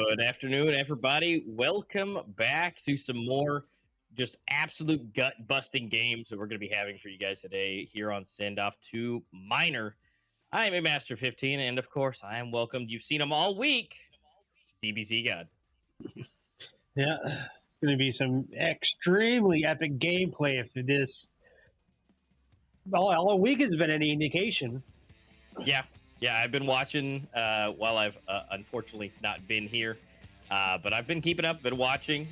Good afternoon, everybody. Welcome back to some more just absolute gut-busting games that we're going to be having for you guys today here on Standoff 2 Minor. I am a Master 15, and of course, I am welcomed. You've seen them all week. DBZ God. Yeah, it's going to be some extremely epic gameplay if this all week has been any indication. Yeah, I've been watching while I've unfortunately not been here. But I've been keeping up, been watching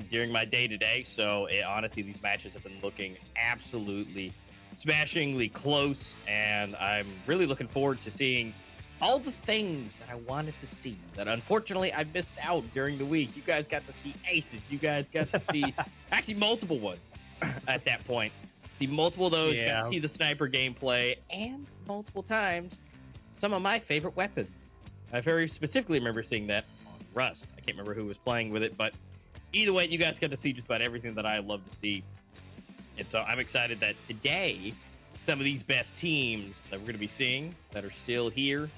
during my day-to-day. So honestly, these matches have been looking absolutely smashingly close. And I'm really looking forward to seeing all the things that I wanted to see that unfortunately I missed out during the week. You guys got to see aces. You guys got to see actually multiple ones at that point. See multiple of those. Yeah. You got to see the sniper gameplay and multiple times some of my favorite weapons. I very specifically remember seeing that on Rust. I can't remember who was playing with it, but either way, you guys got to see just about everything that I love to see. And so I'm excited that today, some of these best teams that we're going to be seeing that are still here,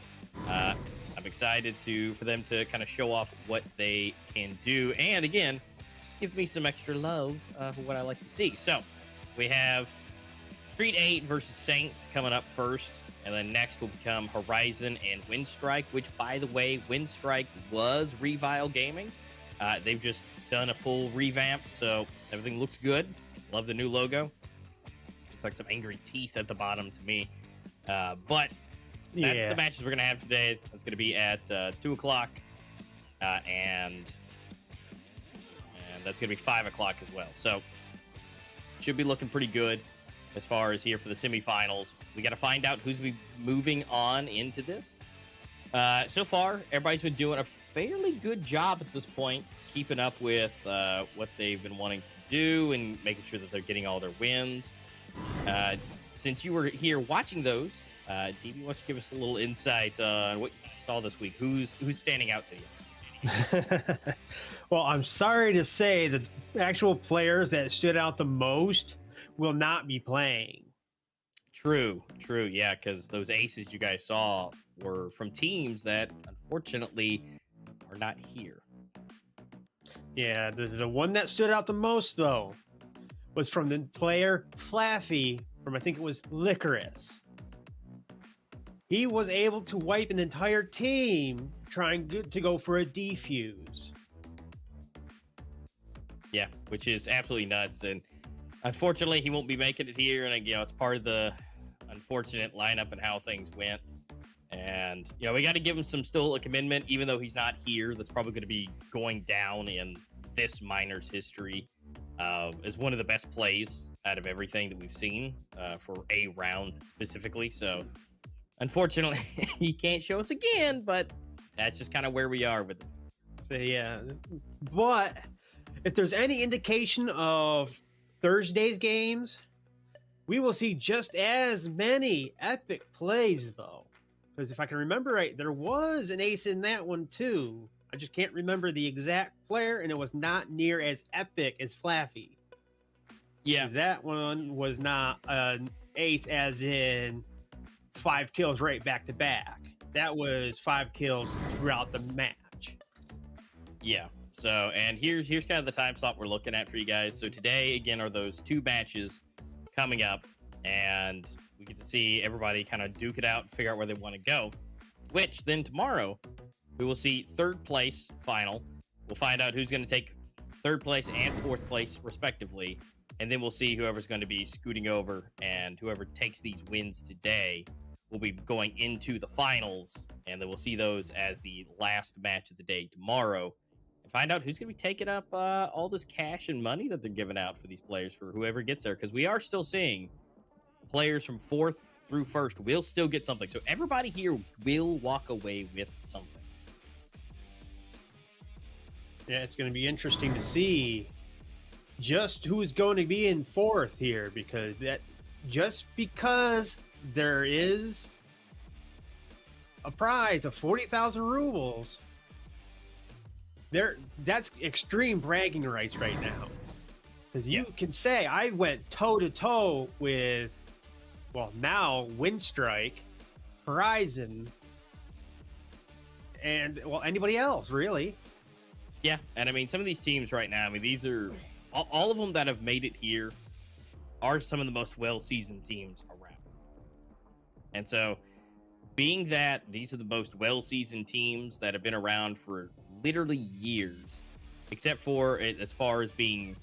I'm excited for them to kind of show off what they can do. And again, give me some extra love for what I like to see. So we have STREETEIGHTH versus Saints coming up first. And then next will become HorizoN and Winstrike, which, by the way, Winstrike was Revile Gaming. They've just done a full revamp, so everything looks good. Love the new logo. Looks like some angry teeth at the bottom to me. But that's the matches we're going to have today. That's going to be at 2 o'clock. And that's going to be 5 o'clock as well. So should be looking pretty good. As far as here for the semifinals, we got to find out who's be moving on into this. So far, everybody's been doing a fairly good job at this point, keeping up with what they've been wanting to do and making sure that they're getting all their wins. Since you were here watching those, DB, why don't you give us a little insight on what you saw this week? Who's standing out to you? Well, I'm sorry to say the actual players that stood out the most will not be playing. True, yeah, because those aces you guys saw were from teams that unfortunately are not here. Yeah, the one that stood out the most, though, was from the player Flaffy from, I think it was Licorice. He was able to wipe an entire team trying to go for a defuse. Yeah, which is absolutely nuts. And unfortunately, he won't be making it here. And, it's part of the unfortunate lineup and how things went. And And, we got to give him still a commitment, even though he's not here. That's probably going to be going down in this miner's history as one of the best plays out of everything that we've seen for a round specifically. So, unfortunately, he can't show us again, but that's just kind of where we are with it. So, yeah. But if there's any indication of Thursday's games, we will see just as many epic plays, though. Because if I can remember right, there was an ace in that one, too. I just can't remember the exact player, and it was not near as epic as Flaffy. Yeah. That one was not an ace as in 5 kills right back to back. That was 5 kills throughout the match. Yeah. So, and here's kind of the time slot we're looking at for you guys. So today, again, are those 2 matches coming up, and we get to see everybody kind of duke it out and figure out where they want to go. Which then tomorrow we will see 3rd place final. We'll find out who's going to take 3rd place and 4th place respectively, and then we'll see whoever's going to be scooting over, and whoever takes these wins today will be going into the finals, and then we'll see those as the last match of the day tomorrow, and find out who's going to be taking up all this cash and money that they're giving out for these players for whoever gets there, because we are still seeing players from 4th through 1st will still get something. So everybody here will walk away with something. Yeah, it's going to be interesting to see just who's going to be in 4th here, because there is a prize of 40,000 rubles. That's extreme bragging rights right now. Because you can say, I went toe-to-toe with, well, now Winstrike, HorizoN, and, well, anybody else, really. Yeah, and I mean, some of these teams right now, I mean, these are, all of them that have made it here are some of the most well-seasoned teams around. And so, being that these are the most well-seasoned teams that have been around for literally years, except for as far as being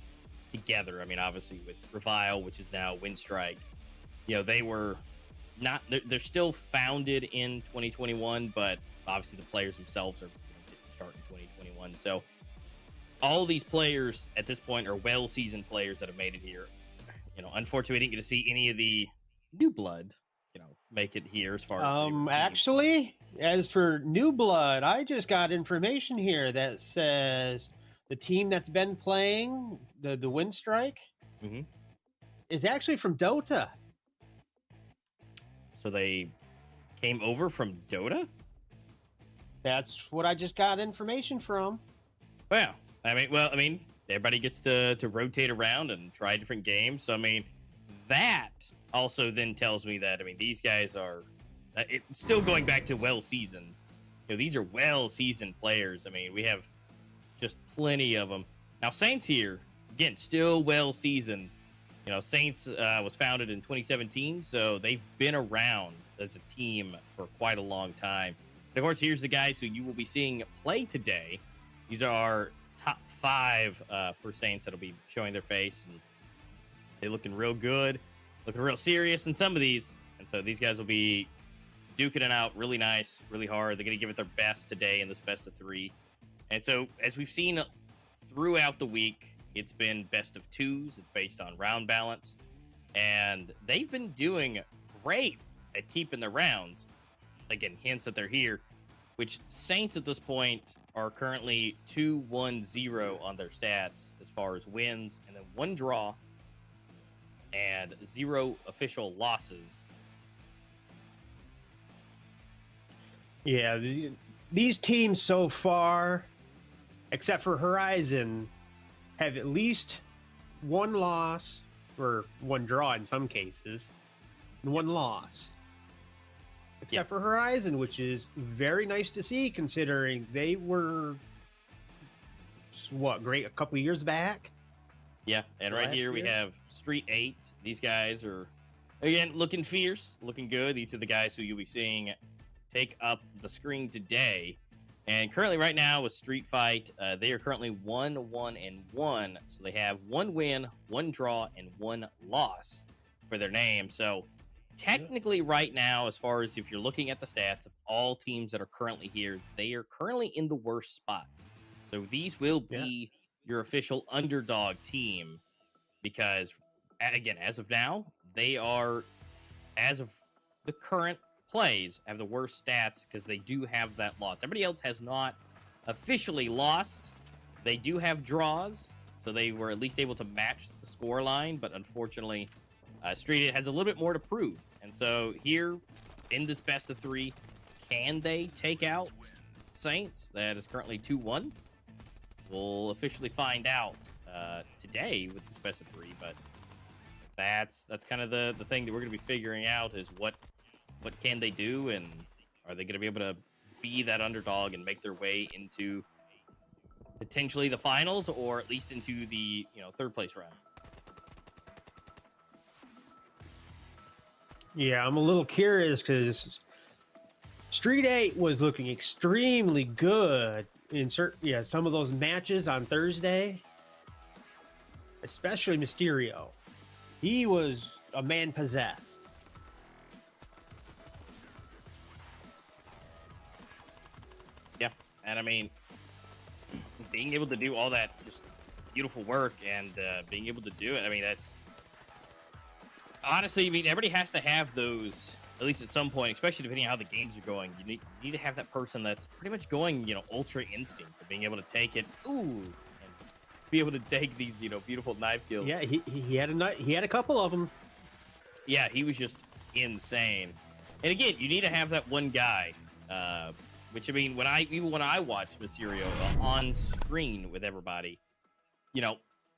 together. I mean, obviously with Revile, which is now Winstrike, they were not, they're still founded in 2021, but obviously the players themselves didn't start in 2021. So all these players at this point are well-seasoned players that have made it here. Unfortunately, we didn't get to see any of the new blood, make it here as far as actually, as for new blood, I just got information here that says the team that's been playing the Winstrike is actually from Dota. So they came over from Dota? That's what I just got information from. Well, I mean, everybody gets to rotate around and try different games. So, I mean, that also then tells me that, I mean, these guys are still going back to well-seasoned. These are well-seasoned players. I mean, we have just plenty of them. Now, Saints here, again, still well-seasoned. Saints was founded in 2017, so they've been around as a team for quite a long time. And of course, here's the guys who you will be seeing play today. These are our top 5 for Saints that'll be showing their face, and they're looking real good, looking real serious in some of these. And so these guys will be duking it out really nice, really hard. They're going to give it their best today in this best of 3. And so, as we've seen throughout the week, it's been best of 2s. It's based on round balance. And they've been doing great at keeping the rounds. Again, hints that they're here, which Saints at this point are currently 2-1-0 on their stats as far as wins, and then 1 draw and 0 official losses. Yeah, these teams so far, except for HorizoN, have at least 1 loss, or 1 draw in some cases, and 1 loss. Except for HorizoN, which is very nice to see, considering they were, great a couple of years back? Yeah, and right here we have STREETEIGHTH. These guys are, again, looking fierce, looking good. These are the guys who you'll be seeing take up the screen today. And currently right now with Street Fight, they are currently 1-1-1. So they have 1 win, 1 draw, and 1 loss for their name. So technically right now, as far as if you're looking at the stats of all teams that are currently here, they are currently in the worst spot. So these will be your official underdog team because, again, as of now, they are, as of the current plays, have the worst stats because they do have that loss. Everybody else has not officially lost. They do have draws, so they were at least able to match the score line, but unfortunately, STREETEIGHTH has a little bit more to prove. And so here in this best of 3, can they take out Saints? That is currently 2-1. We'll officially find out today with this best of 3, but that's kind of the thing that we're going to be figuring out is what can they do, and are they going to be able to be that underdog and make their way into potentially the finals, or at least into the third place round. Yeah, I'm a little curious because STREETEIGHTH was looking extremely good in some of those matches on Thursday, especially Mysterio. He was a man possessed. Yeah, and I mean, being able to do all that just beautiful work and being able to do it, I mean, that's honestly, I mean, everybody has to have those, at least at some point, especially depending on how the games are going. You need to have that person that's pretty much going, ultra instinct, to being able to take it, and be able to take these, beautiful knife kills. Yeah, he had a couple of them. Yeah, he was just insane. And again, you need to have that one guy, which I mean, when I watched Mysterio on screen with everybody,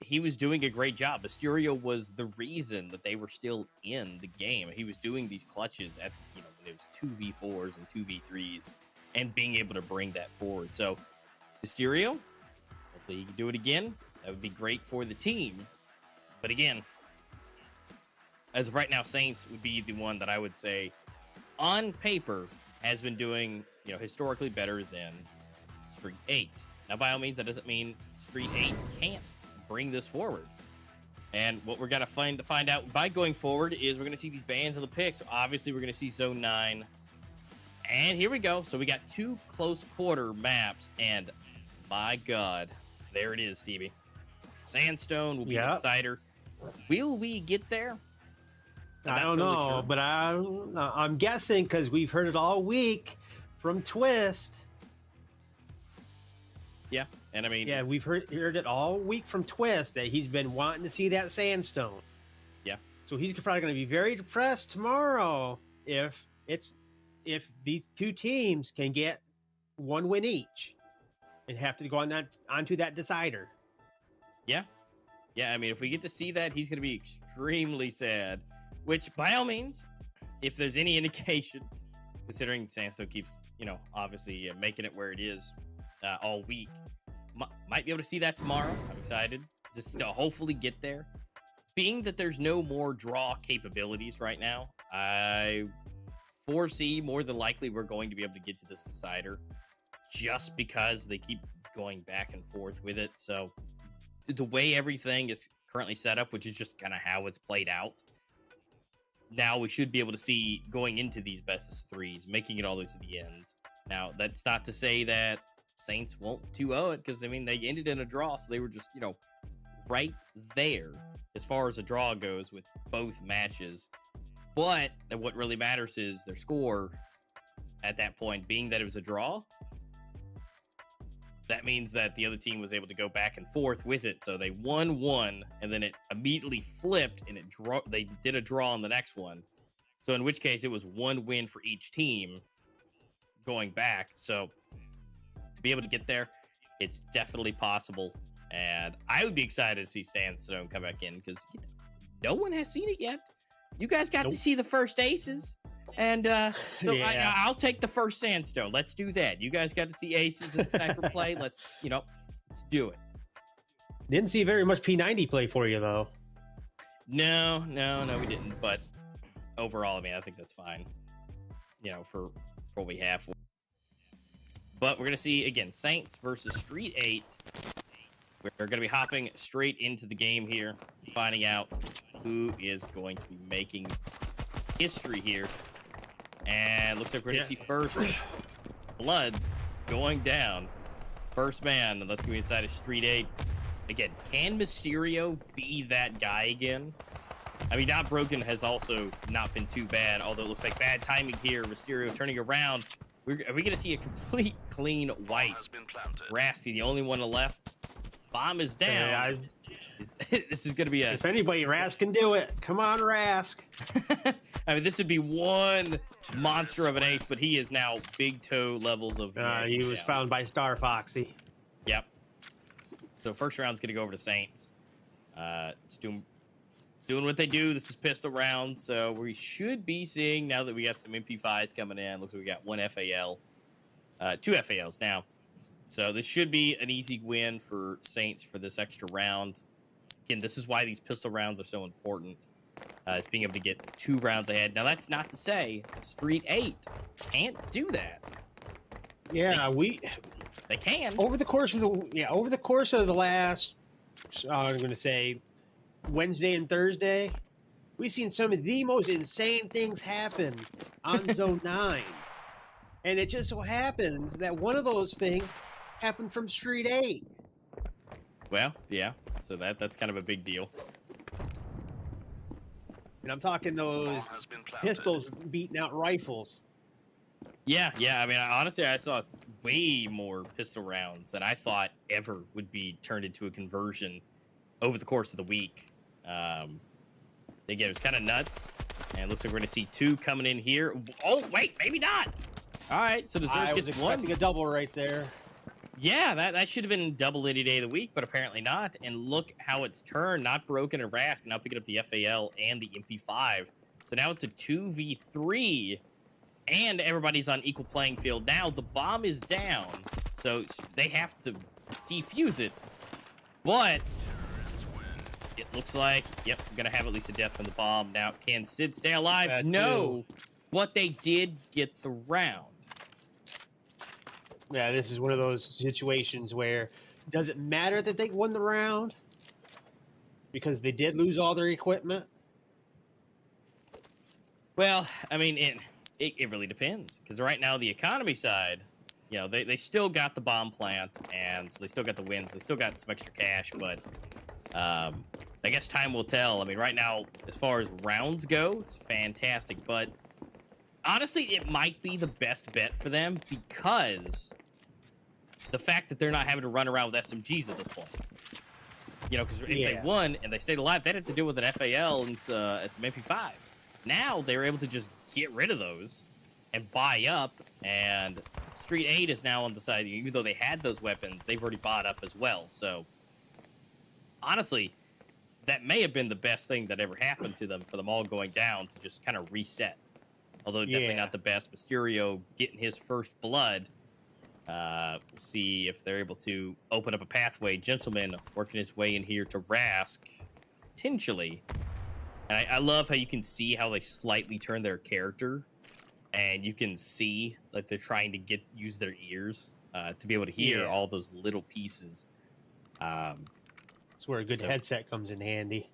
he was doing a great job. Mysterio was the reason that they were still in the game. He was doing these clutches at, when it was 2v4s and 2v3s and being able to bring that forward. So Mysterio, hopefully he can do it again. That would be great for the team. But again, as of right now, Saints would be the one that I would say on paper has been doing, historically better than STREETEIGHTH. Now, by all means, that doesn't mean STREETEIGHTH can't bring this forward. And what we're going to find out by going forward is we're going to see these bans of the picks. So obviously, we're going to see Zone 9. And here we go. So we got 2 close quarter maps. And my God, there it is, Stevie. Sandstone will be the decider. Will we get there? I don't know, sure. But I'm guessing because we've heard it all week from Twist. Yeah, and I mean, we've heard it all week from Twist that he's been wanting to see that Sandstone. Yeah, so he's probably going to be very depressed tomorrow if these 2 teams can get 1 win each and have to go onto that decider. Yeah. I mean, if we get to see that, he's going to be extremely sad. Which, by all means, if there's any indication, considering Sandstone keeps, obviously making it where it is all week, might be able to see that tomorrow. I'm excited just to hopefully get there. Being that there's no more draw capabilities right now, I foresee more than likely we're going to be able to get to this decider just because they keep going back and forth with it. So the way everything is currently set up, which is just kind of how it's played out, now we should be able to see going into these best of 3s, making it all the way to the end. Now, that's not to say that Saints won't 2-0 it, because, I mean, they ended in a draw, so they were just, right there as far as a draw goes with both matches. But what really matters is their score at that point, being that it was a draw. That means that the other team was able to go back and forth with it. So they won one, and then it immediately flipped, and they did a draw on the next one. So in which case, it was 1 win for each team going back. So to be able to get there, it's definitely possible. And I would be excited to see Sandstone come back in because no one has seen it yet. You guys got to see the first aces. And so I'll take the first Sandstone. Let's do that. You guys got to see aces and sniper play. Let's do it. Didn't see very much P90 play for you, though. No, we didn't. But overall, I mean, I think that's fine, for what we have. But we're going to see, again, Saints versus STREETEIGHTH. We're going to be hopping straight into the game here, finding out who is going to be making history here. And looks like we're going to see first blood going down. First man. That's going to be inside of Street 8. Again, can Mysterio be that guy again? I mean, Not Broken has also not been too bad, although it looks like bad timing here. Mysterio turning around. Are we going to see a complete clean wipe? Rasty, the only one left. Bomb is down. This is going to be a... If anybody, Rask can do it. Come on, Rask. I mean, this would be one monster of an ace, but he is now big toe levels of... He was found by Star Foxy. Yep. So first round's going to go over to Saints. It's doing what they do. This is pistol round, so we should be seeing, now that we got some MP5s coming in, looks like we got one FAL, 2 FALs now. So this should be an easy win for Saints for this extra round. Again, this is why these pistol rounds are so important. Is being able to get 2 rounds ahead. Now, that's not to say Street 8 can't do that. Yeah, they can. Over the course of the last, I'm going to say, Wednesday and Thursday, we've seen some of the most insane things happen on Zone 9. And it just so happens that one of those things happened from Street 8. Well, yeah. So that's kind of a big deal. And I'm talking those pistols beating out rifles. Yeah. I mean, honestly, I saw way more pistol rounds than I thought ever would be turned into a conversion over the course of the week. Again, it was kind of nuts. And it looks like we're going to see 2 coming in here. Oh, wait, maybe not. All right, so I was expecting a double right there. Yeah, that should have been double any day of the week, but apparently not. And look how it's turned. Not Broken and Rask now picking up the FAL and the MP5. So now it's a 2v3, and everybody's on equal playing field. Now the bomb is down, so they have to defuse it. But it looks like, yep, we're going to have at least a death from the bomb. Now, can Sid stay alive? No, but they did get the round. Yeah, this is one of those situations where does it matter that they won the round? Because they did lose all their equipment? Well, I mean, it really depends. Because right now, the economy side, you know, they still got the bomb plant, and they still got the wins. They still got some extra cash, but I guess time will tell. I mean, right now, as far as rounds go, it's fantastic. But honestly, it might be the best bet for them because the fact that they're not having to run around with SMGs at this point. You know, because if they won and they stayed alive, they'd have to deal with an FAL and some MP5s. Now they're able to just get rid of those and buy up, and Street 8 is now on the side. Even though they had those weapons, they've already bought up as well. So honestly, that may have been the best thing that ever happened to them, for them all going down to just kind of reset. Although definitely not the best. Mysterio getting his first blood. We'll see if they're able to open up a pathway. Gentleman working his way in here to Rask, potentially. And I love how you can see how they slightly turn their character, and you can see that they're trying to use their ears to be able to hear all those little pieces. That's where a good headset comes in handy.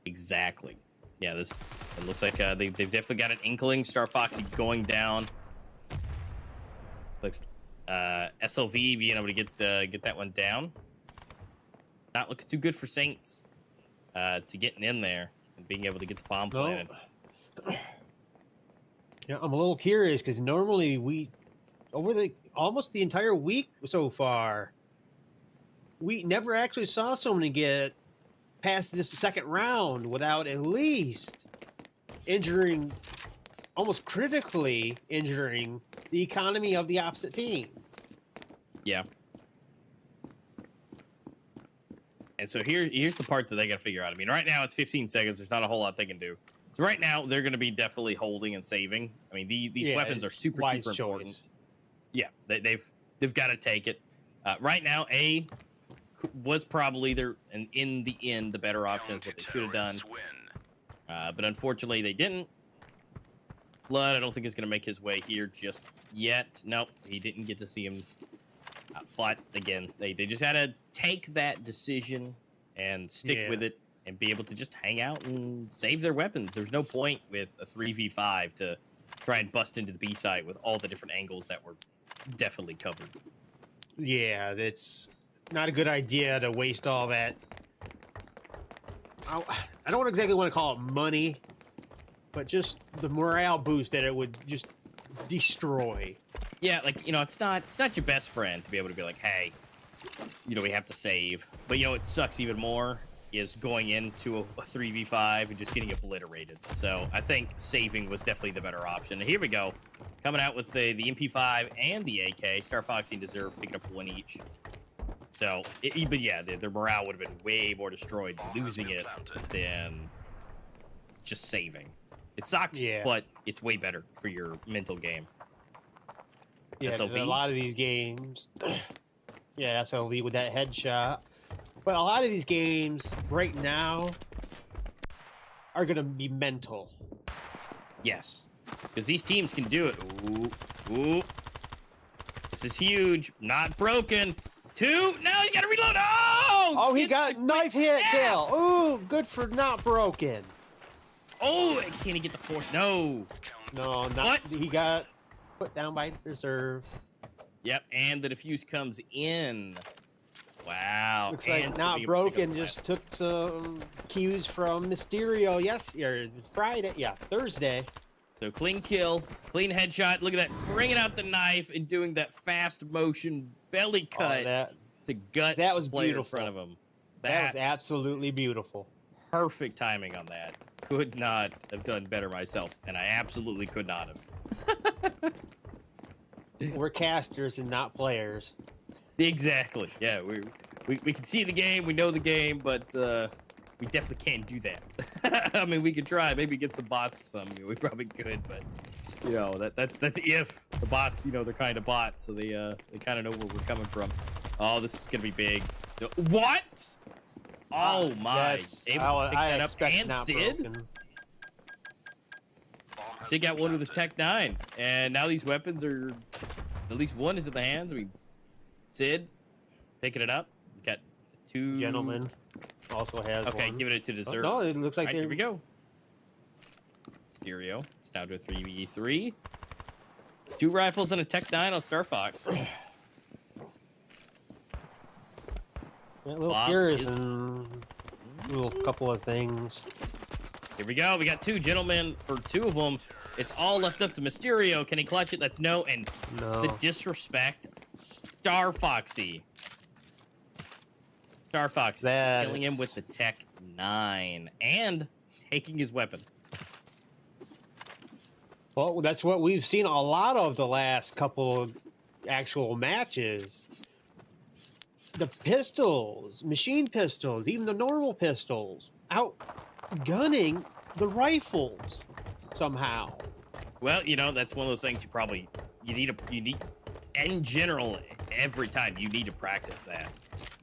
Exactly. Yeah, it looks like they've definitely got an inkling. Star Foxy going down. Looks SLV being able to get that one down. Not looking too good for Saints to getting in there and being able to get the bomb planted. Yeah, I'm a little curious because normally almost the entire week so far, we never actually saw someone get past this second round without at least almost critically injuring the economy of the opposite team. Yeah. And so here's the part that they got to figure out. I mean, right now it's 15 seconds. There's not a whole lot they can do. So right now they're going to be definitely holding and saving. I mean, these weapons are super important. Yeah, they've got to take it. Right now, A was probably in the end the better option, is what they should have done. But unfortunately, they didn't. Flood, I don't think is going to make his way here just yet. Nope, he didn't get to see him. But again, they just had to take that decision and stick with it and be able to just hang out and save their weapons. There's no point with a 3v5 to try and bust into the B site with all the different angles that were definitely covered. Yeah, that's not a good idea to waste all that. I don't exactly want to call it money, but just the morale boost that it would just destroy. Yeah, like, it's not your best friend to be able to be like, hey, we have to save. But it sucks even more is going into a 3v5 and just getting obliterated. So I think saving was definitely the better option. And here we go. Coming out with the MP5 and the AK. Star Foxy and Deserve picking up one each. So, but yeah, their morale would have been way more destroyed losing it than just saving. It sucks, but it's way better for your mental game. Yeah, a lot of these games. Yeah, SLV with that headshot. But a lot of these games right now are going to be mental. Yes. Because these teams can do it. Ooh. Ooh. This is huge. Not broken. 2. Now you got to reload. Oh! Oh, he got knife hit kill. Ooh, good for not broken. Oh, can he get the 4th? No. No, not. What? He got put down by Reserve. Yep, and the defuse comes in. Wow. Looks like not broken. Just took some cues from Mysterio. Yes, or Friday. Yeah, Thursday. So clean kill, clean headshot. Look at that, bringing out the knife and doing that fast motion belly cut to gut. That was player beautiful. In front of him. That was absolutely beautiful. Perfect timing on that. Could not have done better myself, and I absolutely could not have. We're casters and not players. Exactly. Yeah, we can see the game, we know the game, but we definitely can't do that. I mean, we could try, maybe get some bots or something. We probably could, but that's if the bots, they're kind of bots, so they kind of know where we're coming from. Oh, this is gonna be big. What? Oh my! Able to pick that up, and Sid. Broken. Sid got one with the Tech 9, and now these weapons are, at least one is in the hands. I mean, Sid picking it up. Got 2 Gentlemen also has okay, one. giving it to Deserve. Oh, no, it looks like here we go. Stereo. It's down to a 3v3. 2 rifles and a Tech 9 on Star Fox. A little curious and a little couple of things. Here we go. We got 2 gentlemen for 2 of them. It's all left up to Mysterio. Can he clutch it? That's no. And the disrespect. Star Foxy. Star Foxy killing him with the Tech 9 and taking his weapon. Well, that's what we've seen a lot of the last couple of actual matches. The pistols, machine pistols, even the normal pistols, outgunning the rifles somehow. Well, that's one of those things you need in general, every time you need to practice that.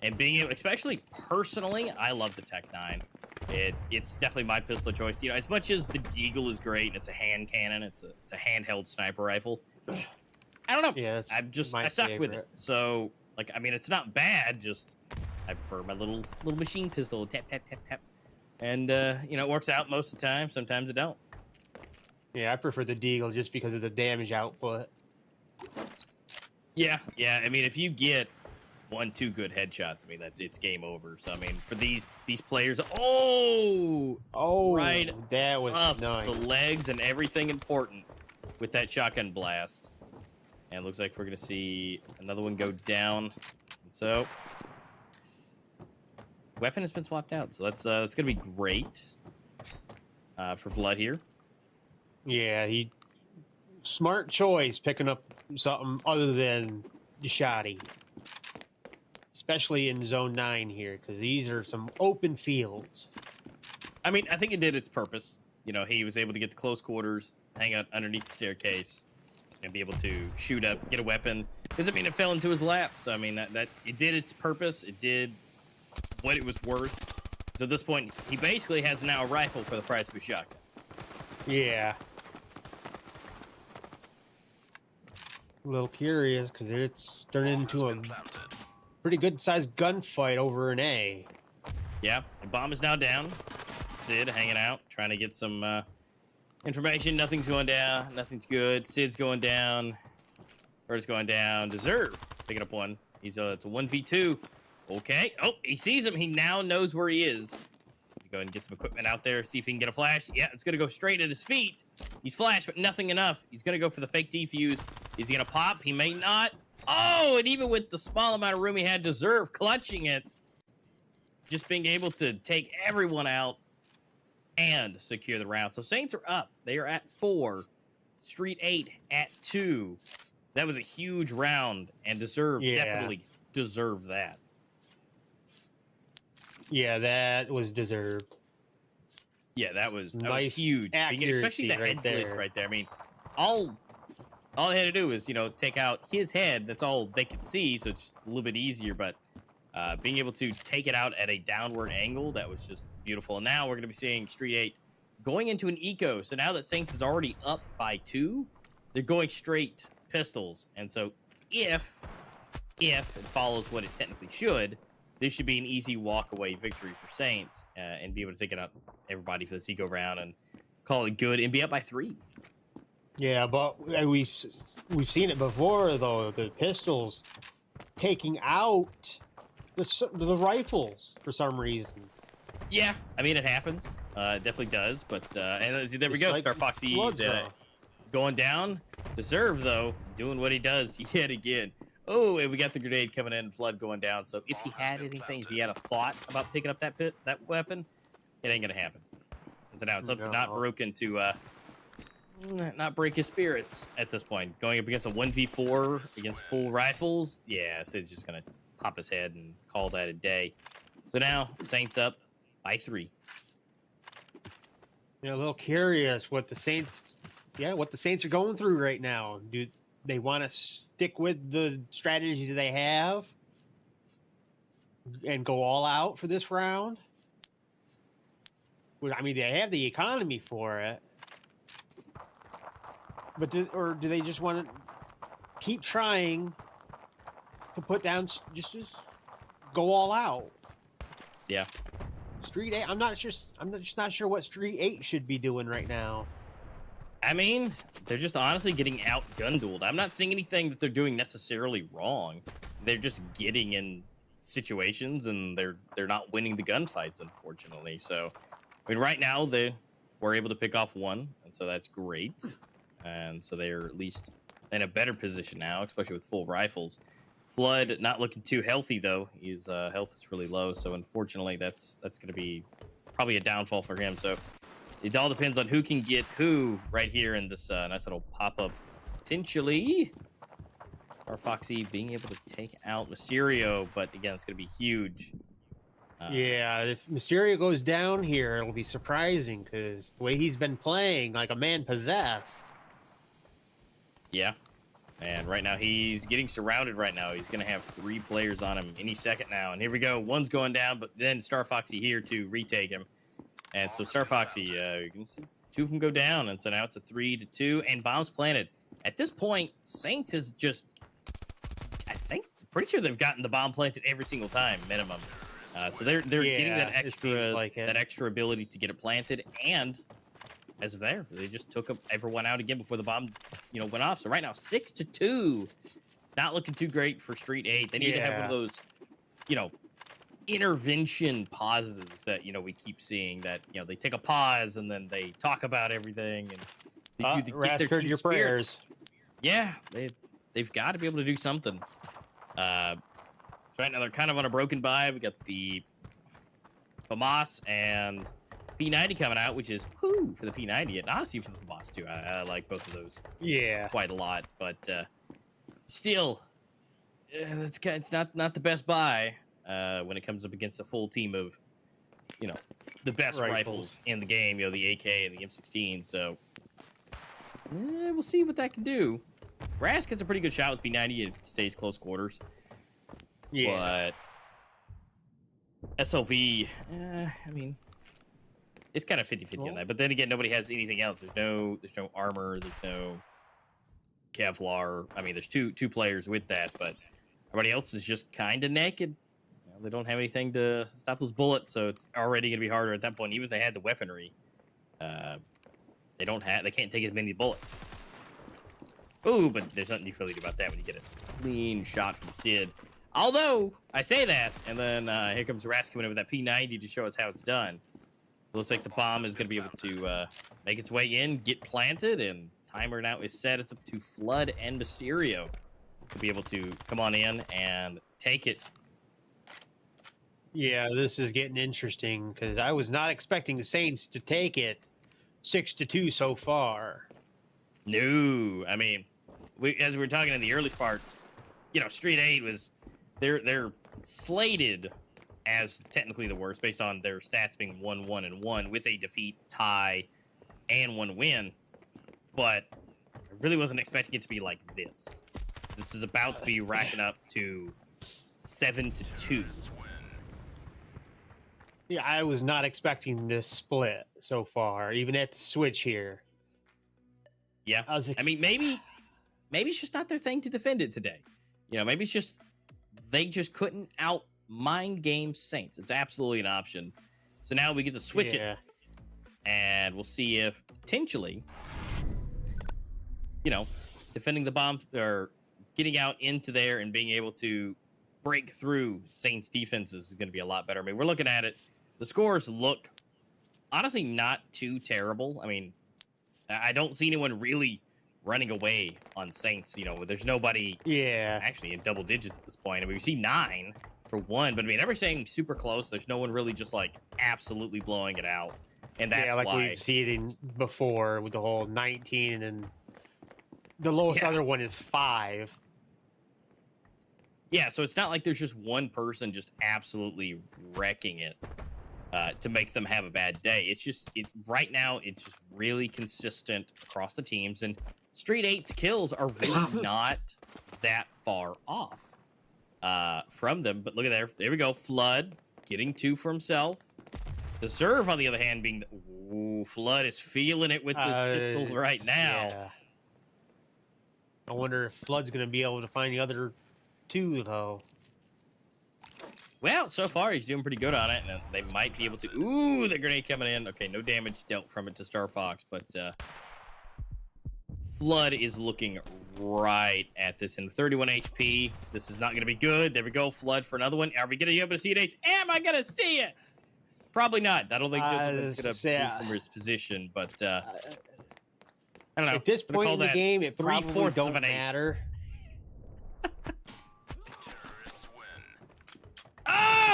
And being able, especially personally, I love the Tech 9. It's definitely my pistol of choice. As much as the Deagle is great and it's a hand cannon, it's a handheld sniper rifle. I don't know. Yeah, I suck with it. So, it's not bad. Just I prefer my little machine pistol. Tap tap tap tap. And it works out most of the time. Sometimes it don't. Yeah, I prefer the Deagle just because of the damage output. Yeah. I mean, if you get 1-2 good headshots, it's game over. So for these players, right, that was up nice. The legs and everything important with that shotgun blast. And it looks like we're gonna see another one go down. So weapon has been swapped out, so that's gonna be great for Vlad here. Yeah, smart choice picking up something other than the shotty. Especially in Zone 9 here, because these are some open fields. I think it did its purpose. He was able to get the close quarters, hang out underneath the staircase, and be able to shoot up, get a weapon. Doesn't mean it fell into his lap. So, that it did its purpose. It did what it was worth. So at this point, he basically has now a rifle for the price of a shotgun. Yeah. A little curious, because it's turned into a pretty good sized gunfight over an A. Yeah, the bomb is now down. Sid hanging out, trying to get some information. Nothing's going down. Nothing's good. Sid's going down. Bird's going down. Deserve picking up one. It's a 1v2. Okay. Oh, he sees him. He now knows where he is. Go ahead and get some equipment out there. See if he can get a flash. Yeah, it's gonna go straight at his feet. He's flashed, but nothing enough. He's gonna go for the fake defuse. Is he gonna pop? He may not. Oh, and even with the small amount of room he had, Deserve clutching it. Just being able to take everyone out and secure the round. So Saints are up. They are at 4. Street 8 at 2. That was a huge round, and definitely deserved that. Yeah, that was deserved. Yeah, that was Nice huge. Especially the head glitch right there. I mean, all they had to do was, take out his head. That's all they could see, so it's just a little bit easier. But being able to take it out at a downward angle, that was just beautiful. And now we're going to be seeing Street 8 going into an eco. So now that Saints is already up by 2, they're going straight pistols. And so if it follows what it technically should, this should be an easy walk-away victory for Saints and be able to take it out everybody for this eco round and call it good and be up by 3. Yeah, but we've seen it before, though. The pistols taking out the rifles for some reason. Yeah, I mean, it happens. It definitely does. But and there we go. Like Star Foxy's going down. Deserve, though, doing what he does yet again. Oh, and we got the grenade coming in, Flood going down. So if he had anything, if he had a thought about picking up that weapon, it ain't gonna happen. So now it's up to not break his spirits at this point. Going up against a 1v4 against full rifles, yeah, Sid's just gonna pop his head and call that a day. So now Saints up by 3. A little curious what the Saints are going through right now. Do they want to stick with the strategies they have and go all out for this round? I mean, they have the economy for it, but do they just want to keep trying to put down, just go all out? Yeah. Street 8. I'm just not sure what Street 8 should be doing right now. I mean, they're just honestly getting out gun-dueled. I'm not seeing anything that they're doing necessarily wrong. They're just getting in situations and they're not winning the gunfights, unfortunately. So, I mean, right now they were able to pick off 1, and so that's great. And so they're at least in a better position now, especially with full rifles. Flood not looking too healthy though. His health is really low, so unfortunately that's going to be probably a downfall for him. So it all depends on who can get who right here in this nice little pop-up. Potentially, Star Foxy being able to take out Mysterio, but again, it's going to be huge. Yeah, if Mysterio goes down here, it'll be surprising because the way he's been playing, like a man possessed. Yeah, and right now he's getting surrounded right now. He's going to have 3 players on him any second now. And here we go. One's going down, but then Star Foxy here to retake him. And so Star Foxy, you can see 2 of them go down. And so now it's a 3-2 and bombs planted. At this point, Saints is just, pretty sure they've gotten the bomb planted every single time, minimum. So they're getting that extra ability to get it planted. And as of there, they just took everyone out again before the bomb, went off. So right now, 6-2. It's not looking too great for Street 8. They need to have one of those, intervention pauses that we keep seeing. That they take a pause and then they talk about everything and they do get their team prayers. Yeah, they've got to be able to do something. So right now they're kind of on a broken buy. We got the FAMAS and P90 coming out, which is whoo for the P90 and honestly for the FAMAS too. I like both of those quite a lot, but still, it's not the best buy when it comes up against a full team of the best rifles in the game. The AK and the M16. So we'll see what that can do. Rask has a pretty good shot with P90 if it stays close quarters. Yeah. But SLV, I mean, it's kind of 50-50 on that. But then again, nobody has anything else. There's no armor. There's no Kevlar. I mean, there's two players with that, but everybody else is just kind of naked. they don't have anything to stop those bullets, so it's already going to be harder at that point. Even if they had the weaponry, they can't take as many bullets. Oh, but there's nothing you can really do about that when you get a clean shot from Sid. Although, I say that, and then here comes Ras coming in with that P90 to show us how it's done. Looks like the bomb is going to be able to make its way in, get planted, and timer now is set. It's up to Flood and Mysterio to be able to come on in and take it. Yeah, this is getting interesting because I was not expecting the Saints to take it 6-2 so far. No, I mean, as we were talking in the early parts, you know, Street 8 was they're slated as technically the worst based on their stats being 1-1-1 with a defeat, tie, and 1 win. But I really wasn't expecting it to be like this. This is about to be racking up to 7-2. Yeah, I was not expecting this split so far, even at the switch here. Yeah, I mean, maybe it's just not their thing to defend it today. You know, maybe it's just they just couldn't out mind game Saints. It's absolutely an option. So now we get to switch it, and we'll see if potentially, you know, defending the bomb or getting out into there and being able to break through Saints defenses is going to be a lot better. I mean, we're looking at it. The scores look honestly not too terrible. I mean, I don't see anyone really running away on Saints. You know, there's nobody actually in double digits at this point. I mean, we see 9 for 1, but I mean, everything super close. There's no one really just like absolutely blowing it out. And that's like why we've seen it before with the whole 19 and then the lowest other one is 5. Yeah, so it's not like there's just one person just absolutely wrecking it to make them have a bad day. It's just right now it's just really consistent across the teams, and Street 8's kills are really not that far off from them. But look at there we go. Flood getting 2 for himself. The Serve, on the other hand, being Flood is feeling it with this pistol right now. Yeah. I wonder if Flood's going to be able to find the other 2 though. Well, so far he's doing pretty good on it, and they might be able to. Ooh, the grenade coming in. Okay, no damage dealt from it to Star Fox, but Flood is looking right at this in 31 HP. This is not going to be good. There we go, Flood for another one. Are we going to be able to see it, Ace? Am I going to see it? Probably not. I don't think Gentleman's going to move from his position, but I don't know. At this point in the game, it probably don't matter.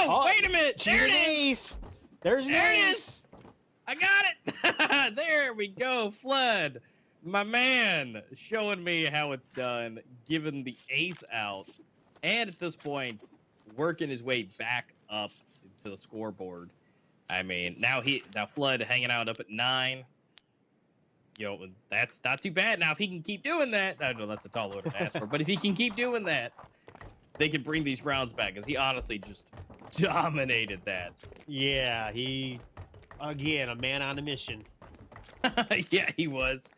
Oh, wait a minute. There it is. There's an There it ace. is. I got it. There we go. Flood, my man, showing me how it's done, giving the ace out. And at this point, working his way back up to the scoreboard. I mean, now Flood hanging out up at 9. You know, that's not too bad. Now, if he can keep doing that, I know that's a tall order to ask for, but if he can keep doing that, they can bring these rounds back, because he honestly just dominated that. Yeah, he, again, a man on a mission. Yeah, he was.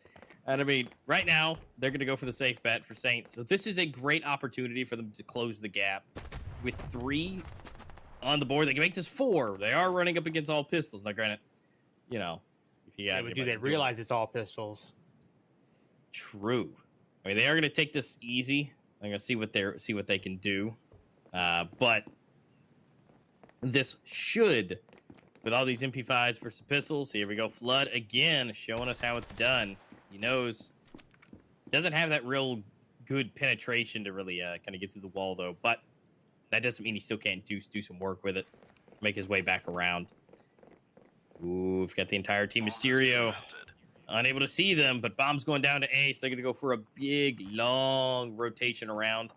And I mean, right now, they're going to go for the safe bet for Saints. So this is a great opportunity for them to close the gap. With 3 on the board, they can make this 4. They are running up against all pistols. Now, granted, you know, if you but do they realize it's all pistols? True. I mean, they are going to take this easy. I'm going to see what they can do. But this should, with all these MP5s versus pistols, here we go. Flood again, showing us how it's done. He knows. Doesn't have that real good penetration to really kind of get through the wall, though. But that doesn't mean he still can't do some work with it. Make his way back around. Ooh, we've got the entire team. Mysterio unable to see them, but bomb's going down to Ace. They're going to go for a big, long rotation around.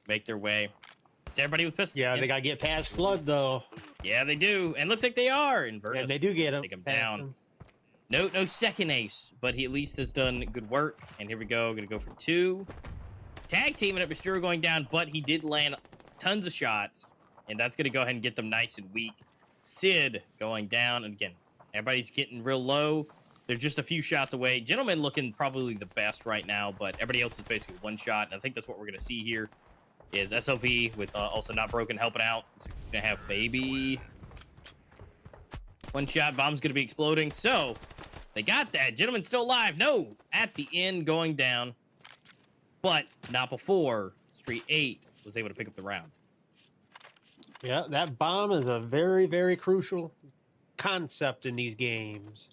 Make their way. It's everybody with pistols. Yeah, they got to get past Flood, though. Yeah, they do. And looks like they are. Invertus. Yeah, they do get him. Take him down. No second Ace, but he at least has done good work. And here we go. Going to go for 2. Tag teaming up. Mysterio going down, but he did land tons of shots. And that's going to go ahead and get them nice and weak. Sid going down. And again, everybody's getting real low. They're just a few shots away. Gentleman looking probably the best right now, but everybody else is basically 1 shot. And I think that's what we're going to see here. is SOV with also Not Broken helping out. So gonna have maybe one shot. Bomb's gonna be exploding. So they got that. Gentleman's still alive. No, at the end going down, but not before Street 8 was able to pick up the round. Yeah, that bomb is a very, very crucial concept in these games.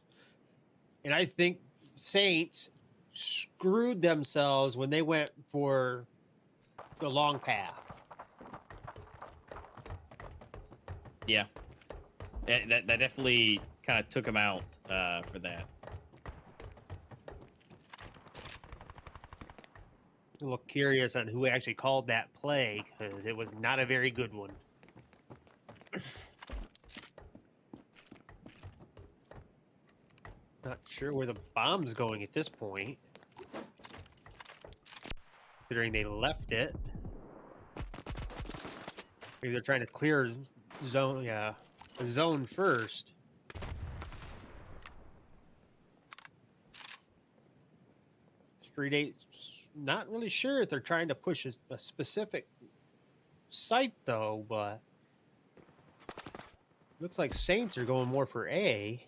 And I think Saints screwed themselves when they went for the long path. Yeah, that definitely kind of took him out for that. A little curious on who actually called that play because it was not a very good one. Not sure where the bomb's going at this point, considering they left it. Maybe they're trying to clear zone, yeah, the zone first. Street 8, not really sure if they're trying to push a specific site though, but looks like Saints are going more for A.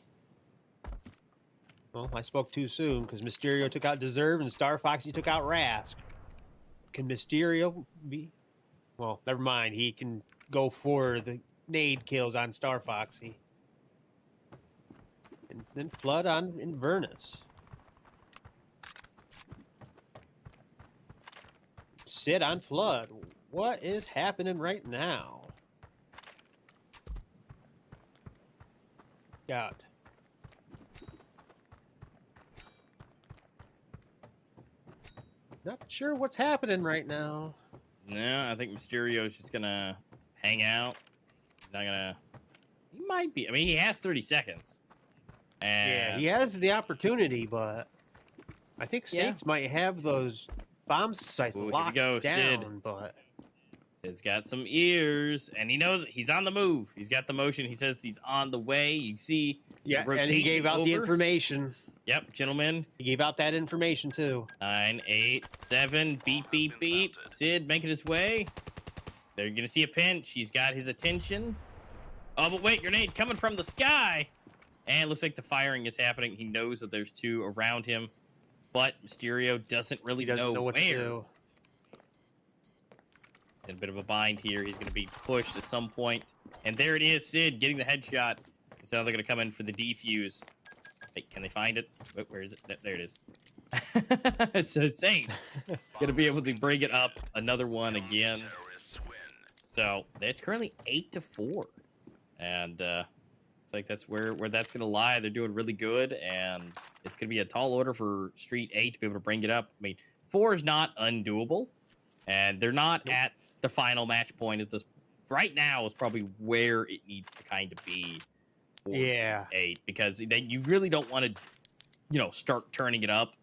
Well, I spoke too soon because Mysterio took out Deserve and Star Foxy took out Rask. Can Mysterio be? Well, never mind. He can go for the nade kills on Star Foxy. And then Flood on Inverness. Sit on Flood. What is happening right now? Got. Not sure what's happening right now. No, I think Mysterio's just gonna hang out. He's not gonna. He might be. I mean, he has 30 seconds. And Yeah, he has the opportunity, but I think Saints might have those bomb sites Ooh, here we locked go, down. Sid. But Sid's got some ears, and he knows he's on the move. He's got the motion. He says he's on the way. You see, yeah, the and he gave out the over. information. Yep, gentlemen. He gave out that information too. 9, 8, 7. Beep, beep, beep. Sid making his way. They're gonna see a pinch. He's got his attention. Oh, but wait, grenade coming from the sky. And it looks like the firing is happening. He knows that there's two around him, but Mysterio doesn't really He doesn't know what to where. do. In a bit of a bind here. He's going to be pushed at some point. And there it is, Sid getting the headshot. So now they're going to come in for the defuse. Hey, can they find it? Where is it? There it is. So Saints going to be able to bring it up. Another one again. So it's currently 8-4. And it's like that's where that's going to lie. They're doing really good. And it's going to be a tall order for Street 8 to be able to bring it up. I mean, 4 is not undoable. And they're not at the final match point at this right now is probably where it needs to kind of be for Yeah. 8 because you really don't want to start turning it up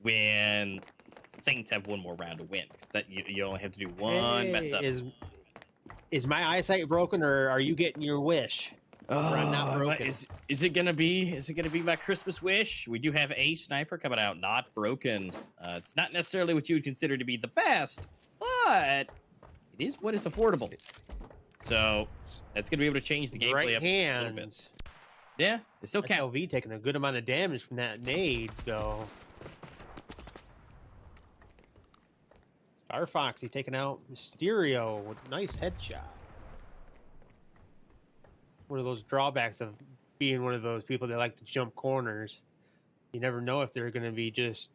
when Saints have one more round to win because that you only have to do one mess up. Is my eyesight broken or are you getting your wish? I'm not broken. Is it gonna be my Christmas wish? We do have a sniper coming out, Not Broken. It's not necessarily what you would consider to be the best, but it is what is affordable. So that's gonna be able to change the gameplay Right up a little bit. hand. Yeah, it still counts. SLV taking a good amount of damage from that nade, though. Star Foxy taking out Mysterio with a nice headshot. One of those drawbacks of being one of those people that like to jump corners. You never know if they're going to be just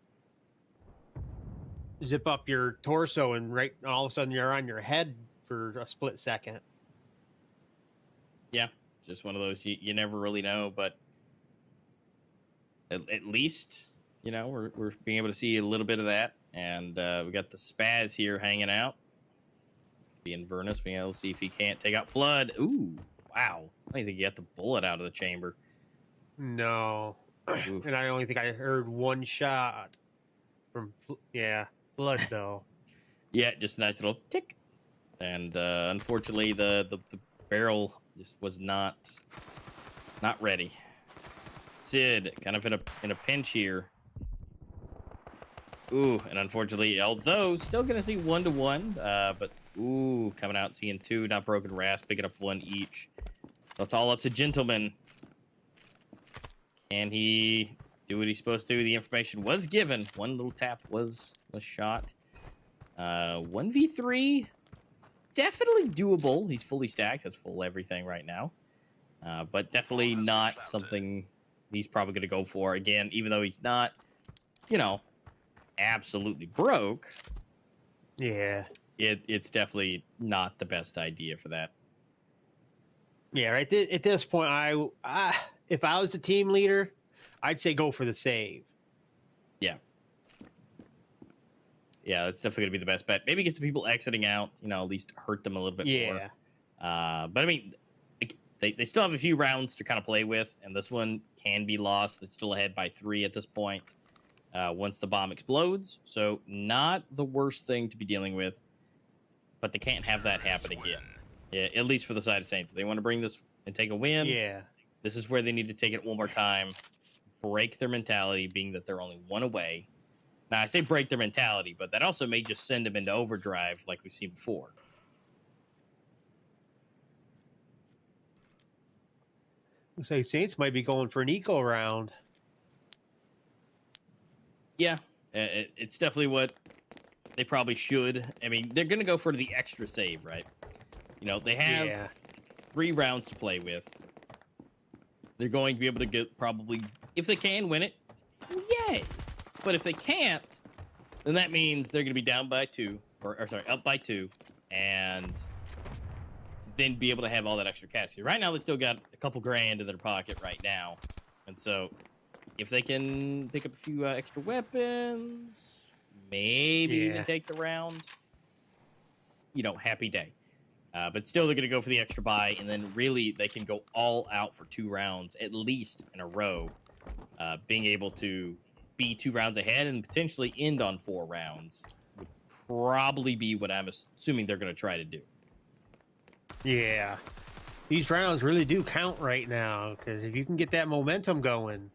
zip up your torso and all of a sudden you're on your head for a split second. Yeah, just one of those you never really know, but at least we're being able to see a little bit of that, and we got the Spaz here hanging out. It's gonna be Inverness being able to see if he can't take out Flood. Ooh, wow! I don't think he got the bullet out of the chamber. No, Oof. and I only think I heard one shot from Flood though. Yeah, just a nice little tick, and unfortunately the barrel just was not ready. Sid kind of in a pinch here. Ooh, and unfortunately, although still gonna see 1-1, but Ooh, coming out, seeing 2, not broken Rasp, picking up 1 each. So it's all up to Gentleman. Can he do what he's supposed to? The information was given. 1 little tap was shot. 1v3, definitely doable. He's fully stacked, has full everything right now. But definitely not something he's probably going to go for. Again, even though he's not, you know, absolutely broke. Yeah. It's definitely not the best idea for that. Yeah, right. At this point, if I was the team leader, I'd say go for the save. Yeah. Yeah, that's definitely going to be the best bet. Maybe get some people exiting out, you know, at least hurt them a little bit more. But I mean, they still have a few rounds to kind of play with, and this one can be lost. It's still ahead by 3 at this point once the bomb explodes. So not the worst thing to be dealing with, but they can't have that happen again. Yeah, at least for the side of Saints. If they want to bring this and take a win, yeah, this is where they need to take it one more time, break their mentality, being that they're only 1 away. Now, I say break their mentality, but that also may just send them into overdrive like we've seen before. looks like Saints might be going for an eco round. Yeah, it's definitely what they probably should. I mean, they're going to go for the extra save, right? You know, they have 3 rounds to play with. They're going to be able to get probably, if they can win it, yay. But if they can't, then that means they're going to be down by 2, or sorry, up by 2, and then be able to have all that extra cash. Right now, they still got a couple grand in their pocket right now. And so if they can pick up a few extra weapons, maybe even take the round, you know, happy day. But still, they're going to go for the extra buy, and then really they can go all out for 2 rounds, at least in a row, being able to be 2 rounds ahead and potentially end on 4 rounds would probably be what I'm assuming they're going to try to do. Yeah. These rounds really do count right now, because if you can get that momentum going,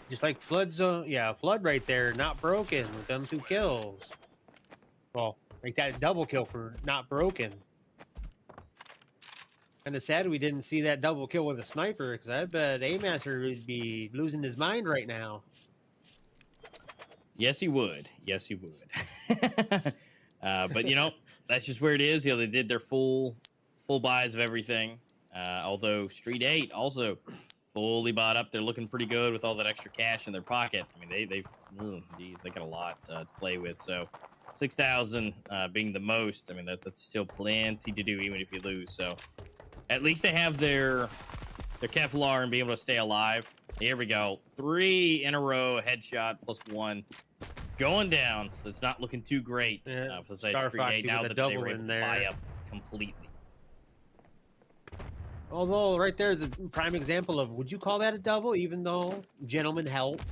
just like Flood zone, Flood right there, not broken with them 2 kills. Well, like that double kill for not broken. Kind of sad we didn't see that double kill with a sniper, because I bet A-Master would be losing his mind right now. Yes, he would. Yes, he would. But, you know, that's just where it is. You know, they did their full buys of everything. Although Street 8 also fully bought up. They're looking pretty good with all that extra cash in their pocket. I mean, they got a lot to play with. So 6,000 being the most. I mean, that's still plenty to do even if you lose. So at least they have their Kevlar and be able to stay alive. Here we go. 3 in a row, headshot +1. Going down, so it's not looking too great for the side of Street 8 now that they were able to buy up completely. Although, right there is a prime example of, would you call that a double, even though Gentleman helped?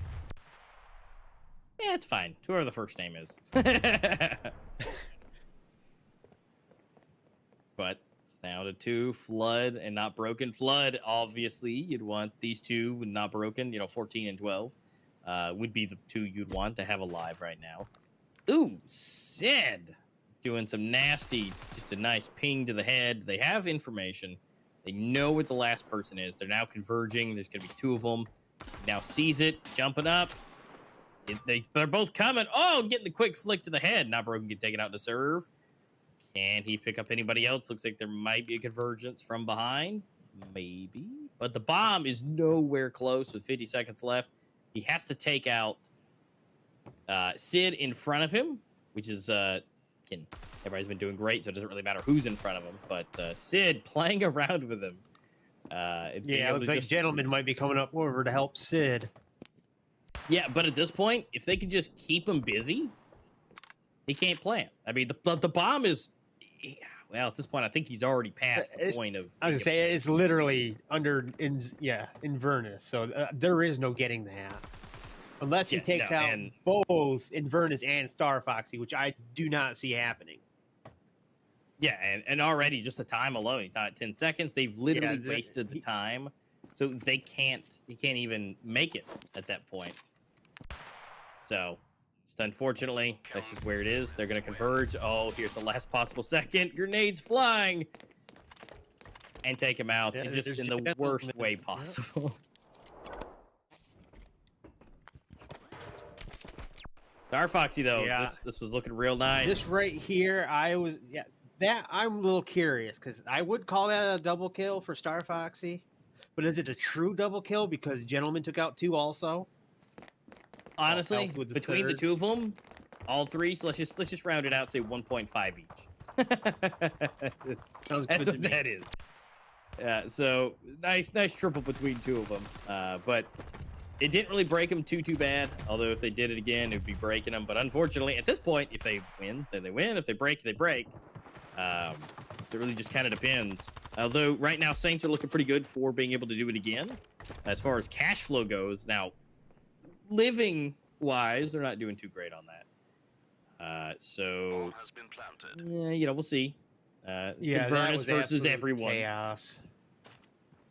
Yeah, it's fine. Whoever the first name is. But it's now to 2, Flood and Not Broken. Flood, obviously, you'd want these 2 with Not Broken, you know, 14 and 12. Would be the 2 you'd want to have alive right now. Ooh, Sid doing some nasty, just a nice ping to the head. They have information. They know what the last person is. They're now converging. There's going to be 2 of them. Now sees it, jumping up. They're both coming. Oh, getting the quick flick to the head. Not Broken get taken out to serve. Can he pick up anybody else? Looks like there might be a convergence from behind. Maybe. But the bomb is nowhere close with 50 seconds left. He has to take out Sid in front of him, which is, everybody's been doing great, so it doesn't really matter who's in front of him. But Sid playing around with him. It looks like Gentleman might be coming up over to help Sid. Yeah, but at this point, if they could just keep him busy, he can't plant. I mean, the bomb is... Well, at this point, I think he's already past the point of... I was going to say, it's literally Inverness, so there is no getting that. Unless he takes out both Inverness and Star Foxy, which I do not see happening. Yeah, and already just the time alone, he's not at 10 seconds. They've literally wasted the time, so he can't even make it at that point. So Just unfortunately, that's just where it is. They're going to converge. Oh, here's the last possible second. Grenades flying. And take him out just in the worst way possible. Star Foxy, though, this was looking real nice. This right here, I'm a little curious because I would call that a double kill for Star Foxy, but is it a true double kill because Gentleman took out 2 also? Honestly, between the 2 of them, all 3. So let's just round it out. Say 1.5 each. Sounds That's good what to me. that is. Yeah. So nice triple between 2 of them. But it didn't really break them too bad. Although if they did it again, it'd be breaking them. But unfortunately, at this point, if they win, then they win. If they break, they break. It really just kind of depends. Although right now, Saints are looking pretty good for being able to do it again. As far as cash flow goes, now living wise, they're not doing too great on that. So yeah, we'll see. Yeah, that was versus everyone. Chaos.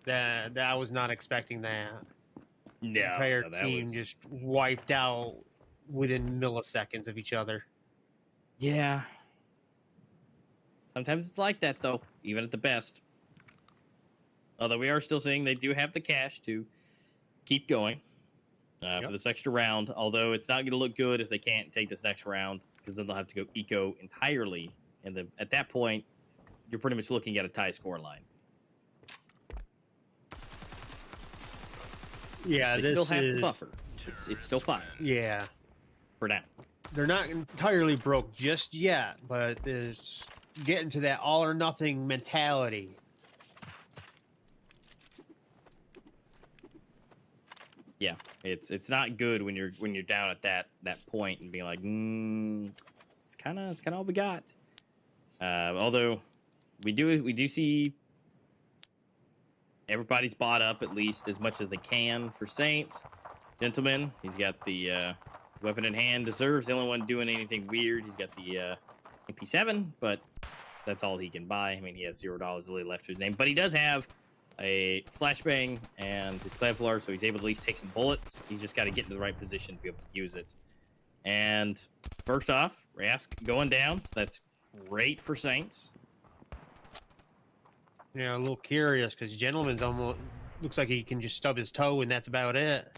That I was not expecting that. No, the entire team just wiped out within milliseconds of each other. Yeah. Sometimes it's like that, though, even at the best. Although we are still saying they do have the cash to keep going for this extra round. Although it's not going to look good if they can't take this next round, because then they'll have to go eco entirely. And then at that point, you're pretty much looking at a tie score line. Yeah, they still have the buffer. It's still fine. Yeah. For now. They're not entirely broke just yet, but it's getting to that all or nothing mentality. Yeah, it's not good when you're down at that point and being like, it's kind of all we got. Although we do see everybody's bought up at least as much as they can for Saints. Gentleman, he's got the weapon in hand, deserves. The only one doing anything weird. He's got the MP7, but that's all he can buy. I mean, he has $0 really left to his name, but he does have a flashbang and his Kevlar, so he's able to at least take some bullets. He's just got to get into the right position to be able to use it. And first off, Rask going down. So that's great for Saints. Yeah, a little curious because Gentleman's almost looks like he can just stub his toe and that's about it.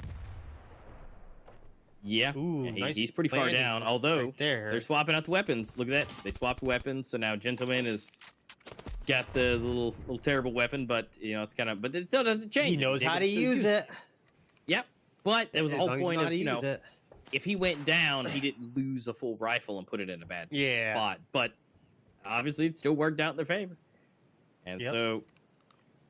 Yeah, ooh, he's pretty far down. Although right there. They're swapping out the weapons. Look at that. They swapped weapons. So now Gentleman has got the little terrible weapon, but it's kind of, but it still doesn't change. He knows how to use it. Yep. But that was the whole point of, it. If he went down, he didn't lose a full rifle and put it in a bad spot. But obviously it still worked out in their favor. And so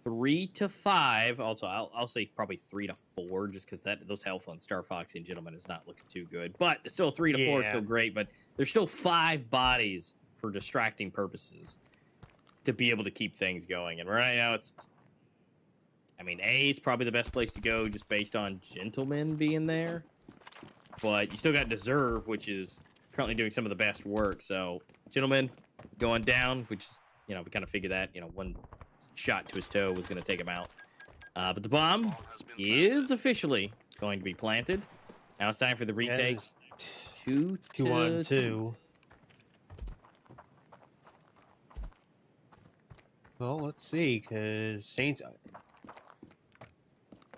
3 to 5. Also, I'll say probably 3 to 4, just because those health on Star Fox and Gentleman is not looking too good. But still 3 to 4 is still great. But there's still 5 bodies for distracting purposes to be able to keep things going. And right now A is probably the best place to go just based on Gentleman being there. But you still got Deserve, which is currently doing some of the best work. So Gentleman going down, which is, we kind of figured that, one shot to his toe was going to take him out. But the bomb is officially going to be planted. Now it's time for the retake. 2 on 2. Well, let's see, because Saints...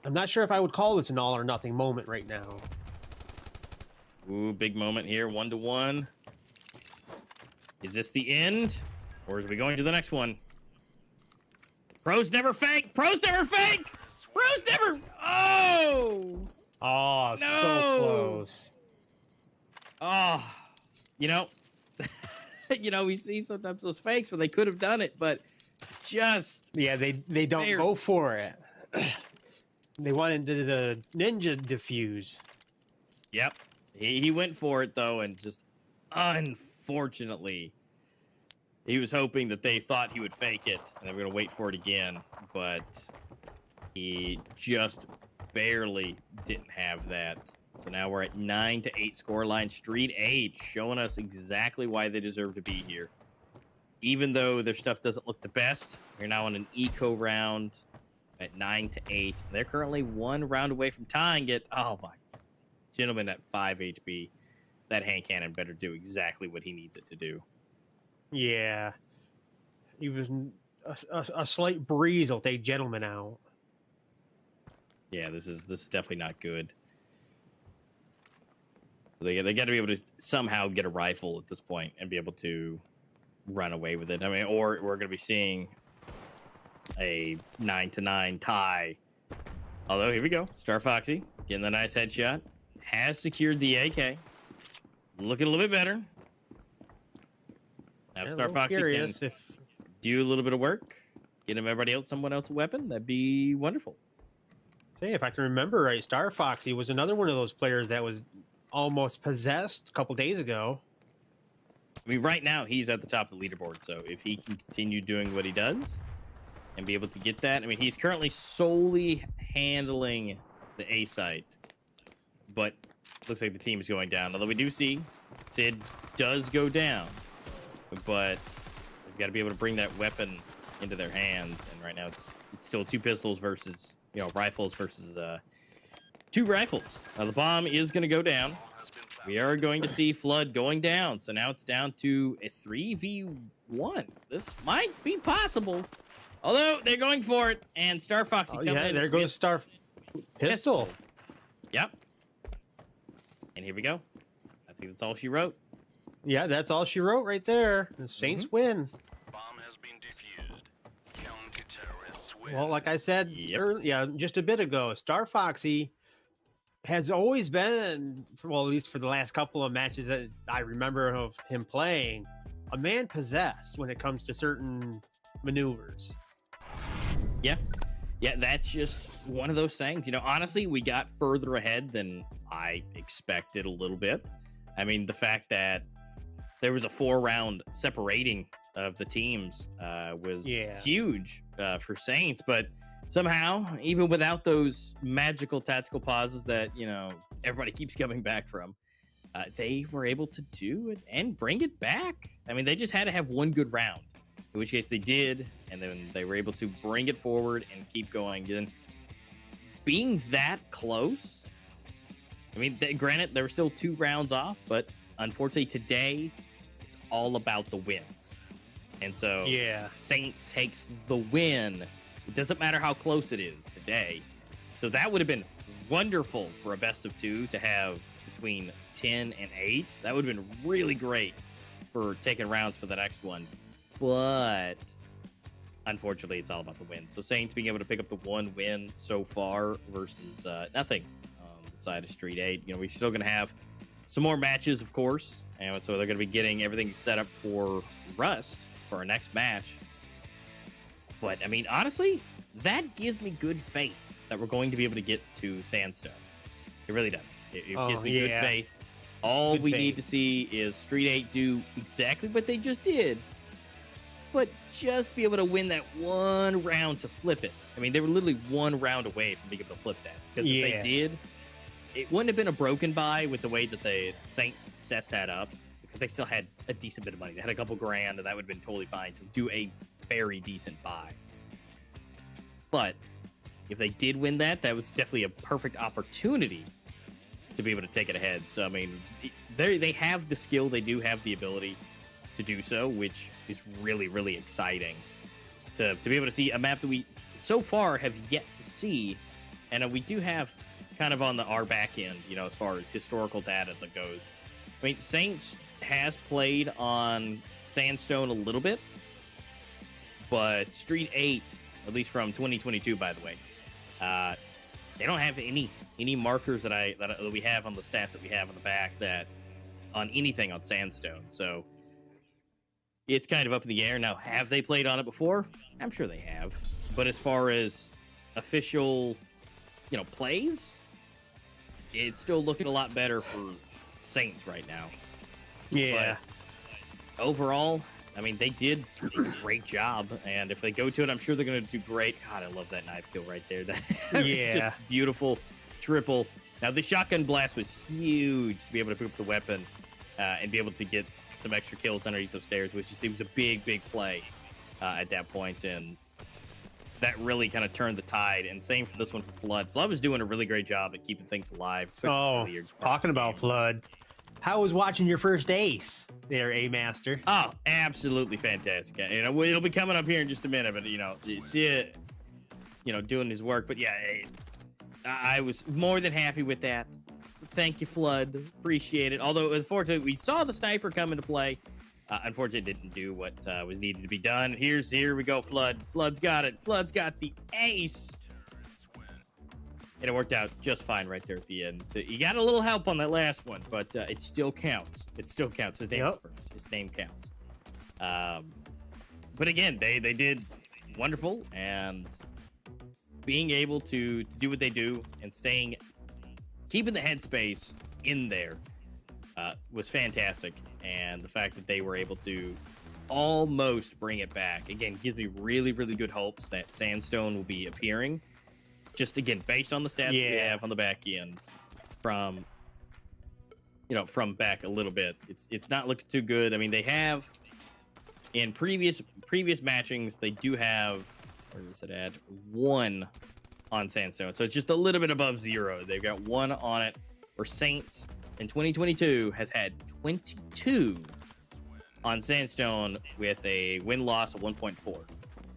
I'm not sure if I would call this an all-or-nothing moment right now. Ooh, big moment here, 1-1. Is this the end? Or is we going to the next one? Pros never fake! Pros never fake! Pros never... Oh! Oh, no! So close. Oh. We see sometimes those fakes where they could have done it, but just... Yeah, they don't go for it. They wanted the ninja defuse. Yep. He went for it, though, and just unfortunately, he was hoping that they thought he would fake it, and they were going to wait for it again, but he just barely didn't have that. So now we're at 9 to 8 scoreline. STREETEIGHTH showing us exactly why they deserve to be here. Even though their stuff doesn't look the best, we're now on an eco round at 9 to 8. They're currently 1 round away from tying it. Oh my, Gentleman at 5 HP. that hand cannon better do exactly what he needs it to do. Yeah. Even a slight breeze will take gentlemen out. Yeah, this is definitely not good. So they got to be able to somehow get a rifle at this point and be able to run away with it. I mean, or we're going to be seeing a 9-9 tie. Although, here we go. Star Foxy getting the nice headshot. Has secured the AK. Looking a little bit better. Now, Star Foxy can do a little bit of work. Get him everybody else, someone else a weapon. That'd be wonderful. Say, if I can remember right, Star Foxy was another one of those players that was almost possessed a couple days ago. I mean, right now, he's at the top of the leaderboard. So if he can continue doing what he does and be able to get that. I mean, he's currently solely handling the A site. But looks like the team is going down. Although we do see Sid does go down. But we've got to be able to bring that weapon into their hands. And right now, it's still 2 pistols versus, rifles versus 2 rifles. Now, the bomb is going to go down. We are going to see Flood going down. So now it's down to a 3v1. This might be possible. Although, they're going for it. And Star Foxy coming in. There goes Star Pistol. Yep. And here we go. I think that's all she wrote. Yeah, that's all she wrote right there. The Saints win. Bomb has been defused. Counter-terrorists win. Well, like I said, just a bit ago, Star Foxy has always been, well, at least for the last couple of matches that I remember of him playing, a man possessed when it comes to certain maneuvers. Yeah. Yeah, that's just one of those things. Honestly, we got further ahead than I expected a little bit. I mean, the fact that there was a 4-round separating of the teams was huge for Saints. But somehow, even without those magical tactical pauses that, everybody keeps coming back from, they were able to do it and bring it back. I mean, they just had to have one good round, in which case they did. And then they were able to bring it forward and keep going. And being that close, I mean, granted, there were still 2 rounds off, but unfortunately today, it's all about the wins. And so Saint takes the win. It doesn't matter how close it is today. So that would have been wonderful for a best of 2 to have between 10 and 8. That would have been really great for taking rounds for the next one. But unfortunately, it's all about the win. So Saints being able to pick up the 1 win so far versus nothing on the side of Street 8. We're still going to have some more matches, of course. And so they're going to be getting everything set up for Rust for our next match. But, I mean, honestly, that gives me good faith that we're going to be able to get to Sandstone. It really does. It gives me good faith. All we need to see is Street 8 do exactly what they just did, but just be able to win that 1 round to flip it. I mean, they were literally 1 round away from being able to flip that. Because if they did, it wouldn't have been a broken buy with the way that the Saints set that up, because they still had a decent bit of money. They had a couple grand, and that would have been totally fine to do a very decent buy. But if they did win that, that was definitely a perfect opportunity to be able to take it ahead. So, I mean, they have the skill. They do have the ability to do so, which is really, really exciting to be able to see a map that we so far have yet to see. And we do have kind of on our back end, as far as historical data that goes. I mean, Saints has played on Sandstone a little bit, but Street 8, at least from 2022, by the way, they don't have any markers that we have on the stats that we have on the back that on anything on Sandstone. So it's kind of up in the air. Now, have they played on it before? I'm sure they have. But as far as official, plays, it's still looking a lot better for Saints right now. Yeah. But overall, I mean, they did a great job. And if they go to it, I'm sure they're going to do great. God, I love that knife kill right there. Just beautiful. Triple. Now, the shotgun blast was huge to be able to pick up the weapon and be able to get some extra kills underneath those stairs, which it was a big, big play at that point. And that really kind of turned the tide. And same for this one for Flood. Flood was doing a really great job at keeping things alive. Talking about Flood. How was watching your first ace there, A Master? Oh, absolutely fantastic. It'll be coming up here in just a minute, but you see it, doing his work. But yeah, I was more than happy with that. Thank you, Flood. Appreciate it. Although, unfortunately, we saw the sniper come into play. Unfortunately, it didn't do what was needed to be done. Here we go, Flood. Flood's got it. Flood's got the ace. And it worked out just fine right there at the end. You got a little help on that last one, but it still counts. It still counts. His name first. His name counts. But again, they did wonderful, and being able to do what they do and keeping the headspace in there was fantastic. And the fact that they were able to almost bring it back, again, gives me really, really good hopes that Sandstone will be appearing. Just, again, based on the stats we have on the back end from back a little bit. It's not looking too good. I mean, they have, in previous matchings, they do have, where is it at? 1 on Sandstone. So it's just a little bit above 0. They've got 1 on it. For Saints in 2022 has had 22 on Sandstone with a win-loss of 1.4.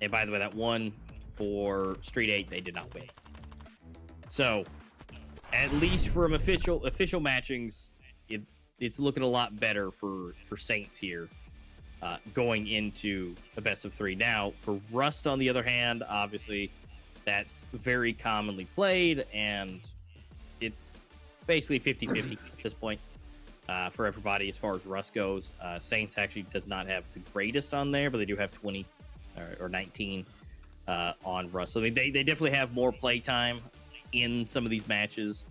And by the way, that 1 for Street 8, they did not win. So, at least from official matchings, it's looking a lot better for Saints here, going into a best of 3. Now, for Rust, on the other hand, obviously, that's very commonly played, and it's basically 50-50 at this point for everybody as far as Rust goes. Saints actually does not have the greatest on there, but they do have 20 or 19 on Rust. So they definitely have more play time in some of these matches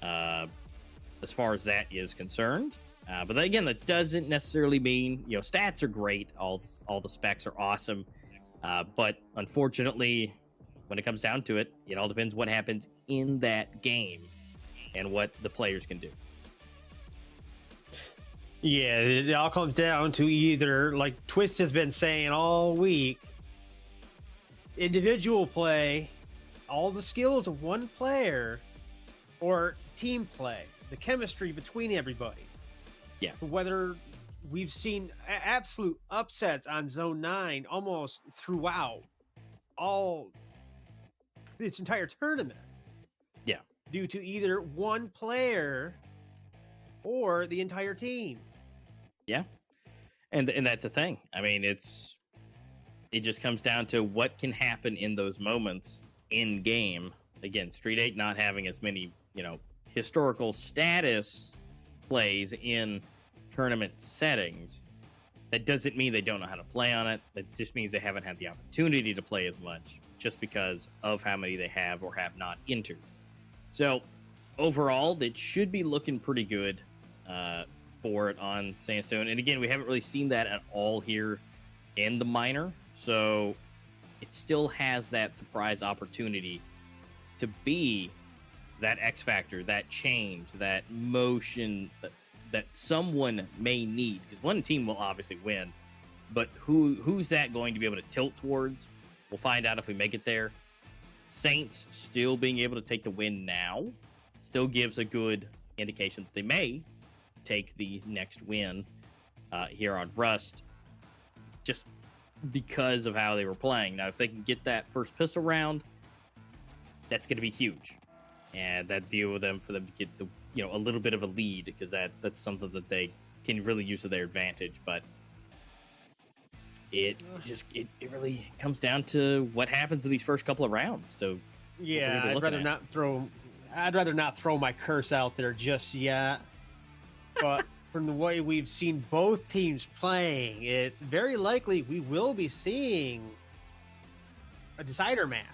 as far as that is concerned. But then again, that doesn't necessarily mean, stats are great. All the specs are awesome. But unfortunately, when it comes down to it, it all depends what happens in that game and what the players can do. Yeah, it all comes down to either, like Twist has been saying all week, individual play, all the skills of one player, or team play, the chemistry between everybody. Yeah. Whether we've seen absolute upsets on Zone 9 almost throughout this entire tournament. Yeah. Due to either one player or the entire team. Yeah. And that's a thing. I mean, it just comes down to what can happen in those moments in game. Again, Street 8 not having as many, historical status plays in tournament settings. That doesn't mean they don't know how to play on it. That just means they haven't had the opportunity to play as much just because of how many they have or have not entered. So overall, it should be looking pretty good for it on Sandstone. And again, we haven't really seen that at all here in the minor. So it still has that surprise opportunity to be that X factor, that change, that motion that someone may need. Because one team will obviously win, but who's that going to be able to tilt towards? We'll find out if we make it there. Saints still being able to take the win now still gives a good indication that they may take the next win here on Rust, just because of how they were playing. Now, if they can get that first pistol round, that's going to be huge, and that'd be with them for them to get the a little bit of a lead, because that's something that they can really use to their advantage. But it really comes down to what happens in these first couple of rounds. So yeah, I'd rather not throw my curse out there just yet. But from the way we've seen both teams playing, it's very likely we will be seeing a decider match.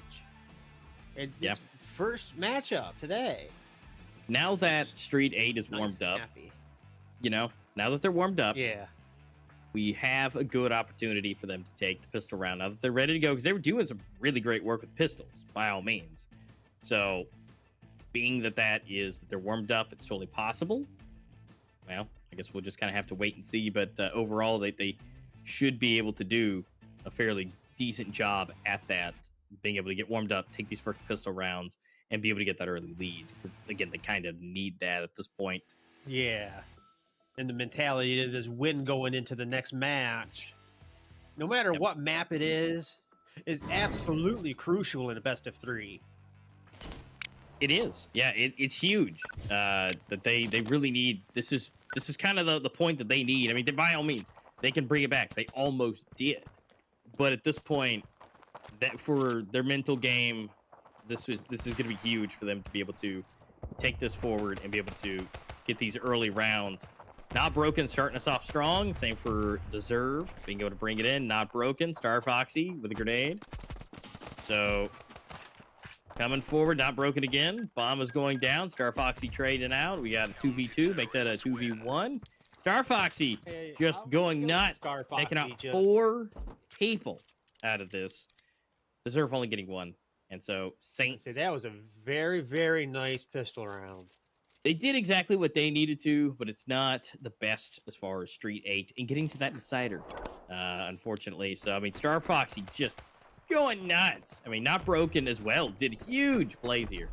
This first matchup today. Now that Street 8 is warmed up, now that they're warmed up, we have a good opportunity for them to take the pistol round. Now that they're ready to go, because they were doing some really great work with pistols, by all means. So, being that they're warmed up, it's totally possible. Well, I guess we'll just kind of have to wait and see. But overall, they should be able to do a fairly decent job at that, being able to get warmed up, take these first pistol rounds, and be able to get that early lead. Because, again, they kind of need that at this point. Yeah. and the mentality to just win going into the next match, no matter what map it is absolutely crucial in a best of 3. It is. Yeah, it's huge. That they really need. This is kind of the point that they need. I mean, by all means, they can bring it back. They almost did, but at this point, that for their mental game, this is going to be huge for them to be able to take this forward and be able to get these early rounds. Not Broken starting us off strong. Same for Deserve being able to bring it in. Not Broken. Star Foxy with a grenade. So coming forward, Not Broken again. Bomb is going down. Star Foxy trading out. We got a 2v2. Make that a 2v1. Star Foxy just going nuts. Taking out 4 people out of this. Deserve only getting 1. And so Saints. Say that was a very, very nice pistol round. They did exactly what they needed to, but it's not the best as far as Street 8 and getting to that Insider, unfortunately. So, I mean, Star Foxy just going nuts. I mean, Not Broken as well. Did huge plays here.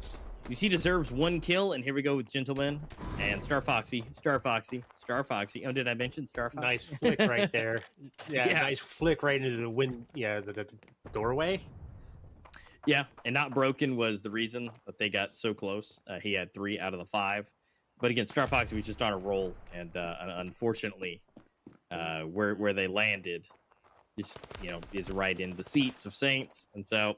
You see Deserves 1 kill, and here we go with Gentleman and Star Foxy, Star Foxy, Star Foxy. Oh, did I mention Star Foxy? Nice flick right there. Yeah, nice flick right into the wind. Yeah, the doorway. Yeah, and Not Broken was the reason that they got so close. He had 3 out of the 5. But again, Star Foxy was just on a roll, and unfortunately, where they landed is right in the seats of Saints. And so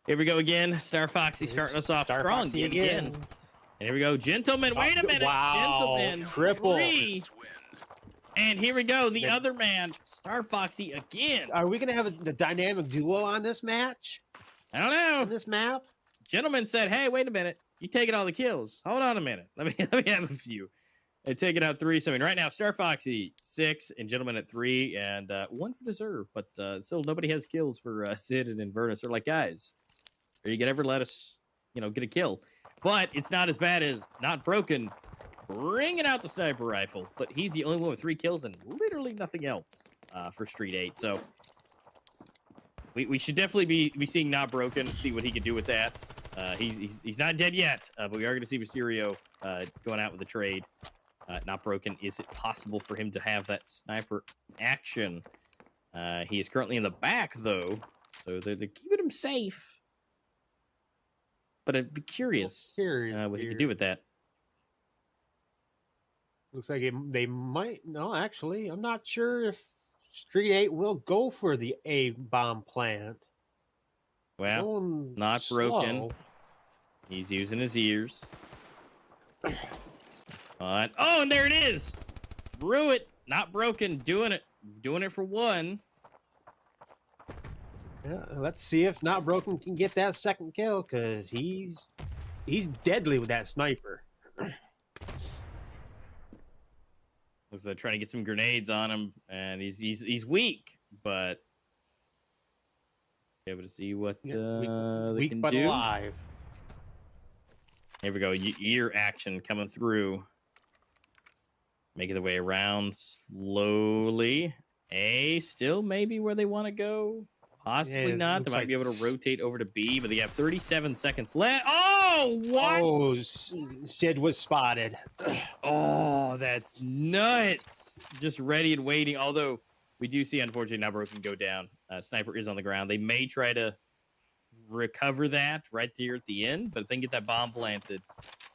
here we go again. Star Foxy starting us off strong again. And here we go. Gentleman, wait a minute. Wow. Gentleman, Triple. 3. And here we go. The other man, Star Foxy again. Are we going to have a dynamic duo on this match? I don't know. On this map? Gentleman said, hey, wait a minute. You taking all the kills. Hold on a minute. Let me have a few. And taking out 3. So I mean, right now, Star Foxy 6 and Gentleman at 3 and 1 for Deserve. But still, nobody has kills for Sid and Inverness. They're like, guys, are you gonna ever let us, get a kill? But it's not as bad as Not Broken bringing out the sniper rifle. But he's the only one with 3 kills and literally nothing else for Street 8. So we should definitely be seeing Not Broken, see what he can do with that. He's not dead yet, but we are going to see Mysterio going out with a trade. Not Broken. Is it possible for him to have that sniper action? He is currently in the back, though, so they're keeping him safe. But I'd be curious what he could do with that. Looks like they might. No, actually, I'm not sure if Street 8 will go for the A-bomb plant. Well, Not Broken. He's using his ears. Oh, and there it is. Threw it. Not Broken. Doing it. Doing it for 1. Yeah, let's see if Not Broken can get that second kill, because he's deadly with that sniper. Looks like trying to get some grenades on him, and he's weak, but able to see what they weak can but do. Alive. Here we go. Ear action coming through. Making the way around slowly. A still maybe where they want to go. Possibly not. They might be able to rotate over to B, but they have 37 seconds left. Oh, what? Oh, Sid was spotted. Oh, that's nuts. Just ready and waiting. Although we do see, unfortunately, Not Broken go down. Sniper is on the ground. They may try to recover that right there at the end, but if they can get that bomb planted,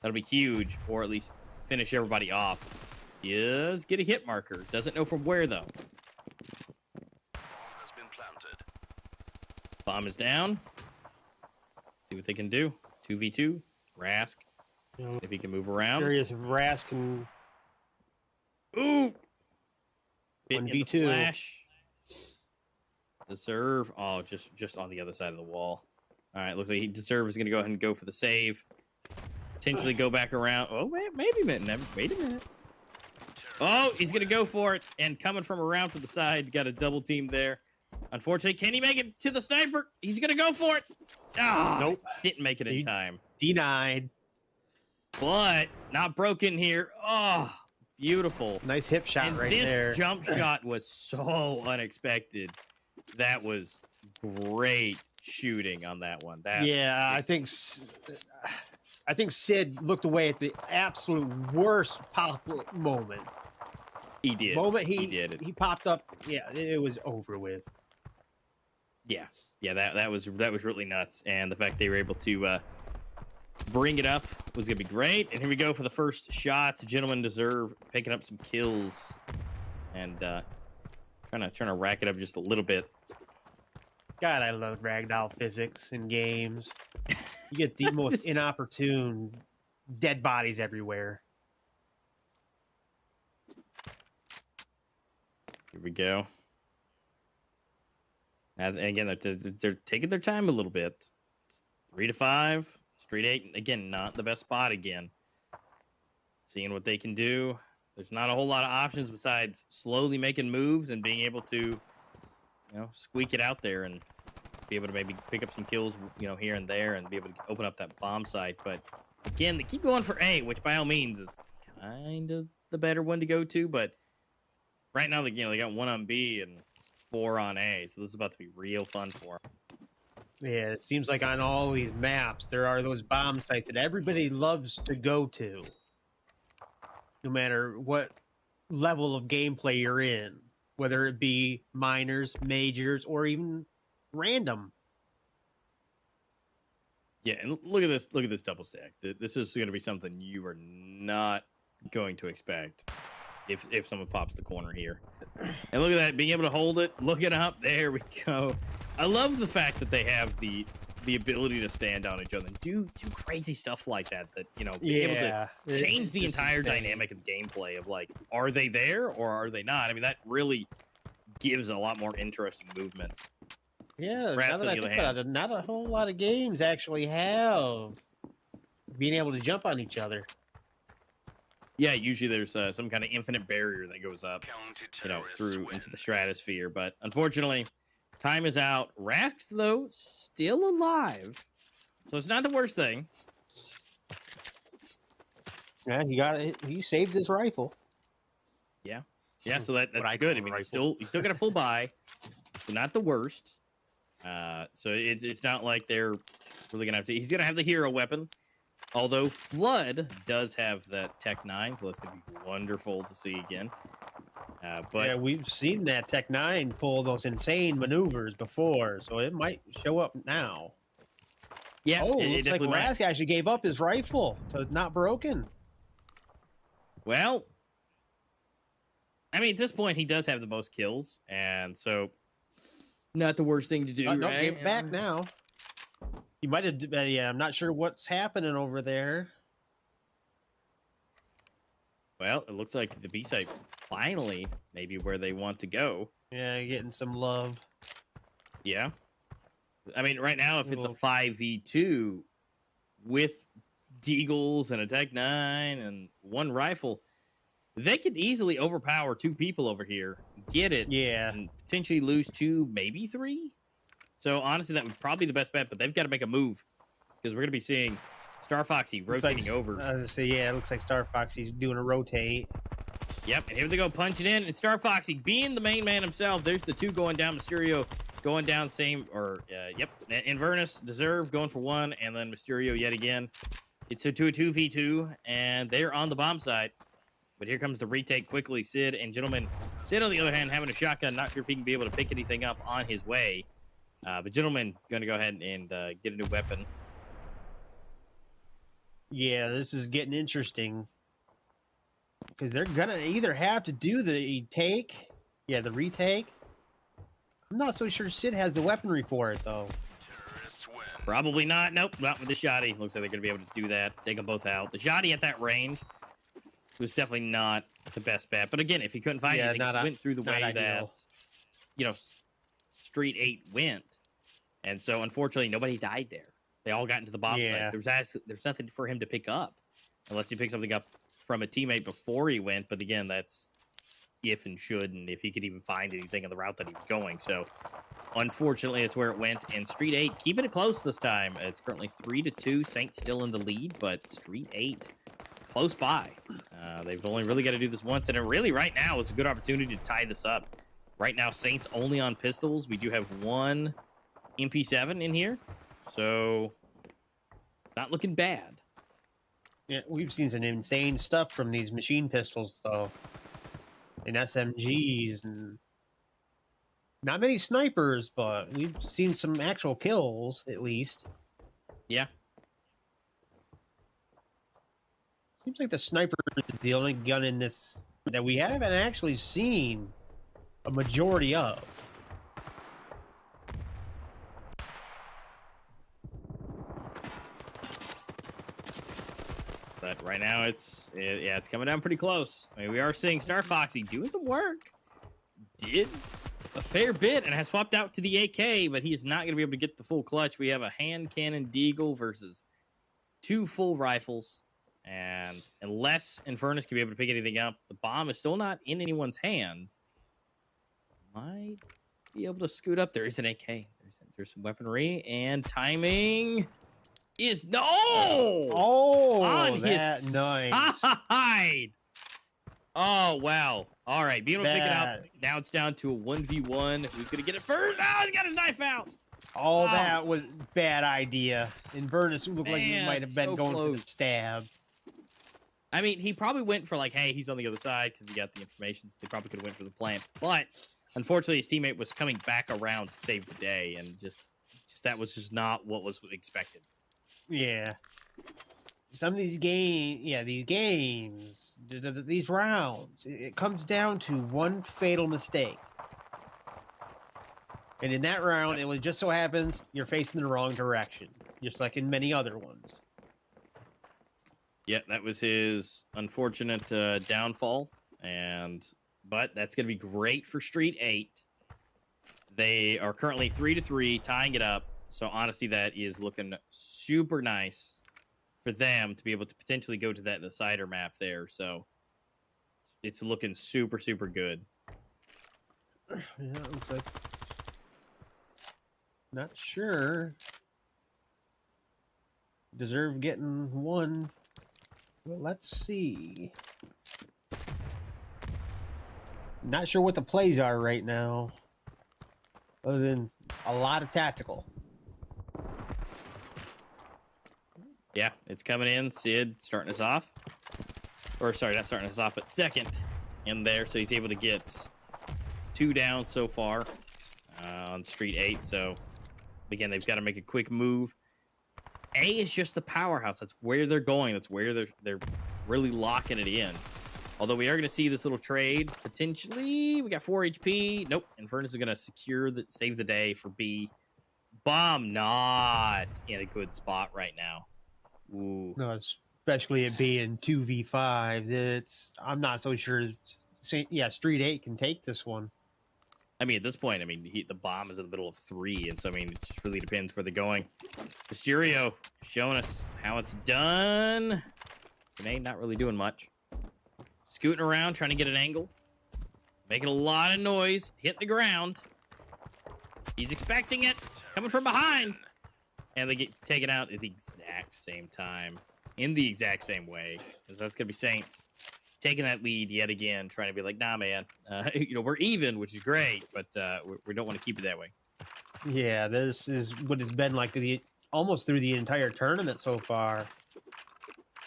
that'll be huge, or at least finish everybody off. Does get a hit marker. Doesn't know from where, though. Has been planted. Bomb is down. See what they can do. 2v2. Rask. If he can move around. Curious if Rask can. Ooh! Bit in the 1v2. flash. Deserve. Oh, just on the other side of the wall. All right, looks like Deserve is going to go ahead and go for the save. Potentially go back around. Oh, maybe a minute. Wait a minute. Oh, he's going to go for it. And coming from around from the side, got a double team there. Unfortunately, can he make it to the sniper? He's going to go for it. Ah, Nope. Didn't make it in time. Denied. But Not Broken here. Oh, beautiful. Nice hip shot And right this there. jump shot was so unexpected. That was great shooting on that one. I think Sid looked away at the absolute worst possible moment He did. The moment He did. he popped up, yeah, it was over with. Yeah, that was really nuts, and the fact they were able to bring it up was gonna be great. And here we go for the first shots. Gentlemen deserve picking up some kills, and trying to rack it up just a little bit. God, I love ragdoll physics in games. You get the most Just- inopportune dead bodies everywhere. Here we go. And again, they're taking their time a little bit. 3 to 5, Street 8. Again, not the best spot again. Seeing what they can do. There's not a whole lot of options besides slowly making moves and being able to, squeak it out there and be able to maybe pick up some kills, here and there, and be able to open up that bomb site. But again, they keep going for A, which by all means is kind of the better one to go to. But right now, they got 1 on B and 4 on A, so this is about to be real fun for them. Yeah, it seems like on all these maps, there are those bomb sites that everybody loves to go to, no matter what level of gameplay you're in, whether it be minors, majors, or even random. Yeah, and look at this double stack. This is going to be something you are not going to expect if someone pops the corner here. And look at that, being able to hold it, looking up, there we go. I love the fact that they have the ability to stand on each other and do crazy stuff like that, be able to change the entire dynamic of the gameplay of, like, are they there or are they not? I mean, that really gives a lot more interesting movement. Yeah, Rask, now that I think about it, not a whole lot of games actually have being able to jump on each other. Yeah, usually there's some kind of infinite barrier that goes up, through into the stratosphere. But unfortunately, time is out. Rask's, though, still alive. So it's not the worst thing. Yeah, he saved his rifle. Yeah, so that's I good. I call mean, a you still got a full buy. So not the worst. So it's not like they're really gonna have to. He's gonna have the hero weapon. Although Flood does have that Tech 9, so that's going to be wonderful to see again. But yeah, we've seen that Tech 9 pull those insane maneuvers before, so it might show up now. yeah, Oh, it looks like definitely might. Rask actually gave up his rifle to not broken. Well, I mean, at this point, he does have the most kills, and so not the worst thing to do. No, right? give it back now. He might have. Yeah, I'm not sure what's happening over there. Well, it looks like the B site finally maybe where they want to go. Yeah, getting some love. Yeah. I mean, right now, if it's a 5v2 with Deagles and a Tech 9 and 1 rifle, they could easily overpower 2 people over here, get it, Yeah. and potentially lose 2, maybe 3. So honestly, that would probably be the best bet, but they've got to make a move because we're going to be seeing Star Foxy rotating over. Yeah, it looks like Star Foxy's doing a rotate. Yep, and here they go, punching in, and Star Foxy being the main man himself. There's the 2 going down. Mysterio going down, Inverness, Deserve going for 1, and then Mysterio yet again. It's a 2v2, and they're on the bomb site. But here comes the retake quickly. Sid and Gentleman. Sid, on the other hand, having a shotgun. Not sure if he can be able to pick anything up on his way. But Gentleman going to go ahead and get a new weapon. Yeah, this is getting interesting. Because they're going to either have to do the take. Yeah, the retake. I'm not so sure Sid has the weaponry for it, though. Probably not. Nope, not with the shotty. Looks like they're going to be able to do that. Take them both out. The shotty at that range was definitely not the best bet. But again, if he couldn't find anything, he went through the way that, Street 8 went. And so, unfortunately, nobody died there. They all got into the bomb site. There's nothing for him to pick up unless he picked something up from a teammate before he went. But again, that's if and should, and if he could even find anything on the route that he was going. So, unfortunately, that's where it went. And Street 8 keeping it close this time. It's currently 3-2. Saints still in the lead, but Street 8 close by. They've only really got to do this once, and it really right now is a good opportunity to tie this up. Right now, Saints only on pistols. We do have 1 MP7 in here, so it's not looking bad. Yeah, we've seen some insane stuff from these machine pistols, though. and SMGs, and not many snipers, but we've seen some actual kills at least. Yeah. Seems like the sniper is the only gun in this that we haven't actually seen a majority of. But right now it's coming down pretty close. I mean, we are seeing Star Foxy doing some work. Did a fair bit and has swapped out to the AK, but he is not going to be able to get the full clutch. We have a hand cannon deagle versus 2 full rifles. And unless Infernus can be able to pick anything up, the bomb is still not in anyone's hand. Might be able to scoot up. There is an AK. There's some weaponry, and timing is no. On that his nice. side. Oh wow! All right, being able to pick it up. That- Now it's down to a 1v1. Who's gonna get it first? Oh, he's got his knife out. Oh, Wow. that was bad idea. Invernus looked like he Man, might have been so going for the close. stab. I mean, he probably went for like, hey, he's on the other side because he got the information. So they probably could have went for the plant, but unfortunately, his teammate was coming back around to save the day, and just that was just not what was expected. Yeah. Some of these games, these rounds, it comes down to one fatal mistake. And in that round, it was just so happens you're facing the wrong direction, just like in many other ones. Yeah, that was his unfortunate downfall, but that's going to be great for Street 8. They are currently 3-3, tying it up. So honestly, that is looking super nice for them to be able to potentially go to that decider map there. So it's looking super, super good. Yeah, it looks like. Not sure. Deserve getting one. Well, let's see. Not sure what the plays are right now. Other than a lot of tactical. Yeah, it's coming in. Sid starting us off. Or sorry, not starting us off, but second in there. So he's able to get 2 down so far on Street 8. So again, they've got to make a quick move. A is just the powerhouse. That's where they're going. That's where they're really locking it in. Although we are going to see this little trade potentially. We got 4 HP. Nope. Infernus is going to save the day for B. Bomb not in a good spot right now. Ooh. No, especially it being 2v5. I'm not so sure. Street 8 can take this one. I mean, at this point, the bomb is in the middle of 3, and so, it just really depends where they're going. Mysterio showing us how it's done. Grenade not really doing much. Scooting around, trying to get an angle. Making a lot of noise. Hitting the ground. He's expecting it. Coming from behind. And they get taken out at the exact same time. In the exact same way. Because that's going to be Saints taking that lead yet again, trying to be like, nah, man, we're even, which is great, but we don't want to keep it that way. Yeah, this is what it's been like almost through the entire tournament so far.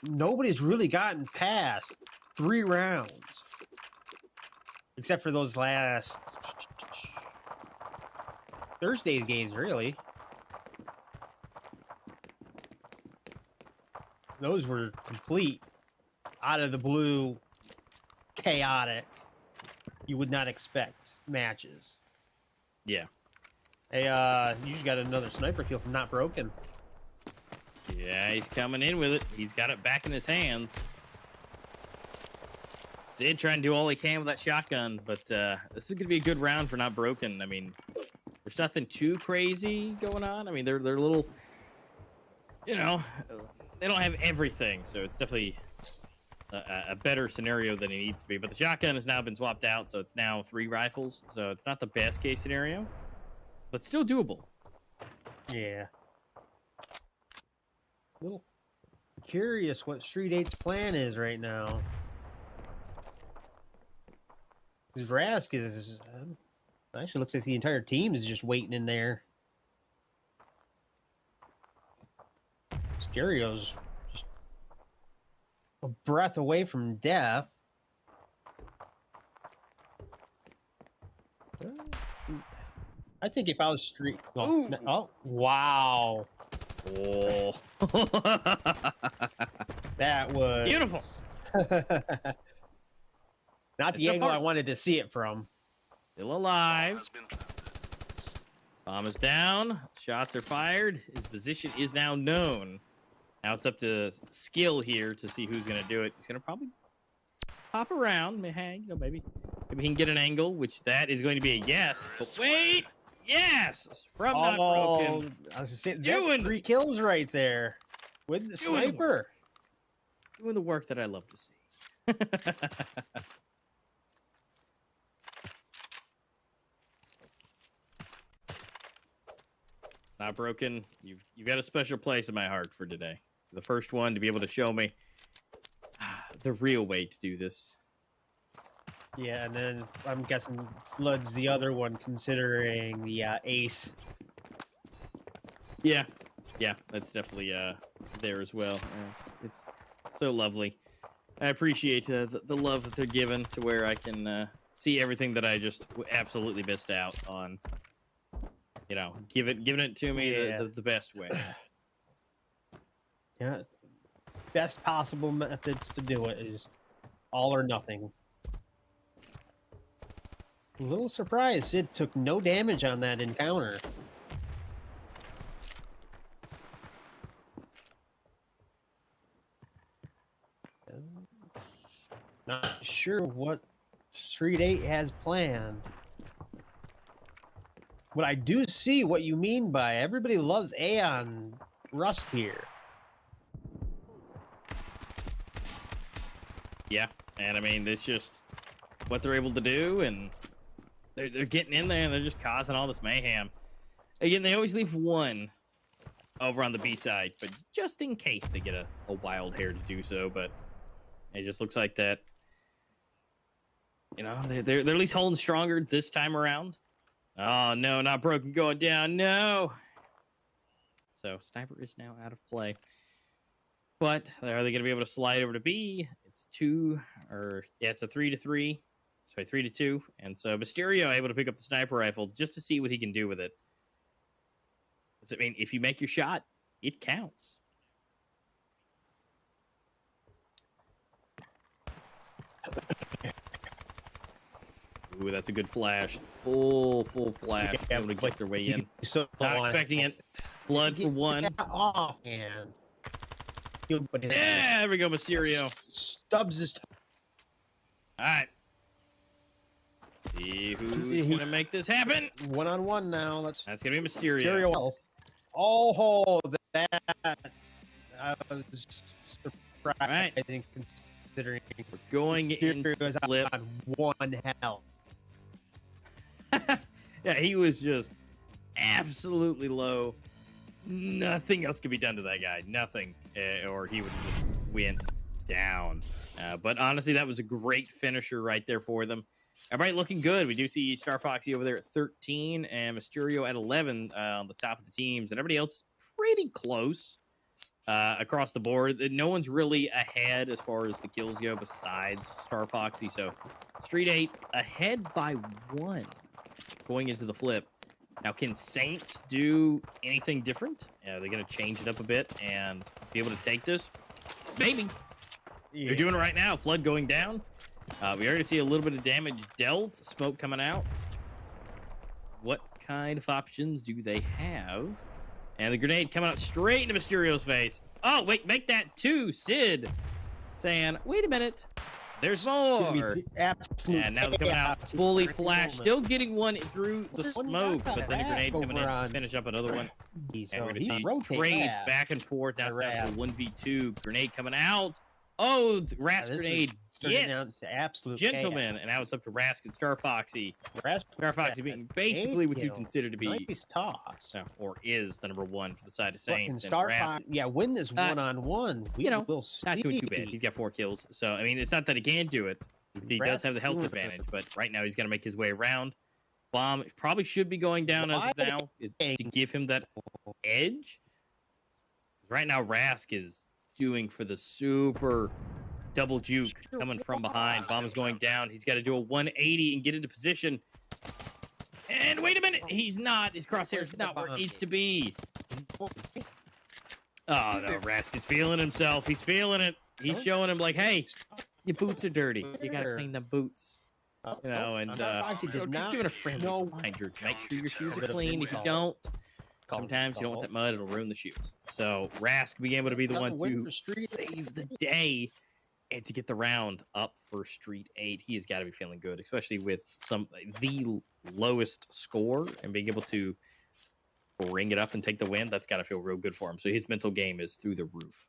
Nobody's really gotten past 3 rounds, except for those last Thursday's games, really. Those were complete, out of the blue, chaotic. You would not expect matches. Yeah. Hey, you just got another sniper kill from Not Broken. Yeah, he's coming in with it. He's got it back in his hands. Sid trying to do all he can with that shotgun, but this is going to be a good round for Not Broken. There's nothing too crazy going on. They're a little, they don't have everything, so it's definitely a better scenario than it needs to be. But the shotgun has now been swapped out, so it's now 3 rifles. So it's not the best case scenario, but still doable. Yeah. A little curious what Street 8's plan is right now. Because Rask is actually looks like the entire team is just waiting in there. Stereo's just a breath away from death. I think if I was street. Oh, Ooh. oh wow. Oh. That was Beautiful. Not It's the a angle I farce. wanted to see it from. Still alive. Has been planted. Bomb is down. Shots are fired. His position is now known. Now it's up to skill here to see who's going to do it. He's going to probably pop around. Maybe he can get an angle, which that is going to be a yes. But wait, yes, from not broken. I was saying, Doing- that's 3 kills right there with the Doing work. sniper. Doing the work that I love to see. Not broken. You've got a special place in my heart for today. The first one to be able to show me the real way to do this. Yeah, and then I'm guessing Flood's the other one, considering the ace. Yeah, that's definitely there as well. It's so lovely. I appreciate the love that they're given to where I can see everything that I just absolutely missed out on. You know, giving it to me Yeah. the best way. Yeah, best possible methods to do it is all or nothing. A little surprised Sid took no damage on that encounter. Not sure what Street 8 has planned. But I do see what you mean by everybody loves Aeon Rust here. Yeah, and I mean, it's just what they're able to do, and they're getting in there and they're just causing all this mayhem. Again, they always leave one over on the B side, but just in case they get a wild hair to do so. But it just looks like that. You know, they're at least holding stronger this time around. Oh no, not broken, going down. No. So sniper is now out of play. But are they going to be able to slide over to B? It's it's a 3-3. Sorry, 3-2. And so Mysterio able to pick up the sniper rifle just to see what he can do with it. Does it mean if you make your shot, it counts? Ooh, that's a good flash. Full flash. Yeah, Able to but get their way in. So Not expecting it. Blood for one. Get off, man. He'll put it Yeah, there we go, Mysterio. Stubs his. All right. See who's going to make this happen. 1-on-1 now. Let's. That's going to be Mysterio. Mysterio health. Oh, that. I was surprised. Right. Considering We're going into Mysterio is flip. on 1 health. Yeah, he was just absolutely low. Nothing else could be done to that guy. Nothing. Or he would have just went down. But honestly, that was a great finisher right there for them. Everybody looking good. We do see Star Foxy over there at 13 and Mysterio at 11 on the top of the teams. And everybody else pretty close across the board. No one's really ahead as far as the kills go besides Star Foxy. So Street 8 ahead by 1 going into the flip. Now, can Saints do anything different? Are they going to change it up a bit and be able to take this? Maybe. Yeah. They're doing it right now. Flood going down. We already see a little bit of damage dealt. Smoke coming out. What kind of options do they have? And the grenade coming out straight into Mysterio's face. Oh, wait, make that 2. Sid saying, wait a minute. There's more. Absolute And now they're coming out chaos. fully flashed. Still getting one through the One smoke. guy But then a grenade over coming in to on- finish up another one. So And we're going he to see rotates trades that. back and forth. Now it's down to Rap. 1v2. Grenade coming out. Oh, the Rask this is grenade. Turning down Yes. to absolute Gentlemen. And now it's up to Rask and Star Foxy. chaos. Star Foxy being basically what you kill. consider to be, Nice toss. or is the number 1 for the side of Fucking Saints. And Star Rask, Fox, yeah, win this 1-on-1. We you know, will see. not doing too bad. He's got 4 kills. So, I mean, it's not that he can't do it. He does have the health advantage, but right now he's going to make his way around. Bomb probably should be going down as of now to give him that edge. Right now, Rask is doing for the super double juke coming from behind. Bomb is going down. He's got to do a 180 and get into position. And wait a minute, he's not. His crosshair's not where it needs to be. Oh no, Rask is feeling himself. He's feeling it. He's showing him like, hey, your boots are dirty. You gotta clean them boots. You know, and actually did just not giving a friendly know- reminder to make sure your shoes are Bit of clean. If you salt. don't, sometimes you don't want that mud, it'll ruin the shoes. So Rask being able to be the one to save the day and to get the round up for Street 8. He's got to be feeling good, especially with the lowest score and being able to bring it up and take the win. That's got to feel real good for him. So his mental game is through the roof.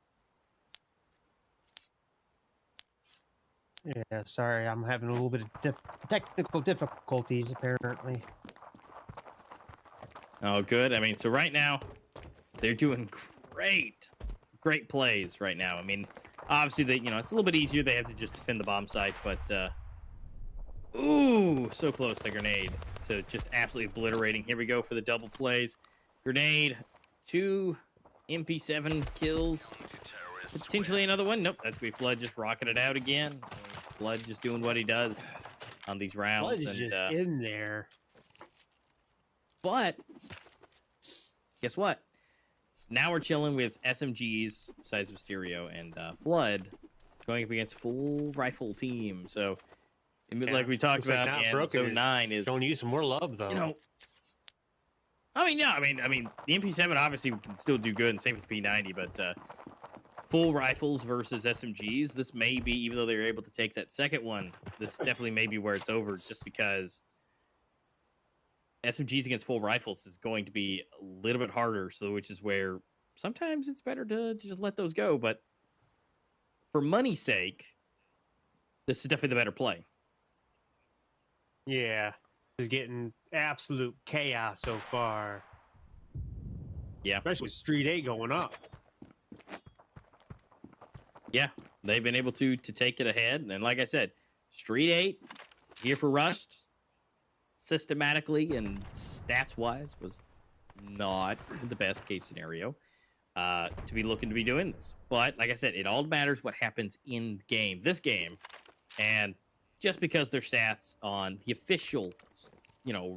Yeah, sorry, I'm having a little bit of technical difficulties apparently. Oh, good. I mean, so right now they're doing great plays right now. I mean, obviously it's a little bit easier. They have to just defend the bomb site, but ooh, so close to grenade to just absolutely obliterating. Here we go for the double plays. Grenade, 2 MP7 kills. Potentially another one. Nope, that's gonna be Flood just rocking it out again. Flood just doing what he does on these rounds. Blood is just in there. But guess what? Now we're chilling with SMGs, size of Stereo, and Flood going up against full rifle team. So, like we talked Looks like about, Not in Broken episode 9 is showing you some more love though. I mean, the MP7 obviously can still do good, and same with the P90, but full rifles versus SMGs, this may be, even though they were able to take that second one, this definitely may be where it's over, just because SMGs against full rifles is going to be a little bit harder, so which is where sometimes it's better to just let those go, but for money's sake, this is definitely the better play. Yeah, is getting absolute chaos so far. Yeah. Especially with Street 8 going up. Yeah, they've been able to take it ahead, and like I said, Street 8 here for Rust, systematically and stats-wise, was not the best case scenario to be looking to be doing this. But like I said, it all matters what happens in this game, and just because their stats on the official,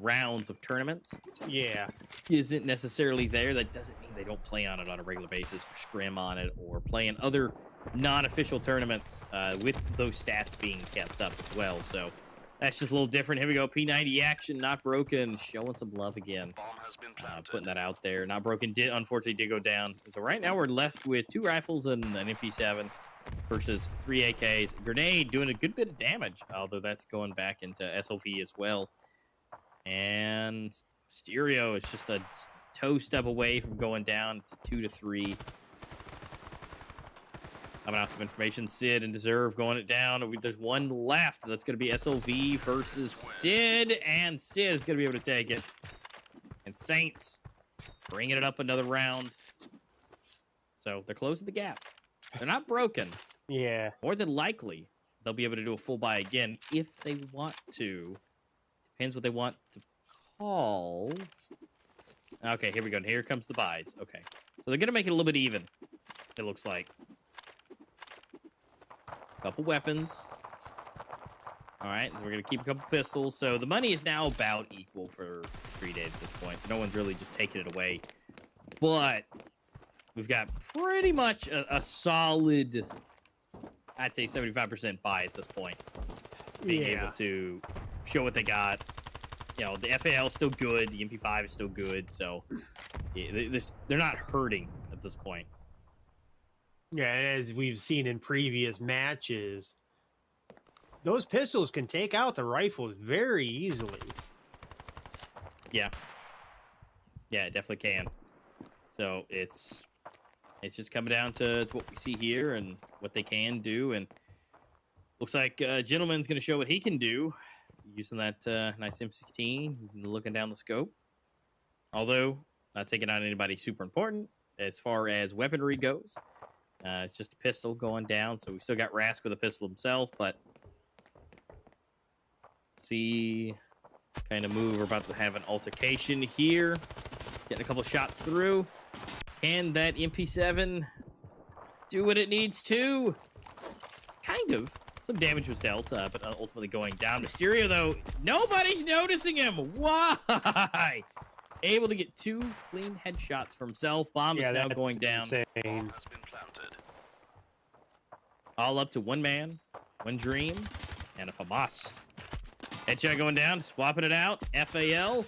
rounds of tournaments, isn't necessarily there. That doesn't mean they don't play on it on a regular basis, or scrim on it, or play in other non-official tournaments with those stats being kept up as well. So that's just a little different. Here we go. P90 action, Not Broken, showing some love again. Bomb has been planted. Putting that out there. Not Broken unfortunately did go down. So right now we're left with 2 rifles and an MP7 versus 3 AKs. Grenade doing a good bit of damage, although that's going back into SLV as well. And Stereo is just a toe step away from going down. It's a 2-3. Coming out some information. Sid and Deserve going it down. There's one left. That's going to be SLV versus Sid. And Sid is going to be able to take it. And Saints bringing it up another round. So they're closing the gap. They're not broken. Yeah. More than likely, they'll be able to do a full buy again if they want to. Depends what they want to call. Okay, here we go. And here comes the buys. Okay. So they're going to make it a little bit even, it looks like. Couple weapons. All right, so we're going to keep a couple pistols. So the money is now about equal for Street 8 at this point. So no one's really just taking it away. But we've got pretty much a solid, I'd say 75% buy at this point. Being able to show what they got. The FAL is still good. The MP5 is still good. So they're not hurting at this point. Yeah, as we've seen in previous matches, those pistols can take out the rifles very easily. Yeah. Yeah, it definitely can. So it's just coming down to what we see here and what they can do. And looks like Gentleman's going to show what he can do using that nice M16, looking down the scope. Although, not taking out anybody super important as far as weaponry goes. It's just a pistol going down, so we still got Rask with a pistol himself, but see kind of move. We're about to have an altercation here. Getting a couple shots through. Can that MP7 do what it needs to? Kind of. Some damage was dealt, but ultimately going down. Mysterio, though, nobody's noticing him. Why? Able to get 2 clean headshots for himself. Bomb is now going down. Insane. Has been planted. All up to 1 man, 1 dream, and a FAMAS. Headshot going down, swapping it out. FAL.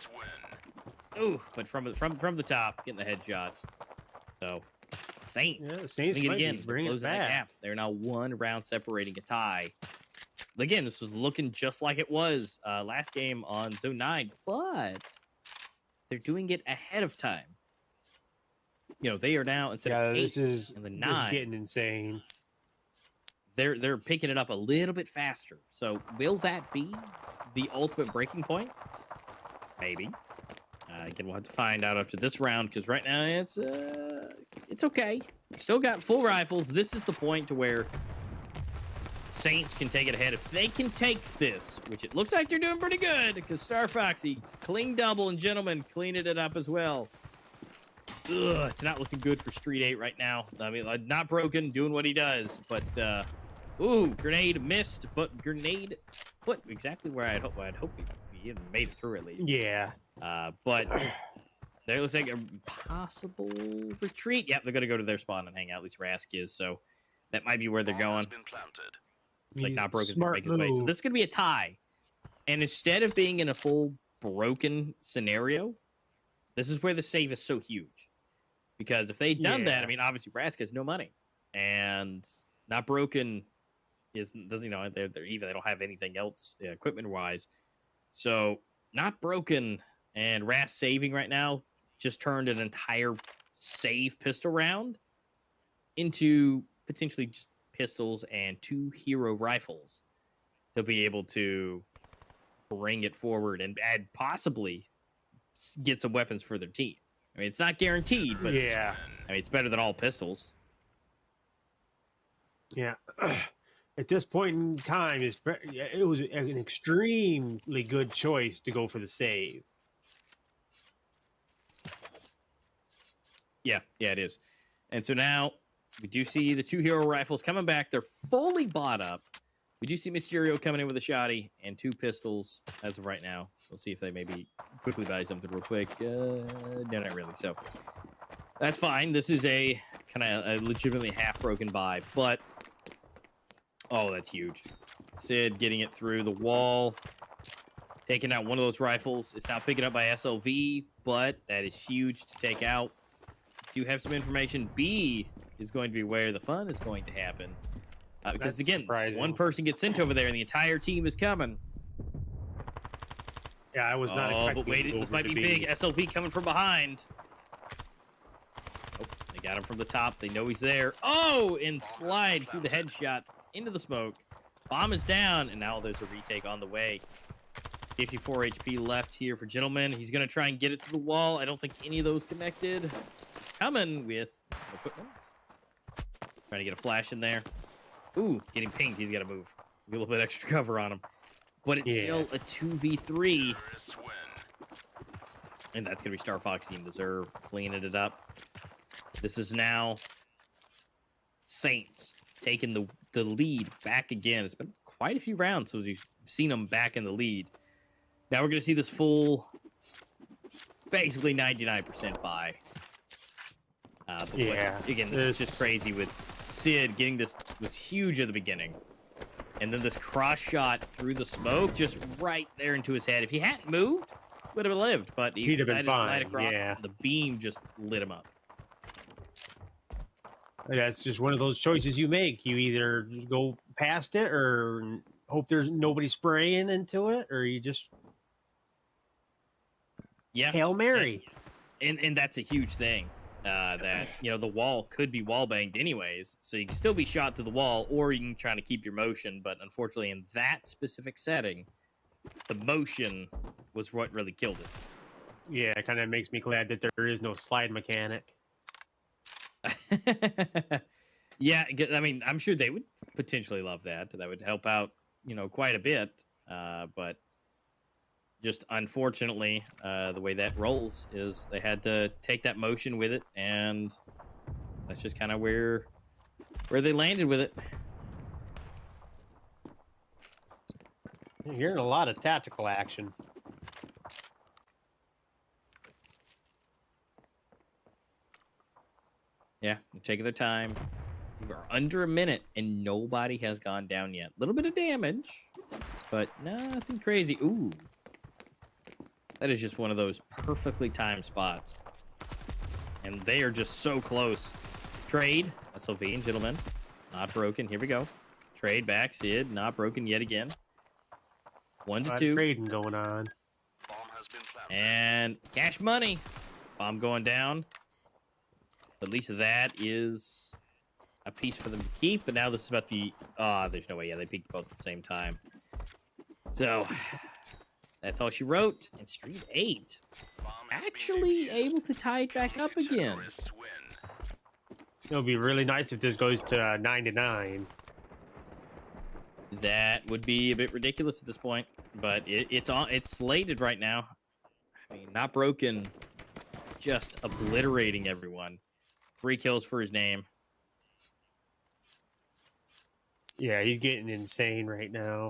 Ooh, but from the top, getting the headshot. So, Saints. Yeah, Saints Doing it might be again. bringing it Closing that back. gap. They're now 1 round separating a tie. Again, this was looking just like it was last game on Zone 9, but they're doing it ahead of time. You know, they are now instead of 8 this is and the this 9. is getting insane. They're picking it up a little bit faster. So will that be the ultimate breaking point? Maybe. Again, we'll have to find out after this round because right now it's okay. Still got full rifles. This is the point to where Saints can take it ahead. If they can take this, which it looks like they're doing pretty good because Star Foxy clean double and gentlemen cleaning it up as well. Ugh, it's not looking good for Street 8 right now. I mean, not broken, doing what he does, but ooh, grenade missed, but grenade put exactly where I'd hope he even made it through at least. Yeah. But there looks like a possible retreat. Yep, they're gonna go to their spawn and hang out. At least Rask is, so that might be where they're going. Been planted. It's like not broken. Smart Make his way. So move. this is gonna be a tie, and instead of being in a full broken scenario, this is where the save is so huge. Because if they'd done that, I mean, obviously Rask has no money, and not broken doesn't they're even they don't have anything else equipment wise, so not broken and Rask saving right now just turned an entire save pistol round into potentially just pistols and 2 hero rifles to be able to bring it forward and possibly get some weapons for their team. I mean, it's not guaranteed, but Yeah. I mean, it's better than all pistols. Yeah. At this point in time, it was an extremely good choice to go for the save. Yeah, it is. And so now we do see the 2 hero rifles coming back. They're fully bought up. We do see Mysterio coming in with a shotty and 2 pistols as of right now. We'll see if they maybe quickly buy something real quick. No, not really. So that's fine. This is a kind of a legitimately half-broken buy, but oh, that's huge. Sid getting it through the wall, taking out one of those rifles. It's now picking up by SLV, but that is huge to take out. Do have some information. B is going to be where the fun is going to happen. Because, That's again, surprising. one person gets sent over there and the entire team is coming. Yeah, I was not expecting but wait, it this over might to be big. SLV coming from behind. Oh, they got him from the top. They know he's there. Oh, and slide through the headshot into the smoke. Bomb is down, and now there's a retake on the way. 54 HP left here for Gentleman. He's going to try and get it through the wall. I don't think any of those connected. Coming with some equipment. Trying to get a flash in there. Ooh, getting pinged. He's got to move. Get a little bit extra cover on him. But it's still a 2v3. And that's going to be Star Foxy and Deserve cleaning it up. This is now Saints taking the lead back again. It's been quite a few rounds since we've seen them back in the lead. Now we're going to see this full, basically 99% buy. But again, this is just crazy with Sid getting this was huge at the beginning. And then this cross shot through the smoke, just right there into his head. If he hadn't moved, would have lived, but he He'd have decided been to slide fine, across. yeah. The beam just lit him up. That's just one of those choices you make. You either go past it or hope there's nobody spraying into it, or you just Hail Mary. And that's a huge thing. That the wall could be wall banged anyways, so you can still be shot to the wall, or you can try to keep your motion. But unfortunately, in that specific setting, the motion was what really killed it. Yeah, it kind of makes me glad that there is no slide mechanic. Yeah, I mean, I'm sure they would potentially love that. That would help out, quite a bit. But just unfortunately, the way that rolls is they had to take that motion with it, and that's just kind of where they landed with it. hearing a lot of tactical action. Yeah, they're taking their time. We're under a minute and nobody has gone down yet. A little bit of damage, but nothing crazy. Ooh. That is just one of those perfectly timed spots. And they are just so close. Trade. SLV, gentlemen. Not broken. Here we go. Trade back. Sid. Not broken yet again. 1 to 2. Trading going on. Bomb has been planted. And cash money. Bomb going down. At least that is a piece for them to keep. But now this is about to be... there's no way. Yeah, they peaked both at the same time. So, that's all she wrote. And Street 8 Bomb has been actually defused. able to tie it back up again. Terrorists win. It would be really nice if this goes to 9-9. That would be a bit ridiculous at this point. But it's slated right now. I mean, not broken. Just obliterating everyone. 3 kills for his name. Yeah, he's getting insane right now.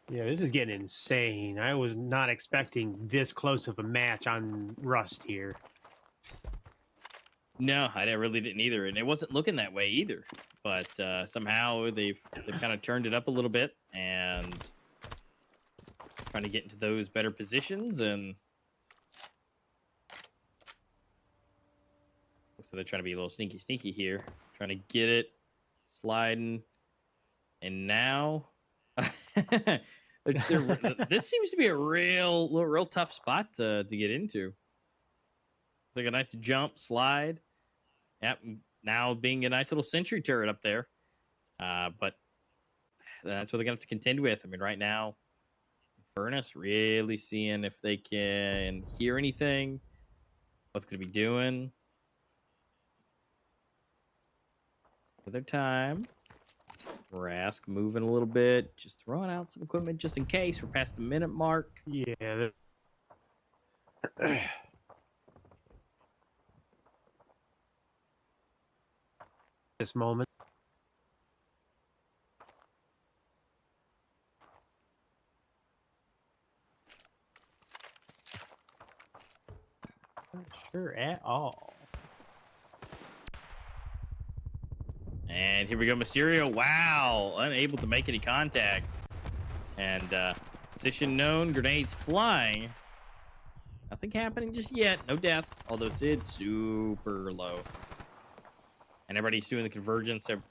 Yeah, this is getting insane. I was not expecting this close of a match on Rust here. No, I really didn't either, and it wasn't looking that way either. But somehow they've kind of turned it up a little bit and trying to get into those better positions. And so they're trying to be a little sneaky here, trying to get it sliding. And now this seems to be a real tough spot to get into. It's like a nice jump slide. Yep, now being a nice little sentry turret up there. But that's what they're going to have to contend with. I mean, right now, Furnace really seeing if they can hear anything. What's going to be doing. For their time. Rask moving a little bit. Just throwing out some equipment just in case. We're past the minute mark. Yeah. This moment. Not sure at all. And here we go, Mysterio. Wow, unable to make any contact. And position known, grenades flying. Nothing happening just yet. No deaths, although Sid's super low. And everybody's doing the convergence. They're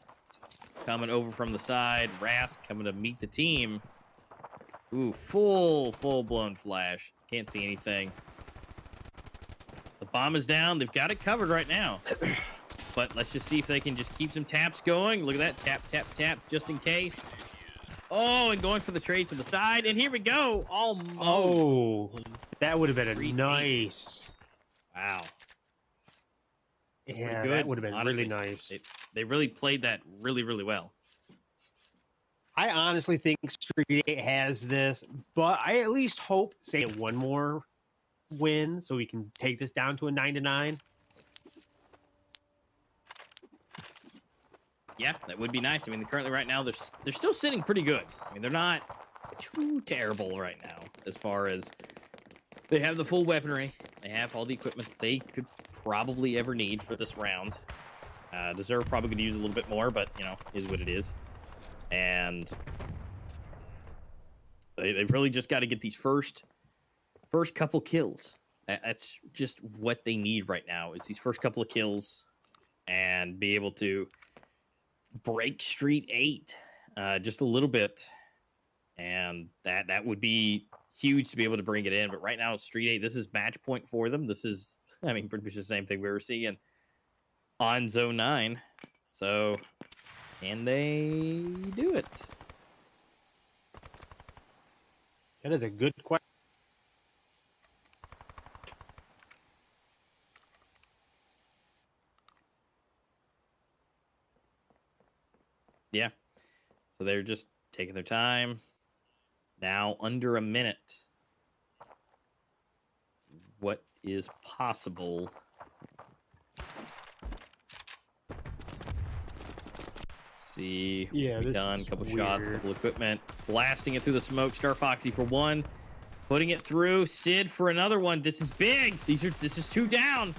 coming over from the side. Rask coming to meet the team. Ooh, full-blown flash. Can't see anything. The bomb is down. They've got it covered right now. But let's just see if they can just keep some taps going. Look at that. Tap, tap, tap, just in case. Oh, and going for the trade to the side. And here we go. Almost. Oh, that would have been a 3-8. nice. Wow. That's Yeah, pretty that good, would have been honestly. really nice. They really played that really well. I honestly think Street 8 has this, but I at least hope, say, one more win so we can take this down to a 9-9. Yeah, that would be nice. I mean, currently right now, they're still sitting pretty good. I mean, they're not too terrible right now as far as they have the full weaponry. They have all the equipment that they could probably ever need for this round. Deserve probably could use a little bit more, but, you know, is what it is. And they've really just got to get these first couple kills. That's just what they need right now is these first couple of kills and be able to break Street 8 just a little bit. And that would be huge to be able to bring it in. But right now, Street 8, this is match point for them. This is, I mean, pretty much the same thing we were seeing on Zone 9. So, can they do it? That is a good question. Yeah. So they're just taking their time. Now under a minute. What is possible. See, Yeah, we this done. is Couple shots, weird. couple equipment, blasting it through the smoke. Star Foxy for one, putting it through. Sid for another one. This is big. This is 2 down.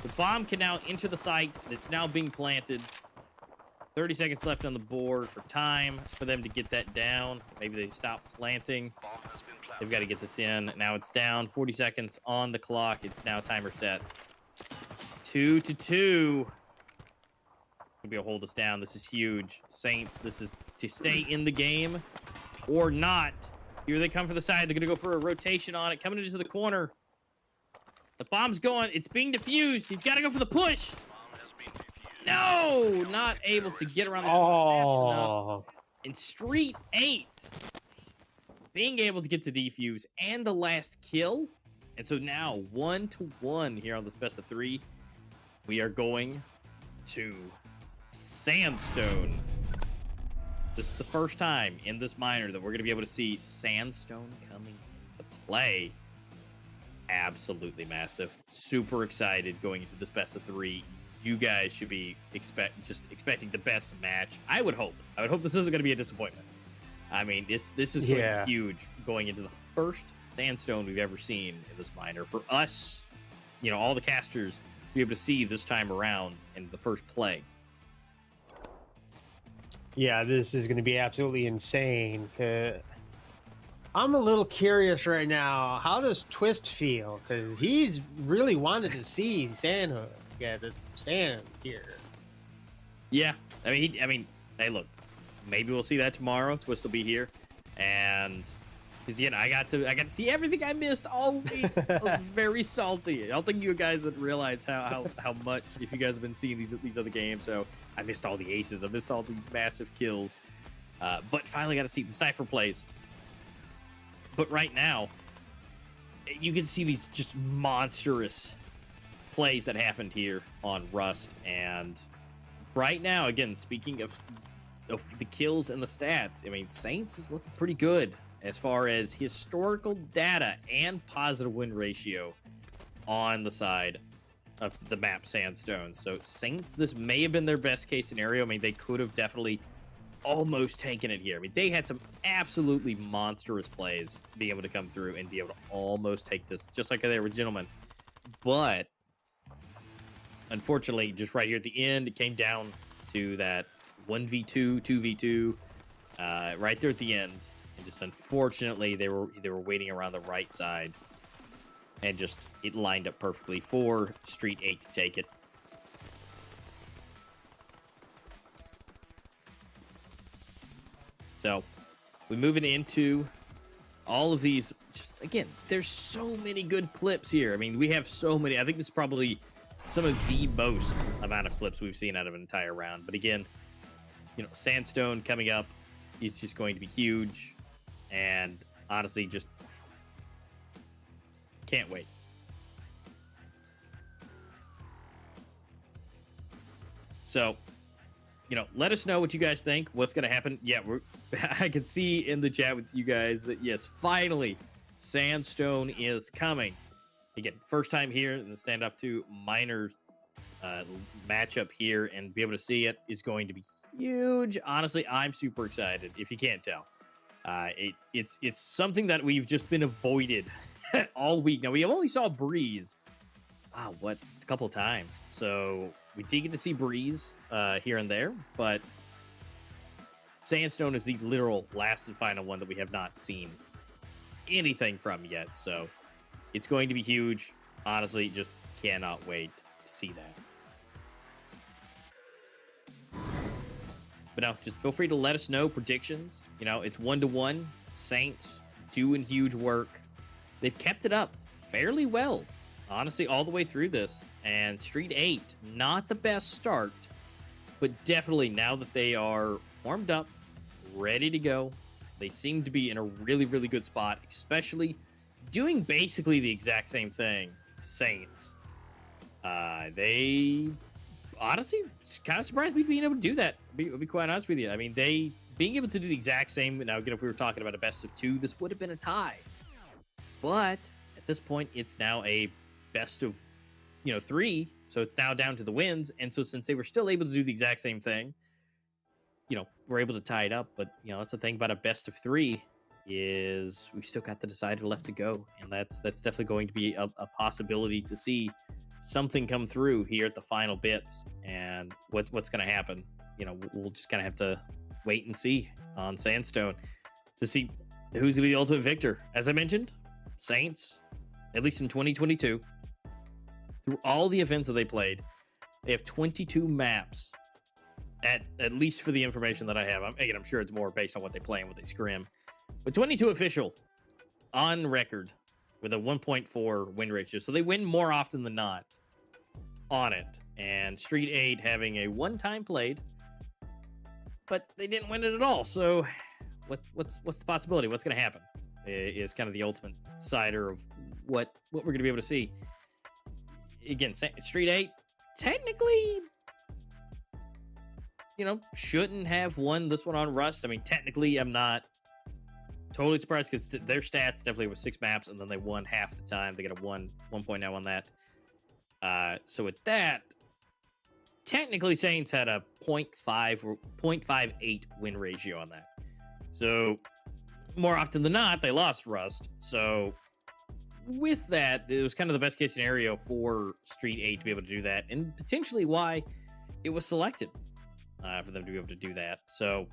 The bomb can now enter the site. It's now being planted. 30 seconds left on the board for time for them to get that down. Maybe they stop planting. Bomb has been planted. They've got to get this in. Now it's down. 40 seconds on the clock. It's now timer set. 2-2. Gonna be able to hold us down. This is huge. Saints, this is to stay in the game or not. Here they come for the side. They're gonna go for a rotation on it. Coming into the corner. The bomb's going. It's being defused. He's got to go for the push. Bomb has been defused. No, not able to get around the corner fast enough. Oh, And Street 8 being able to get to defuse and the last kill. And so now 1-1 here on this best of 3. We are going to Sandstone. This is the first time in this minor that we're going to be able to see Sandstone coming to play. Absolutely massive. Super excited going into this best of 3. You guys should be expecting the best match. I would hope this isn't going to be a disappointment. I mean, this is going to be huge going into the first Sandstone we've ever seen in this minor. For us, you know, all the casters to be able to see this time around in the first play. yeah, this is going to be absolutely insane. I'm a little curious right now. How does Twist feel? Because he's really wanted to see Sandhood get the sand here. Yeah, I mean, hey, look, maybe we'll see that tomorrow. Twist will be here, and because I got to see everything I missed all week. I was very salty. I don't think you guys would realize how much if you guys have been seeing these other games. So I missed all the aces. I missed all these massive kills, but finally got to see the sniper plays. But right now, you can see these just monstrous plays that happened here on Rust. And right now, again, speaking of the kills and the stats, I mean, Saints is looking pretty good as far as historical data and positive win ratio on the side of the map Sandstone. So Saints, this may have been their best case scenario. I mean, they could have definitely almost taken it here. I mean, they had some absolutely monstrous plays being able to come through and be able to almost take this, just like they were gentlemen. But unfortunately, just right here at the end, it came down to that 1v2, 2v2, right there at the end. And just unfortunately, they were waiting around the right side, and just it lined up perfectly for Street 8 to take it. So we moving into all of these. Just again, there's so many good clips here. I mean, we have so many. I think this is probably some of the most amount of clips we've seen out of an entire round. But again, you know, Sandstone coming up is just going to be huge, and honestly, just can't wait. So, you know, let us know what you guys think. What's going to happen? Yeah, I can see in the chat with you guys that, yes, finally, Sandstone is coming. Again, first time here in the Standoff 2 minor matchup here, and be able to see it is going to be huge. Honestly, I'm super excited, if you can't tell. It's something that we've just been avoided all week. Now, we only saw Breeze, just a couple of times. So we did get to see Breeze here and there, but Sandstone is the literal last and final one that we have not seen anything from yet. So it's going to be huge. Honestly, just cannot wait to see that. But no, just feel free to let us know predictions. You know, it's 1-1. Saints doing huge work. They've kept it up fairly well, honestly, all the way through this. And Street 8, not the best start, but definitely now that they are warmed up, ready to go, they seem to be in a really, really good spot, especially doing basically the exact same thing to Saints. They honestly kind of surprised me being able to do that. I'll be quite honest with you. I mean, they being able to do the exact same. Now, again, if we were talking about a best of 2, this would have been a tie. But at this point, it's now a best of, 3. So it's now down to the wins. And so since they were still able to do the exact same thing, we're able to tie it up. But that's the thing about a best of 3 is we still got the decider left to go, and that's definitely going to be a possibility to see something come through here at the final bits. And what's going to happen, we'll just kind of have to wait and see on Sandstone to see who's going to be the ultimate victor. As I mentioned, Saints, at least in 2022, through all the events that they played, they have 22 maps. At least for the information that I have. I'm sure it's more based on what they play and what they scrim. But 22 official on record with a 1.4 win ratio. So they win more often than not on it. And Street 8 having a one-time played, but they didn't win it at all. So what's the possibility? What's going to happen is kind of the ultimate decider of what we're going to be able to see. Again, Street 8 technically, shouldn't have won this one on Rust. I mean, technically, I'm not totally surprised because their stats definitely were 6 maps, and then they won half the time. They got a 1 point now on that. So with that, technically, Saints had a 0.5 or 0.58 win ratio on that. So more often than not, they lost Rust. So with that, it was kind of the best case scenario for Street 8 to be able to do that, and potentially why it was selected for them to be able to do that. So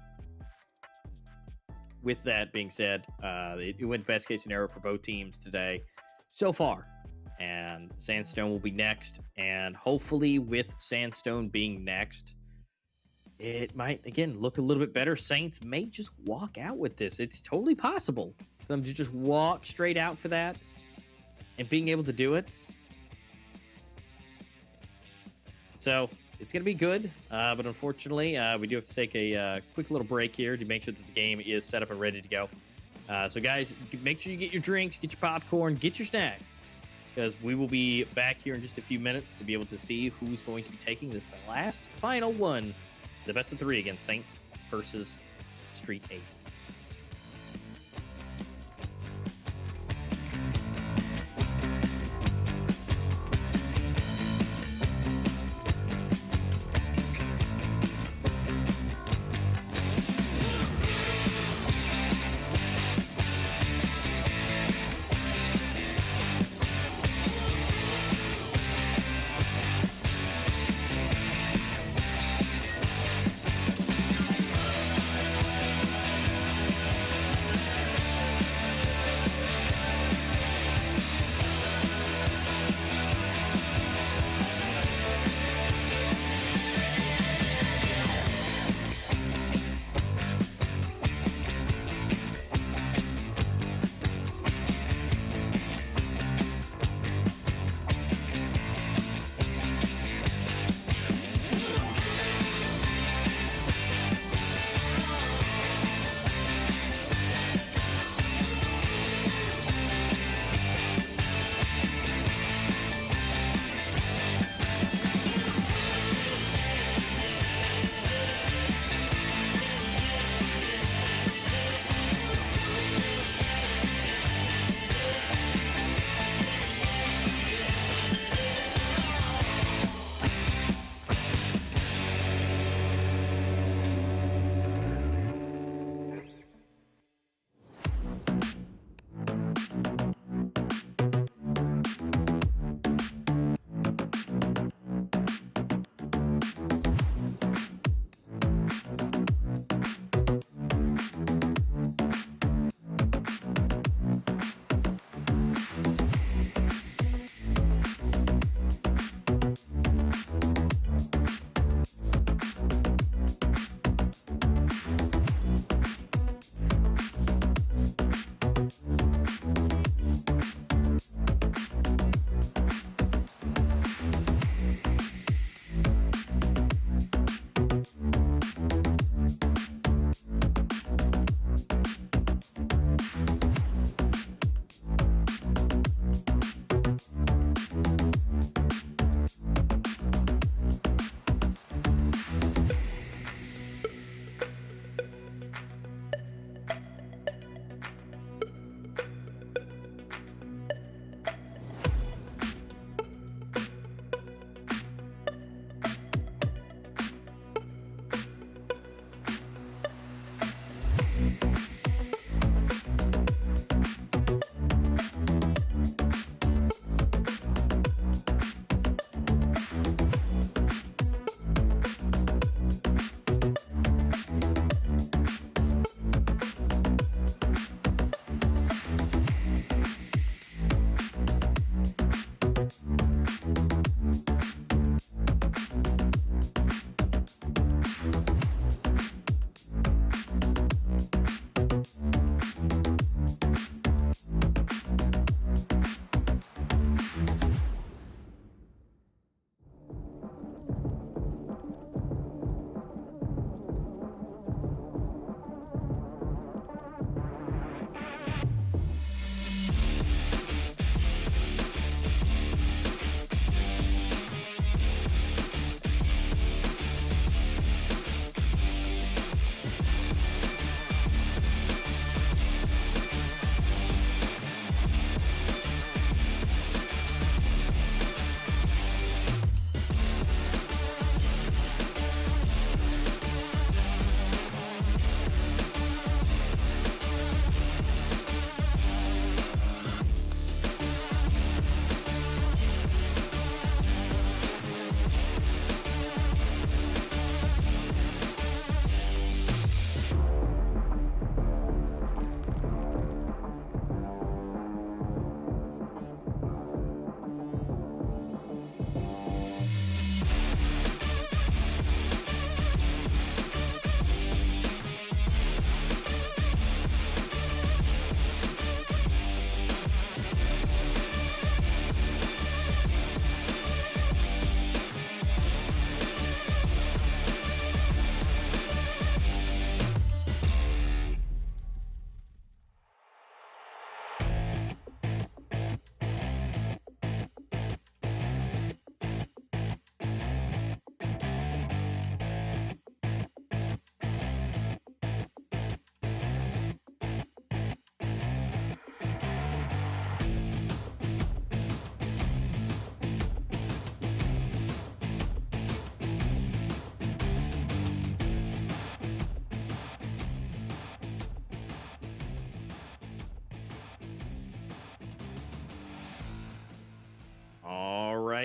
with that being said, it went best case scenario for both teams today so far. And Sandstone will be next. And hopefully with Sandstone being next, it might, again, look a little bit better. Saints may just walk out with this. It's totally possible for them to just walk straight out for that. And being able to do it. So it's going to be good. But unfortunately, we do have to take a quick little break here to make sure that the game is set up and ready to go. So guys, make sure you get your drinks, get your popcorn, get your snacks. Because we will be back here in just a few minutes to be able to see who's going to be taking this last final one. The best of 3 against Saints versus Street 8.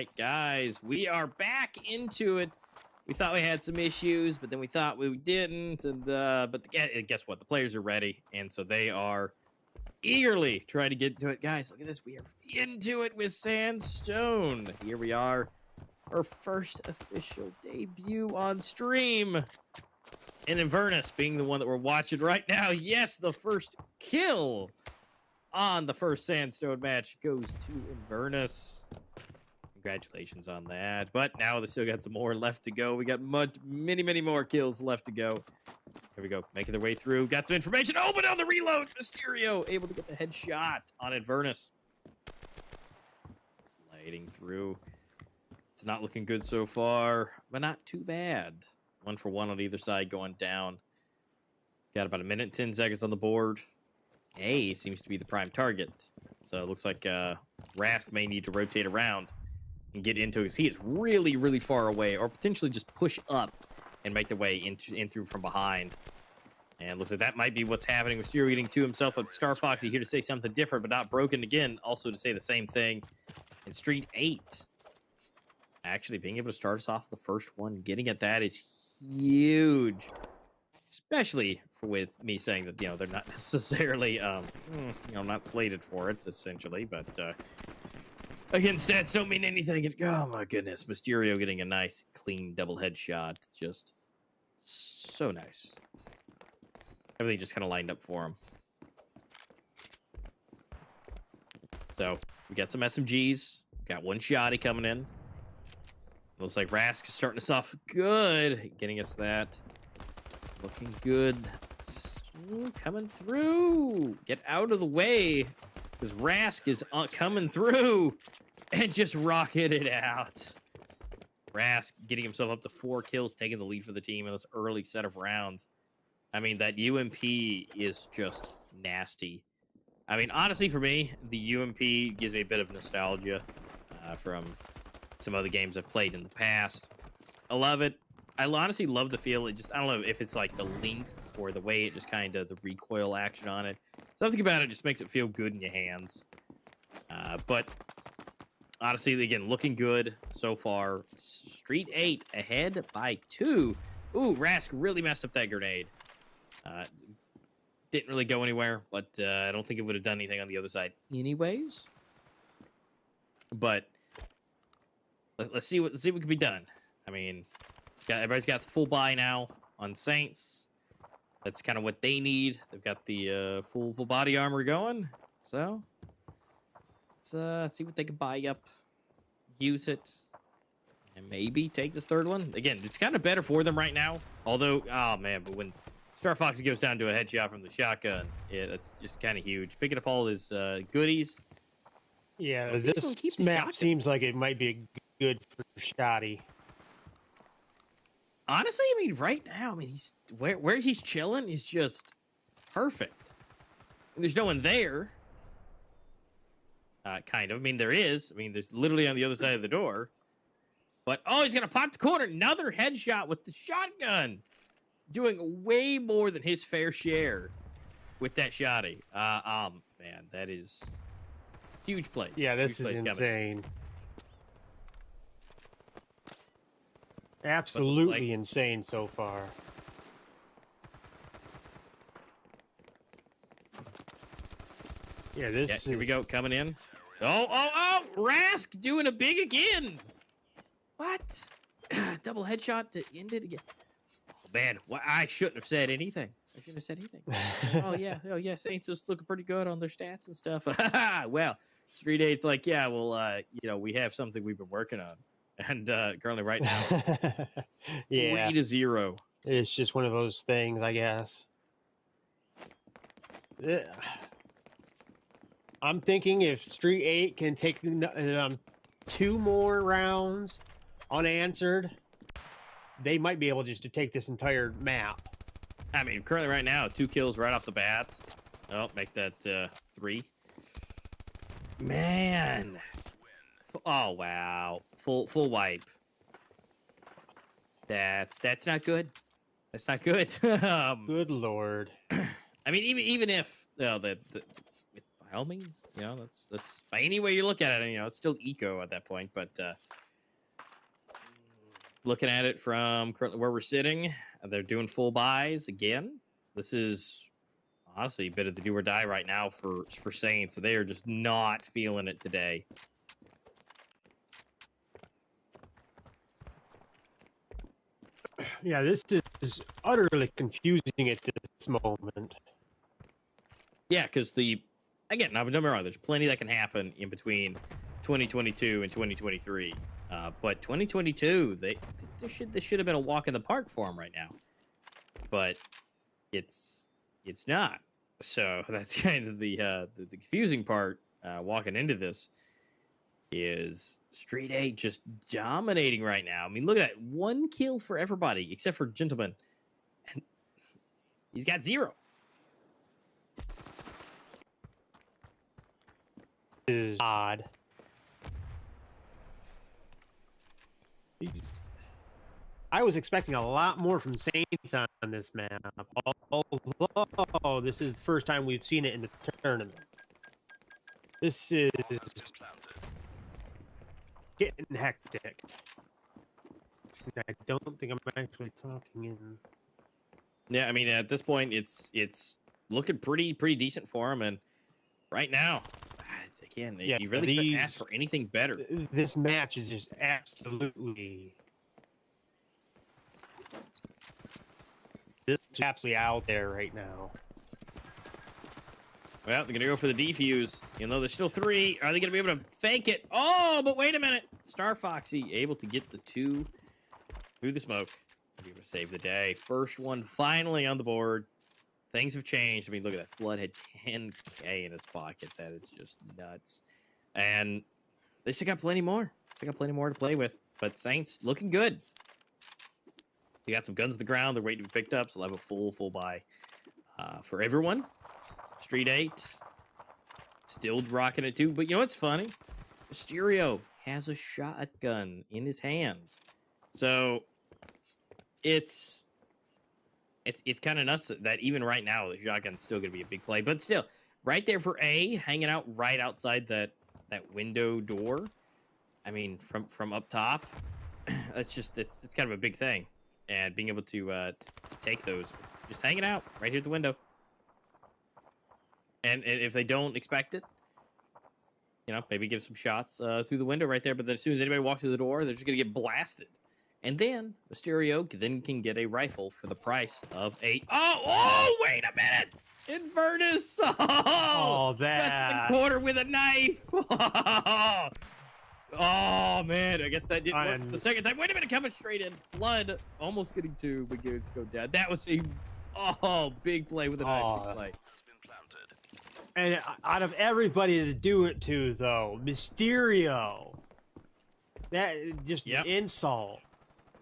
right, guys, we are back into it. We thought we had some issues, but then we thought we didn't. And guess what? The players are ready, and so they are eagerly trying to get into it. Guys, look at this. We are into it with Sandstone. Here we are, our first official debut on stream. And Inverness being the one that we're watching right now. Yes, the first kill on the first Sandstone match goes to Inverness. Congratulations on that. But now they still got some more left to go. We got many more kills left to go. Here we go, making their way through. Got some information. Oh, but on the reload, Mysterio able to get the headshot on Inverness. Sliding through. It's not looking good so far, but not too bad. 1 for 1 on either side going down. Got about 1 minute and 10 seconds on the board. A seems to be the prime target. So it looks like Rask may need to rotate around and get into it. He is really far away, or potentially just push up and make the way in through from behind. And looks like that might be what's happening with Stereo getting to himself. But Star Foxy here to say something different, but not broken again. Also to say the same thing. And Street 8 actually being able to start us off the first one, getting at that is huge. Especially with me saying that, they're not necessarily, not slated for it, essentially. But again, stats don't mean anything. Oh, my goodness. Mysterio getting a nice, clean double headshot. Just so nice. Everything just kind of lined up for him. So, we got some SMGs. Got one shotty coming in. Looks like Rask is starting us off good. Getting us that. Looking good. Ooh, coming through. Get out of the way. Because Rask is coming through. And just rocketed it out. Rask getting himself up to 4 kills, taking the lead for the team in this early set of rounds. I mean, that UMP is just nasty. I mean, honestly, for me, the UMP gives me a bit of nostalgia from some other games I've played in the past. I love it. I honestly love the feel. It just, I don't know if it's like the length or the way it just kind of, the recoil action on it. Something about it just makes it feel good in your hands. But honestly, again, looking good so far. Street 8 ahead by 2. Ooh, Rask really messed up that grenade. Didn't really go anywhere, but I don't think it would have done anything on the other side anyways. But let's see what can be done. I mean, everybody's got the full buy now on Saints. That's kind of what they need. They've got the full body armor going. So let's see what they can buy up, use it, and maybe take this third one. Again, it's kind of better for them right now. Although, oh man, but when Star Fox goes down to a headshot from the shotgun, yeah, that's just kind of huge. Picking up all his goodies. Yeah, this map seems like it might be good for Shoddy. Honestly, I mean, right now, I mean, he's where he's chilling is just perfect. And there's no one there. Kind of. I mean, there is. I mean, there's literally on the other side of the door. But, oh, he's going to pop the corner. Another headshot with the shotgun. Doing way more than his fair share with that shotty. Man, that is huge play. Yeah, this is insane. Absolutely insane so far. Yeah, here we go, coming in. Oh, Rask doing a big again. What? Double headshot to end it again. Oh, man, I shouldn't have said anything. I shouldn't have said anything. Oh, yeah, Saints just looking pretty good on their stats and stuff. Well, Street 8's like, yeah, well, we have something we've been working on. And currently right now, yeah, 3-0. It's just one of those things, I guess. I'm thinking if Street 8 can take 2 more rounds unanswered, they might be able just to take this entire map. I mean, currently right now, 2 kills right off the bat. Oh, make that 3. Man. Oh, wow. Full wipe. That's not good. That's not good. Good Lord. I mean, even if with by all means, you know, that's by any way you look at it, you know, it's still eco at that point. But looking at it from currently where we're sitting, they're doing full buys again. This is honestly a bit of the do or die right now for Saints. They are just not feeling it today. Yeah, this is utterly confusing at this moment. Yeah, because again, now don't get me wrong, there's plenty that can happen in between 2022 and 2023. But 2022, this should have been a walk in the park for them right now. But it's not. So that's kind of the confusing part walking into this is Street 8 just dominating right now. I mean, look at that. 1 kill for everybody except for Gentleman. And he's got 0. Is odd. I was expecting a lot more from Saints on this map, although this is the first time we've seen it in the tournament. This is getting hectic. I don't think I'm actually talking in. Yeah, I mean, at this point, it's looking pretty decent for him, and right now, again, Yeah, you really couldn't ask for anything better. This match is just absolutely out there right now. Well, they're gonna go for the defuse. You know, there's still 3. Are they gonna be able to fake it? Oh, but wait a minute. Star Foxy able to get the 2 through the smoke. Able to save the day. First one finally on the board. Things have changed. I mean, look at that. Flood had 10K in his pocket. That is just nuts. And they still got plenty more. Still got plenty more to play with. But Saints looking good. They got some guns on the ground. They're waiting to be picked up. So they'll have a full buy for everyone. Street 8 still rocking it too. But you know what's funny? Mysterio has a shotgun in his hands. So it's kind of nuts that even right now the shotgun's still going to be a big play. But still, right there for A, hanging out right outside that window door. I mean, from up top, that's just it's kind of a big thing. And being able to take those, just hanging out right here at the window. And if they don't expect it, you know, maybe give some shots through the window right there. But then as soon as anybody walks through the door, they're just going to get blasted. And then Mysterio then can get a rifle for the price of 8. Oh, wait a minute. Inverness. Oh, that's the quarter with a knife. Oh, man. I guess that didn't work the second time. Wait a minute. Coming straight in. Flood almost getting 2, but Garrett's go down. That was a big play with a knife. Big play. And out of everybody to do it to, though, Mysterio. That just an insult.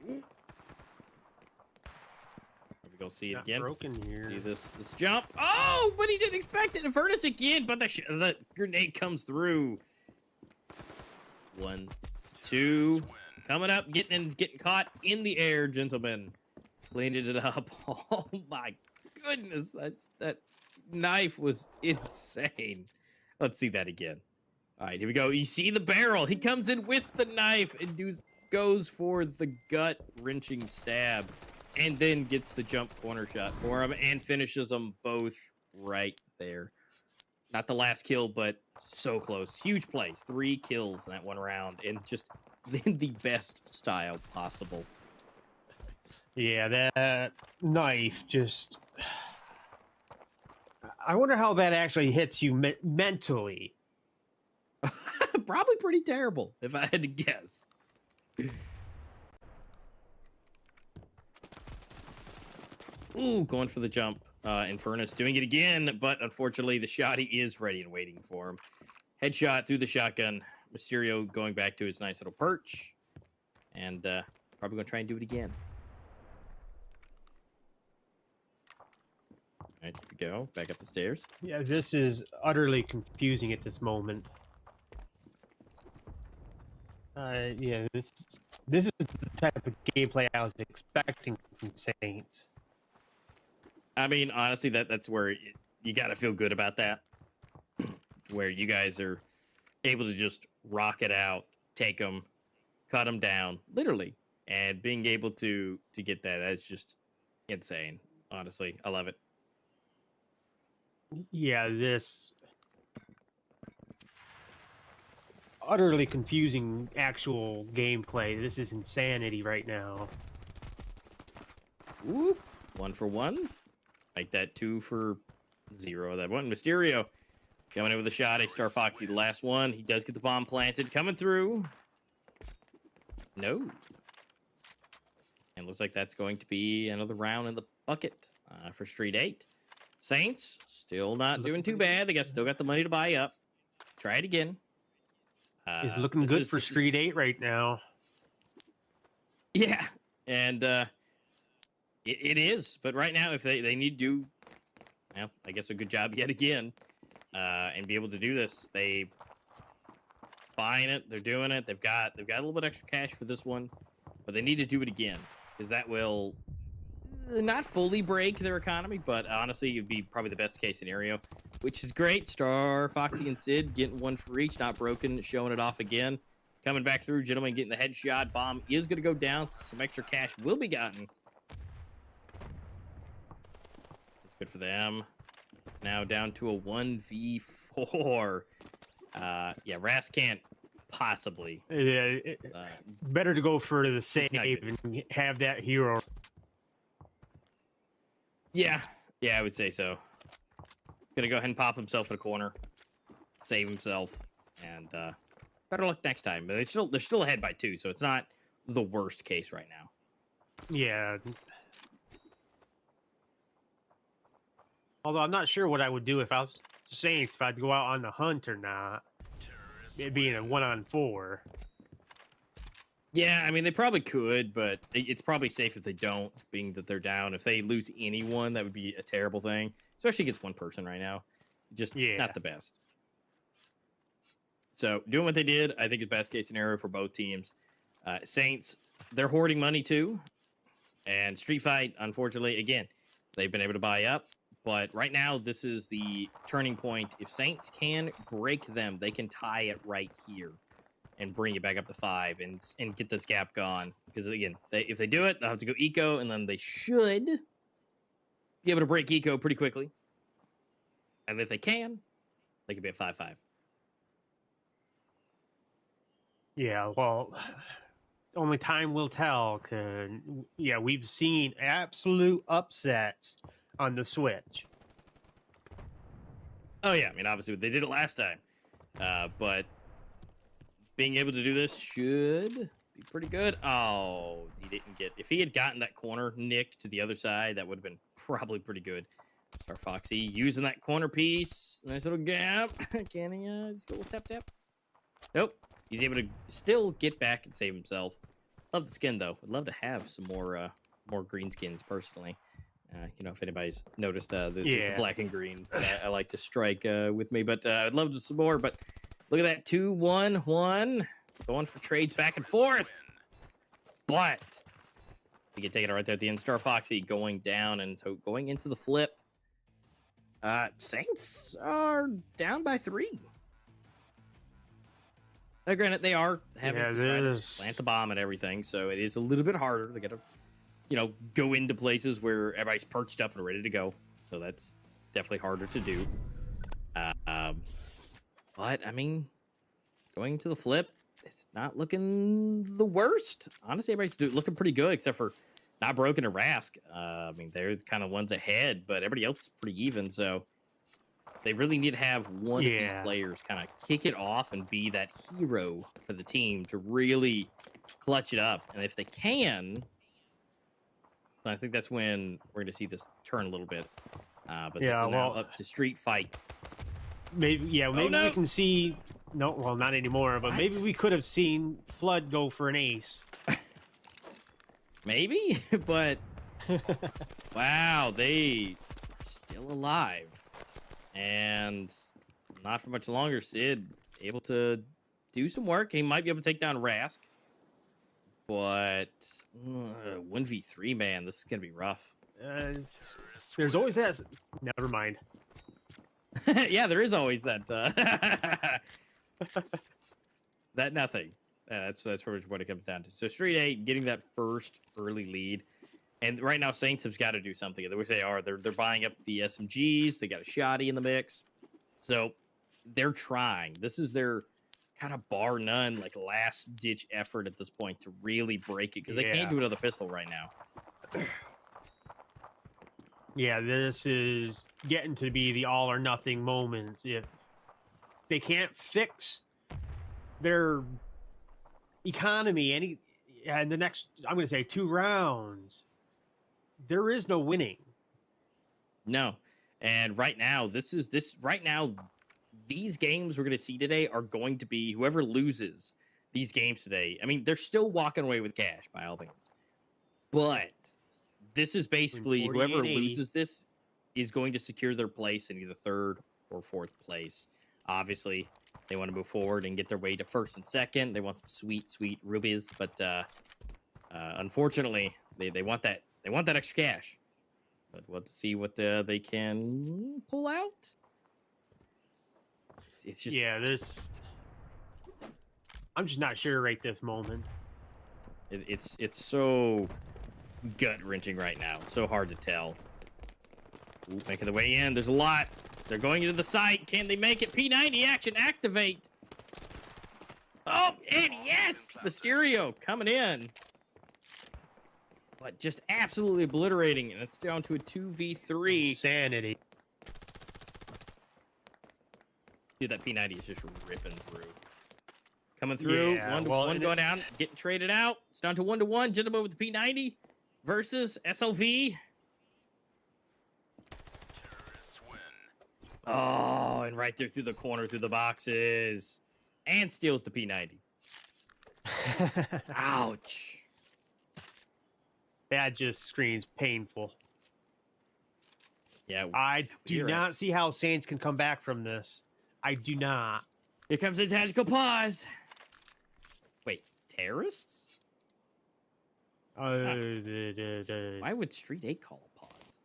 Here we go. See it again. Broken here. See this jump. Oh, but he didn't expect it. Furnace again, but the grenade comes through. 1, 2, coming up, getting caught in the air, gentlemen. Cleaned it up. Oh my goodness, that knife was insane. Let's see that again. All right, here we go. You see the barrel. He comes in with the knife and goes for the gut-wrenching stab, and then gets the jump corner shot for him and finishes them both right there. Not the last kill, but so close. Huge plays. 3 kills in that one round, and just in the best style possible. Yeah, that knife just... I wonder how that actually hits you mentally. Probably pretty terrible, if I had to guess. Ooh, going for the jump. Infernus doing it again, but unfortunately the shotty is ready and waiting for him. Headshot through the shotgun. Mysterio going back to his nice little perch. And probably going to try and do it again. All right, here we go. Back up the stairs. Yeah, this is utterly confusing at this moment. Yeah, this is the type of gameplay I was expecting from Saints. I mean, honestly, that's where you got to feel good about that. where you guys are able to just rock it out, take them, cut them down, literally, and being able to get that's just insane. Honestly, I love it. Yeah, this utterly confusing actual gameplay. This is insanity right now. Whoop. 1 for 1. Make that 2 for 0. That one. Mysterio coming in with a shot. Star Foxy, the last one. He does get the bomb planted. Coming through. No. And looks like that's going to be another round in the bucket for Street 8. Saints still not doing too bad. They still got the money to buy up. Try it again. It's looking good for Street 8 right now. Yeah. And it is. But right now, if they need to do, well, I guess a good job yet again, and be able to do this, they buying it. They're doing it. They've got a little bit extra cash for this one, but they need to do it again because that will not fully break their economy, but honestly, it'd be probably the best case scenario, which is great. Star, Foxy, and Sid getting 1 for each, not broken, showing it off again. Coming back through, gentlemen, getting the headshot. Bomb is going to go down, so some extra cash will be gotten. That's good for them. It's now down to a 1v4. Yeah, Ras can't possibly. Better to go for the save and have that hero. Yeah, I would say so. Gonna go ahead and pop himself in a corner, save himself, and better luck next time. But they're still ahead by 2, so it's not the worst case right now. Yeah. Although I'm not sure what I would do if I was Saints, if I'd go out on the hunt or not. It being a 1-on-4. Yeah, I mean, they probably could, but it's probably safe if they don't, being that they're down. If they lose anyone, that would be a terrible thing, especially against one person right now. Just not the best. So doing what they did, I think is best case scenario for both teams. Saints, they're hoarding money too. And Street Fight, unfortunately, again, they've been able to buy up. But right now, this is the turning point. If Saints can break them, they can tie it right here and bring it back up to 5 and get this gap gone. Because again, if they do it, they'll have to go eco, and then they should be able to break eco pretty quickly. And if they can, they could be at 5-5. Yeah, well, only time will tell. Yeah, we've seen absolute upsets on the Switch. Oh yeah, I mean, obviously they did it last time, but being able to do this should be pretty good. Oh, he didn't get. If he had gotten that corner nicked to the other side, that would have been probably pretty good. Star Foxy using that corner piece. Nice little gap. Can he just a little tap? Nope. He's able to still get back and save himself. Love the skin though. I'd love to have some more green skins personally. If anybody's noticed the black and green, I like to strike with me, but I'd love some more. But look at that 2-1-1 going for trades back and forth. But you can take it right there at the end. Star Foxy going down, and so going into the flip. Saints are down by 3. Granted, they are having to try to plant the bomb and everything, so it is a little bit harder. They got to go into places where everybody's perched up and ready to go. So that's definitely harder to do. But, I mean, going to the flip, it's not looking the worst. Honestly, everybody's looking pretty good, except for not Broken and Rask. I mean, they're kind of ones ahead, but everybody else is pretty even. So they really need to have one of these players kind of kick it off and be that hero for the team to really clutch it up. And if they can, I think that's when we're going to see this turn a little bit. But this is now up to Street Fight. Maybe we can see. No, well, not anymore. But maybe we could have seen Flood go for an ace. Maybe, but wow, they still alive, and not for much longer. Sid able to do some work. He might be able to take down Rask, but 1v3, man, this is gonna be rough. There's always that. Never mind. Yeah, there is always that that nothing. That's pretty much what it comes down to. So Street 8 getting that first early lead. And right now, Saints have got to do something. Which they are. They're buying up the SMGs. They got a shoddy in the mix. So they're trying. This is their kind of bar none, like last ditch effort at this point to really break it because they can't do another pistol right now. Yeah, this is getting to be the all or nothing moment. If they can't fix their economy and the next, I'm going to say 2 rounds, there is no winning. No. And right now, these games we're going to see today are going to be whoever loses these games today. I mean, they're still walking away with cash by all means. But this is basically whoever loses this is going to secure their place in either 3rd or 4th place. Obviously, they want to move forward and get their way to 1st and 2nd. They want some sweet, sweet rubies, but unfortunately, they want that extra cash. But we'll see what they can pull out. It's just I'm just not sure right this moment. It's so gut wrenching right now. So hard to tell. Ooh, making the way in. There's a lot. They're going into the site. Can they make it? P90 action activate. Oh, and yes, Mysterio coming in. But just absolutely obliterating, and it's down to a 2v3. Sanity. Dude, that P90 is just ripping through. Coming through, one going down, getting traded out. It's down to 1-1. Gentleman with the P90 versus SLV. Oh, and right there through the corner, through the boxes. And steals the P90. Ouch. That just screams painful. Yeah. I do not see how Saints can come back from this. I do not. Here comes the tactical pause. Wait, terrorists? Why would Street 8 call a pause?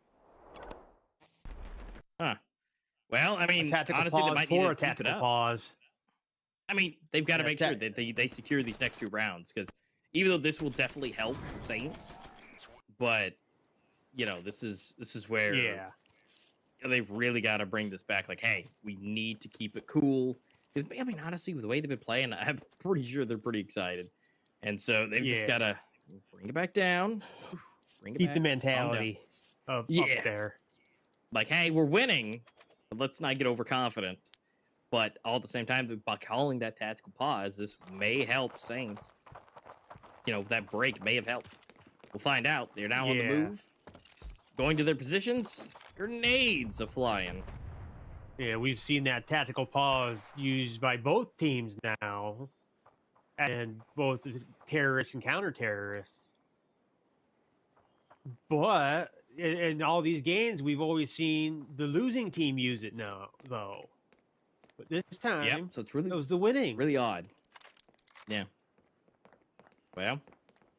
Huh. Well, I mean, tactical honestly, pause they might for need a tactical pause. I mean, they've got to make sure that they secure these next 2 rounds, because even though this will definitely help Saints, but you know, this is where they've really got to bring this back. Like, hey, we need to keep it cool. Because I mean, honestly, with the way they've been playing, I'm pretty sure they're pretty excited, and so they've just got to bring it back down. Keep the mentality up there. Like, hey, we're winning, but let's not get overconfident. But all at the same time, by calling that tactical pause, this may help Saints. You know, that break may have helped. We'll find out. They're now on the move. Going to their positions. Grenades are flying. Yeah, we've seen that tactical pause used by both teams now. And both terrorists and counter-terrorists. But in all these games, we've always seen the losing team use it now, though. But this time, so it's really, it was the winning. Really odd. Yeah. Well,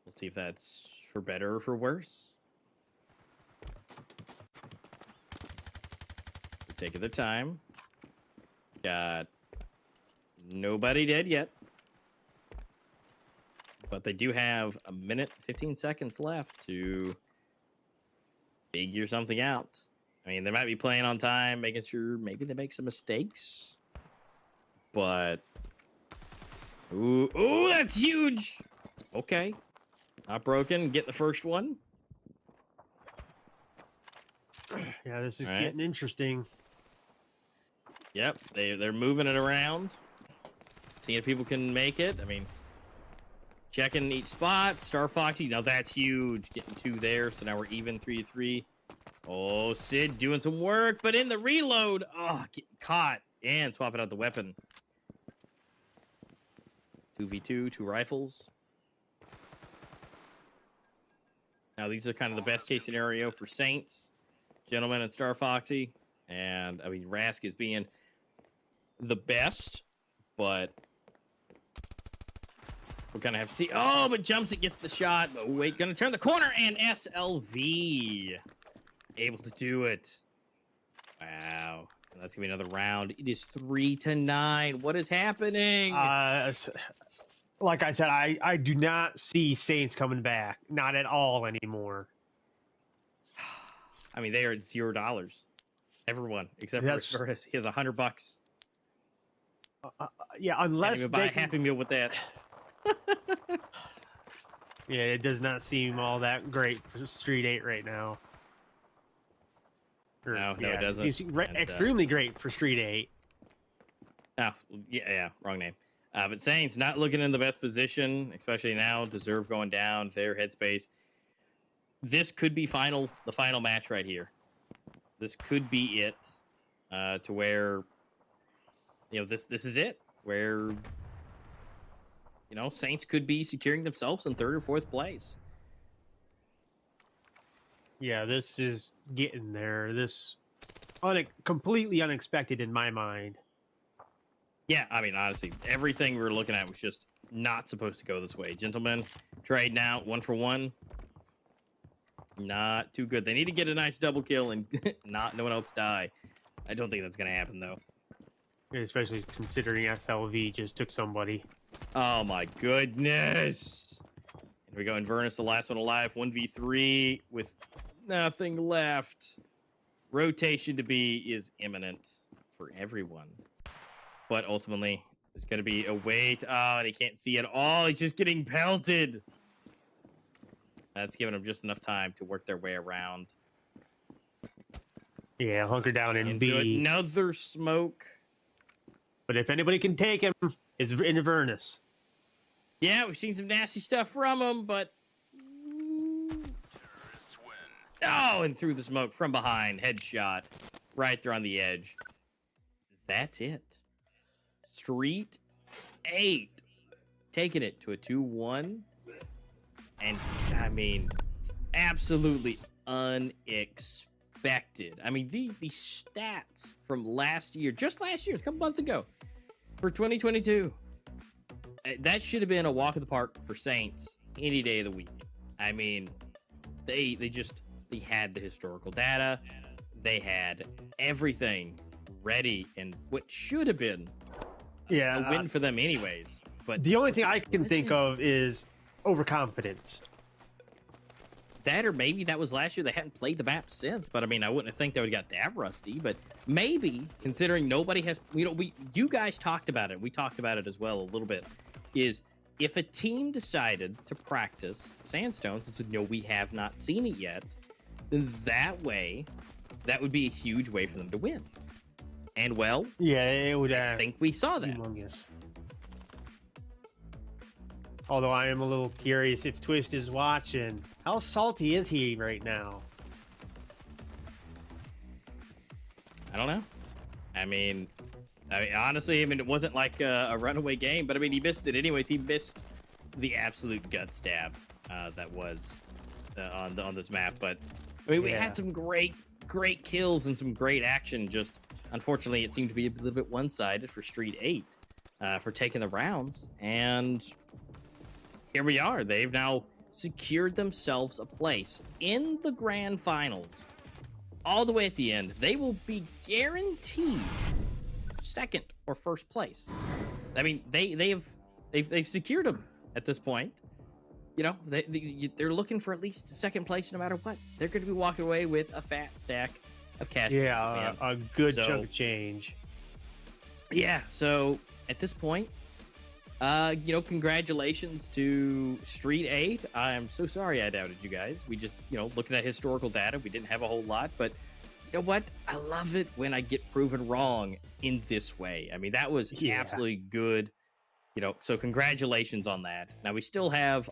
we'll see if that's for better or for worse. They're taking their time. Got nobody dead yet. But they do have 1 minute, 15 seconds left to figure something out. I mean, they might be playing on time, making sure maybe they make some mistakes. But ooh, that's huge. Okay, not broken. Get the first one. Yeah, this is getting interesting. Yep, they're moving it around, seeing if people can make it. I mean, checking each spot. Star Foxy, now that's huge. Getting 2 there, so now we're even 3-3. Oh, Sid doing some work, but in the reload, getting caught and swapping out the weapon. 2v2, 2 rifles. Now, these are kind of the best case scenario for Saints, Gentleman, and Star Foxy. And, I mean, Rask is being the best, but we're going to have to see. Oh, but jumps it, gets the shot. But wait, going to turn the corner, and SLV able to do it. Wow. That's gonna be another round. It is 3-9. What is happening? Like I said, I do not see Saints coming back. Not at all anymore. I mean, they are at $0. Everyone except for Curtis. He has $100. Yeah, Can't unless even buy they a Happy Meal with that. Yeah, it does not seem all that great for Street 8 right now. No, it doesn't. It seems And, extremely great for Street 8. Oh, yeah, wrong name. But Saints not looking in the best position, especially now. Deserve going down their headspace. This could be the final match right here. This could be it, to where, this is it, where, Saints could be securing themselves in third or fourth place. Yeah, this is getting there. This completely unexpected in my mind. Yeah, I mean, honestly, everything we were looking at was just not supposed to go this way. Gentlemen, trade now, 1-for-1. Not too good. They need to get a nice double kill and no one else die. I don't think that's going to happen, though. Especially considering SLV just took somebody. Oh, my goodness. Here we go. Inverness, the last one alive. 1v3 with nothing left. Rotation to be is imminent for everyone. But ultimately, there's going to be a wait. Oh, and he can't see at all. He's just getting pelted. That's giving them just enough time to work their way around. Yeah, hunker down in Into B. another smoke. But if anybody can take him, it's Inverness. Yeah, we've seen some nasty stuff from him, but... Oh, and through the smoke from behind. Headshot. Right there on the edge. That's it. Street 8 taking it to a 2-1. And, I mean, absolutely unexpected. I mean, the stats from last year, just last year, a couple months ago, for 2022, that should have been a walk in the park for Saints any day of the week. I mean, they had the historical data. They had everything ready, and what should have been a win for them anyways. But the only thing I can think of is overconfidence. That, or maybe that was last year. They hadn't played the map since, but I mean, I wouldn't think they would have got that rusty. But maybe, considering nobody has, you guys talked about it. We talked about it as well a little bit. Is if a team decided to practice Sandstones and said, no, we have not seen it yet, then that would be a huge way for them to win. And well, yeah, it would. I think we saw that. Humongous. Although I am a little curious if Twist is watching. How salty is he right now? I don't know. I mean, honestly, it wasn't like a runaway game, but I mean, he missed it anyways. He missed the absolute gut stab that was on this map. But I mean, we had some great kills and some great action. Just unfortunately, it seemed to be a little bit one-sided for Street 8 for taking the rounds. And here we are. They've now secured themselves a place in the grand finals. All the way at the end, they will be guaranteed second or first place. I mean, they've secured them at this point. They're looking for at least second place no matter what. They're going to be walking away with a fat stack of cash. Yeah, a good chunk of change. Yeah, so at this point, congratulations to Street 8. I'm so sorry I doubted you guys. We just, looking at historical data, we didn't have a whole lot, but you know what? I love it when I get proven wrong in this way. I mean, that was absolutely good. So congratulations on that. Now we still have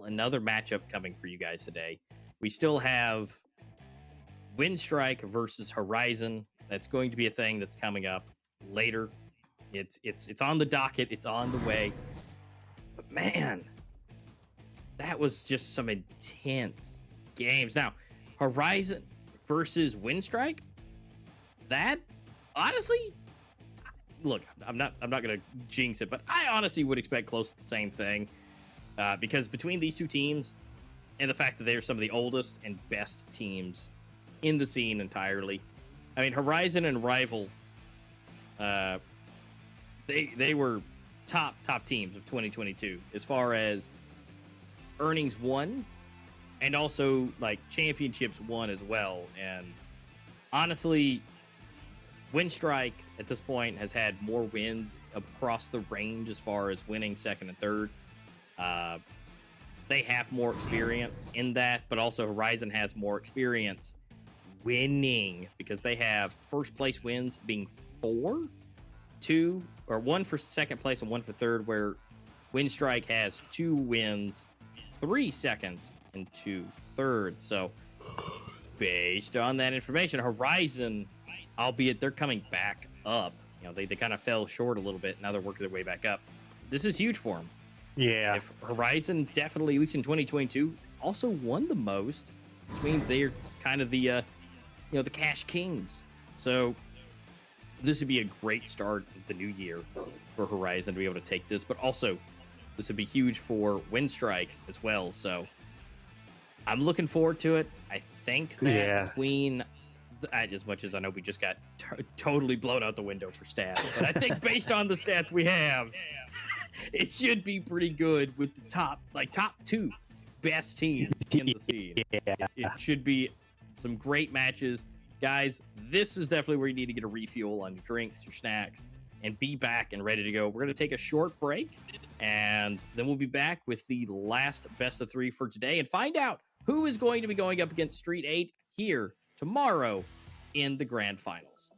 another matchup coming for you guys today. We still have Winstrike versus HorizoN. That's going to be a thing that's coming up later. It's on the docket. It's on the way. But man, that was just some intense games. Now, HorizoN versus Winstrike. That honestly, look, I'm not gonna jinx it, but I honestly would expect close to the same thing, because between these two teams and the fact that they are some of the oldest and best teams in the scene entirely, I mean, Horizon and Rival, they were top teams of 2022 as far as earnings won, and also like championships won as well. And honestly, Winstrike at this point has had more wins across the range as far as winning second and third. They have more experience in that, but also HorizoN has more experience winning because they have first place wins being 4, 2, or 1 for second place and 1 for third, where Winstrike has 2 wins, 3 seconds, and 2 thirds. So based on that information, HorizoN, albeit they're coming back up, you know, they kind of fell short a little bit. Now they're working their way back up. This is huge for them. Yeah. If HorizoN definitely, at least in 2022, also won the most, which means they're kind of the, the cash kings. So this would be a great start of the new year for HorizoN to be able to take this, but also this would be huge for Winstrike as well. So I'm looking forward to it. I think that between, as much as I know we just got totally blown out the window for stats, but I think based on the stats we have, it should be pretty good with the top 2 best teams in the scene. It should be some great matches. Guys, this is definitely where you need to get a refuel on your drinks, your snacks, and be back and ready to go. We're going to take a short break, and then we'll be back with the last best of 3 for today and find out who is going to be going up against Street 8 here tomorrow in the grand finals.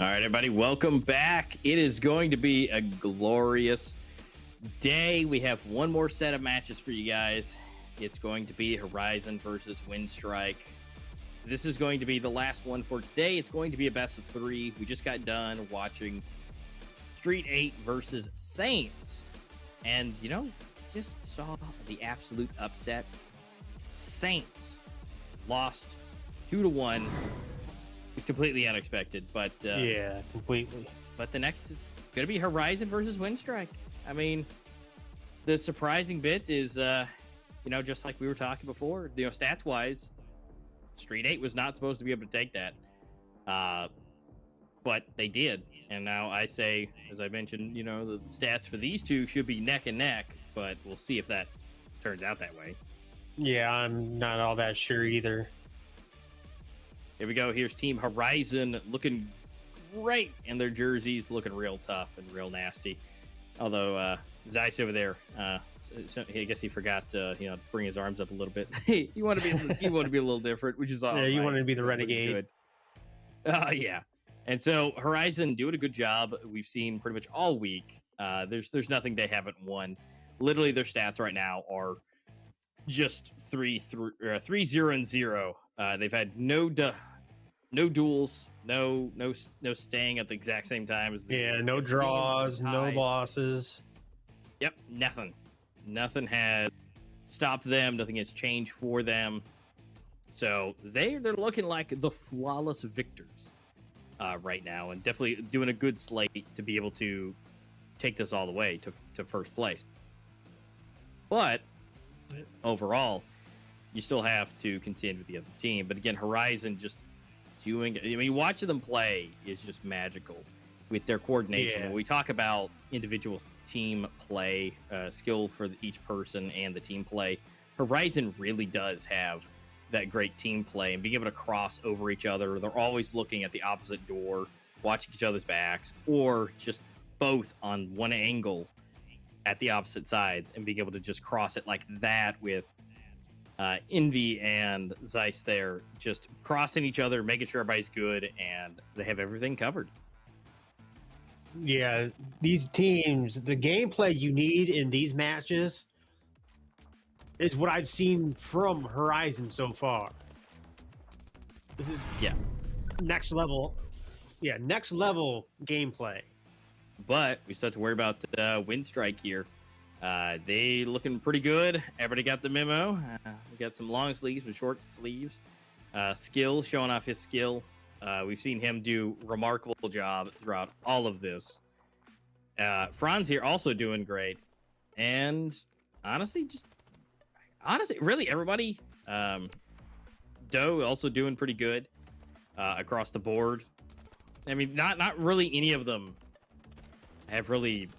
All right, everybody, welcome back. It is going to be a glorious day. We have one more set of matches for you guys. It's going to be HorizoN versus Winstrike. This is going to be the last one for today. It's going to be a best of 3. We just got done watching STREETEIGHTH versus Saints. And, you know, just saw the absolute upset. Saints lost 2-1. It's completely unexpected, but yeah, completely. But the next is going to be HorizoN versus Winstrike. I mean, the surprising bit is, you know, just like we were talking before, you know, stats wise, STREETEIGHTH was not supposed to be able to take that, but they did. And now I say, as I mentioned, you know, the stats for these two should be neck and neck, but we'll see if that turns out that way. Yeah, I'm not all that sure either. Here we go. Here's Team HorizoN looking great in their jerseys, looking real tough and real nasty. Although Zeiss over there, so I guess he forgot to, you know, bring his arms up a little bit. you want to be a little different, which is all. Yeah, you right. wanted to be the renegade. Yeah. And so HorizoN doing a good job. We've seen pretty much all week. There's nothing they haven't won. Literally, their stats right now are just 3-0-0. They've had no duels, no staying at the exact same time as the no draws, no losses. Yep, nothing has stopped them. Nothing has changed for them. So they're looking like the flawless victors right now, and definitely doing a good slate to be able to take this all the way to first place. But overall, you still have to contend with the other team. But again, HorizoN just doing, I mean, watching them play is just magical with their coordination. Yeah. When we talk about individual team play, skill for each person and the team play, HorizoN really does have that great team play and being able to cross over each other. They're always looking at the opposite door, watching each other's backs, or just both on one angle at the opposite sides and being able to just cross it like that with Envy and Zeiss there, just crossing each other, making sure everybody's good, and they have everything covered. Yeah, these teams, the gameplay you need in these matches is what I've seen from HorizoN so far. This is next level. Yeah, next level gameplay. But we still have to worry about Winstrike here. They looking pretty good. Everybody got the memo. We got some long sleeves and short sleeves. Skill, showing off his skill. We've seen him do remarkable job throughout all of this. Franz here also doing great. And honestly, really everybody. Doe also doing pretty good across the board. I mean, not really any of them have really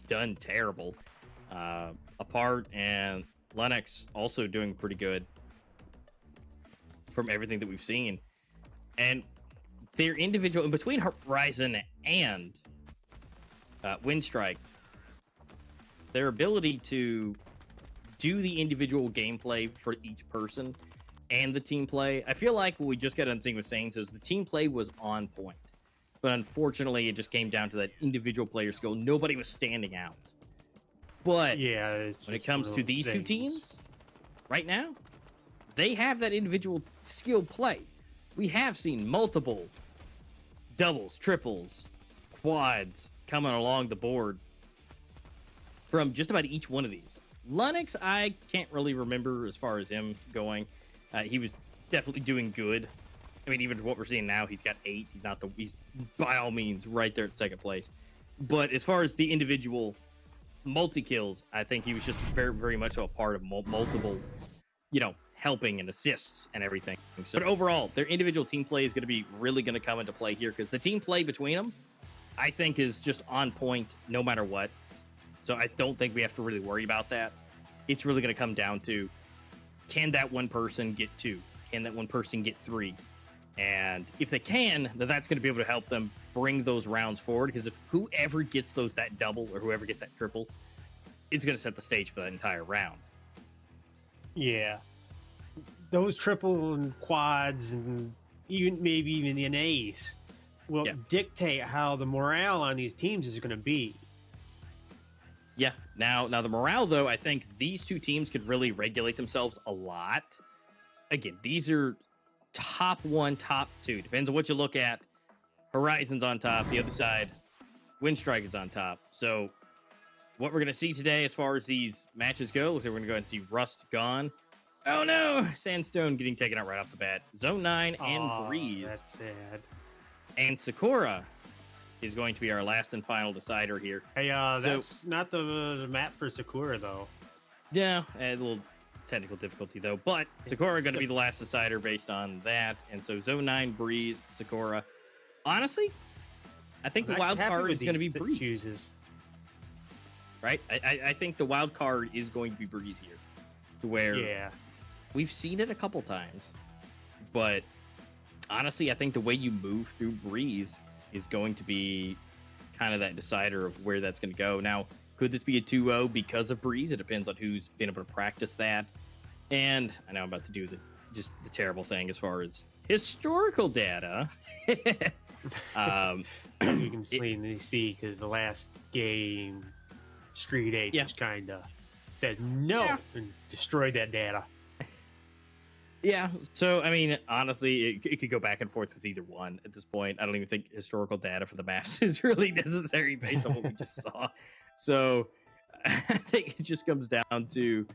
done terrible. Apart and Lennox also doing pretty good from everything that we've seen. And their individual, in between HorizoN and Winstrike, their ability to do the individual gameplay for each person and the team play, I feel like what we just got done seeing with Saints is the team play was on point. But unfortunately, it just came down to that individual player skill. Nobody was standing out. But yeah, when it comes to these two teams, right now, they have that individual skill play. We have seen multiple doubles, triples, quads coming along the board from just about each one of these. Lennox, I can't really remember as far as him going. He was definitely doing good. I mean, even what we're seeing now, he's got 8. He's by all means right there at second place. But as far as the individual multi-kills, I think he was just very, very much so a part of multiple, you know, helping and assists and everything. So, but overall, their individual team play is going to be really going to come into play here because the team play between them, I think, is just on point no matter what. So I don't think we have to really worry about that. It's really going to come down to, can that one person get 2? Can that one person get 3? And if they can, then that's going to be able to help them bring those rounds forward. Because if whoever gets that double or whoever gets that triple, it's going to set the stage for that entire round. Yeah, those triple and quads and maybe even an ace, will Yeah. dictate how the morale on these teams is going to be. Yeah. Now the morale, though, I think these two teams could really regulate themselves a lot. Again, these are top 1, top 2. Depends on what you look at. HorizoN's on top. The other side, Winstrike is on top. So what we're going to see today as far as these matches go, is we're going to go ahead and see Rust gone. Oh, no. Sandstone getting taken out right off the bat. Zone 9 and Breeze. That's sad. And Sakura is going to be our last and final decider here. Hey, that's not the map for Sakura, though. Yeah, a little technical difficulty, though. But Sakura going to be the last decider based on that. And so Zone 9, Breeze, Sakura. Honestly, I think the wild card is going to be Breeze. Chooses. Right? I think the wild card is going to be Breeze here. To where we've seen it a couple times. But honestly, I think the way you move through Breeze is going to be kind of that decider of where that's going to go. Now, could this be a 2-0 because of Breeze? It depends on who's been able to practice that. And I know I'm about to do the terrible thing as far as historical data. You can plainly see because the last game, STREETEIGHTH just kind of said no and destroyed that data. Yeah, so I mean, honestly, it could go back and forth with either one at this point. I don't even think historical data for the maps is really necessary based on what we just saw. So I think it just comes down to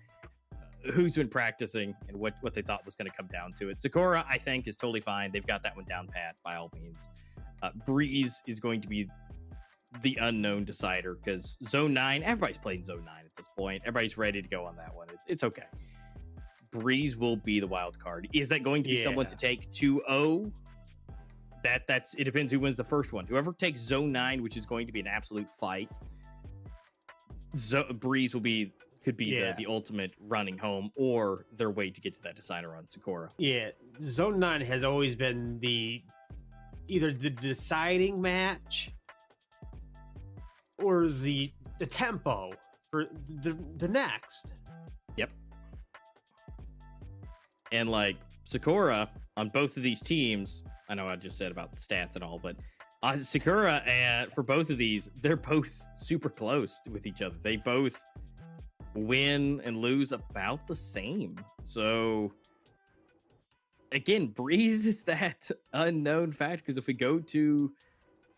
who's been practicing and what they thought was going to come down to it. Sakura, I think, is totally fine. They've got that one down pat by all means. Breeze is going to be the unknown decider because Zone 9, everybody's played Zone 9 at this point. Everybody's ready to go on that one. It's okay. Breeze will be the wild card. Is that going to be someone to take 2-0? That's it depends who wins the first one. Whoever takes Zone 9, which is going to be an absolute fight, Breeze could be the ultimate running home or their way to get to that decider on Sakura. Yeah, Zone 9 has always been either the deciding match or the tempo for the next. Yep. And like Sakura on both of these teams, I know I just said about the stats and all, but Sakura for both of these, they're both super close with each other. They both win and lose about the same. So again, Breeze is that unknown factor because if we go to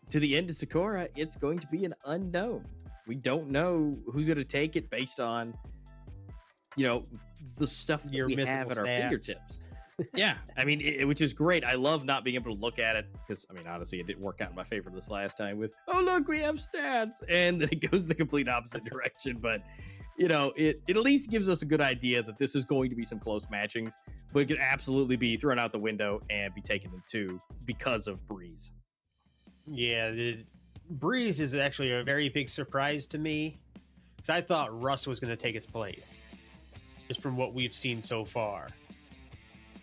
the end of Sakura, it's going to be an unknown. We don't know who's going to take it based on the stuff that we have at our fingertips. Yeah, I mean, which is great. I love not being able to look at it because, I mean, honestly, it didn't work out in my favor this last time with, oh, look, we have stats. And then it goes the complete opposite direction. But, it at least gives us a good idea that this is going to be some close matchings, but it could absolutely be thrown out the window and be taken in 2 because of Breeze. Yeah, the Breeze is actually a very big surprise to me because I thought Russ was going to take its place just from what we've seen so far.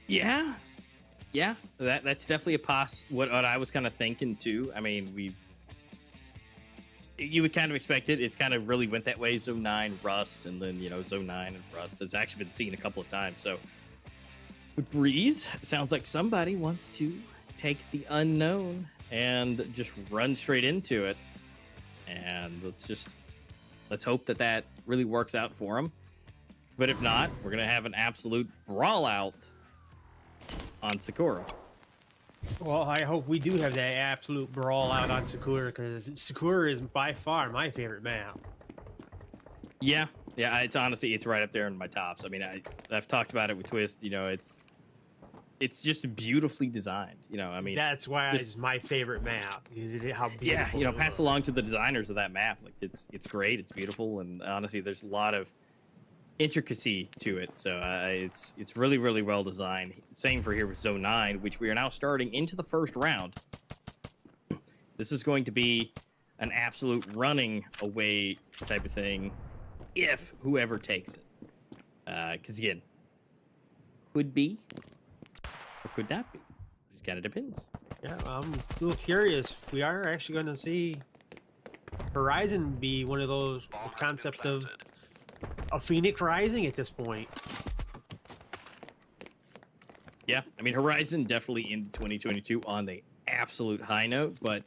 Yeah, that's definitely what I was kind of thinking too. I mean, you would kind of expect it. It's kind of really went that way. Zone 9, Rust, and then Zone 9 and Rust has actually been seen a couple of times. So with Breeze, sounds like somebody wants to take the unknown and just run straight into it. And let's hope that really works out for them. But if not, we're gonna have an absolute brawl out on Sakura. Well, I hope we do have that absolute brawl out on Sakura because Sakura is by far my favorite map. Yeah, it's honestly, it's right up there in my tops. I mean, I've talked about it with Twist. It's just beautifully designed. I mean, that's why it's my favorite map. How beautiful? Yeah, pass along to the designers of that map. Like it's great, it's beautiful, and honestly, there's a lot of intricacy to it. So it's really, really well designed. Same for here with Zone 9, which we are now starting into the first round. This is going to be an absolute running away type of thing if whoever takes it. Because again, could be or could not be. It just kind of depends. Yeah, I'm a little curious. We are actually going to see HorizoN be one of those concept of a Phoenix Rising at this point. Yeah, I mean, HorizoN definitely into 2022 on the absolute high note, but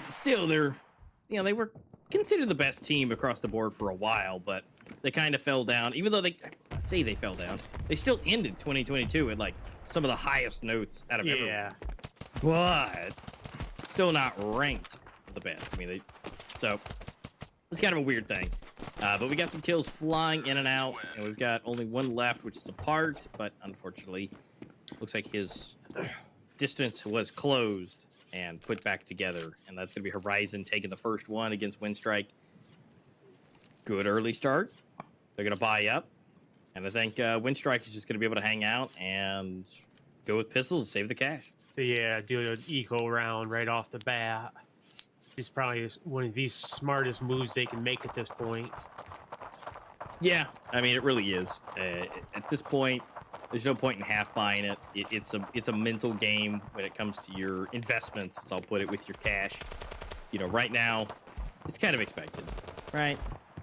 still, they were considered the best team across the board for a while, but they kind of fell down. Even though they fell down, they still ended 2022 at like some of the highest notes out of everyone. But still not ranked the best. I mean, so it's kind of a weird thing. But we got some kills flying in and out, and we've got only one left, which is apart. But unfortunately, looks like his distance was closed and put back together, and that's going to be HorizoN taking the first one against Winstrike. Good early start. They're going to buy up, and I think Winstrike is just going to be able to hang out and go with pistols and save the cash. So yeah, do an eco round right off the bat. It's probably one of the smartest moves they can make at this point. Yeah, I mean, it really is. At this point, there's no point in half buying it. It's a mental game when it comes to your investments, as I'll put it, with your cash. You know, right now, it's kind of expected, right?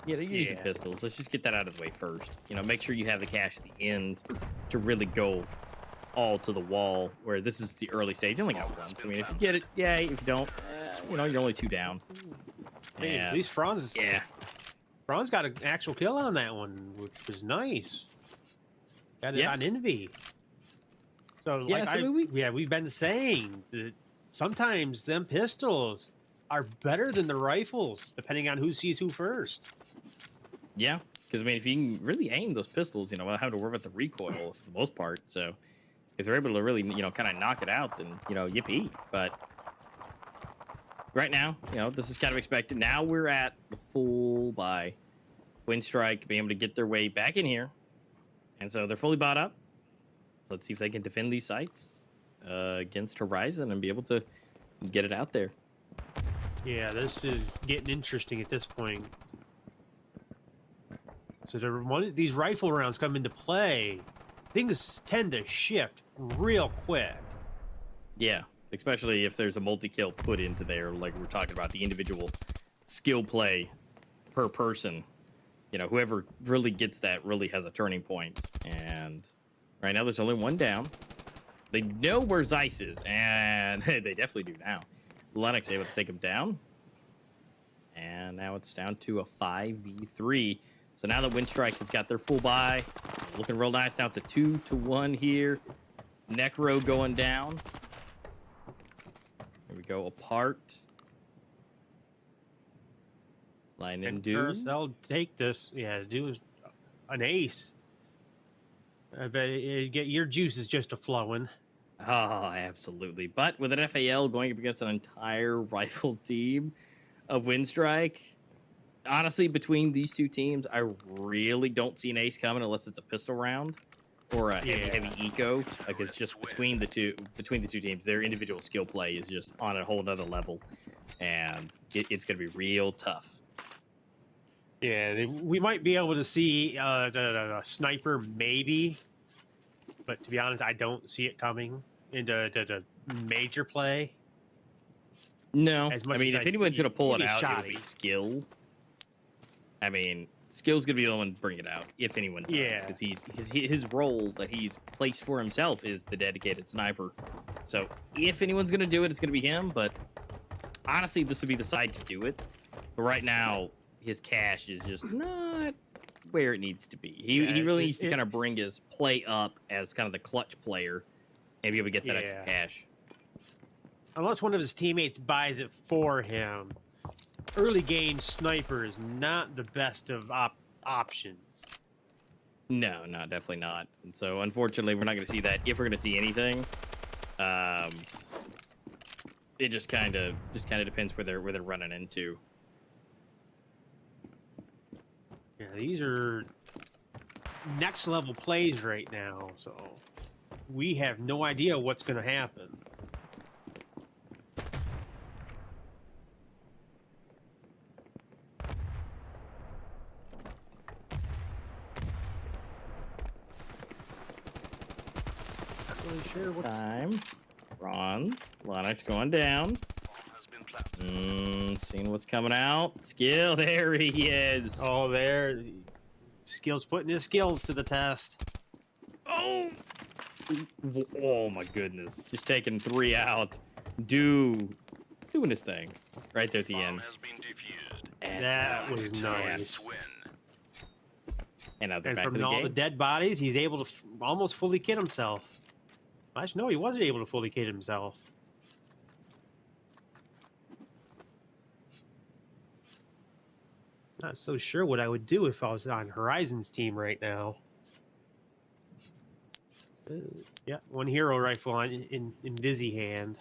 Yeah, they're using pistols. Let's just get that out of the way first. You know, make sure you have the cash at the end to really go all to the wall, where this is the early stage. You only got one. So, I mean, if you get it, yeah. If you don't, you know, you're only 2 down. Hey, at least Franz got an actual kill on that one, which was nice. Got it on Envy. So, like we've been saying that sometimes them pistols are better than the rifles, depending on who sees who first. Yeah, because I mean, if you can really aim those pistols, you know, without having to worry about the recoil for the most part. So, if they're able to really, you know, kind of knock it out, then, you know, yippee. But right now, you know, this is kind of expected. Now we're at the full buy. Winstrike being able to get their way back in here. And so they're fully bought up. Let's see if they can defend these sites against HorizoN and be able to get it out there. Yeah, this is getting interesting at this point. So these rifle rounds come into play. Things tend to shift real quick. Yeah, especially if there's a multi-kill put into there, like we're talking about, the individual skill play per person. You know, whoever really gets that really has a turning point. And right now there's only one down. They know where Zeiss is, and they definitely do now. Lennox able to take him down. And now it's down to a 5v3. So now that Winstrike has got their full buy, looking real nice. Now it's a 2-1 here. Necro going down. Here we go, apart. Line and do. They'll take this. Yeah, do an ace. I bet get your juices just a flowing. Oh, absolutely. But with an FAL going up against an entire rifle team of Winstrike, honestly, between these two teams, I really don't see an ace coming unless it's a pistol round or a heavy eco. Like, it's just between the two teams, their individual skill play is just on a whole nother level, and it's going to be real tough. Yeah, we might be able to see a sniper maybe, but to be honest, I don't see it coming into the major play. No, I mean, if anyone's going to pull it out, it'll be skill. I mean, skill's going to be the one to bring it out, if anyone does. Yeah. Because his role that he's placed for himself is the dedicated sniper. So if anyone's going to do it, it's going to be him. But honestly, this would be the side to do it. But right now, his cash is just not where it needs to be. He really needs to kind of bring his play up as kind of the clutch player and be able to get that extra cash. Unless one of his teammates buys it for him, early game sniper is not the best of options. No, definitely not. And so, unfortunately, we're not going to see that. If we're going to see anything, it just kind of depends where they're running into. Yeah, these are next level plays right now, so we have no idea what's going to happen. Not really sure what time. Bronze. Lennox going down. Seeing what's coming out. Skill, there he is. Oh, there. Skill's putting his skills to the test. Oh! Oh my goodness. Just taking 3 out. Doing his thing. Right there at the Bomb end. has been defused. And That was nice. Let's win. And now they're And back to from the all game. the dead bodies, he's able to almost fully kit himself. Actually, no, he wasn't able to fully kit himself. Not so sure what I would do if I was on HorizoN's team right now. Yeah, one hero rifle on in dizzy hand.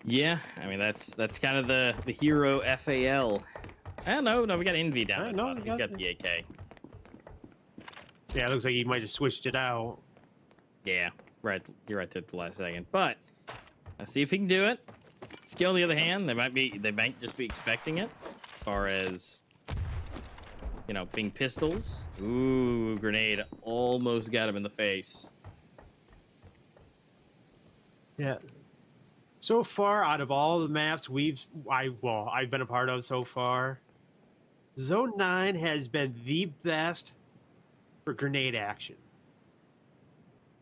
Yeah, I mean that's kind of the hero FAL. No, we got Envy down there. No, He's got the AK. Yeah, it looks like he might have switched it out. Yeah, right. You're right there at the last second. But let's see if he can do it. Skill, on the other hand, they might just be expecting it, as far as being pistols. Ooh, grenade almost got him in the face. Yeah. So far, out of all the maps I've been a part of so far, Zone 9 has been the best for grenade action.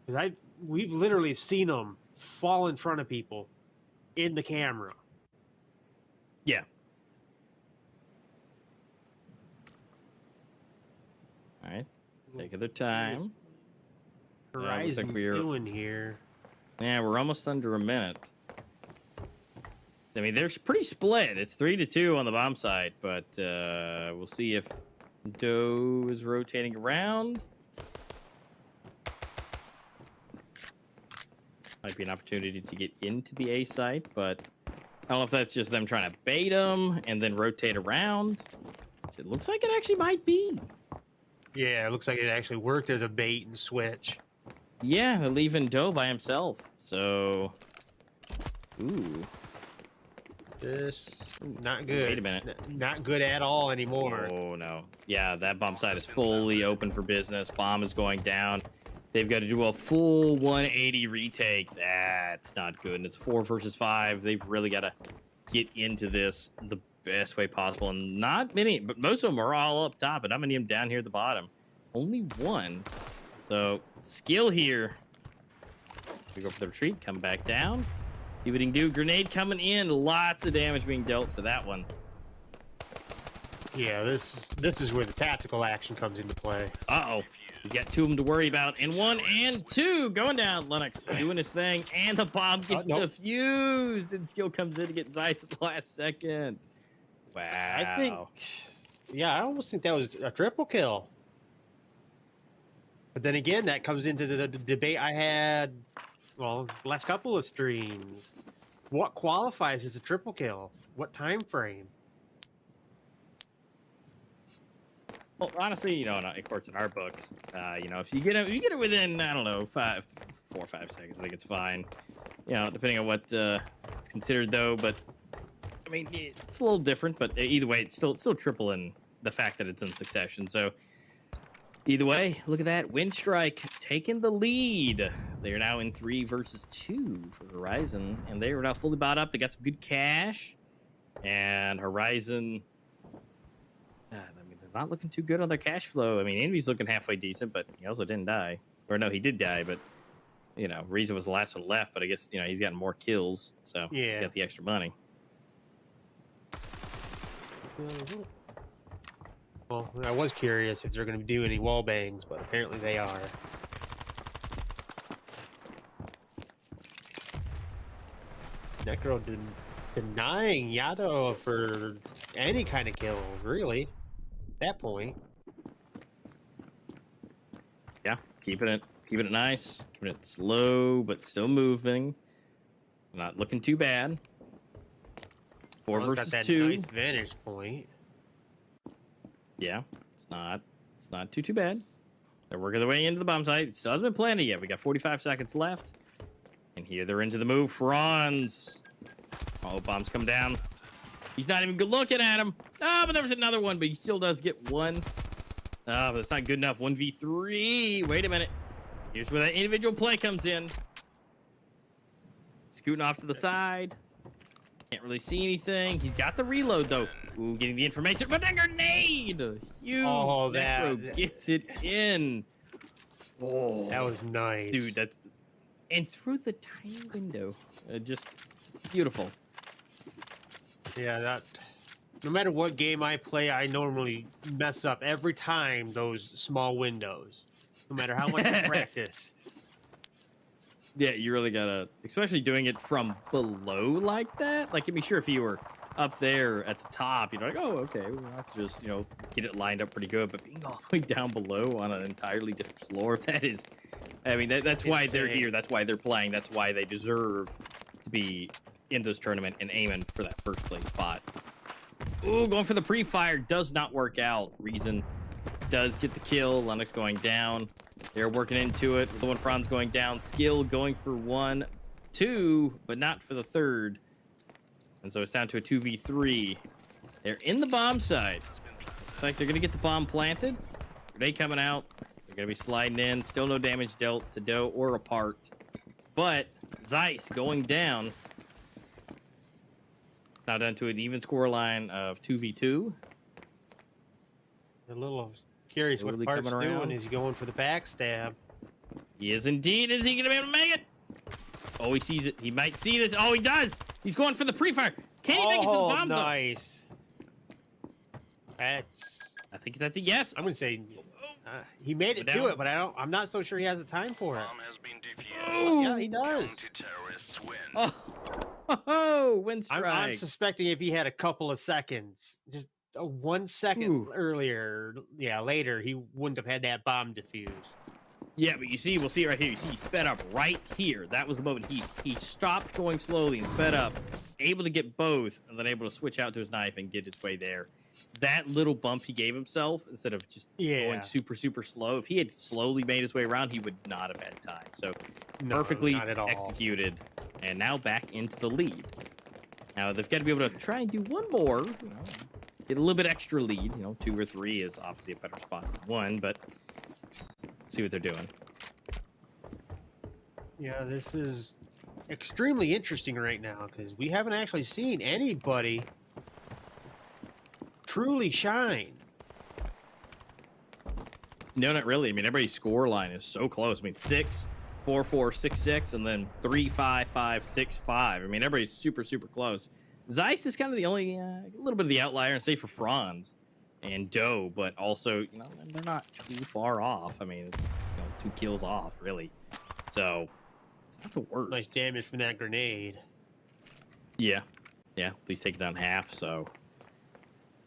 Because we've literally seen them fall in front of people in the camera. Yeah. All right. Taking their time. Horizon's like we're- doing here. Yeah, we're almost under a minute. I mean, they're pretty split. It's 3-2 on the bomb side, but we'll see if Doe is rotating around. Might be an opportunity to get into the A site, but I don't know if that's just them trying to bait them and then rotate around. It looks like it actually might be. Yeah, it looks like it actually worked as a bait and switch. Yeah, they're leaving Doe by himself. So, ooh. This not good. Wait a minute. Not good at all anymore. Oh no. Yeah, that bomb site is fully open for business. Bomb is going down. They've got to do a full 180 retake. That's not good. And it's 4 versus 5. They've really got to get into this the best way possible. And not many, but most of them are all up top, and not many of them down here at the bottom. Only one. So skill here. We go for the retreat, come back down. See what he can do. Grenade coming in. Lots of damage being dealt for that one. Yeah, this is where the tactical action comes into play. Uh-oh. He's got 2 of them to worry about. And 1 and 2 going down. Lennox doing his thing. And the bomb gets Nope. defused. And skill comes in to get Zeiss at the last second. Wow. I almost think that was a triple kill. But then again, that comes into the debate I had, the last couple of streams. What qualifies as a triple kill? What time frame? Well, honestly, of course, in our books, if you get it within, I don't know, 4 or 5 seconds, I think it's fine. Depending on what it's considered, though. But I mean, it's a little different. But either way, it's still triple in the fact that it's in succession. So either way, look at that. Winstrike taking the lead. They are now in 3 versus 2 for HorizoN, and they are now fully bought up. They got some good cash, and HorizoN. Not looking too good on their cash flow. I mean, Envy's looking halfway decent, but he also didn't die. Or no, he did die, but HorizoN was the last one left. But I guess he's gotten more kills, so he's got the extra money. Well, I was curious if they're going to do any wall bangs, but apparently they are. Necro denying Yado for any kind of kills, really. At that point. Yeah, keeping it nice, keeping it slow, but still moving. Not looking too bad. 4 Well, it's versus got that 2. nice vantage point. Yeah, it's not too bad. They're working their way into the bomb site. It still hasn't been planted yet. We got 45 seconds left. And here they're into the move. Franz. Oh, bombs come down. He's not even good looking at him. Oh, but there was another one, but he still does get 1. Oh, but it's not good enough. 1v3. Wait a minute. Here's where that individual play comes in. Scooting off to the side. Can't really see anything. He's got the reload, though. Ooh, getting the information. But that grenade! Huge. Oh, Necro that- gets it in. Oh, That was nice. dude, that's and through the tiny window, just beautiful. Yeah, that. No matter what game I play, I normally mess up every time those small windows. No matter how much I practice. Yeah, you really gotta, especially doing it from below like that. Like, I mean, sure, if you were up there at the top, you're like, oh, okay, we'll have to just, get it lined up pretty good. But being all the way down below on an entirely different floor, that is, I mean, that's why they're here. That's why they're playing. That's why they deserve to be in this tournament and aiming for that first place spot. Ooh, going for the pre-fire does not work out. Reason does get the kill. Lennox going down. They're working into it. The one Franz going down. Skill going for 1, 2, but not for the third. And so it's down to a 2v3. They're in the bomb side. Looks like they're going to get the bomb planted. Grenade coming out. They're going to be sliding in. Still no damage dealt to Doe or Apart. But Zeiss going down. Now down to an even score line of 2v2. A little curious what Totally Part's coming doing. around. Is he going for the backstab? He is indeed. Is he going to be able to make it? Oh, he sees it. He might see this. Oh, he does. He's going for the pre-fire. Can he make it to the bomb, though? Nice. That's. I think that's a yes. I'm gonna say he made it Go to down. it, but I'm not so sure he has the time for it. Bomb has been defused. Oh, Yeah, he does. Counter-terrorists win. Oh, Winstrike. I'm suspecting if he had a couple of seconds, just a 1 second Ooh. earlier, later, he wouldn't have had that bomb defused. Yeah, but you see, we'll see it right here. You see, he sped up right here. That was the moment he stopped going slowly and sped up, able to get both, and then able to switch out to his knife and get his way there. That little bump he gave himself, instead of just going super, super slow, if he had slowly made his way around, he would not have had time. So No, perfectly not at all. executed, and now back into the lead. Now they've got to be able to try and do one more, get a little bit extra lead. 2 or 3 is obviously a better spot than 1, but see what they're doing. Yeah, this is extremely interesting right now because we haven't actually seen anybody truly shine. No, not really. I mean, everybody's score line is so close. I mean, 6, 4, 4, 6, 6, and then 3, 5, 5, 6, 5. I mean, everybody's super, super close. Zeiss is kind of the only, a little bit of the outlier, and say for Franz and Doe, but also, they're not too far off. I mean, it's 2 kills off, really. So it's not the worst. Nice damage from that grenade. Yeah, at least take it down half. So,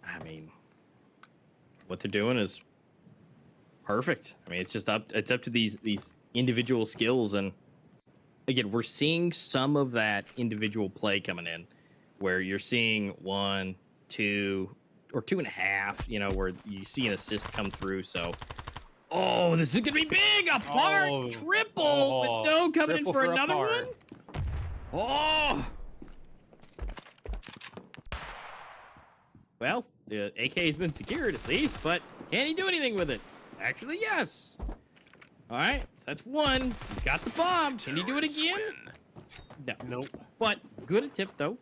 I mean, what they're doing is perfect. I mean, it's just up to these individual skills, and again, we're seeing some of that individual play coming in, where you're seeing 1, 2, or 2.5. Where you see an assist come through. So, oh, this is gonna be big. Apart triple with Doe coming in for another one. Oh. Well, the AK has been secured at least, but can he do anything with it? Actually, yes. All right, so that's 1. He's got the bomb. Can he do it again? No. Nope. But good attempt, though.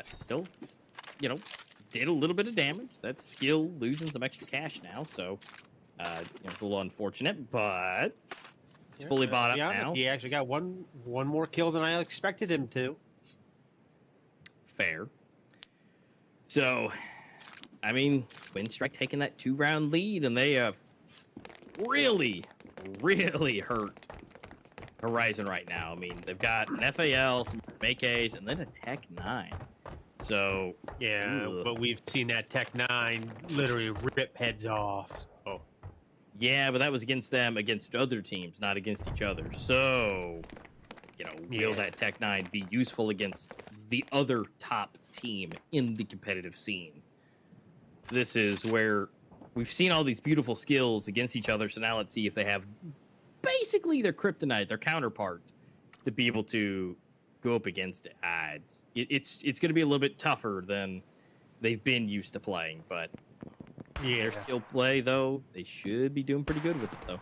Still, did a little bit of damage. That's skill losing some extra cash now, so it's a little unfortunate, but it's fully bought up now. He actually got one more kill than I expected him to. Fair. So, I mean, Winstrike taking that 2-round lead, and they have really, really hurt HorizoN right now. I mean, they've got an FAL, some AKs, and then a Tech 9. So, yeah, but we've seen that Tech 9 literally rip heads off. So. Yeah, but that was against them, against other teams, not against each other. So, will that Tech 9 be useful against the other top team in the competitive scene? This is where we've seen all these beautiful skills against each other. So now let's see if they have basically their kryptonite, their counterpart, to be able to go up against it. It's going to be a little bit tougher than they've been used to playing, but their skill play, though, they should be doing pretty good with it, though.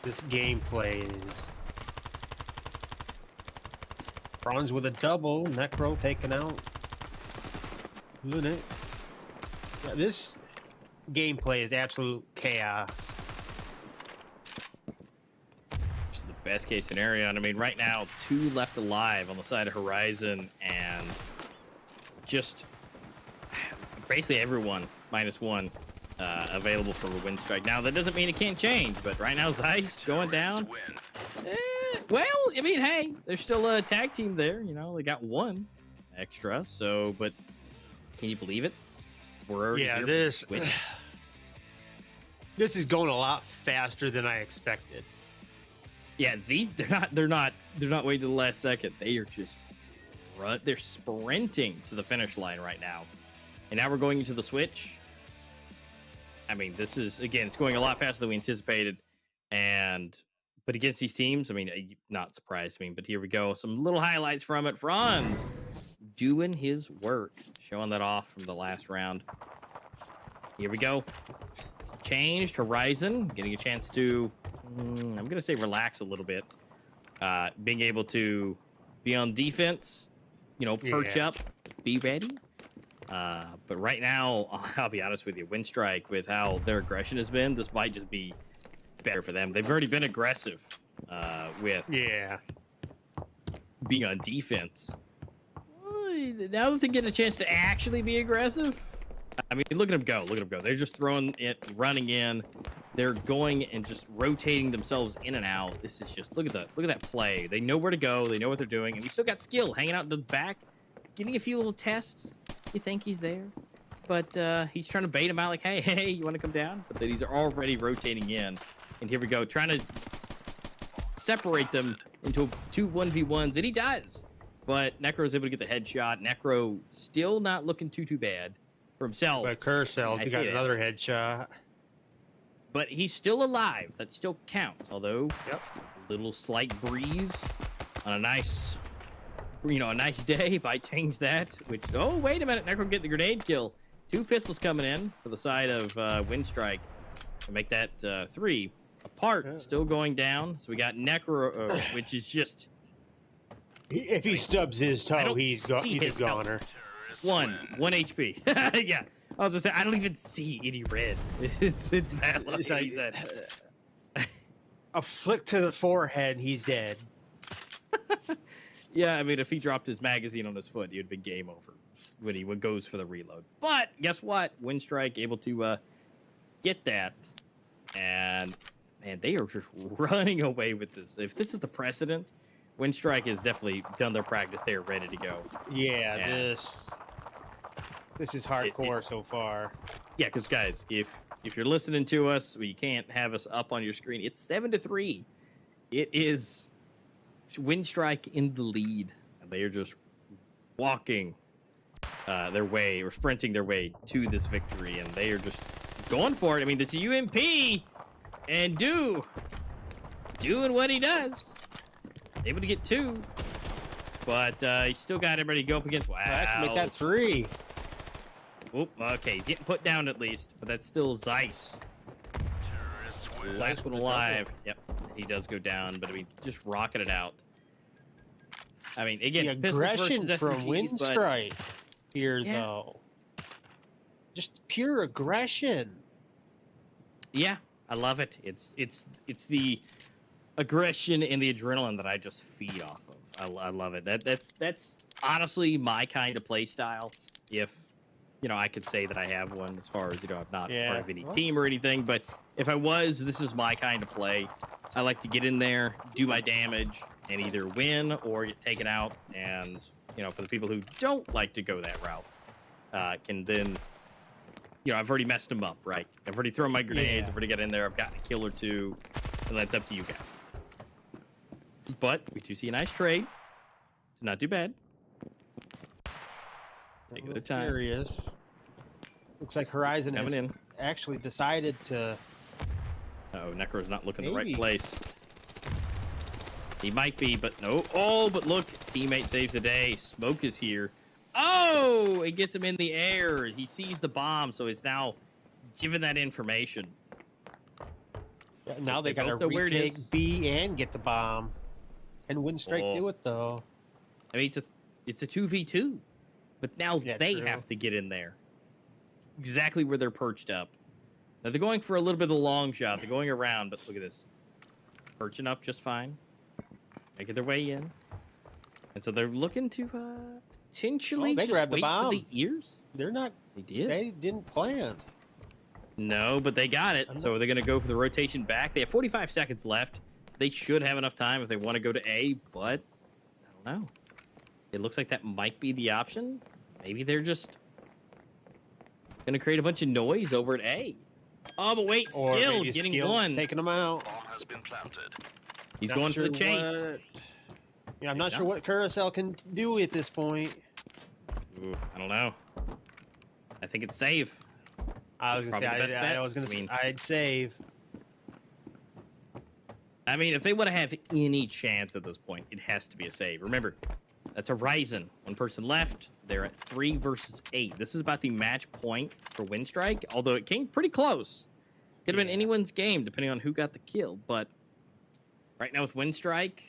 This gameplay is Franz with a double, Necro taken out. Lunit. This gameplay is absolute chaos. Which is the best case scenario. And I mean, right now, 2 left alive on the side of HorizoN, and just basically everyone -1 available for a Winstrike. Now, that doesn't mean it can't change, but right now, Zeiss going down. Well, I mean, hey, there's still a tag team there. You know, they got 1 extra. So, but can you believe it? We're already here winning. This is going a lot faster than I expected. Yeah, they're not waiting to the last second. They are just they're sprinting to the finish line right now. And now we're going into the switch. I mean, this is, again, it's going a lot faster than we anticipated. But against these teams, I mean, not surprised. I mean, but here we go. Some little highlights from it. Franz doing his work, showing that off from the last round. Here we go. It's changed. HorizoN getting a chance to, I'm going to say, relax a little bit. Being able to be on defense, you know, perch up, be ready. But right now, I'll be honest with you, Winstrike, with how their aggression has been, this might just be better for them. They've already been aggressive with being on defense. Now that they get a chance to actually be aggressive, I mean, look at them go. Look at them go. They're just throwing it, running in. They're going and just rotating themselves in and out. This is just, look at that play. They know where to go. They know what they're doing. And we still got skill hanging out in the back, getting a few little tests. You think he's there, but he's trying to bait him out like, hey, you want to come down? But then he's already rotating in. And here we go, trying to separate them into 2 1v1s, and he does. But Necro is able to get the headshot. Necro still not looking too bad for himself. But Kurcell, he got another headshot. But he's still alive. That still counts. Although, a little slight breeze on a nice, a nice day. If I change that, which, oh, wait a minute. Necro get the grenade kill. 2 pistols coming in for the side of Winstrike to make that 3. Apart, still going down. So we got Necro, which is just... If he stubs his toe, he's a goner. 1 HP. Yeah. I was gonna say, I don't even see any red. It's that lucky. It's like, a flick to the forehead, and he's dead. Yeah, I mean, if he dropped his magazine on his foot, he would be game over when he goes for the reload. But guess what? Winstrike able to get that. And, man, they are just running away with this. If this is the precedent, Winstrike has definitely done their practice. They are ready to go. Yeah, this is hardcore so far. Yeah, because, guys, if you're listening to us, you can't have us up on your screen. It's 7-3. It is Winstrike in the lead. And they are just walking their way, or sprinting their way to this victory. And they are just going for it. I mean, this UMP and doing what he does. Able to get 2. But he still got everybody to go up against. Wow. I can make that 3. Oop, okay, he's getting put down at least, but that's still Zeiss. Last one alive. Yep, he does go down, but I mean, just rocking it out. I mean, again, the aggression from SMGs, Winstrike here, though. Just pure aggression. Yeah, I love it. It's the aggression and the adrenaline that I just feed off of. I love it. That's honestly my kind of play style. If I could say that I have one, as far as, I'm not part of any team or anything, but if I was, this is my kind of play. I like to get in there, do my damage, and either win or get taken out. And, for the people who don't like to go that route, can then, I've already messed them up, right? I've already thrown my grenades, I've already got in there, I've gotten a kill or 2, and that's up to you guys. But we do see a nice trade. It's not too bad. Take their time. Here he is. Looks like HorizoN has actually decided to... Uh-oh, Necro's not looking the right place. He might be, but no. Oh, but look, teammate saves the day. Smoke is here. Oh, it gets him in the air. He sees the bomb, so he's now given that information. Yeah, now they got to retake B and get the bomb. And Winstrike do it, though. I mean, it's a 2v2. But now they have to get in there. exactly where they're perched up. Now they're going for a little bit of the long shot. They're going around, but look at this. Perching up just fine. Making their way in. And so they're looking to potentially they just grabbed the wait for bomb. the ears. They're not. They did. They didn't plan. No, but they got it. So they're going to go for the rotation back. They have 45 seconds left. They should have enough time if they want to go to A, but I don't know. It looks like that might be the option. Maybe they're just going to create a bunch of noise over at A. Oh, but wait, Or still maybe getting Skill's one. taking them out. Bomb has been planted. He's Not going for the sure chase. Yeah, I'm not sure not. what Carousel can do at this point. Ooh, I don't know. I think it's safe. I was gonna Probably the say, best bet. I was gonna I mean- say, I'd save. I mean, if they want to have any chance at this point, it has to be a save. Remember, that's HorizoN. One person left. They're at 3 versus 8. This is about the match point for Winstrike, although it came pretty close. Could have been Yeah. anyone's game, depending on who got the kill. But right now with Winstrike,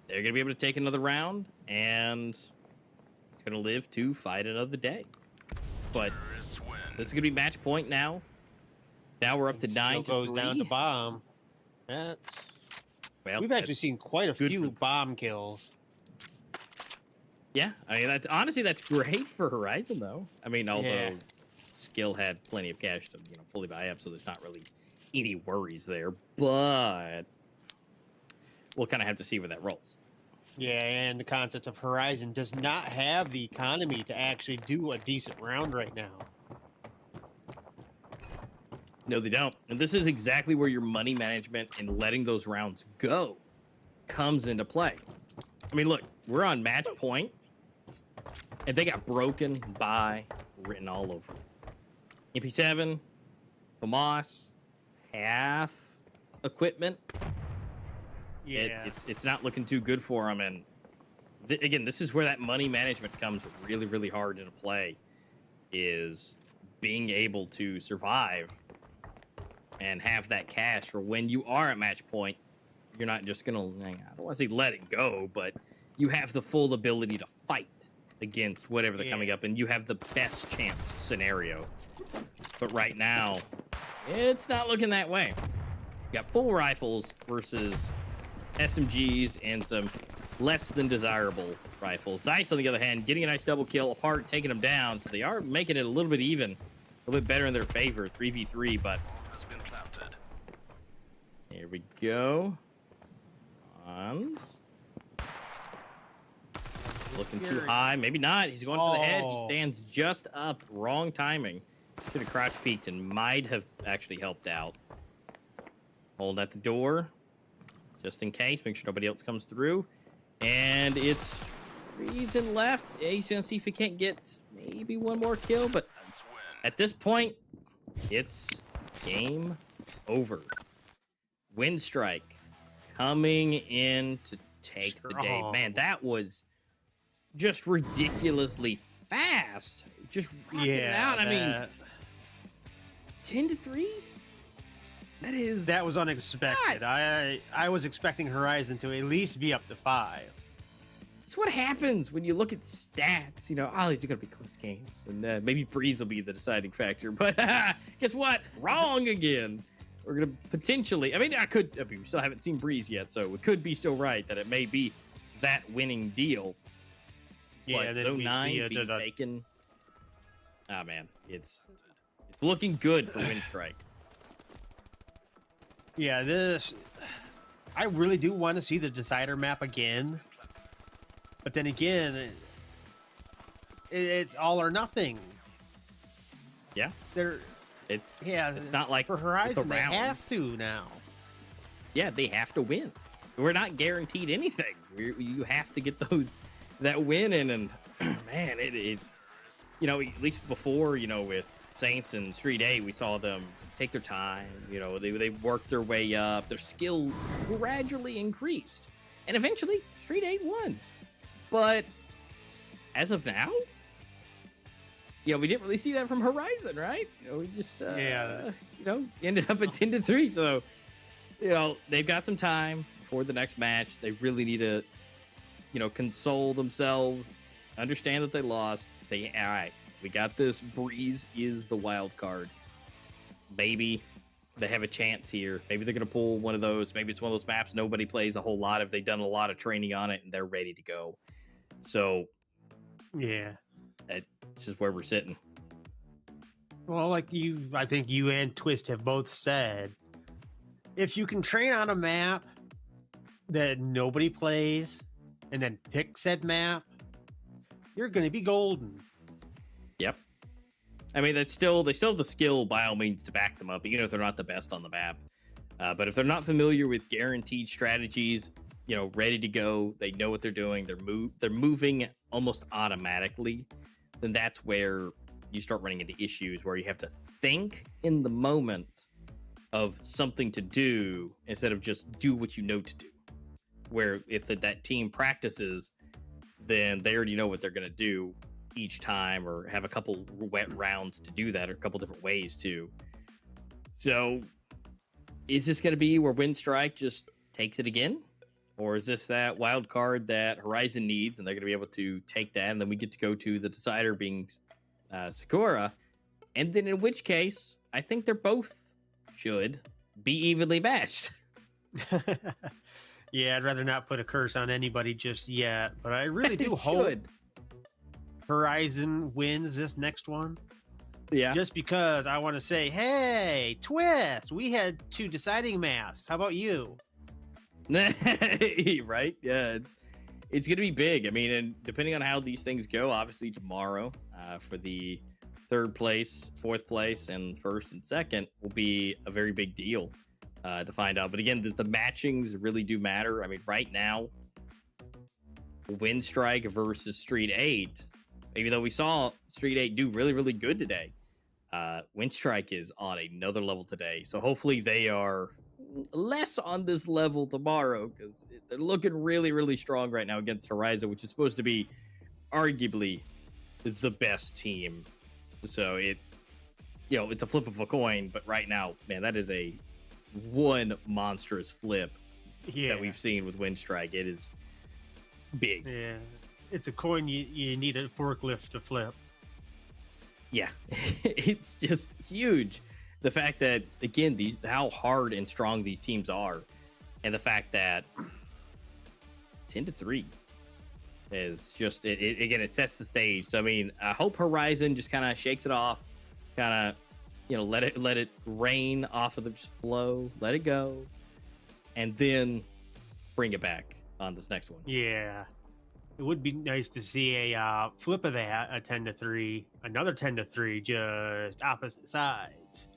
they're going to be able to take another round, and he's going to live to fight another day. But Terrorists win. this is going to be match point now. Now we're up to Skill 9 to goes 3. down to bomb. That's, Well, we've actually seen quite a good few for- bomb kills. Yeah, I mean that's great for HorizoN though. I mean, although Yeah. Skill had plenty of cash to fully buy up, so there's not really any worries there. But we'll kind of have to see where that rolls. Yeah, and the concept of HorizoN does not have the economy to actually do a decent round right now. No, they don't. And this is exactly where your money management and letting those rounds go comes into play. I mean, look, we're on match point, and they got broken by written all over. MP7, FAMAS, half equipment. Yeah, It's not looking too good for them. And again, this is where that money management comes really, really hard into play, is being able to survive and have that cash for when you are at match point. You're not just going to, I don't want to say let it go, but you have the full ability to fight against whatever they're coming up, and you have the best chance scenario. But right now, it's not looking that way. You got full rifles versus SMGs and some less than desirable rifles. Zeiss, on the other hand, getting a nice double kill apart, taking them down, so they are making it a little bit even, a little bit better in their favor, 3v3, but Bomb has been planted. here we go. Hans. Looking too high. Maybe not. He's going for the head. He Oh. stands just up. Wrong timing. Should have crouch peeked and might have actually helped out. Hold at the door. Just in case. Make sure nobody else comes through. And it's reason left. Yeah, he's going to see if he can't get maybe one more kill. But at this point, it's game over. Winstrike coming in to take the day. Strong. Man, that was just ridiculously fast. Just rocking it out. I mean, 10 to 3? That is that was unexpected. I was expecting HorizoN to at least be up to 5. It's what happens when you look at stats. These are going to be close games. And maybe Breeze will be the deciding factor. But guess what? Wrong again. We're going to potentially... we still haven't seen Breeze yet, so it could be still right that it may be that winning deal. Yeah, then Zone we 9 see being taken. Ah, man. It's looking good for Winstrike. Yeah, this... I really do want to see the decider map again. But then again, it's all or nothing. Yeah. They're... It's not like for with HorizoN, the they have rounds. to now. Yeah, they have to win. We're not guaranteed anything. You have to get that win in, and man, it at least before, with Saints and Street A, we saw them take their time. They worked their way up. Their skill gradually increased, and eventually Street A won. But as of now, we didn't really see that from HorizoN, right? We just ended up at 10 to 3. So they've got some time before the next match. They really need to console themselves, understand that they lost, and say, all right, We got this. Breeze is the wild card. Maybe they have a chance here. Maybe they're going to pull one of those. Maybe it's one of those maps nobody plays a whole lot of. They've done a lot of training on it and they're ready to go. So, Yeah. it's just where we're sitting. Well, I think you and Twist have both said, if you can train on a map that nobody plays and then pick said map, you're going to be golden. Yep. I mean, they still have the skill by all means to back them up, even if they're not the best on the map. But if they're not familiar with guaranteed strategies, ready to go, they know what they're doing, they're moving almost automatically, then that's where you start running into issues where you have to think in the moment of something to do instead of just do what you know to do. Where if that team practices, then they already know what they're going to do each time, or have a couple wet rounds to do that, or a couple different ways to. So is this going to be where Winstrike just takes it again? Or is this that wild card that HorizoN needs, and they're going to be able to take that, and then we get to go to the decider being Sakura? And then in which case, I think they're both should be evenly matched. Yeah, I'd rather not put a curse on anybody just yet, but I really do It hope should. HorizoN wins this next one. Yeah. Just because I want to say, hey, Twist, we had 2 deciding maps. How about you? Right? Yeah, it's going to be big. I mean, and depending on how these things go, obviously tomorrow for the 3rd place, 4th place, and 1st and 2nd will be a very big deal to find out. But again, the matchings really do matter. I mean, right now, Winstrike versus STREETEIGHTH, even though we saw STREETEIGHTH do really, really good today, Winstrike is on another level today. So hopefully they are less on this level tomorrow, because they're looking really, really strong right now against HorizoN, which is supposed to be arguably the best team. So it's a flip of a coin, but right now, man, that is one monstrous flip that we've seen with Winstrike. It is big. Yeah, it's a coin you need a forklift to flip. Yeah, it's just huge. The fact that, again, how hard and strong these teams are, and the fact that 10-3 is just again, it sets the stage. So I mean, I hope HorizoN just kind of shakes it off, kind of let it rain off of them, just flow, let it go, and then bring it back on this next one. Yeah, it would be nice to see a flip of that, a 10-3, another 10-3, just opposite sides.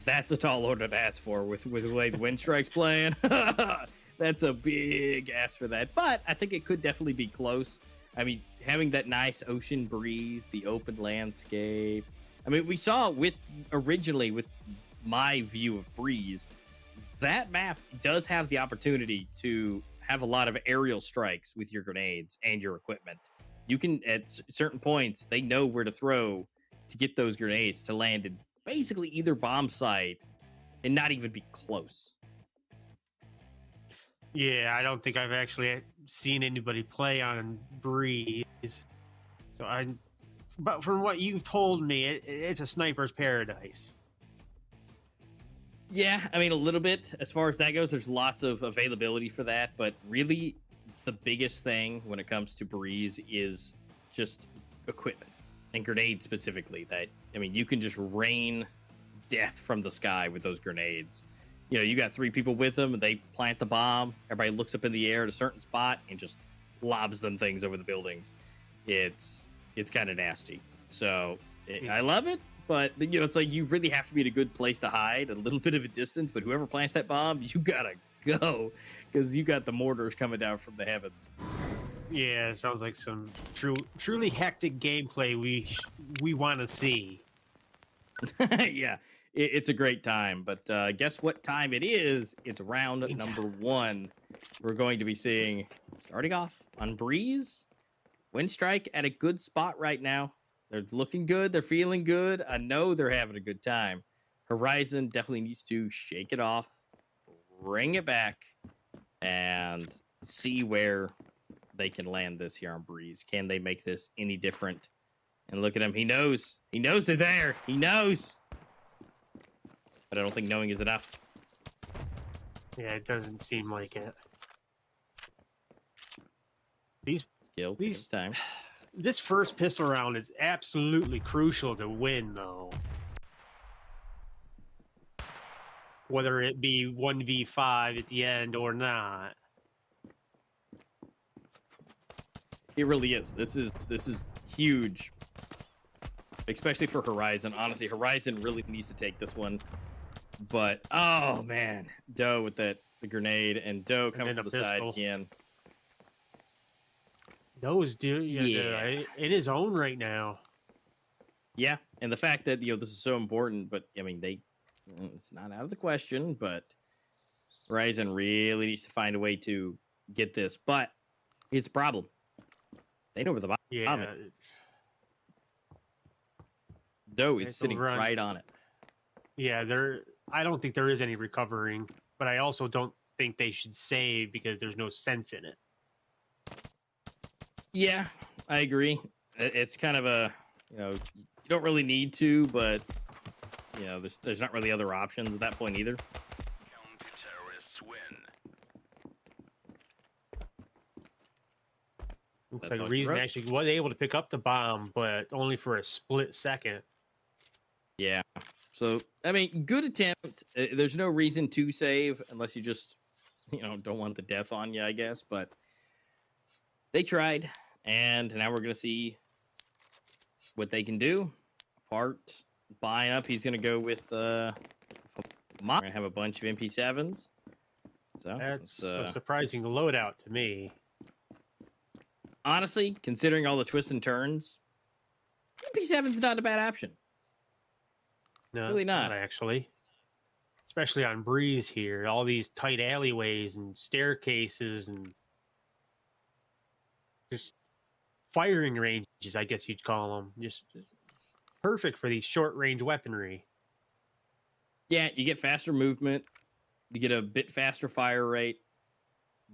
That's a tall order to ask for with the way the Winstrike's playing. That's a big ask for that, but I think it could definitely be close. I mean, having that nice ocean breeze, the open landscape. I mean, we saw originally with my view of Breeze, that map does have the opportunity to have a lot of aerial strikes with your grenades and your equipment. You can, at certain points, they know where to throw to get those grenades to land in basically either bomb site and not even be close. Yeah, I don't think I've actually seen anybody play on Breeze. But from what you've told me, it's a sniper's paradise. Yeah, I mean, a little bit as far as that goes. There's lots of availability for that, but really the biggest thing when it comes to Breeze is just equipment and grenades specifically. That, I mean, you can just rain death from the sky with those grenades. You got 3 people with them, and they plant the bomb. Everybody looks up in the air at a certain spot and just lobs them things over the buildings. It's kind of nasty. So I love it, but it's like you really have to be in a good place to hide, a little bit of a distance. But whoever plants that bomb, you gotta go, because you got the mortars coming down from the heavens. Yeah, it sounds like some truly hectic gameplay we want to see. Yeah, it's a great time. But guess what time it is? It's round number 1. We're going to be seeing, starting off on Breeze, Winstrike at a good spot right now. They're looking good. They're feeling good. I know they're having a good time. HorizoN definitely needs to shake it off, bring it back, and see where they can land this here on Breeze. Can they make this any different And look at him. He knows. He knows they're there. He knows. But I don't think knowing is enough. Yeah, it doesn't seem like it. These Skill takes time. This first pistol round is absolutely crucial to win, though. Whether it be 1v5 at the end or not. It really is. This is huge. Especially for HorizoN. Honestly, HorizoN really needs to take this one. But oh man, Doe with the grenade and Doe coming from the side again. Doe's in his own right now. Yeah, and the fact that this is so important, but I mean it's not out of the question, but HorizoN really needs to find a way to get this. But it's a problem. They know where the bomb is. Doe is sitting right on it. Yeah, I don't think there is any recovering, but I also don't think they should save because there's no sense in it. Yeah, I agree. It's kind of a, you don't really need to, but there's not really other options at that point either. Counter-terrorists win. Looks like HorizoN actually was able to pick up the bomb, but only for a split second. Yeah. So, I mean, good attempt. There's no reason to save unless you just, don't want the death on you, I guess. But they tried, and now we're going to see what they can do. Apart, buying up, he's going to go with we're going to have a bunch of MP7s. So that's a surprising loadout to me. Honestly, considering all the twists and turns, MP7's not a bad option. No, really not actually. Especially on Breeze here, all these tight alleyways and staircases and just firing ranges, I guess you'd call them. Just perfect for these short-range weaponry. Yeah, you get faster movement. You get a bit faster fire rate.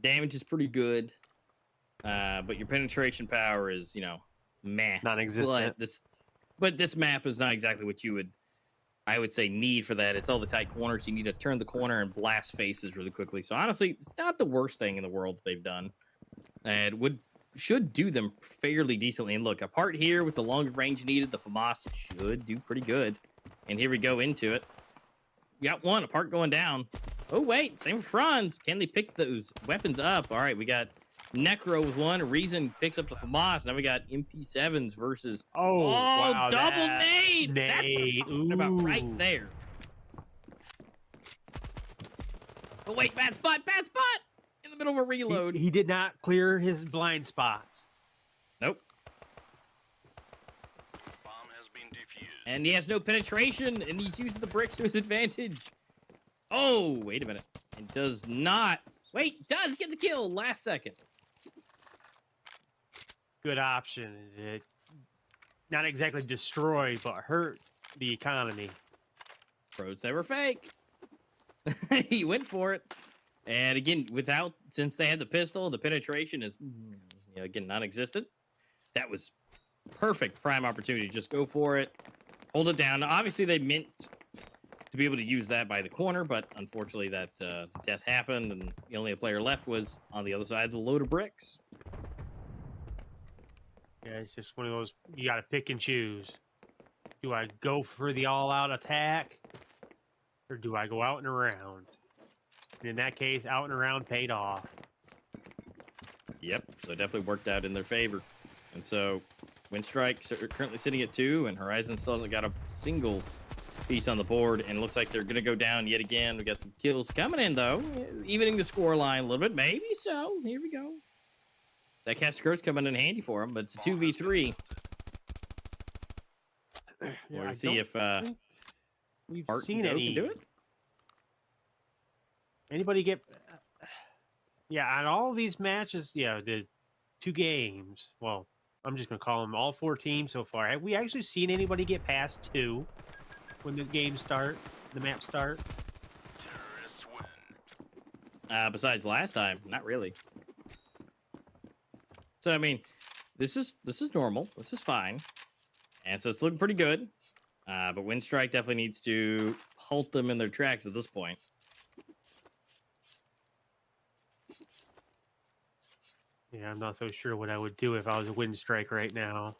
Damage is pretty good. But your penetration power is, meh. Non-existent. But this map is not exactly what you would, I would say, need for that. It's all the tight corners. You need to turn the corner and blast faces really quickly. So honestly, it's not the worst thing in the world that they've done. And should do them fairly decently. And look, apart here with the longer range needed, the FAMAS should do pretty good. And here we go into it. We got one apart going down. Oh, wait, same for Franz. Can they pick those weapons up? All right, we got Necro with one. HorizoN picks up the FAMAS. Now we got MP7s versus... Oh, wow, double nade! Nade. That's what I'm talking about right there. Oh, wait, bad spot! In the middle of a reload. He did not clear his blind spots. Nope. Bomb has been defused. And he has no penetration, and he's using the bricks to his advantage. Oh, wait a minute. It does not... Wait, does get the kill last second. Good option. Not exactly destroy, but hurt the economy. Pros never fake. He went for it. And again, since they had the pistol, the penetration is, again, non-existent. That was perfect prime opportunity. Just go for it. Hold it down. Now, obviously, they meant to be able to use that by the corner, but unfortunately that death happened, and the only player left was on the other side of the load of bricks. Yeah, it's just one of those, you got to pick and choose. Do I go for the all-out attack, or do I go out and around? And in that case, out and around paid off. Yep, so it definitely worked out in their favor. And so Winstrike are currently sitting at 2, and HorizoN still hasn't got a single piece on the board, and it looks like they're going to go down yet again. We got some kills coming in, though, evening the score line a little bit. Maybe so. Here we go. That catch curse coming in handy for him, but it's a 2v3. We'll see if we've Art seen and Doe any. can do it. Anybody get? Yeah, on all these matches, the 2 games. Well, I'm just gonna call them all 4 teams so far. Have we actually seen anybody get past 2 when the games start, the maps start? Terrorists win. Besides last time, not really. So I mean, this is normal. This is fine. And so it's looking pretty good. But Winstrike definitely needs to halt them in their tracks at this point. Yeah, I'm not so sure what I would do if I was a Winstrike right now.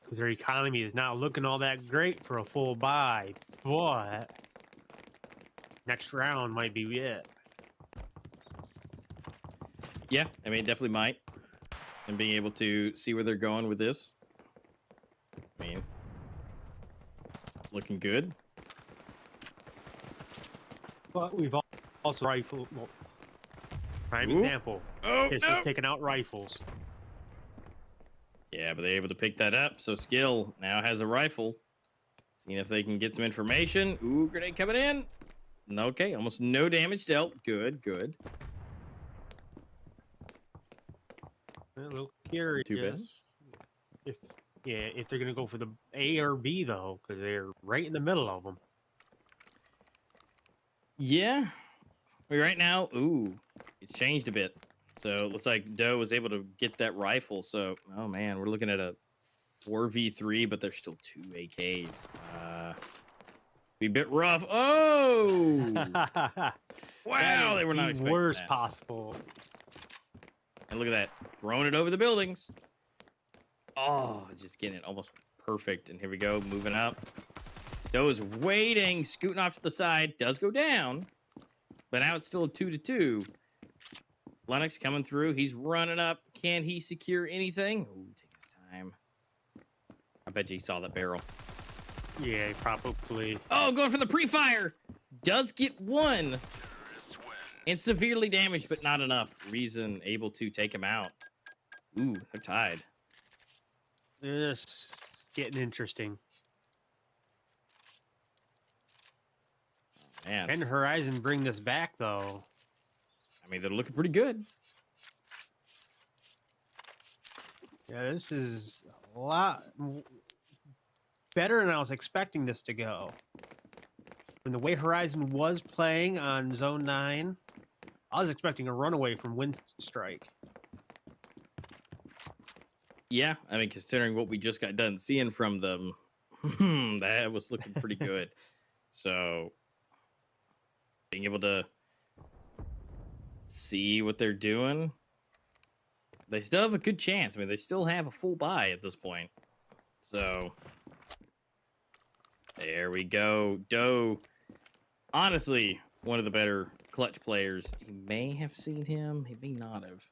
Because their economy is not looking all that great for a full buy. But next round might be it. Yeah, I mean, it definitely might. And being able to see where they're going with this. I mean, looking good. But we've also rifle. Well, prime Ooh. example. Oh, This no. was taking out rifles. Yeah, but they're able to pick that up. So Skill now has a rifle. Seeing if they can get some information. Ooh, grenade coming in. Okay, almost no damage dealt. Good, good. A little curious. Too bad. If they're gonna go for the A or B though, because they're right in the middle of them. Yeah. Wait, right now, ooh, it's changed a bit. So it looks like Doe was able to get that rifle. So, oh man, we're looking at a 4v3, but there's still 2 AKs. Be a bit rough. Oh! Wow, they were not the expecting worst that. possible. And look at that, throwing it over the buildings. Oh, just getting it almost perfect. And here we go, moving up. Doe's waiting, scooting off to the side. Does go down, but now it's still a 2-2. Lennox coming through. He's running up. Can he secure anything? Ooh, take his time. I bet you he saw that barrel. Yeah, probably. Oh, going for the pre-fire. Does get one. And severely damaged, but not enough. Reason able to take him out. Ooh, they're tied. It's getting interesting. Man, Can Horizon bring this back though? I mean, they're looking pretty good. Yeah, this is a lot better than I was expecting this to go. From the way Horizon was playing on Zone 9, I was expecting a runaway from Winstrike. Yeah, I mean, considering what we just got done seeing from them, that was looking pretty good. So, being able to see what they're doing, they still have a good chance. I mean, they still have a full buy at this point. So, there we go. Doe, honestly, one of the better clutch players. He may have seen him, he may not have.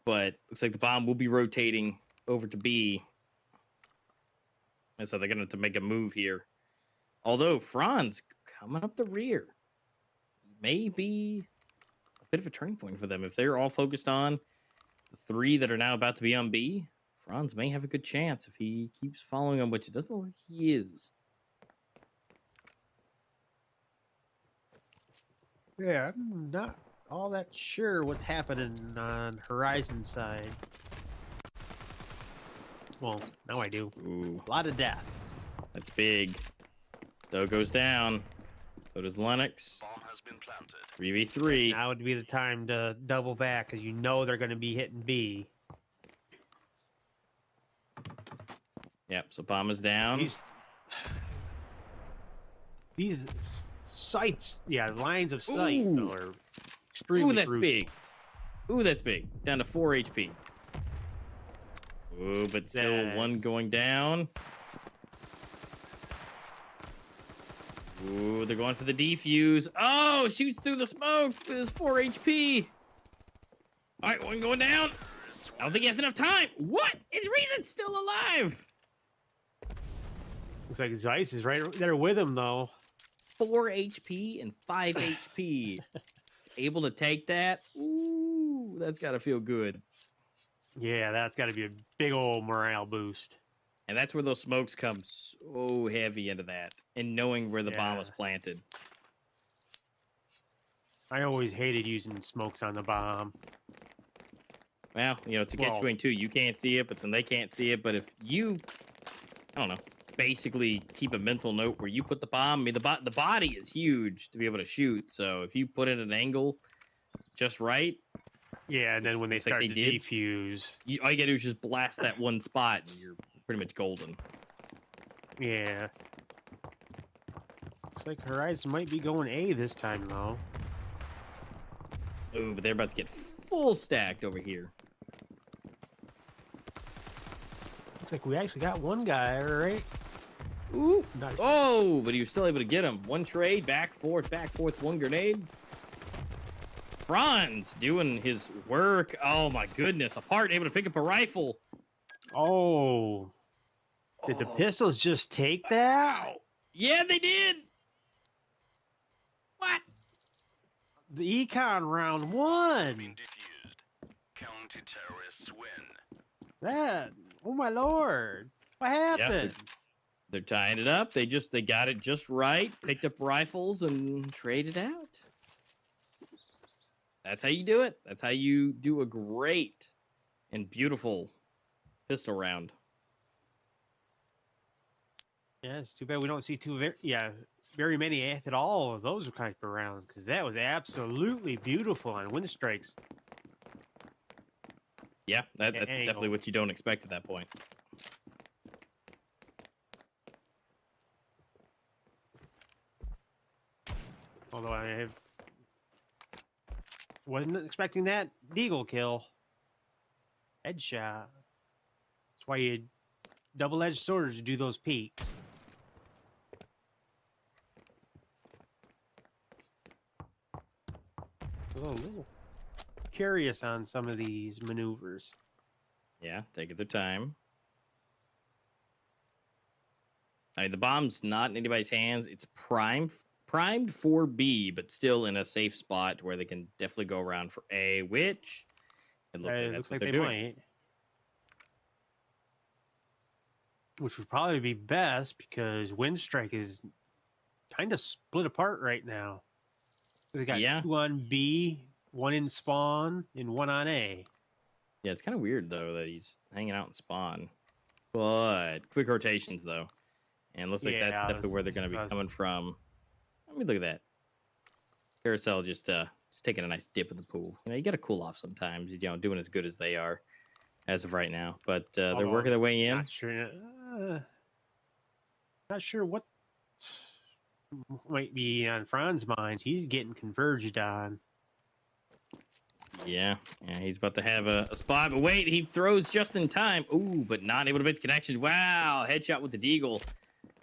But looks like the bomb will be rotating over to B. And so they're going to have to make a move here. Although Franz coming up the rear may be a bit of a turning point for them. If they're all focused on the 3 that are now about to be on B, Franz may have a good chance if he keeps following them, which it doesn't look like he is. Yeah, I'm not all that sure what's happening on Horizon side. Well, now I do. Ooh, A lot of death. that's big. Doe goes down. So does Lennox. Bomb has been planted. 3v3. Now would be the time to double back because you know they're going to be hitting B. Yep, so bomb is down. These sights, yeah, lines of sight Ooh. are extremely Ooh, that's crucial. big. Ooh, that's big. Down to 4 HP. Ooh, but still one That's- going down. Ooh, they're going for the defuse. Oh, shoots through the smoke with his 4 HP. All right, one going down. I don't think he has enough time. What? His Reason's still alive. Looks like Zeiss is right there with him, though. 4 HP and 5 HP. Able to take that. Ooh, that's got to feel good. Yeah, that's got to be a big old morale boost. And that's where those smokes come so heavy into that. And knowing where the bomb was Yeah. planted. I always hated using smokes on the bomb. Well, you know, it's a Well- catch-22. You can't see it, but then they can't see it. But if you, I don't know, basically keep a mental note where you put the bomb. I mean, the body is huge to be able to shoot. So if you put it at an angle just right, Yeah, and then when they Looks like start they to did. defuse, all you gotta do is just blast that one spot, and you're pretty much golden. Yeah. Looks like HorizoN might be going A this time, though. Ooh, but they're about to get full stacked over here. Looks like we actually got one guy, right? Ooh. Not- Oh, but he was still able to get him. One trade, back, forth, one grenade. Franz doing his work. Oh my goodness. Apart, able to pick up a rifle. Oh. Did the Oh. pistols just take that? Ow. Yeah, they did. What? The econ round one. Been defused. Counter-terrorists win. That. Oh my lord. What happened? They're tying it up. They got it just right. Picked up rifles and traded out. That's how you do it. That's how you do a great and beautiful pistol round. Yeah, it's too bad we don't see very many at all of those kind of rounds, because that was absolutely beautiful on Winstrikes. Yeah, that's Angle. definitely what you don't expect at that point. Although wasn't expecting that deagle kill. Headshot. That's why you double-edged swords to do those peaks. A little curious on some of these maneuvers. Yeah, taking their time. I mean, the bomb's not in anybody's hands. It's primed for B, but still in a safe spot where they can definitely go around for A, which it looks like that's what they're doing. Might. Which would probably be best because Winstrike is kind of split apart right now. They got two on B, one in spawn, and one on A. Yeah, it's kind of weird though that he's hanging out in spawn. But quick rotations though, and looks like that's definitely where they're going to be coming from. Let me look at that. Carousel just taking a nice dip in the pool. You know, you got to cool off sometimes. You know, doing as good as they are as of right now. But they're working their way in. Not sure what might be on Franz's mind. He's getting converged on. Yeah, he's about to have a spot. But wait, he throws just in time. Ooh, but not able to make the connection. Wow, headshot with the deagle.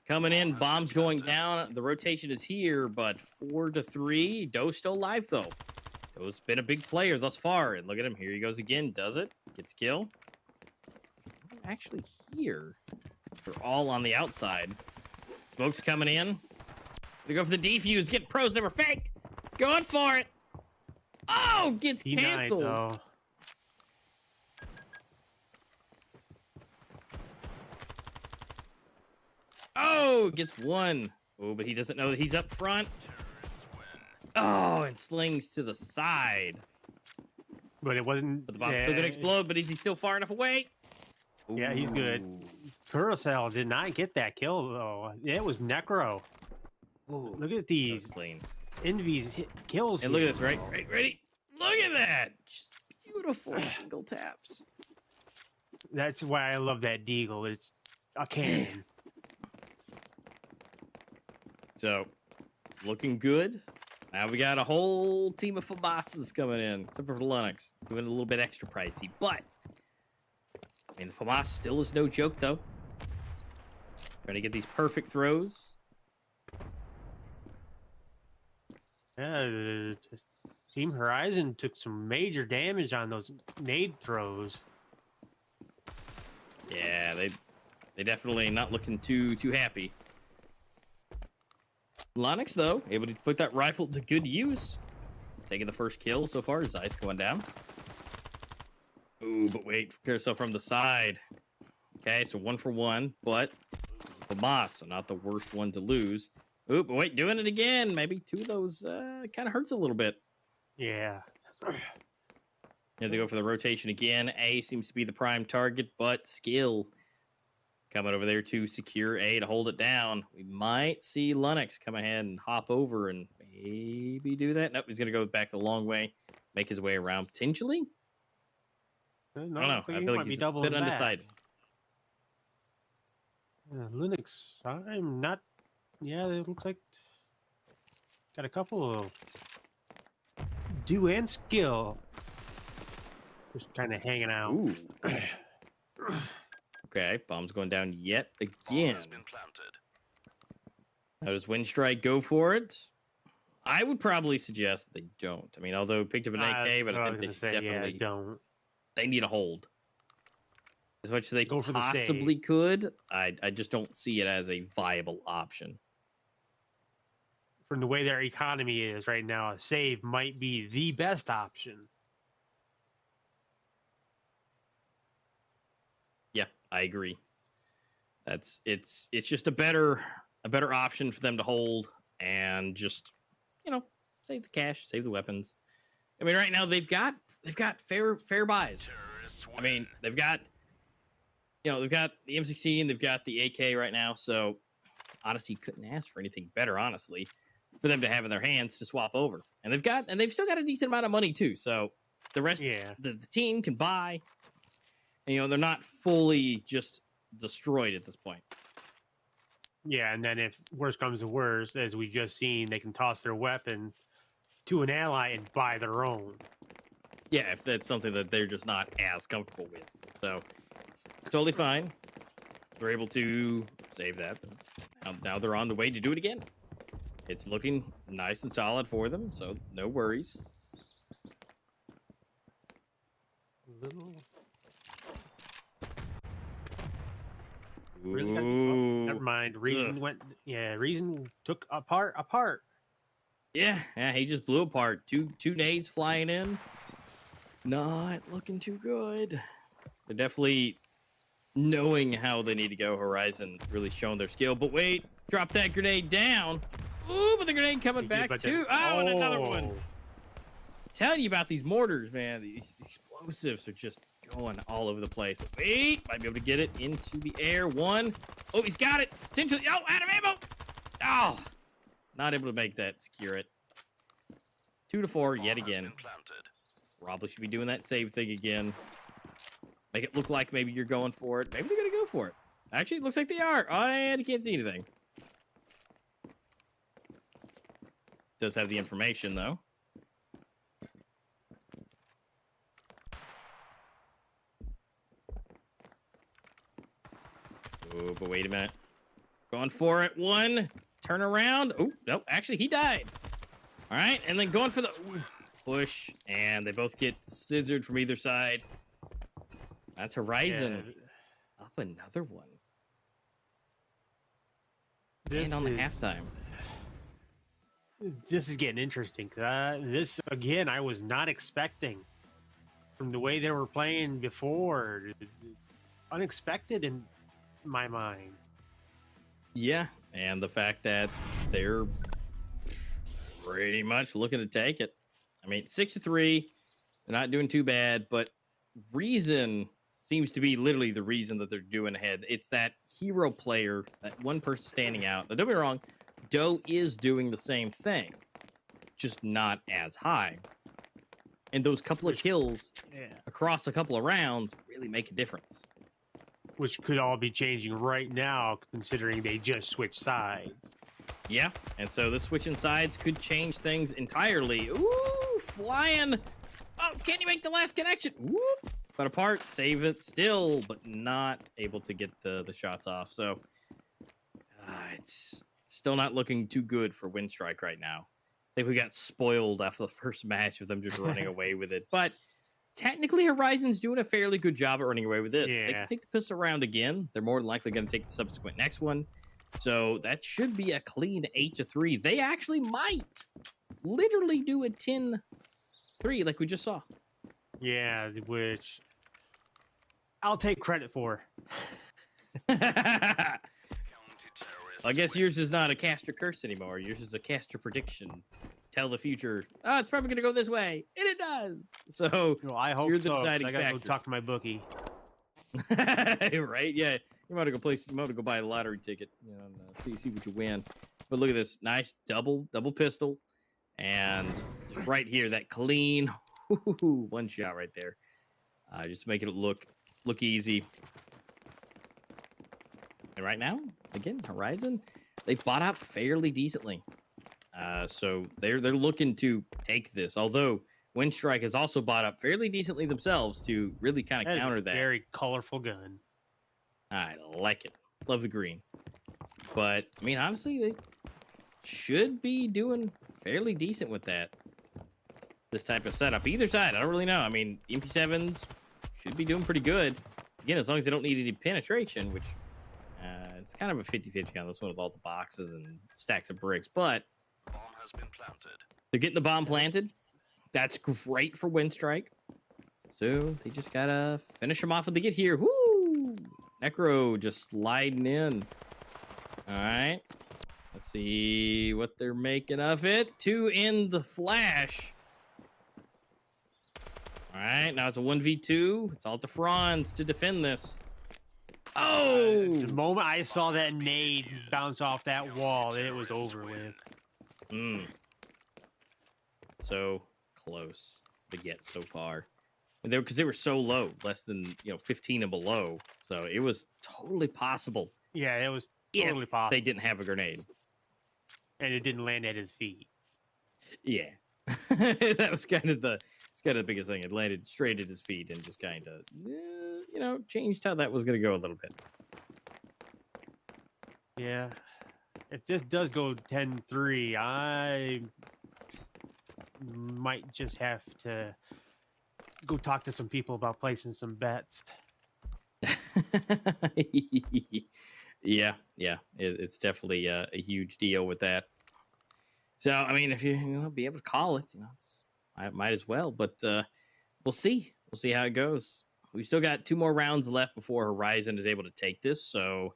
Coming in, bombs going down. The rotation is here, but 4-3. Doe's still alive, though. Doe's been a big player thus far. And look at him. Here he goes again. Does it. Gets kill. Actually, here. They're all on the outside. Smoke's coming in. They go for the defuse. Get pros. They were fake. Going for it. Oh, gets canceled. Though. Oh, gets one. Oh, but he doesn't know that he's up front. Oh, and slings to the side. But it wasn't. But the bomb's still going to explode, but is he still far enough away? Ooh. Yeah, he's good. Carousel did not get that kill, though. It was Necro. Ooh, look at these Envy's kills. And look at this, right? Ready? Look at that. Just beautiful single taps. That's why I love that deagle. It's a cannon. So, looking good. Now we got a whole team of FAMASas coming in, except for Linux, doing a little bit extra pricey. But, I mean, the FAMAS still is no joke, though. Trying to get these perfect throws. Yeah, Team HorizoN took some major damage on those nade throws. Yeah, they definitely not looking too happy. Linux, though, able to put that rifle to good use. Taking the first kill so far. Zeiss going down. Ooh, but wait. Carousel from the side. Okay, so 1 for 1, but FAMAS, so not the worst one to lose. Ooh, but wait, doing it again. Maybe 2 of those kind of hurts a little bit. Yeah. Here they go for the rotation again. A seems to be the prime target, but skill coming over there to secure A to hold it down. We might see Linux come ahead and hop over and maybe do that. Nope, he's going to go back the long way, make his way around potentially. No, I don't know. I feel like he's a bit undecided. Linux. I'm not. Yeah, it looks like got a couple of do and skill. Just kind of hanging out. Ooh. Okay, bomb's going down yet Bomb again. has been planted. How does Winstrike go for it? I would probably suggest they don't. I mean, although picked up an AK, but I think they should definitely don't. they need a hold. As much as they Go for the possibly save. could, I just don't see it as a viable option. From the way their economy is right now, a save might be the best option. Yeah, I agree. It's just a better option for them to hold and just, save the cash, save the weapons. I mean, right now they've got fair buys. Terrorists I mean, win. they've got the M16, they've got the AK right now, so honestly, you couldn't ask for anything better, honestly, for them to have in their hands to swap over. And they've still got a decent amount of money too, so the rest the team can buy. And, they're not fully just destroyed at this point. Yeah, and then if worse comes to worse, as we just seen, they can toss their weapon to an ally and buy their own. Yeah, if that's something that they're just not as comfortable with. So it's totally fine. They're able to save that. Now they're on the way to do it again. It's looking nice and solid for them, so no worries. Little. Ooh. Really got, never mind. Reason went. Yeah, Reason took apart. Yeah, he just blew apart. Two nades flying in. Not looking too good. They're definitely knowing how they need to go. HorizoN really showing their skill. But wait, drop that grenade down. Ooh, but the grenade coming back too. And another one. Telling you about these mortars, man. These explosives are just going all over the place. But wait, might be able to get it into the air. One. Oh, he's got it. Potentially. Oh, out of ammo. Oh, not able to make that secure it. 2 to 4 yet again. Probably should be doing that save thing again. Make it look like maybe you're going for it. Maybe they're going to go for it. Actually, it looks like they are. And you can't see anything. Does have the information, though. Oh, but wait a minute. Going for it. One. Turn around. Oh, no. Actually, he died. All right. And then going for the push. And they both get scissored from either side. That's HorizoN. Yeah. Up another one. This and on the halftime. This is getting interesting. This, again, I was not expecting. From the way they were playing before. Unexpected in my mind. Yeah, and the fact that they're pretty much looking to take it. I mean, 6-3, they're not doing too bad, but reason seems to be literally the reason that they're doing ahead. It's that hero player, that one person standing out. Now, don't be wrong, Doe is doing the same thing, just not as high. And those couple of kills across a couple of rounds really make a difference. Which could all be changing right now, considering they just switched sides. Yeah, and so the switching sides could change things entirely. Ooh, flying. Oh, can you make the last connection? Whoop. But apart, save it still, but not able to get the shots off. So it's still not looking too good for Winstrike right now. I think we got spoiled after the first match of them just running away with it. But technically, HorizoN's doing a fairly good job at running away with this. Yeah. They can take the pistol round again. They're more than likely going to take the subsequent next one. So that should be a clean 8-3. They actually might literally do a 10-3 like we just saw. Yeah, which I'll take credit for. I guess yours is not a caster curse anymore. Yours is a caster prediction. Tell the future. Oh, it's probably going to go this way. And it does. So Well, I hope you're the so. 'Cause deciding I gotta go factor. talk to my bookie. Right? Yeah. You might have to go buy a lottery ticket, and see what you win. But look at this nice double pistol, and just right here that clean one shot right there. Just making it look easy. And right now, again, HorizoN, they've bought out fairly decently. So they're looking to take this. Although Winstrike has also bought up fairly decently themselves to really kind of That is counter a that. very colorful gun. I like it. Love the green. But I mean, honestly, they should be doing fairly decent with that. This type of setup. Either side, I don't really know. I mean, MP7s should be doing pretty good. Again, as long as they don't need any penetration, which it's kind of a 50-50 on this one with all the boxes and stacks of bricks. But Bomb has been planted. they're getting the bomb planted. That's great for Winstrike. So they just gotta finish them off when they get here. Woo! Necro just sliding in. All right. Let's see what they're making of it. 2 in the flash. All right, now it's a 1v2. It's all to Franz to defend this. Oh! The moment I saw that nade bounce off that wall, it was over with. So close to get so far. Because they were so low, less than 15 and below. So it was totally possible. Yeah, it was If totally possible. they didn't have a grenade. And it didn't land at his feet. Yeah. That was kind of the biggest thing. It landed straight at his feet and just kind of changed how that was going to go a little bit. Yeah. If this does go 10-3, I might just have to go talk to some people about placing some bets. Yeah. It's definitely a huge deal with that. So, I mean, if you be able to call it, I might as well. But we'll see. We'll see how it goes. We still got 2 more rounds left before HorizoN is able to take this. So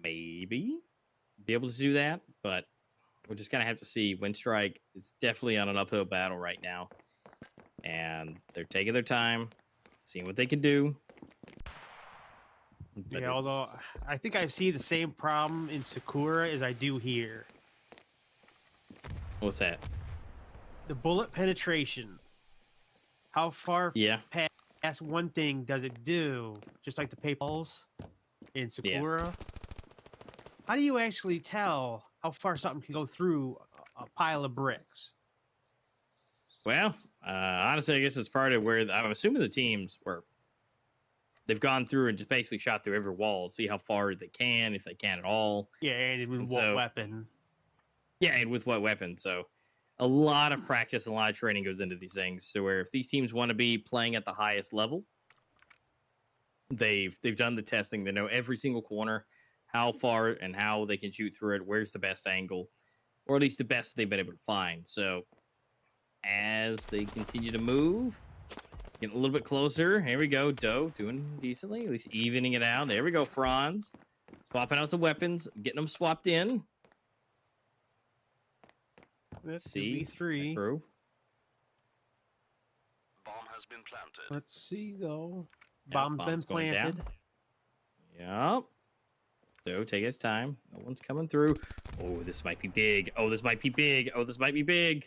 maybe be able to do that. But we're just going to have to see. Winstrike is definitely on an uphill battle right now. And they're taking their time, seeing what they can do. But Yeah, although I think I see the same problem in Sakura as I do here. What's that? The bullet penetration. How far Yeah. past one thing does it do? Just like the paintballs in Sakura. How do you actually tell how far something can go through a pile of bricks? Well, honestly, I guess it's part of where I'm assuming the teams were. They've gone through and just basically shot through every wall, see how far they can, if they can at all. Yeah, and with And what so- weapon? Yeah, and with what weapon. So a lot of practice and a lot of training goes into these things. So where if these teams want to be playing at the highest level, they've done the testing. They know every single corner, how far and how they can shoot through it, where's the best angle, or at least the best they've been able to find. So as they continue to move, getting a little bit closer. Here we go. Doe doing decently, at least evening it out. There we go. Franz swapping out some weapons, getting them swapped in. Let's See, see. 3. Through. Bomb has been planted. Let's see, though. Yeah, Bomb's been bomb's going down. planted. Yep. So take his time. No one's coming through. Oh, this might be big. Oh, this might be big. Oh, this might be big.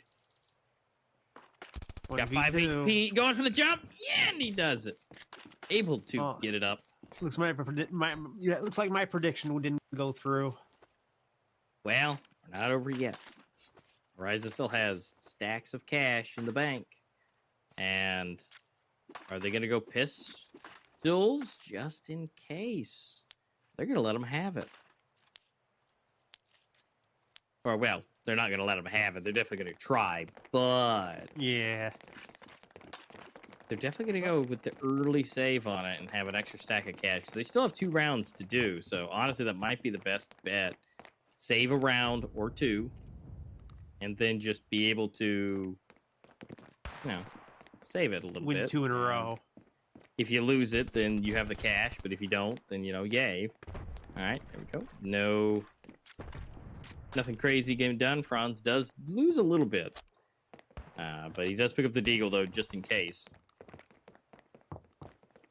Got 5 1v2. HP. Going for the jump. Yeah, and he does it. Able to Oh. get it up. Looks looks like my prediction didn't go through. Well, we're not over yet. HorizoN still has stacks of cash in the bank. And are they going to go pistols just in case? They're going to let them have it. Or, well, they're not going to let them have it. They're definitely going to try, but Yeah. they're definitely going to go with the early save on it and have an extra stack of cash because they still have 2 rounds to do. So, honestly, that might be the best bet. Save a round or 2 and then just be able to, save it a little bit. Win 2 in a row. If you lose it, then you have the cash, but if you don't, then, yay. All right, there we go. Nothing crazy getting done. Franz does lose a little bit, but he does pick up the deagle, though, just in case.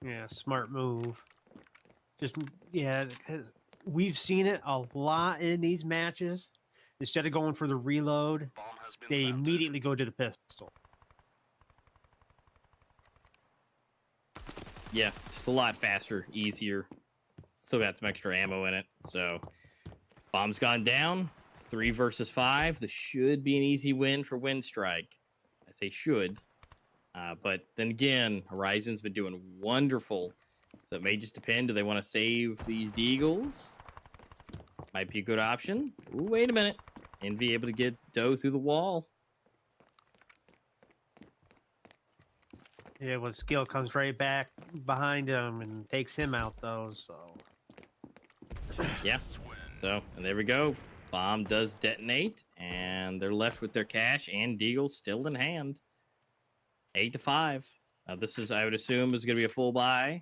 Yeah, smart move. Because we've seen it a lot in these matches. Instead of going for the reload, Bomb has been they planted. immediately go to the pistol. Yeah, just a lot faster, easier. still got some extra ammo in it. So bomb's gone down. It's 3 versus 5. This should be an easy win for Winstrike. I say should. But then again, HorizoN's been doing wonderful. So it may just depend. Do they want to save these deagles? Might be a good option. Ooh, wait a minute. Envy able to get Doe through the wall. Yeah, well, Skill comes right back behind him and takes him out, though, so... Yeah. So, and there we go. Bomb does detonate, and they're left with their cash and deagles still in hand. 8-5. Now, this is, I would assume, is going to be a full buy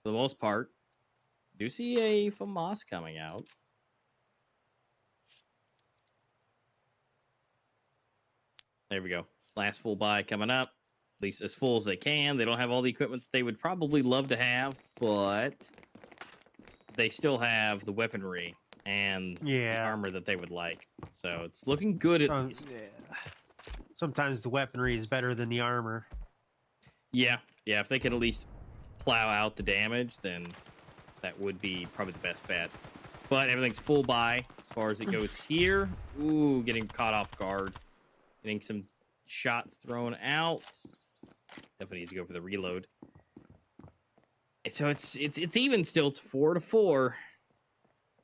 for the most part. Do see a FAMAS coming out. There we go. Last full buy coming up. At least as full as they can. They don't have all the equipment that they would probably love to have, but they still have the weaponry and the armor that they would like. So it's looking good at least. Yeah. Sometimes the weaponry is better than the armor. Yeah. Yeah, if they could at least plow out the damage, then that would be probably the best bet. But everything's full buy as far as it goes here. Ooh, getting caught off guard. Getting some shots thrown out. Definitely need to go for the reload. So it's even still. It's 4-4 for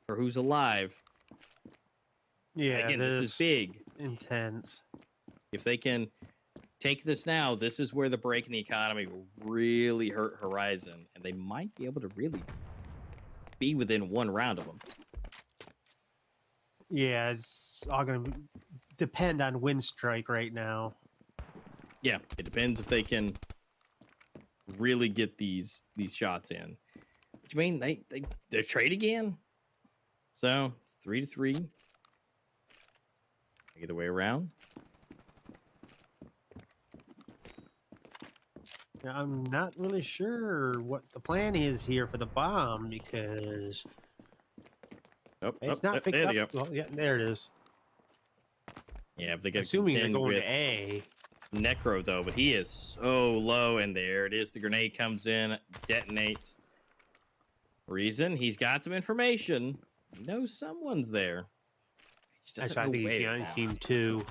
who's alive. Yeah, again, this is big. Intense. If they can take this now, this is where the break in the economy will really hurt HorizoN, and they might be able to really be within 1 round of them. Yeah, it's all going to depend on Winstrike right now. Yeah, it depends if they can really get these shots in. Which mean they trade again. So it's 3-3. Either way around. Yeah, I'm not really sure what the plan is here for the bomb because it's not picked there up. they go. Well, yeah, there it is. Yeah, if they get Assuming they're going to A. Necro though, but he is so low, and there it is. The grenade comes in, detonates. Reason he's got some information. He knows someone's there. He just doesn't I know think he's where on now. team 2.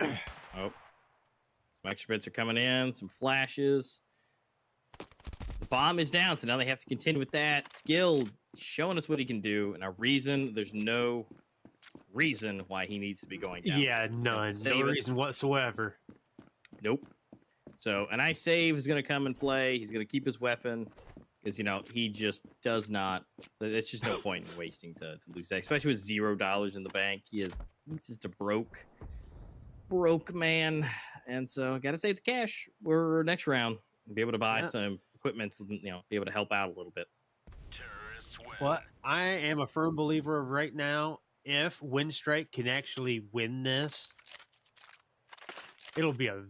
Oh, some extra bits are coming in. Some flashes. The bomb is down, so now they have to continue with that. Skill showing us what he can do, and a reason. There's no reason why he needs to be going down. Yeah, none. No reason whatsoever. Nope. So an ice save is going to come and play. He's going to keep his weapon because, you know, he just does not. There's just no point in wasting to lose that, especially with $0 in the bank. He's just a broke man. And so got to save the cash for next round and be able to buy some equipment to, you know, be able to help out a little bit. What I am a firm believer of right now, if Winstrike can actually win this, it'll be a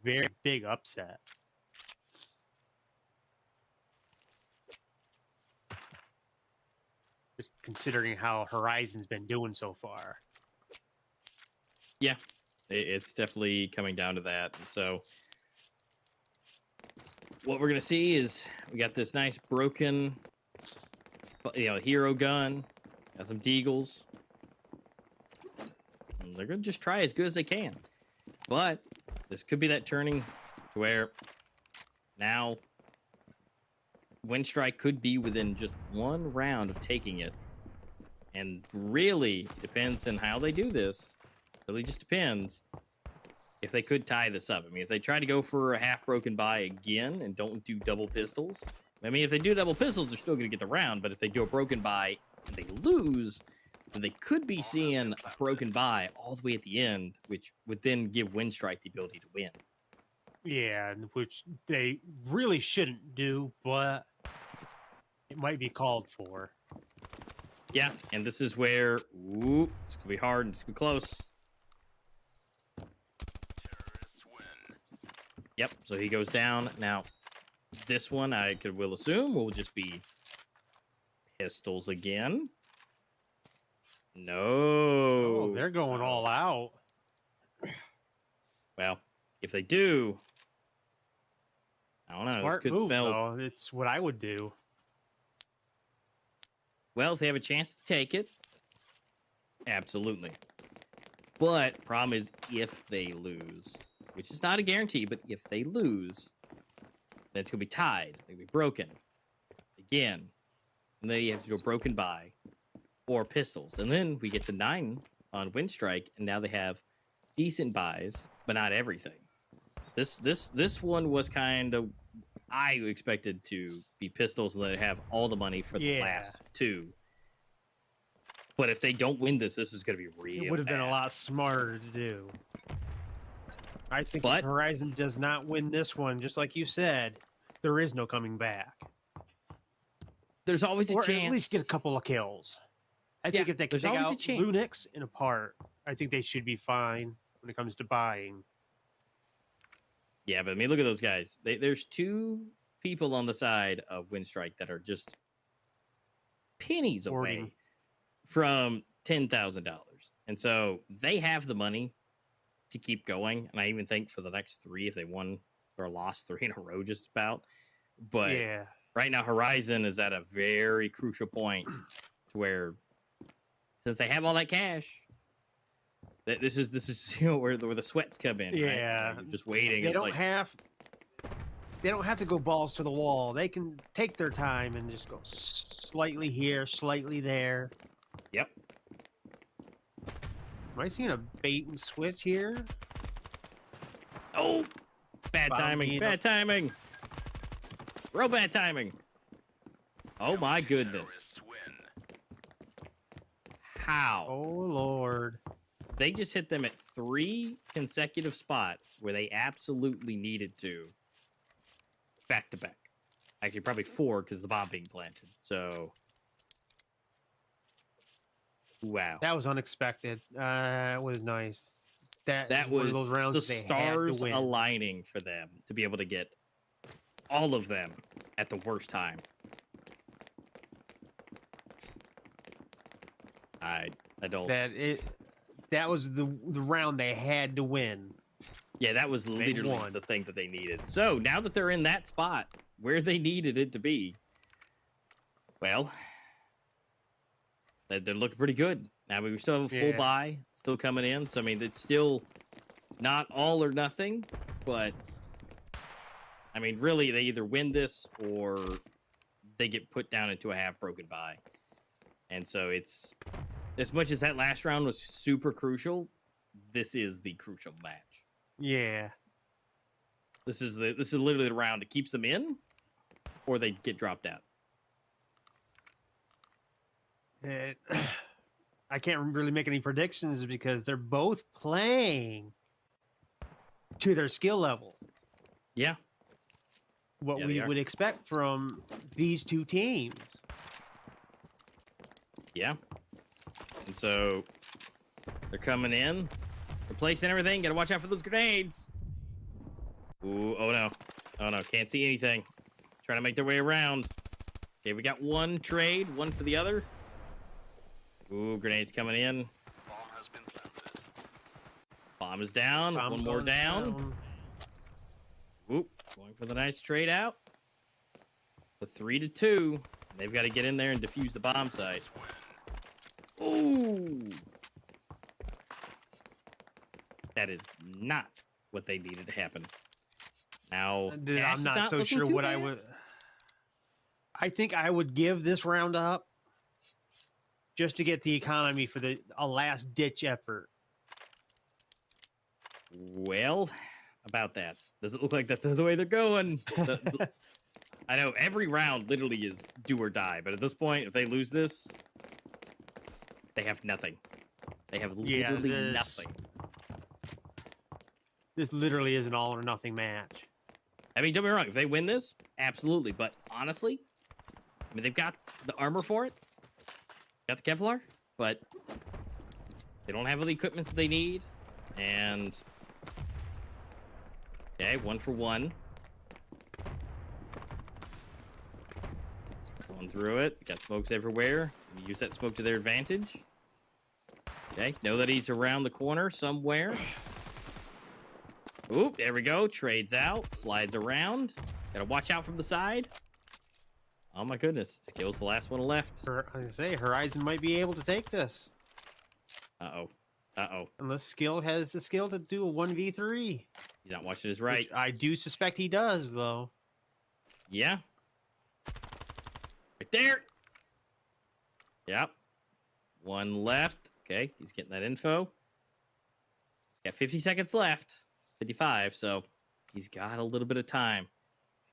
very big upset. Just considering how HorizoN's been doing so far. Yeah, it's definitely coming down to that. And so what we're going to see is we got this nice broken, you know, hero gun. Got some deagles. And they're going to just try as good as they can. But this could be that turning to where now Winstrike could be within just 1 round of taking it. And really depends on how they do this. Really just depends if they could tie this up. I mean, if they try to go for a half broken buy again and don't do double pistols. I mean, if they do double pistols, they're still going to get the round. But if they do a broken buy and they lose, then they could be seeing a broken buy all the way at the end, which would then give Winstrike the ability to win. Yeah, which they really shouldn't do, but it might be called for. Yeah, and this is where, ooh, this could be hard and this could be close. Yep, so he goes down. Now, this one I will assume will just be pistols again. No. Oh, they're going all out. Well, if they do, I don't know. Smart this could move, spell. though. It's what I would do. Well, if they have a chance to take it, absolutely. But problem is if they lose, which is not a guarantee, but if they lose, then it's gonna be tied. They'll be broken again, and then you have to do a broken buy or pistols, and then we get to 9 on Winstrike, and now they have decent buys, but not everything. This one was kind of, I expected to be pistols and then have all the money for the last 2. But if they don't win this is going to be real. It would have been a bad. lot smarter to do. I think But- if Horizon does not win this one, just like you said, there is no coming back. There's always a Or chance. at least get a couple of kills. I think if they can there's take always a out chance. Lunix in a part, I think they should be fine when it comes to buying. Yeah, but I mean, look at those guys. There's 2 people on the side of Winstrike that are just pennies away Hoarding. from $10,000, and so they have the money to keep going. And I even think for the next 3, if they won or lost 3 in a row, just about. But Yeah. right now, HorizoN is at a very crucial point to where, since they have all that cash, this is where the sweats come in. Yeah. right? You're just waiting. They It's don't like, have to go balls to the wall. They can take their time and just go slightly here, slightly there. Yep. Am I seeing a bait and switch here? Oh, bad Bomb timing. being Bad up. timing. Real bad timing. Oh my goodness. Terrorists win. How? Oh Lord. They just hit them at 3 consecutive spots where they absolutely needed to. Back to back. Actually, probably 4 because the bomb being planted. So, wow. That was unexpected. It was nice. That That is one was of those rounds the they had stars to win. aligning for them to be able to get all of them at the worst time. I don't. That was the round they had to win. Yeah, that was literally won. the thing that they needed. So now that they're in that spot where they needed it to be, well, they're looking pretty good. Now we still have a full Yeah. buy still coming in. So I mean, it's still not all or nothing, but I mean, really, they either win this or they get put down into a half broken buy. And so it's, as much as that last round was super crucial, this is the crucial match. Yeah. This is literally the round that keeps them in, or they get dropped out. I can't really make any predictions because they're both playing to their skill level. Yeah, What Yeah, we they are. would expect from these 2 teams. yeah. And so they're coming in, they're placing everything. Got to watch out for those grenades. Ooh, oh no, can't see anything. Trying to make their way around. Okay, we got 1 trade, 1 for the other. Ooh, grenades coming in. Bomb has been planted. Bomb is down. Bombs 1 more going down. Oop, going for the nice trade out. The 3-2. They've got to get in there and defuse the bomb site. Ooh. That is not what they needed to happen. Now, Dude, Ash I'm is not so looking sure too what I bad. would. I think I would give this round up just to get the economy for a last ditch effort. Well, about that. Does it look like that's the way they're going? I know every round literally is do or die, but at this point, if they lose this, they have nothing. They have Yeah, literally nothing. This literally is an all or nothing match. I mean, don't get me wrong. If they win this, absolutely. But honestly, I mean, they've got the armor for it, got the Kevlar, but they don't have all the equipment that they need. And okay, 1 for 1. Going through it. Got smokes everywhere. Use that smoke to their advantage. Okay, know that he's around the corner somewhere. Oop, there we go. Trades out, slides around. Gotta watch out from the side. Oh my goodness. Skill's the last one left. I say HorizoN might be able to take this. Uh-oh. Uh-oh. Unless Skill has the skill to do a 1v3. He's not watching his right. Which I do suspect he does, though. Yeah. Right there. Yep. One left. Okay, he's getting that info. Got 50 seconds left. 55, so he's got a little bit of time.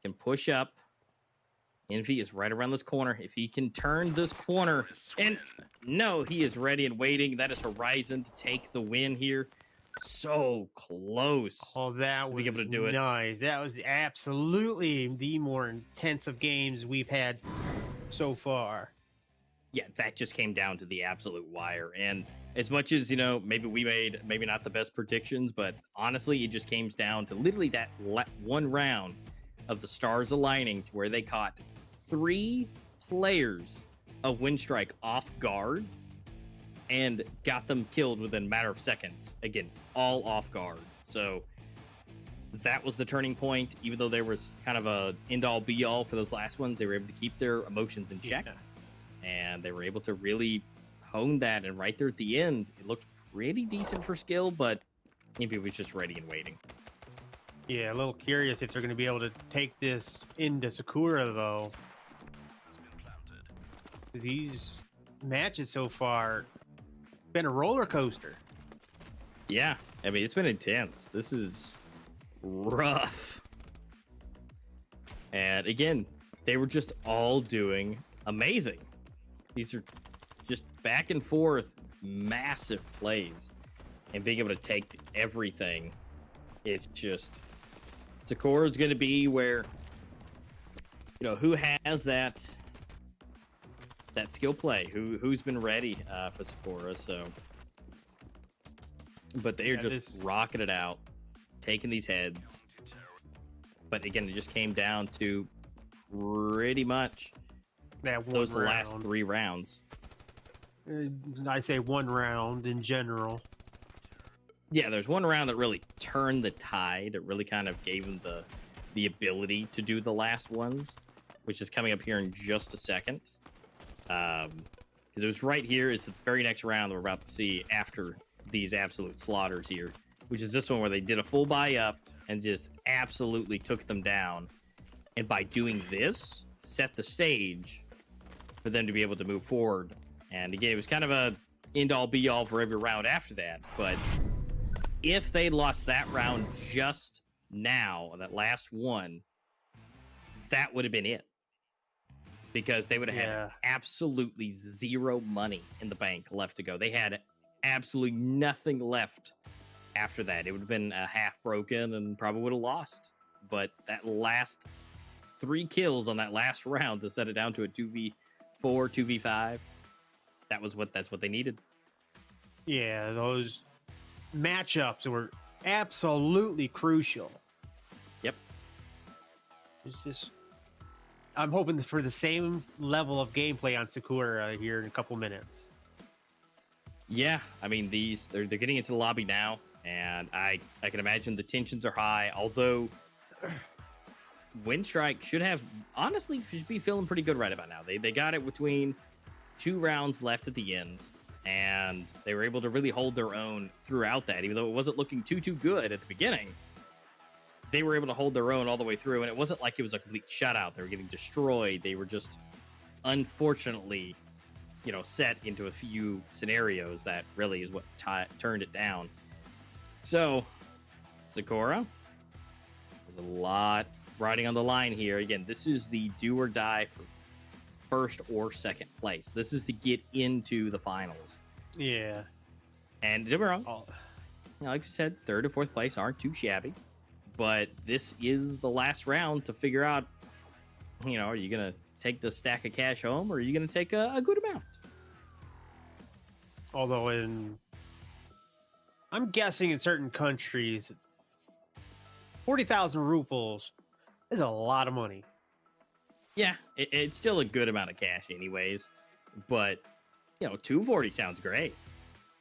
He can push up. Envy is right around this corner. If he can turn this corner, and no, he is ready and waiting. That is HorizoN to take the win here. So close. Oh, that was able to do it. nice. That was absolutely the more intensive games we've had so far. Yeah, that just came down to the absolute wire. And as much as, maybe we made maybe not the best predictions, but honestly, it just came down to literally that one round of the stars aligning to where they caught 3 players of Winstrike off guard and got them killed within a matter of seconds. Again, all off guard. So that was the turning point. Even though there was kind of a end-all be-all for those last ones, they were able to keep their emotions in check. Yeah. And they were able to really hone that. And right there at the end, it looked pretty decent for skill, but maybe it was just ready and waiting. Yeah, a little curious if they're going to be able to take this into Sakura, though. These matches so far been a roller coaster. Yeah, I mean, it's been intense. This is rough. And again, they were just all doing amazing. These are just back and forth, massive plays. And being able to take everything, it's just... Sakura's going to be where, who has that skill play? Who's been ready for Sakura? So, but they're just rocking it out, taking these heads. But again, it just came down to pretty much those last 3 rounds. I say one round in general. Yeah, there's one round that really turned the tide. It really kind of gave them the ability to do the last ones, which is coming up here in just a second. Because it was right here. It's the very next round that we're about to see after these absolute slaughters here, which is this one where they did a full buy up and just absolutely took them down. And by doing this, set the stage for them to be able to move forward. And again, it was kind of a end-all be-all for every round after that. But if they lost that round just now, that last one, that would have been it. Because they would have had absolutely zero money in the bank left to go. They had absolutely nothing left after that. It would have been a half broken and probably would have lost. But that last 3 kills on that last round to set it down to a 2v4, 2v5, that's what they needed. Yeah, those matchups were absolutely crucial. Yep. It's just, I'm hoping for the same level of gameplay on Sakura here in a couple minutes. Yeah, I mean, they're getting into the lobby now, and I can imagine the tensions are high, although Winstrike should be feeling pretty good right about now. They got it between 2 rounds left at the end, and they were able to really hold their own throughout that, even though it wasn't looking too good at the beginning. They were able to hold their own all the way through, and it wasn't like it was a complete shutout. They were getting destroyed. They were just, unfortunately, set into a few scenarios that really is what turned it down. So, Sakura, there's a lot riding on the line here. Again, this is the do or die for first or second place. This is to get into the finals. Yeah. And don't get me wrong, like you said, 3rd or 4th place aren't too shabby. But this is the last round to figure out, are you going to take the stack of cash home or are you going to take a good amount? Although I'm guessing in certain countries, 40,000 rubles is a lot of money. Yeah, it's still a good amount of cash anyways. But, 240 sounds great.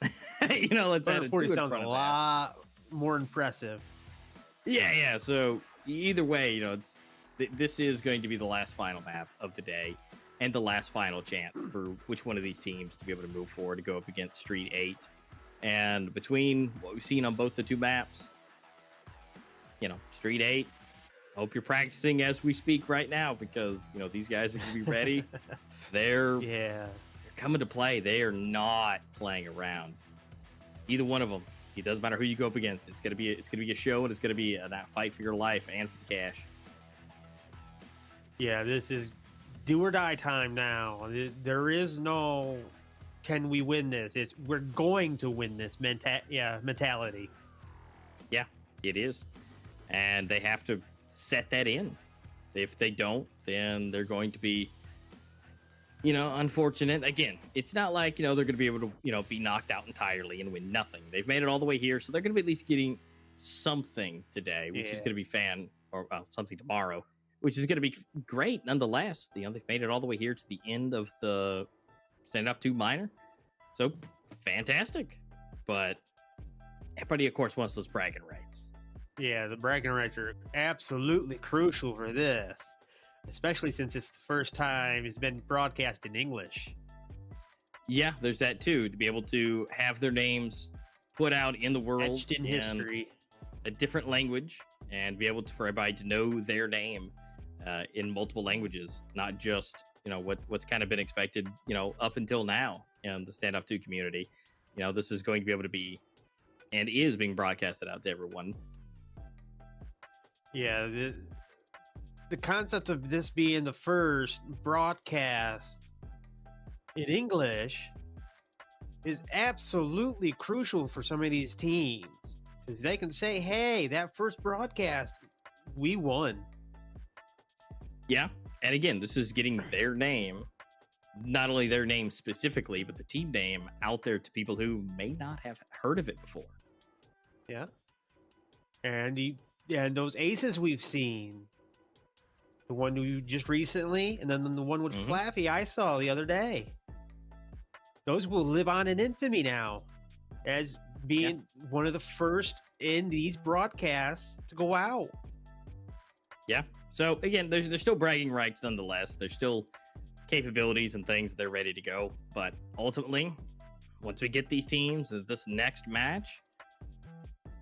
Let's add 240 sounds a lot more impressive. Yeah. So either way, this is going to be the last final map of the day and the last final chance for which one of these teams to be able to move forward to go up against Street 8. And between what we've seen on both the two maps, Street 8, hope you're practicing as we speak right now, because these guys are going to be ready. They're coming to play. They are not playing around. Either one of them. It doesn't matter who you go up against. It's gonna be a show, and it's gonna be that fight for your life and for the cash. Yeah, this is do or die time now. There is no can we win this. It's we're going to win this mentality. Yeah, it is, and they have to set that in. If they don't, then they're going to be unfortunate. Again, it's not like they're going to be able to be knocked out entirely and win nothing. They've made it all the way here, so they're going to be at least getting something today, which is going to be something tomorrow, which is going to be great nonetheless. They've made it all the way here to the end of the Standoff 2 minor, so fantastic. But everybody, of course, wants those bragging rights. Yeah, the bragging rights are absolutely crucial for this, especially since it's the first time it's been broadcast in English. Yeah, there's that too, to be able to have their names put out in the world, etched in history, a different language, and be able for everybody to know their name in multiple languages, not just what's kind of been expected up until now in the Standoff 2 community. This is going to be able to be and is being broadcasted out to everyone. Yeah, the concept of this being the first broadcast in English is absolutely crucial for some of these teams, because they can say, hey, that first broadcast, we won. Yeah, and again, this is getting their name, not only their name specifically, but the team name out there to people who may not have heard of it before. Yeah, and those aces we've seen, the one we just recently, and then the one with Flaffy I saw the other day. Those will live on in infamy now as being one of the first in these broadcasts to go out. Yeah. So again, there's still bragging rights nonetheless. There's still capabilities and things that they're ready to go. But ultimately, once we get these teams in this next match,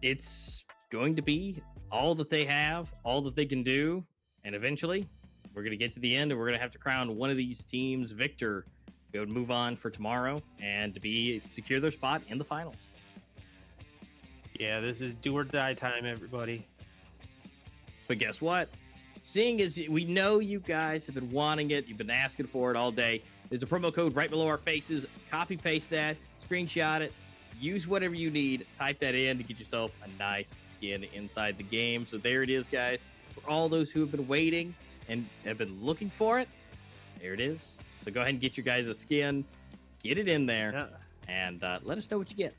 it's going to be all that they have, all that they can do. And eventually, we're going to get to the end, and we're going to have to crown one of these teams victor to be able to move on for tomorrow and to secure their spot in the finals. Yeah, this is do or die time, everybody. But guess what? Seeing as we know you guys have been wanting it, you've been asking for it all day, there's a promo code right below our faces. Copy paste that, screenshot it, use whatever you need, type that in to get yourself a nice skin inside the game. So there it is, guys. For all those who have been waiting and have been looking for it, there it is. So go ahead and get your guys a skin, get it in there, and let us know what you get.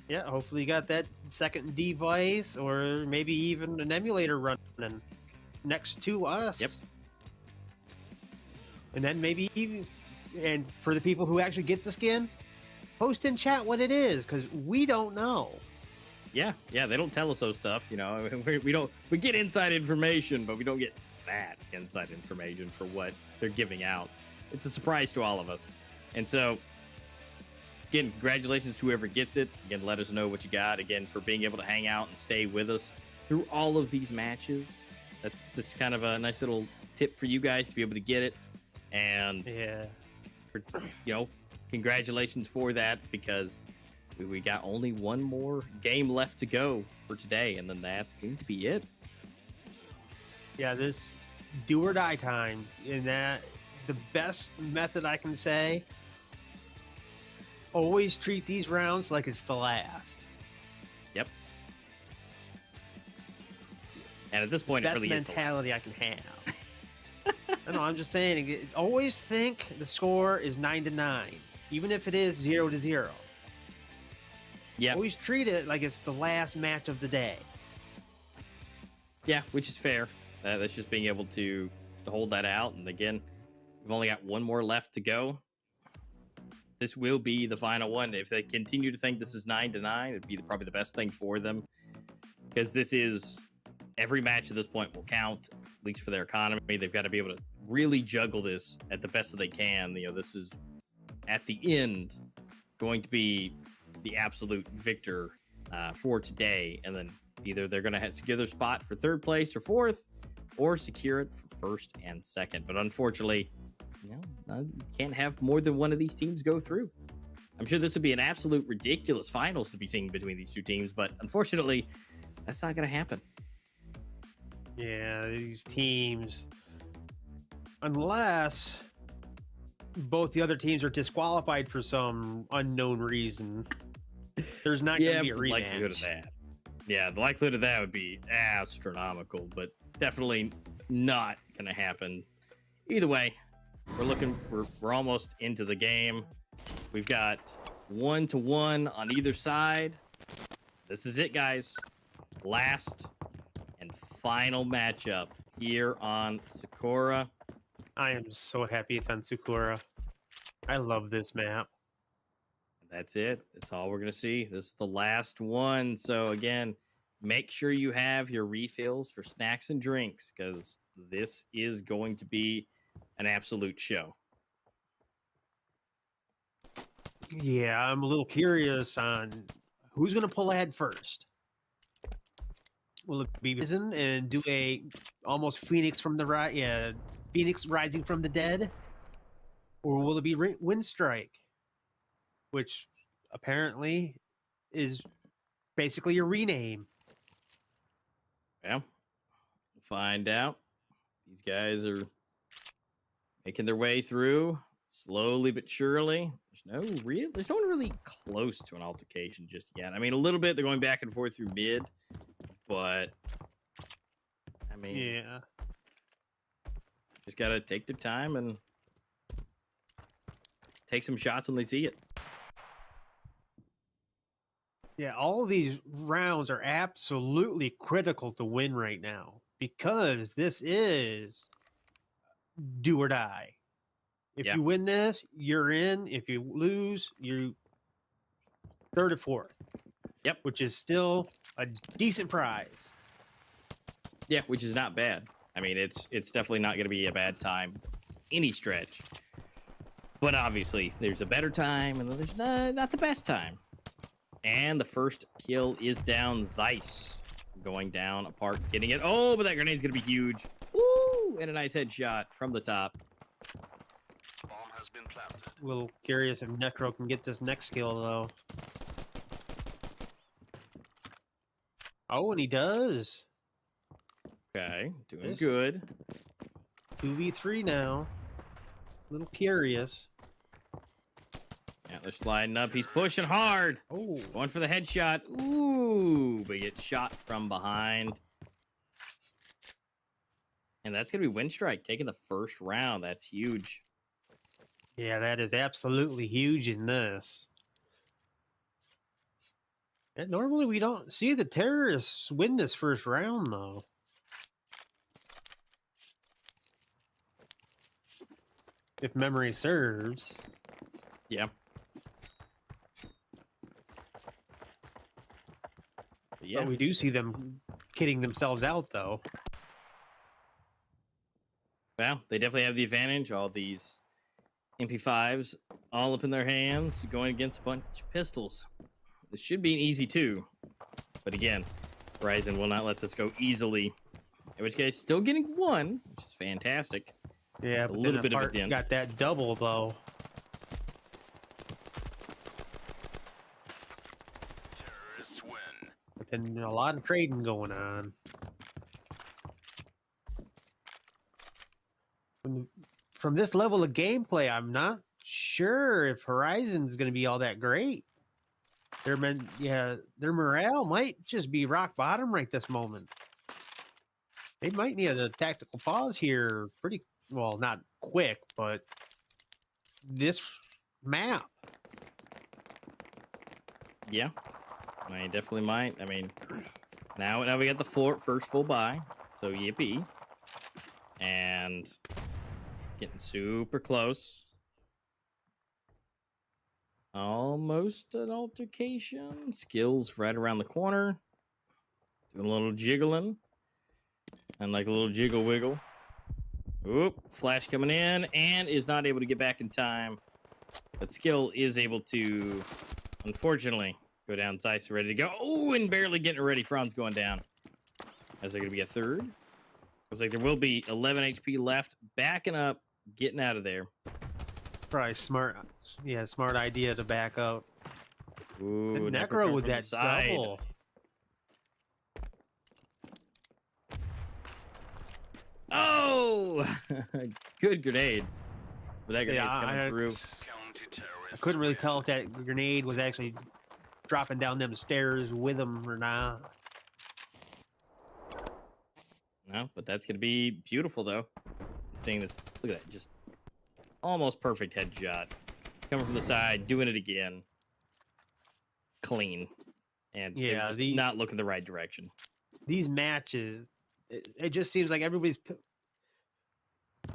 Yeah, hopefully you got that second device, or maybe even an emulator running next to us. Yep. And then maybe even, and for the people who actually get the skin, post in chat what it is, because we don't know. Yeah, they don't tell us those stuff, we get inside information, but we don't get that inside information for what they're giving out. It's a surprise to all of us. And so, again, congratulations to whoever gets it. Again, let us know what you got. Again, for being able to hang out and stay with us through all of these matches. That's kind of a nice little tip for you guys to be able to get it. And, congratulations for that, because we got only one more game left to go for today, and then that's going to be it. Yeah, this do or die time, in that the best method I can say, always treat these rounds like it's the last. Yep. And at this point, best it really mentality I can have. I know, I'm just saying, always think the score is 9-9, even if it is 0-0. Yeah. Always treat it like it's the last match of the day. Yeah, which is fair. That's just being able to hold that out. And again, we've only got one more left to go. This will be the final one. If they continue to think this is 9-9, it'd be probably the best thing for them, because this is every match at this point will count. at least for their economy. They've got to be able to really juggle this at the best that they can. This is at the end going to be the absolute victor for today, and then either they're going to secure their spot for third place or fourth, or secure it for first and second. But unfortunately, can't have more than one of these teams go through. I'm sure this would be an absolute ridiculous finals to be seen between these two teams, but unfortunately, that's not going to happen. Yeah, these teams, unless both the other teams are disqualified for some unknown reason, there's not going to be a rematch. Likelihood of that. Yeah, the likelihood of that would be astronomical, but definitely not going to happen. Either way, we're almost into the game. We've got 1-1 on either side. This is it, guys. Last and final matchup here on Sakura. I am so happy it's on Sakura. I love this map. That's it. That's all we're going to see. This is the last one. So again, make sure you have your refills for snacks and drinks, because this is going to be an absolute show. Yeah, I'm a little curious on who's going to pull ahead first. Will it be HorizoN and do a almost Phoenix rising from the dead, or will it be Winstrike, which apparently is basically a rename? Yeah, we'll find out. These guys are making their way through slowly but surely. There's no one really close to an altercation just yet. I mean, a little bit. They're going back and forth through mid, but I mean, yeah, just gotta take their time and take some shots when they see it. Yeah, all of these rounds are absolutely critical to win right now, because this is do or die. If you win this, you're in. If you lose, you're third or fourth. Yep. Which is still a decent prize. Yeah, which is not bad. I mean, it's definitely not going to be a bad time any stretch. But obviously, there's a better time, and there's not the best time. And the first kill is down. Zeiss going down apart, getting it. Oh, but that grenade's going to be huge. Woo! And a nice headshot from the top. Bomb has been planted. A little curious if Necro can get this next kill, though. Oh, and he does. Okay, doing good. 2v3 now. A little curious. Yeah, they're sliding up. He's pushing hard. Oh, Going for the headshot. Ooh, but he gets shot from behind. And that's going to be Winstrike taking the first round. That's huge. yeah, that is absolutely huge in this. And normally we don't see the terrorists win this first round, though. If memory serves. Yeah. Yeah, But we do see them kidding themselves out, though. well, they definitely have the advantage. All these MP5s all up in their hands, going against a bunch of pistols. This should be an easy 2. But again, HorizoN will not let this go easily. In which case, still getting 1, which is fantastic. Yeah, but A little then bit of Apart it then. got that double, though. Terrorists win. But then a lot of trading going on. From this level of gameplay, I'm not sure if HorizoN's going to be all that great. Their morale might just be rock bottom right this moment. They might need a tactical pause here pretty well, not quick, but this map. Yeah, I definitely might. I mean, now we got the first full buy, so yippee. And getting super close. Almost an altercation. Skills right around the corner. Doing a little jiggling. And like a little jiggle wiggle. Oop, flash coming in and is not able to get back in time. But Skill is able to, unfortunately, go down. Zeiss ready to go. Oh, and barely getting ready. Franz going down. Is there going to be a third? Looks like there will be 11 HP left. Backing up, getting out of there. Probably smart. Yeah, smart idea to back up. Ooh, And Necro Necro coming with from the that side. double. Oh, good grenade. But that grenade's Yeah, coming through. I couldn't really tell if that grenade was actually dropping down them stairs with him or not. No, but that's going to be beautiful, though. Seeing this, look at that. Just almost perfect headshot. Coming from the side, doing it again. Clean. And Yeah, just not looking the right direction. These matches, it just seems like everybody's...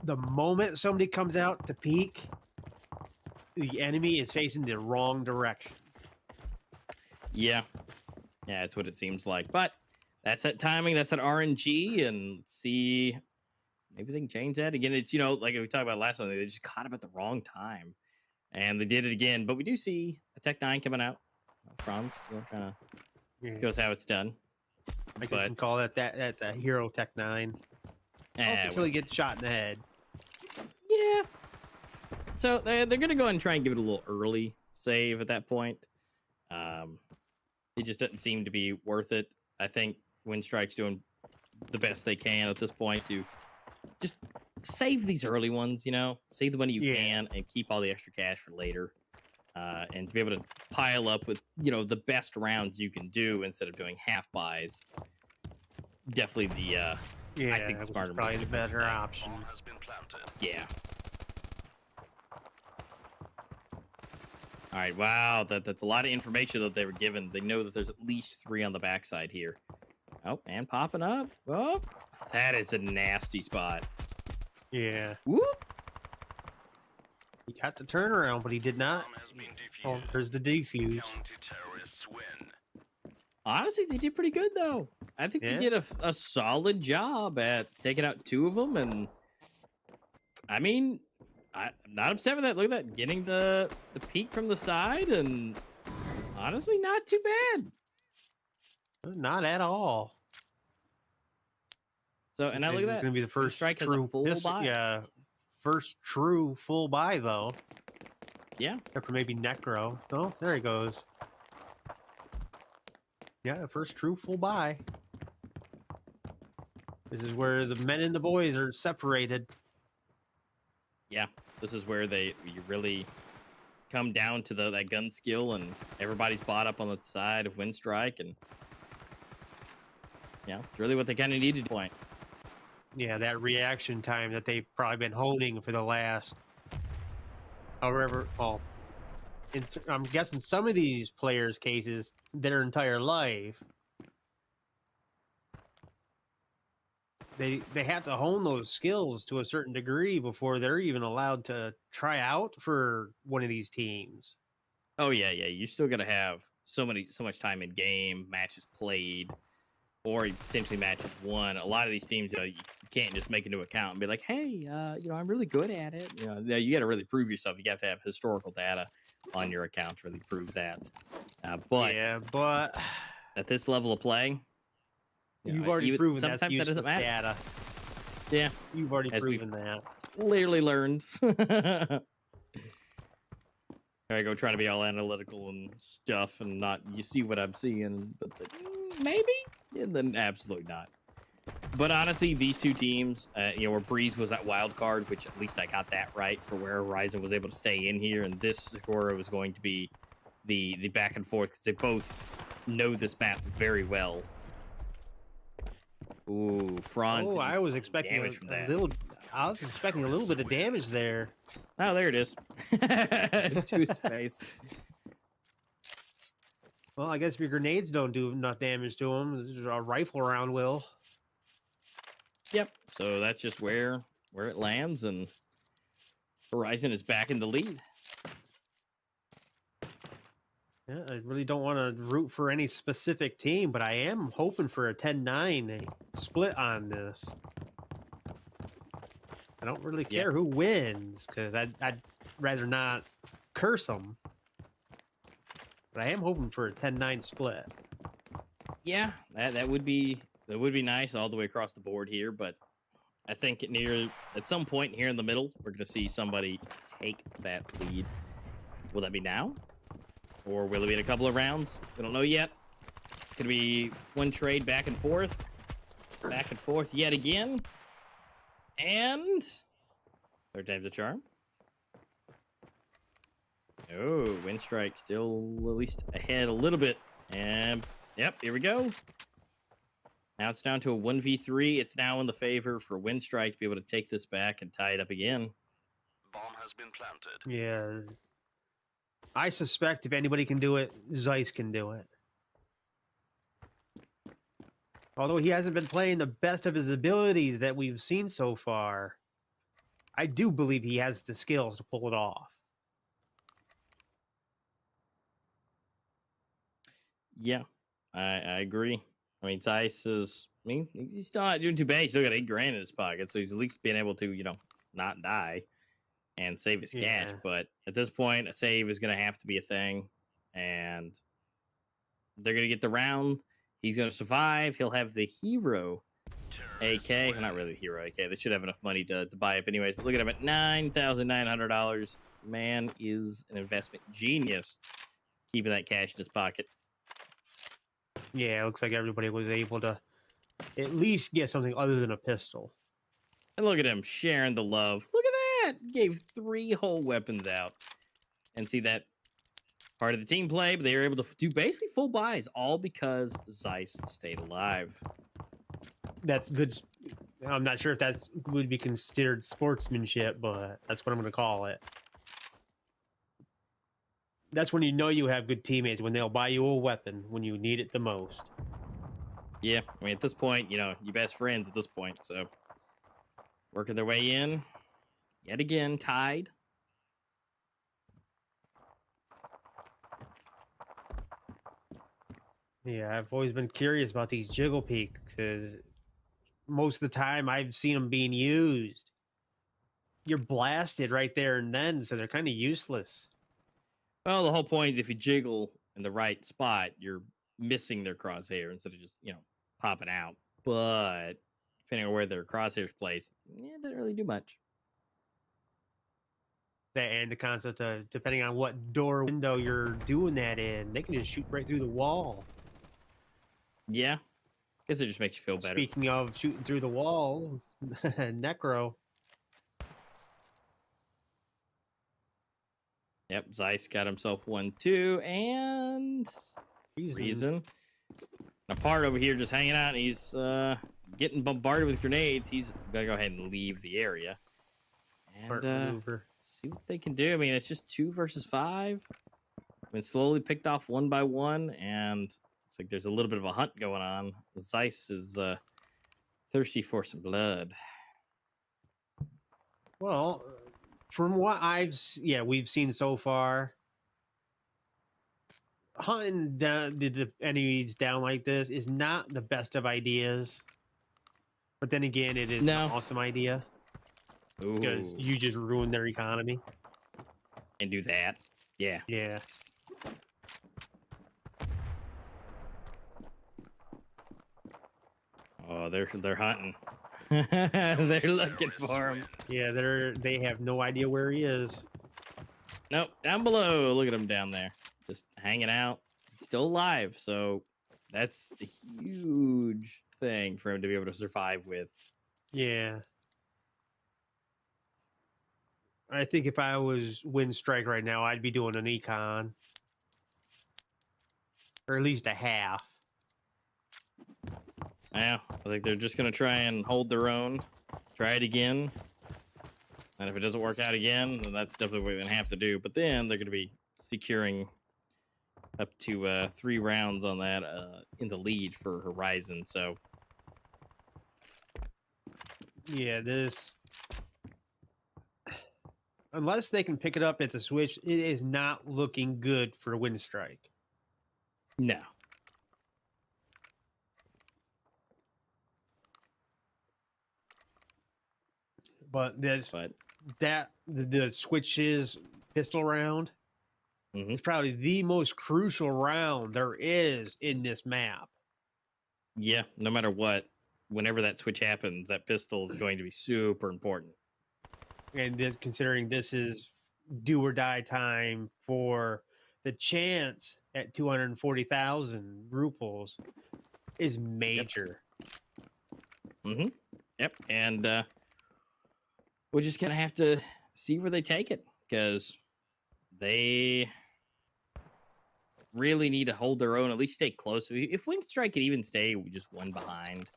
The moment somebody comes out to peek, the enemy is facing the wrong direction. Yeah. Yeah, that's what it seems like. But that's that timing. That's that RNG. And let's see. Maybe they can change that. Again, it's, you know, like we talked about last time, they just caught him at the wrong time. And they did it again. But we do see a Tech 9 coming out. Franz, you know, trying to shows how it's done. I can call that a Hero Tech 9. Until he gets shot in the head. Yeah. So they're going to go and try and give it a little early save at that point. It just doesn't seem to be worth it. I think Winstrike's doing the best they can at this point to just save these early ones, you know, save the money you can and keep all the extra cash for later. And to be able to pile up with, you know, the best rounds you can do instead of doing half buys. Definitely the, I think the smarter probably the better option. Yeah. All right, wow, that's a lot of information that they were given. They know that there's at least 3 on the backside here. Oh, and popping up. Oh, that is a nasty spot. Yeah. Whoop. He got the turnaround, but he did not. Oh, there's the defuse. Honestly, they did pretty good, though. I think they did a solid job at taking out 2 of them. And, I mean, I'm not upset with that. Look at that. Getting the peek from the side. And, honestly, not too bad. Not at all. So, and now look at that. It's going to be the first true full buy. Yeah, first true full buy, though. Yeah. Except for maybe Necro. Oh, there he goes. Yeah, first true full buy. This is where the men and the boys are separated. Yeah, this is where you really come down to that gun skill, and everybody's bought up on the side of Winstrike, and yeah, it's really what they kind of needed to point. Yeah, that reaction time that they've probably been honing for the last, however, well, I'm guessing some of these players' cases, their entire life, they have to hone those skills to a certain degree before they're even allowed to try out for one of these teams. Oh yeah, you still got to have so much time in game, matches played, or potentially matches won. A lot of these teams, you can't just make a new account and be like, hey, you know, I'm really good at it. You know, you got to really prove yourself. You have to have historical data on your account to really prove that. But at this level of play, you've already proven sometimes that's useless that doesn't matter. Data. Yeah, you've already proven that. Clearly learned. I go trying to be all analytical and stuff, and not you see what I'm seeing, but it's like, maybe, and then absolutely not. But honestly, these 2 teams, you know, where Breeze was that wild card, which at least I got that right for where HorizoN was able to stay in here, and this score was going to be the back and forth because they both know this map very well. Ooh, Franz. Oh, I was expecting a little bit of damage there. Oh, there it is. To his face. Well, I guess if your grenades don't do enough damage to him, a rifle round will. Yep. So that's just where it lands, and HorizoN is back in the lead. Yeah, I really don't want to root for any specific team, but I am hoping for a 10-9 split on this. I don't really care who wins because I'd rather not curse them. But I am hoping for a 10-9 split. Yeah, that would be nice all the way across the board here, but I think at some point here in the middle, we're going to see somebody take that lead. Will that be now? Or will it be in a couple of rounds? We don't know yet. It's going to be one trade back and forth yet again. And third time's a charm. Oh, Winstrike still at least ahead a little bit. And yep, here we go. Now it's down to a 1v3. It's now in the favor for Winstrike to be able to take this back and tie it up again. Bomb has been planted. Yeah. I suspect if anybody can do it, Zeiss can do it. Although he hasn't been playing the best of his abilities that we've seen so far, I do believe he has the skills to pull it off. Yeah, I agree. I mean, Zeiss is, he's still not doing too bad. He's still got $8,000 in his pocket, so he's at least being able to, not die and save his cash. Yeah. But at this point, a save is going to have to be a thing, and they're going to get the round. He's going to survive. He'll have the hero AK. Well, not really the hero AK. They should have enough money to buy up anyways. But look at him at $9,900. Man is an investment genius, keeping that cash in his pocket. Yeah, it looks like everybody was able to at least get something other than a pistol. And look at him sharing the love. Look at that. Gave 3 whole weapons out. And see that part of the team play, but they were able to do basically full buys, all because Zeiss stayed alive. That's good. I'm not sure if that's would be considered sportsmanship, but that's what I'm going to call it. That's when you know you have good teammates, when they'll buy you a weapon when you need it the most. Yeah, I mean, at this point, your best friends at this point, so working their way in, yet again, tied. Yeah, I've always been curious about these jiggle peaks because most of the time I've seen them being used. You're blasted right there and then, so they're kind of useless. Well, the whole point is if you jiggle in the right spot, you're missing their crosshair instead of just, popping out. But depending on where their crosshair's placed, it doesn't really do much. That and the concept of depending on what door or window you're doing that in, they can just shoot right through the wall. Yeah. Guess it just makes you feel better. Speaking of shooting through the wall, Necro. Yep, Zeiss got himself 1-2, and HorizoN. Now, Part over here just hanging out. He's getting bombarded with grenades. He's gonna go ahead and leave the area and see what they can do. I mean, it's just 2 versus 5. Been slowly picked off one by one, and it's like there's a little bit of a hunt going on. Zeiss is thirsty for some blood. Well, from what we've seen so far, hunting down the enemies down like this is not the best of ideas. But then again, it is an awesome idea because you just ruin their economy. And do that, yeah. Yeah. Oh, they're hunting. They're looking for him. Yeah, they have no idea where he is. Nope, down below. Look at him down there, just hanging out. Still alive, so that's a huge thing for him to be able to survive with. Yeah. I think if I was Winstrike right now, I'd be doing an econ. Or at least a half. Yeah, I think they're just going to try and hold their own. Try it again. And if it doesn't work out again, then that's definitely what they're going to have to do. But then they're going to be securing up to 3 rounds on that in the lead for HorizoN. So, yeah, this... Unless they can pick it up at the switch, it is not looking good for Winstrike. No. But this But the switches pistol round is probably the most crucial round there is in this map. yeah, no matter what, whenever that switch happens, that pistol is going to be super important. And this, considering this is do or die time for the chance at 240,000 ruples is major. Yep. And we're just gonna have to see where they take it, because they really need to hold their own, at least stay close. If Winstrike could even stay just one behind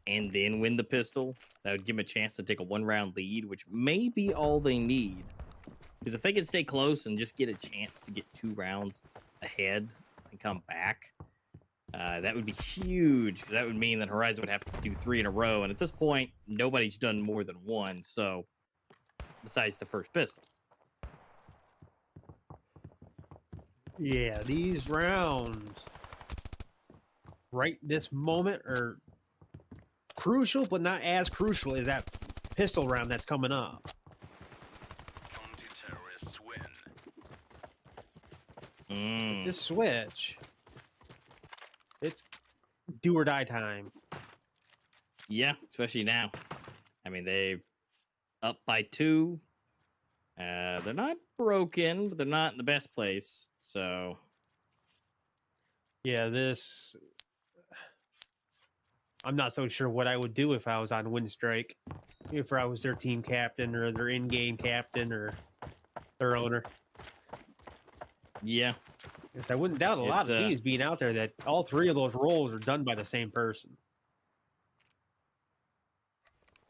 and then win the pistol, that would give them a chance to take a 1-round lead, which may be all they need. Because if they can stay close and just get a chance to get 2 rounds ahead and come back, that would be huge, because that would mean that HorizoN would have to do 3 in a row. And at this point, nobody's done more than 1. So, besides the first pistol. Yeah, these rounds right this moment are crucial, but not as crucial as that pistol round that's coming up. Counter-terrorists win. This switch, it's do or die time. Yeah, especially now. I mean, they up by 2. They're not broken, but they're not in the best place. So, Yeah, this. I'm not so sure what I would do if I was on Winstrike, if I was their team captain or their in-game captain or their owner. yeah. Because I wouldn't doubt a lot of these being out there that all 3 of those roles are done by the same person.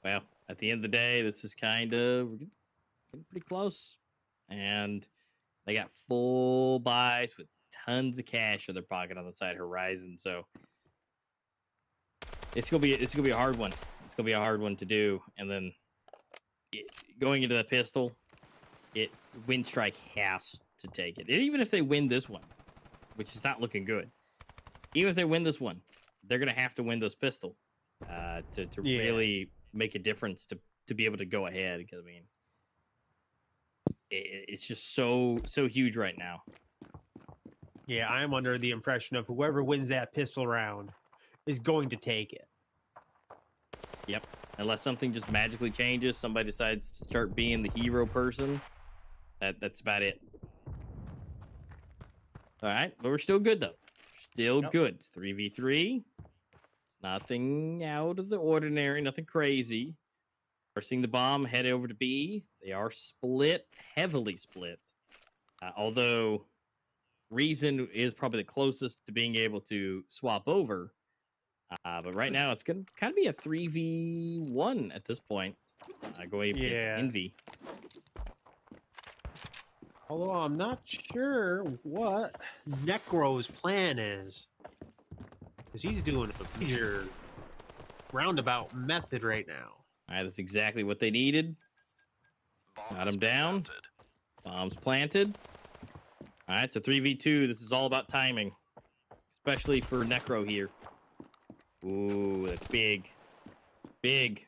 Well, at the end of the day, this is kind of getting pretty close. And they got full buys with tons of cash in their pocket on the side HorizoN. So it's gonna be a hard one. It's gonna be a hard one to do. And then going into the pistol, Winstrike has to take it. And even if they win this one, which is not looking good, even if they win this one, they're gonna have to win those pistol to really make a difference to be able to go ahead. Because I mean, it's just so huge right now. Yeah, I'm under the impression of whoever wins that pistol round is going to take it. Yep. Unless something just magically changes, somebody decides to start being the hero person. That's about it. All right, but we're still good though. Still good. It's 3v3. It's nothing out of the ordinary, nothing crazy. We're seeing the bomb head over to B. They are split, heavily split. Although HorizoN is probably the closest to being able to swap over. But right now, it's going to kind of be a 3v1 at this point. Going against Envy. Although I'm not sure what Necro's plan is. Because he's doing a major roundabout method right now. All right, that's exactly what they needed. Got him down. Bombs planted. All right, it's a 3v2. This is all about timing. Especially for Necro here. Ooh, that's big. It's big.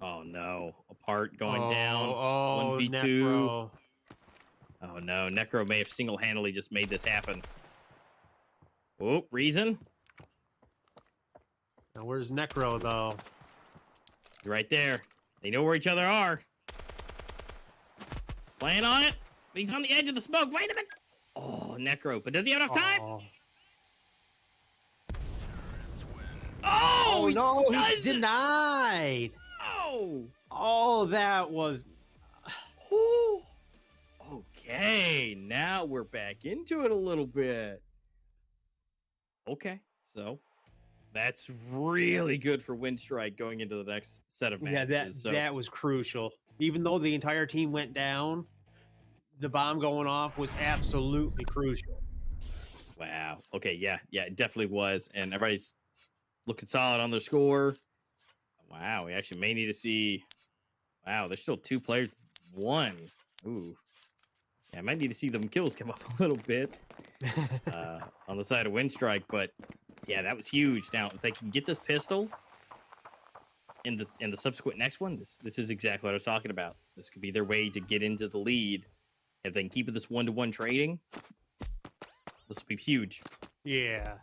Oh, no. Apart going down. 1v2. Necro. Oh, no. Necro may have single-handedly just made this happen. Oh, HorizoN. Now, where's Necro, though? Right there. They know where each other are. Playing on it. He's on the edge of the smoke. Wait a minute. Oh, Necro. But does he have enough time? Oh, no, he's denied. Oh, that was. Oh. Okay, now we're back into it a little bit. Okay, so that's really good for Winstrike going into the next set of matches. Yeah, that was crucial. Even though the entire team went down, the bomb going off was absolutely crucial. Wow. Okay, yeah, it definitely was. And everybody's looking solid on their score. Wow, we actually may need to see. Wow, there's still 2 players. 1. Ooh. Yeah, I might need to see them kills come up a little bit on the side of Winstrike, but yeah, that was huge. Now, if they can get this pistol in the subsequent next one, this is exactly what I was talking about. This could be their way to get into the lead. If they can keep this 1-to-1 trading, this will be huge. Yeah.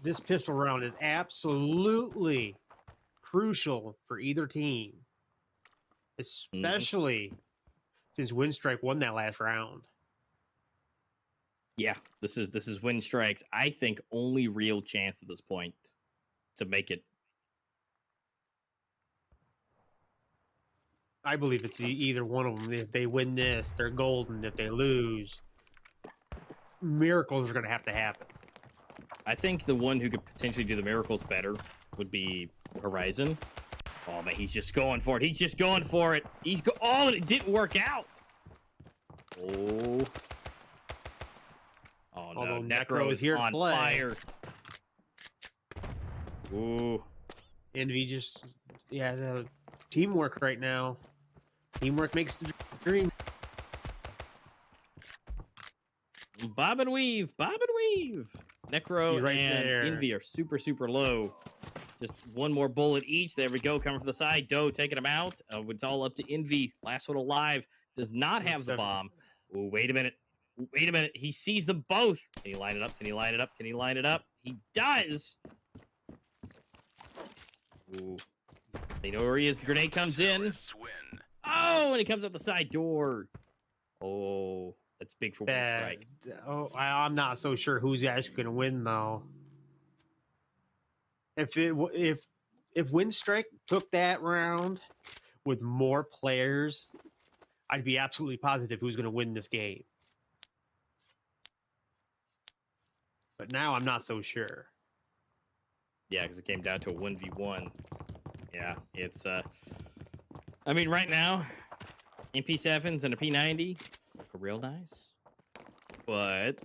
This pistol round is absolutely crucial for either team, especially since Winstrike won that last round. Yeah, this is Winstrike's, I think, only real chance at this point to make it. I believe it's either one of them. If they win this, they're golden. If they lose, miracles are going to happen. I think the one who could potentially do the miracles better would be HorizoN. Oh man, he's just going for it. He's just going for it. Oh, it didn't work out. Oh. Oh no, Although Necro is here to on play. fire. Ooh. Envy just, teamwork right now. Teamwork makes the dream. Bob and weave, Bob and weave. Necro Right and there. Envy are super, super low. Just one more bullet each. There we go. Coming from the side. Doe taking him out. It's all up to Envy. Last one alive. Does not have the bomb. Oh, wait a minute. Wait a minute. He sees them both. Can he line it up? Can he line it up? Can he line it up? He does. Ooh. They know where he is. The grenade comes in. Win. Oh, and he comes out the side door. Oh, that's big for Winstrike. I'm not so sure who's actually going to win though. If Winstrike took that round with more players, I'd be absolutely positive who's going to win this game. But now I'm not so sure. Yeah, because it came down to a 1v1. Yeah, it's I mean, right now, MP7s and a P90 look real nice, but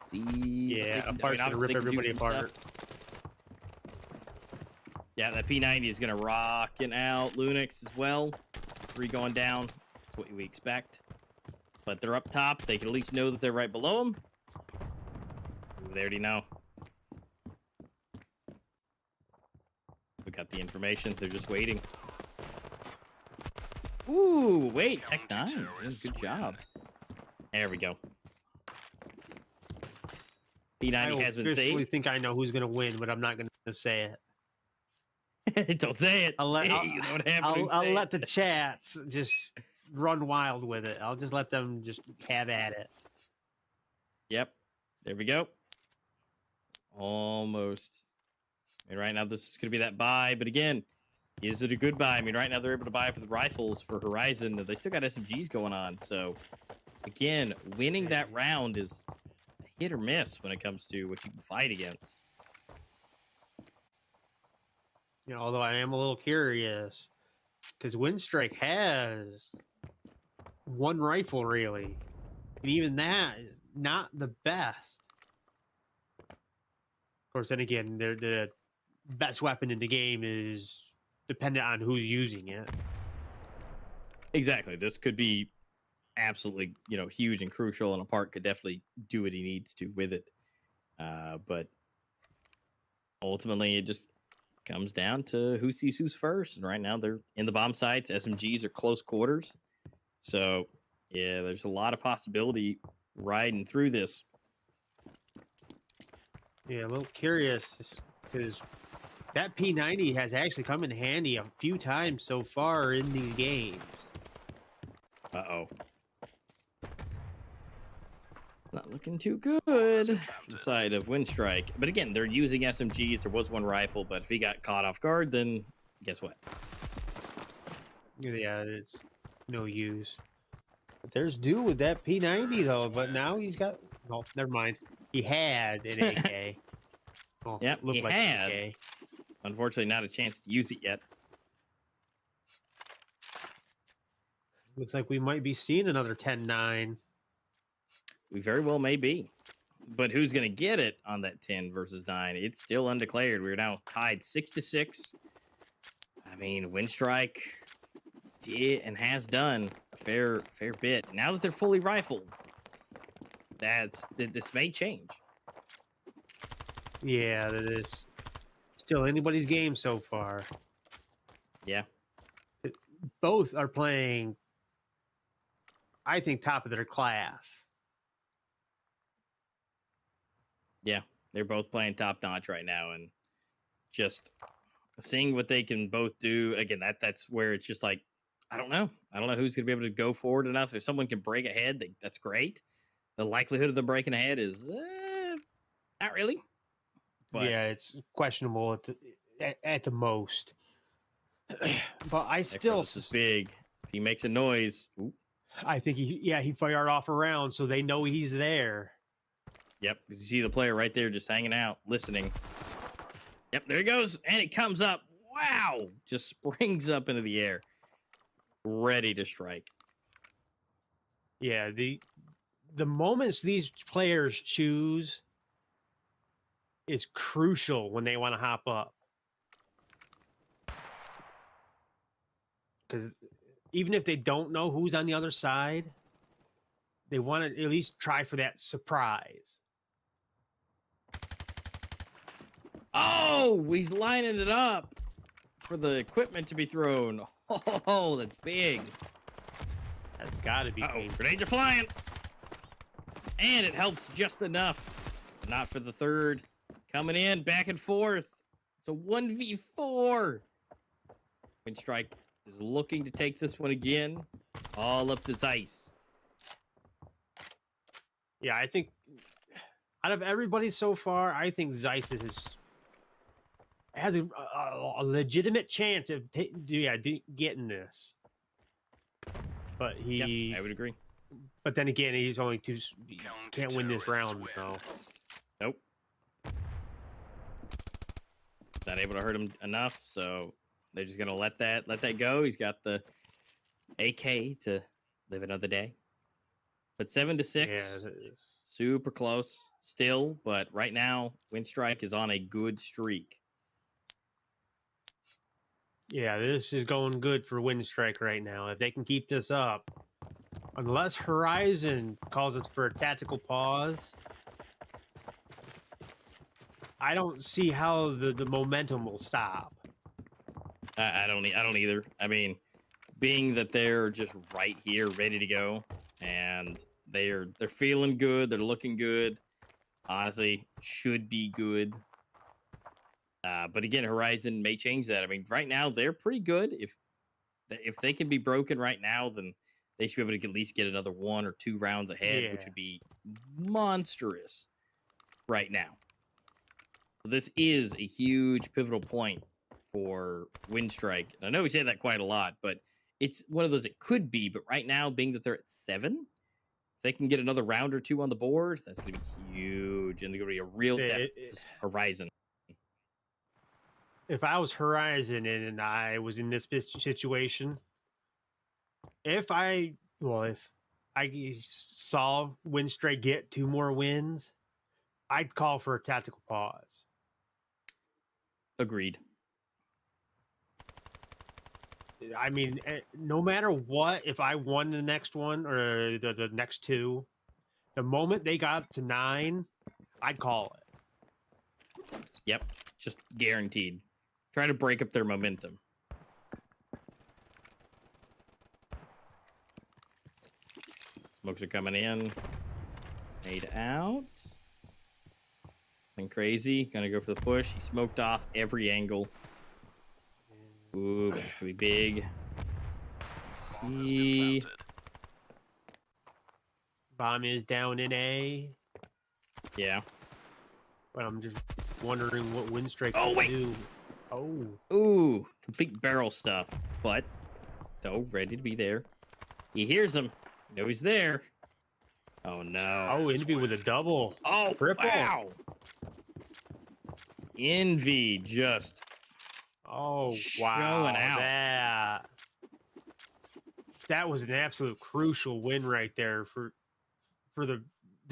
see, Yeah, apart's gonna rip everybody apart. Yeah, that P90 is gonna rock it out. Lunix as well. 3 going down. That's what we expect. But they're up top. They can at least know that they're right below them. Ooh, they already know. We got the information. They're just waiting. Ooh, wait. Tech 9. Good job. There we go. P90 has been I saved. think I know who's going to win, but I'm not going to say it. Don't say it. I'll let the chats just run wild with it. I'll just let them just have at it. Yep. There we go. Almost. And right now, this is going to be that buy. But again, is it a good buy? I mean, right now, they're able to buy up with rifles for HorizoN. They still got SMGs going on. So, again, winning that round is a hit or miss when it comes to what you can fight against. You know, although I am a little curious, because Winstrike has one rifle, really. And even that is not the best. Of course, then again, the best weapon in the game is dependent on who's using it. Exactly. This could be absolutely, huge and crucial, and Apart could definitely do what he needs to with it. But ultimately, it just comes down to who sees who's first. And right now, they're in the bomb sites. SMGs are close quarters. So, yeah, there's a lot of possibility riding through this. Yeah, a little curious because that P90 has actually come in handy a few times so far in these games. Uh-oh. It's not looking too good on the side of Winstrike. But again, they're using SMGs. There was one rifle, but if he got caught off guard, then guess what? Yeah, it's no use. But there's due with that P90 though, but now he's got. Oh, never mind. He had an AK. Well, Yep, looked he like had. an AK. Unfortunately, not a chance to use it yet. Looks like we might be seeing another 10-9. We very well may be. But who's going to get it on that 10 versus 9? It's still undeclared. We're now tied 6-6. I mean, Winstrike did and has done a fair bit. Now that they're fully rifled, this may change. Yeah, that is still anybody's game so far. Yeah. Both are playing, I think, top of their class. Yeah, they're both playing top notch right now, and just seeing what they can both do. Again, that's where it's just like, I don't know who's going to be able to go forward enough. If someone can break ahead, that's great. The likelihood of them breaking ahead is not really. But Yeah, it's questionable at the most. But I still, this is big. If he makes a noise, oop. I think he fired off a round, so they know he's there. Yep, you see the player right there just hanging out, listening. Yep, there he goes, and it comes up. Wow, just springs up into the air, ready to strike. Yeah, the moments these players choose is crucial when they want to hop up. Because even if they don't know who's on the other side, they want to at least try for that surprise. Oh, he's lining it up for the equipment to be thrown. Oh, that's big. That's got to be painful. Grenades are flying. And it helps just enough. Not for the third. Coming in, back and forth. It's a 1v4. Winstrike is looking to take this one again. All up to Zeiss. Yeah, I think out of everybody so far, I think Zeiss has a legitimate chance of getting this. But Yep, I would agree. But then again, he's only can't win this round, though. Nope. Not able to hurt him enough, so they're just gonna let that go. He's got the AK to live another day. But 7-6, Yeah, super close still. But right now, Winstrike is on a good streak. yeah, this is going good for Winstrike right now. If they can keep this up, unless HorizoN calls us for a tactical pause, I don't see how the momentum will stop. I don't either. I mean, being that they're just right here, ready to go, and they're feeling good, they're looking good. Honestly, should be good. But again, HorizoN may change that. I mean, right now they're pretty good. If they can be broken right now, then they should be able to at least get another 1 or 2 rounds ahead, which would be monstrous right now. So this is a huge pivotal point for Winstrike. And I know we say that quite a lot, but it's one of those it could be. But right now, being that they're at 7, if they can get another round or 2 on the board, that's going to be huge, and they're going to be a real HorizoN. If I was HorizoN and I was in this situation, if I saw Winstrike get 2 more wins, I'd call for a tactical pause. Agreed. I mean, no matter what, if I won the next one or the next 2, the moment they got to 9, I'd call it. Yep, just guaranteed. Try to break up their momentum. Smokes are coming in. Made out. Nothing crazy. Gonna go for the push. He smoked off every angle. Ooh, that's gonna be big. Let's see. Bomb is down in A. Yeah. But I'm just wondering what Winstrike can do. Oh. Ooh, complete barrel stuff. But, though, ready to be there. He hears him. You know he's there. Oh, no. Oh, Envy with a double. Oh, triple. Wow. Envy just... Oh, showing out. That was an absolute crucial win right there for the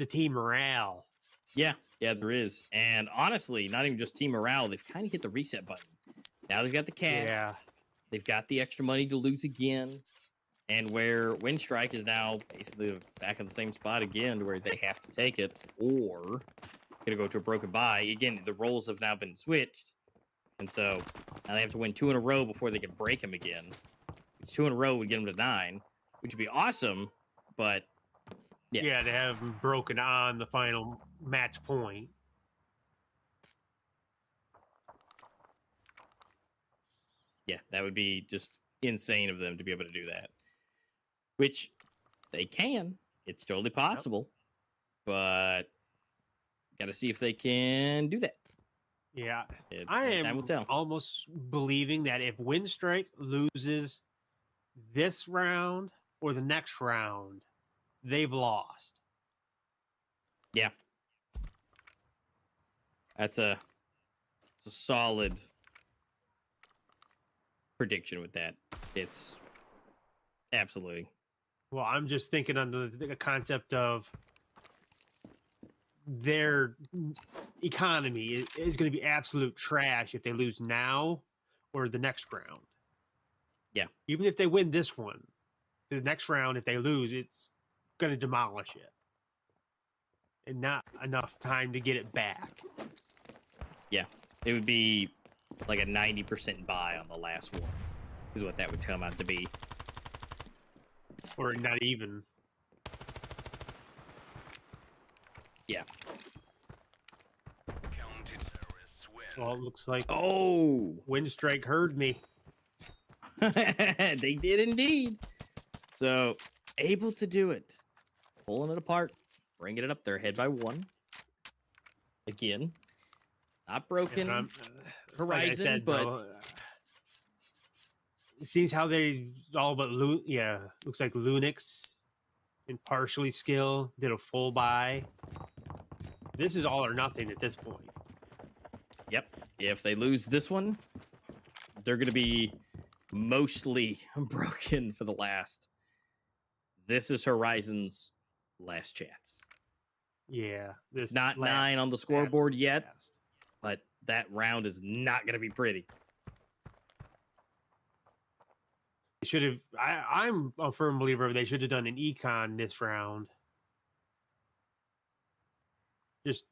team morale. Yeah, there is. And honestly, not even just team morale, they've kind of hit the reset button. Now they've got the cash. Yeah. they've got the extra money to lose again, and where Winstrike is now basically back in the same spot again, where they have to take it or gonna go to a broken bye. Again, the roles have now been switched, and so now they have to win 2 in a row before they can break him again. Which 2 in a row would get them to 9, which would be awesome, but yeah. Yeah, to have them broken on the final match point. Yeah, that would be just insane of them to be able to do that. Which they can. It's totally possible. But got to see if they can do that. Yeah, Time will am tell. almost believing that if Winstrike loses this round or the next round, they've lost. Yeah. It's a solid prediction with that. It's absolutely. Well, I'm just thinking on the concept of their economy is going to be absolute trash if they lose now or the next round. Yeah. Even if they win this one, the next round, if they lose, it's going to demolish it. And not enough time to get it back. Yeah. It would be like a 90% buy on the last one, is what that would come out to be. Or not even. Yeah. Counter-terrorists win. Well, it looks like Oh, Winstrike heard me. they did indeed. So able to do it, pulling it apart, bringing it up there, head by 1. Again, not broken. And Horizon, like I said, but though, it seems how they all but looks like Lunix and partially skill did a full buy. This is all or nothing at this point. yep. If they lose this one, they're going to be mostly broken for the last. This is HorizoN's last chance. Yeah, this Not 9 on the scoreboard yet, last. but that round is not going to be pretty. They should have. I'm a firm believer they should have done an econ this round, just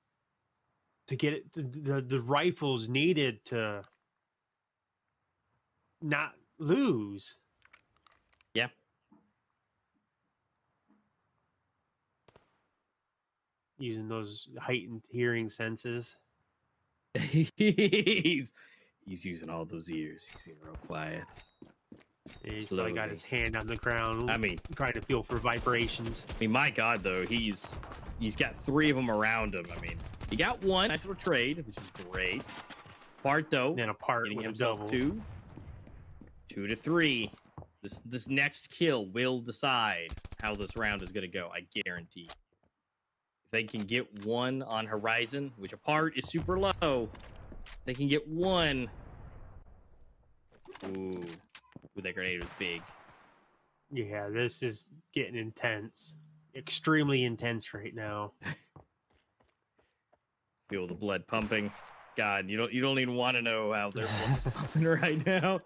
to get it the rifles needed to not lose. Yeah. Using those heightened hearing senses. he's using all those ears. He's being real quiet. He's probably got Slowly. his hand on the ground. I mean, trying to feel for vibrations. my God, though, he's got 3 of them around him. I mean, he got 1 nice little trade, which is great. Part though, And then apart getting with a himself double. 2 to 3. This next kill will decide how this round is going to go. I guarantee. If they can get 1 on HorizoN, which apart is super low, if they can get 1. Ooh, that grenade was big. Yeah, this is getting intense. Extremely intense right now. Feel the blood pumping. God, you don't even want to know how their blood is pumping right now.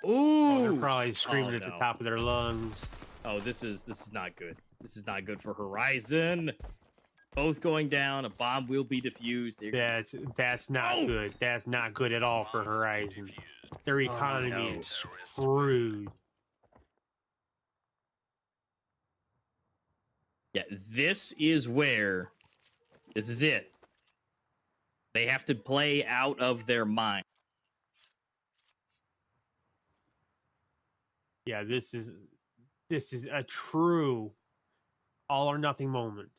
Ooh, Oh, they're probably screaming at the no. top of their lungs. Oh, this is not good. This is not good for HorizoN. Both going down. A bomb will be defused. That's not Oh! good. That's not good at all for HorizoN. Their economy no. is screwed. Yeah, this is it. They have to play out of their mind. Yeah, this is a true all or nothing moment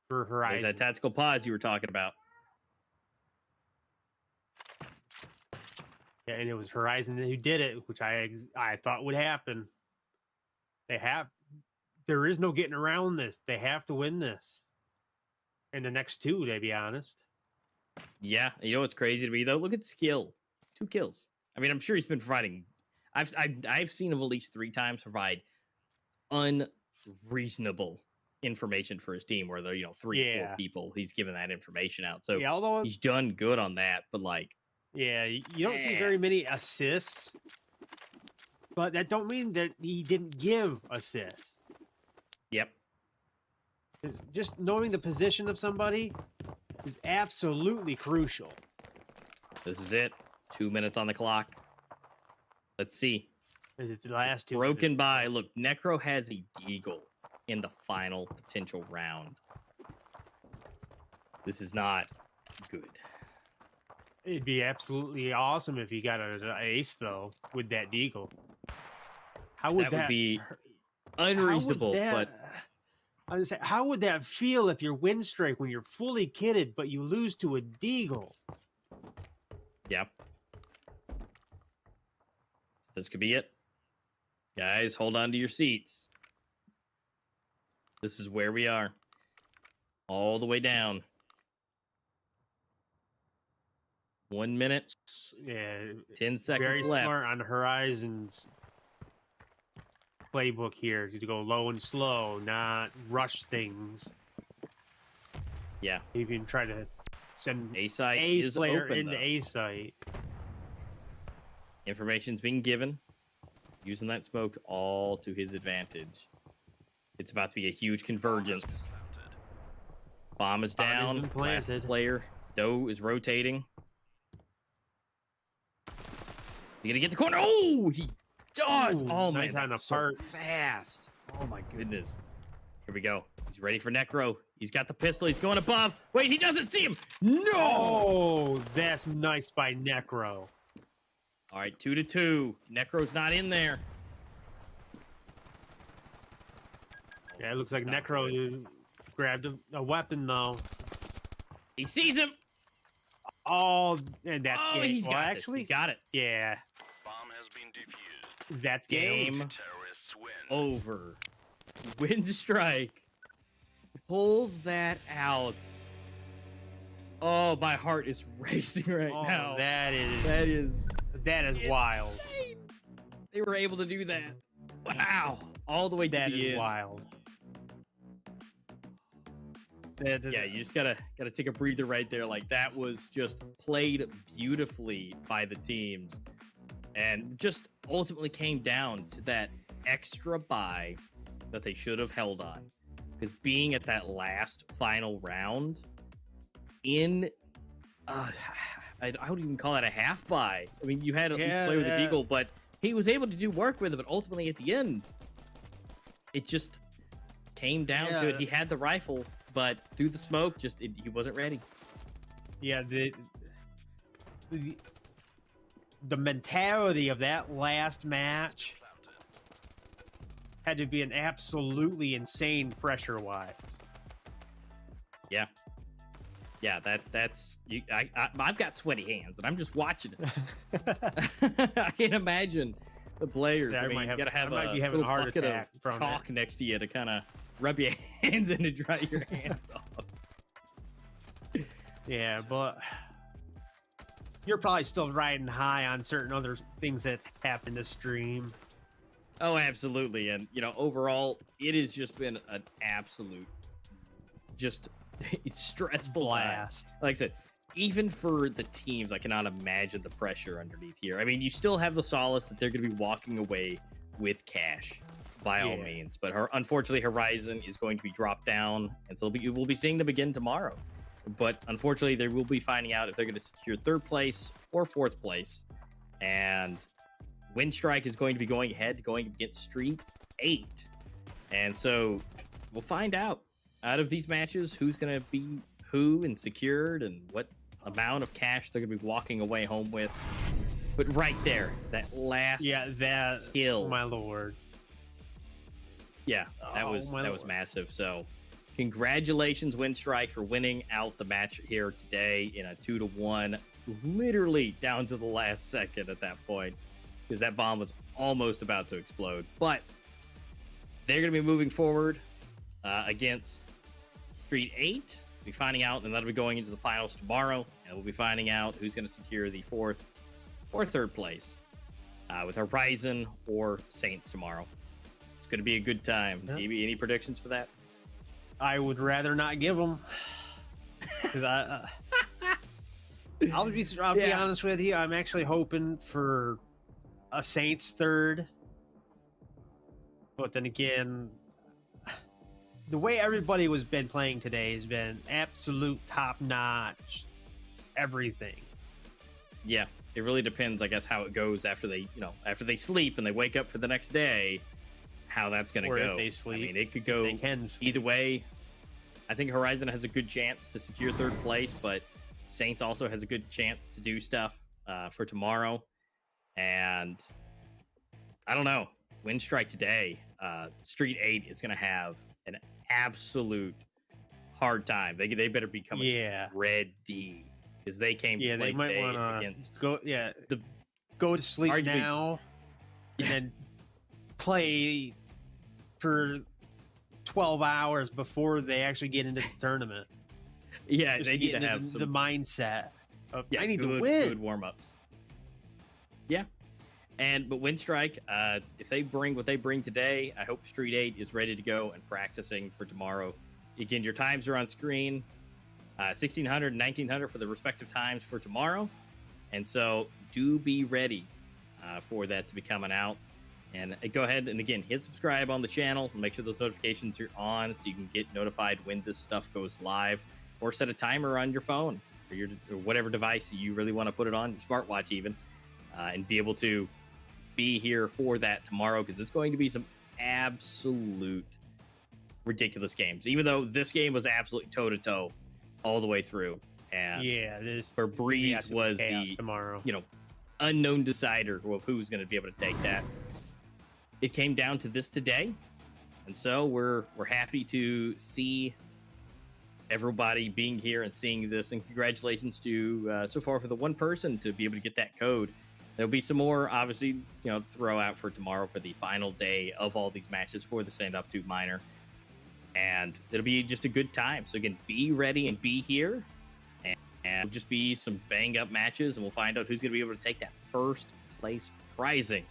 for There's that HorizoN. tactical pause you were talking about. Yeah, and it was HorizoN who did it, which I thought would happen. There is no getting around this. They have to win this. And the next 2, to be honest. Yeah, you know what's crazy to me though? Look at skill, 2 kills. I mean, I'm sure he's been providing. I've seen him at least 3 times provide unreasonable information for his team, where they're 3 or 4 people. He's given that information out, so Yeah, although he's done good on that. But like, yeah, you don't see Man. very many assists But that don't mean that he didn't give assists. Yep. 'Cause just knowing the position of somebody is absolutely crucial. This is it. 2 minutes on the clock. Let's see. Is it the last two? Broken by. Look, Necro has a deagle in the final potential round. This is not good. It'd be absolutely awesome if he got an ace though with that deagle. How would That would be how unreasonable, would but I was saying, how would that feel if you're Winstrike when you're fully kitted but you lose to a deagle? yeah. This could be it. Guys, hold on to your seats. This is where we are. All the way down. 1 minute, Yeah, 10 seconds very left. smart on HorizoN's playbook here to go low and slow, not rush things. Yeah. Even try to send A site a is player open, into though. A site. Information's being given. Using that smoke all to his advantage. It's about to be a huge convergence. Bomb is Bomb has down. been Last planted. player. Doe is rotating. He's gonna get the corner. Oh, he does. Ooh, Oh nice man, on that the was so part. fast. Oh my goodness. Here we go. He's ready for Necro. He's got the pistol. He's going above. Wait, he doesn't see him. No. Oh, that's nice by Necro. All right, 2-2. Necro's not in there. Yeah, it looks like Not Necro grabbed a weapon though. He sees him. Oh, and that's Oh, game. he's Well, got actually, He's got it. yeah, Bomb has been defused. that's game. Game Terrorists win. over. Winstrike pulls that out. Oh, my heart is racing right Oh, now. that That is wild. insane. They were able to do that. Wow. All the way to That the is end. wild. Yeah, you just gotta take a breather right there. Like that was just played beautifully by the teams, and just ultimately came down to that extra buy that they should have held on. Because being at that last final round in, I would even call that a half buy. I mean, you had at least play with the Yeah. Deagle, but he was able to do work with it. But ultimately, at the end, it just came down to it. Yeah. He had the rifle, but through the smoke, he wasn't ready. Yeah, the mentality of that last match had to be an absolutely insane pressure wise. Yeah, that's you. I've got sweaty hands, and I'm just watching it. I can't imagine the players. Yeah, I mean, you gotta have I might a be having a little heart bucket attack of from chalk next to you to kind of rub your hands in to dry your hands off. Yeah, but you're probably still riding high on certain other things that happened this stream. Oh, absolutely. And, overall, it has just been an absolute, just stressful Blast. time. Like I said, even for the teams, I cannot imagine the pressure underneath here. I mean, you still have the solace that they're going to be walking away with cash by all Yeah. means. But unfortunately, HorizoN is going to be dropped down. And so we'll be seeing them again tomorrow. But unfortunately, they will be finding out if they're going to secure third place or fourth place. And Winstrike is going to be going ahead, going against Street 8. And so we'll find out of these matches who's going to be who and secured and what amount of cash they're going to be walking away home with. But right there, that last kill. Oh my lord. Yeah, that Oh, was my that was lord. massive. So congratulations, Winstrike, for winning out the match here today in a 2-1, literally down to the last second at that point, because that bomb was almost about to explode. But they're going to be moving forward against Street 8. We'll be finding out, and that'll be going into the finals tomorrow. And we'll be finding out who's going to secure the fourth or third place with HorizoN or Saints tomorrow. It's going to be a good time. Yep. Any predictions for that? I would rather not give them. Because I'll be Yeah. honest with you. I'm actually hoping for a Saints third But then again, the way everybody was been playing today has been absolute top notch. Everything. Yeah, it really depends, I guess, how it goes after they, after they sleep and they wake up for the next day, how that's going to Or go. if they sleep. I mean, it could go They can sleep. either way. I think HorizoN has a good chance to secure third place, but Saints also has a good chance to do stuff for tomorrow. And I don't know. Winstrike today, STREETEIGHTH is going to have an absolute hard time. They better be coming ready because they came to Yeah, play they might today want to against go. Yeah, the go to sleep arguably- now, and then play for 12 hours before they actually get into the tournament. yeah, Just they need get to into have the some mindset of yeah, I need to good win. warm-ups. Yeah. But Winstrike, if they bring what they bring today, I hope STREETEIGHTH is ready to go and practicing for tomorrow. Again, your times are on screen. 1600 and 1900 for the respective times for tomorrow. And so do be ready for that to be coming out. And go ahead and, again, hit subscribe on the channel. Make sure those notifications are on so you can get notified when this stuff goes live. Or set a timer on your phone or whatever device you really want to put it on, your smartwatch even, and be able to be here for that tomorrow because it's going to be some absolute ridiculous games. Even though this game was absolutely toe-to-toe all the way through. And Yeah, this where Breeze was the tomorrow. Unknown decider of who's going to be able to take that. It came down to this today, and so we're happy to see everybody being here and seeing this. And congratulations to so far for the one person to be able to get that code. There'll be some more, obviously, throw out for tomorrow for the final day of all these matches for the Standoff 2 minor. And it'll be just a good time. So again, be ready and be here. And it'll just be some bang up matches, and we'll find out who's going to be able to take that first place prizing.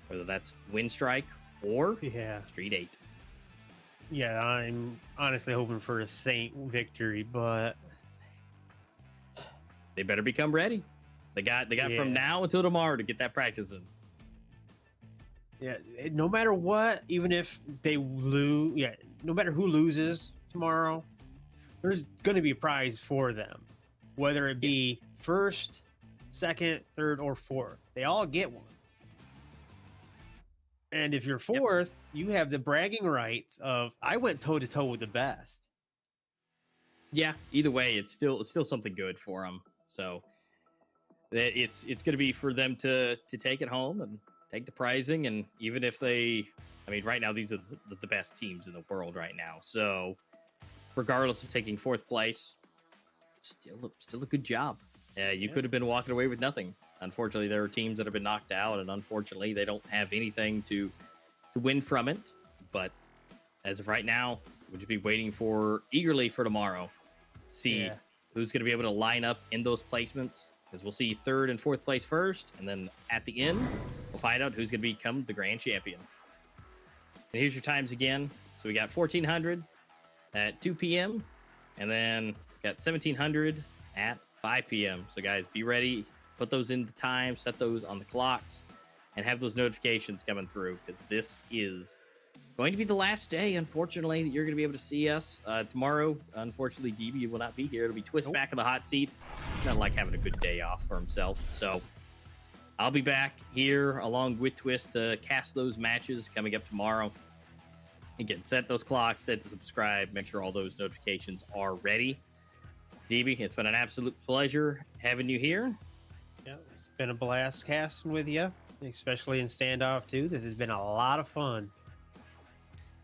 Whether that's Winstrike or STREETEIGHTH. Yeah, I'm honestly hoping for a Saint victory, but they better become ready. They got from now until tomorrow to get that practice in. Yeah, no matter what, even if they lose, no matter who loses tomorrow, there's going to be a prize for them, whether it be first, second, third, or fourth. They all get one. And if you're fourth, you have the bragging rights of I went toe to toe with the best. Yeah, either way, it's still something good for them. So it's going to be for them to take it home and take the prizing. And even if right now these are the best teams in the world right now. So regardless of taking fourth place, still a good job. You could have been walking away with nothing. Unfortunately, there are teams that have been knocked out, and unfortunately, they don't have anything to win from it. But as of right now, we'll just be waiting eagerly for tomorrow. See who's going to be able to line up in those placements, because we'll see third and fourth place first, and then at the end, we'll find out who's going to become the grand champion. And here's your times again. So we got 1400 at 2 p.m., and then got 1700 at 5 p.m. So guys, be ready. Put those in the time, set those on the clocks, and have those notifications coming through, because this is going to be the last day, unfortunately, that you're going to be able to see us. Tomorrow, unfortunately, DB will not be here. It'll be Twist back in the hot seat. Not like having a good day off for himself. So I'll be back here along with Twist to cast those matches coming up tomorrow. Again, set those clocks, set to subscribe, make sure all those notifications are ready. DB, it's been an absolute pleasure having you here. Yeah, it's been a blast casting with you, especially in Standoff 2. This has been a lot of fun.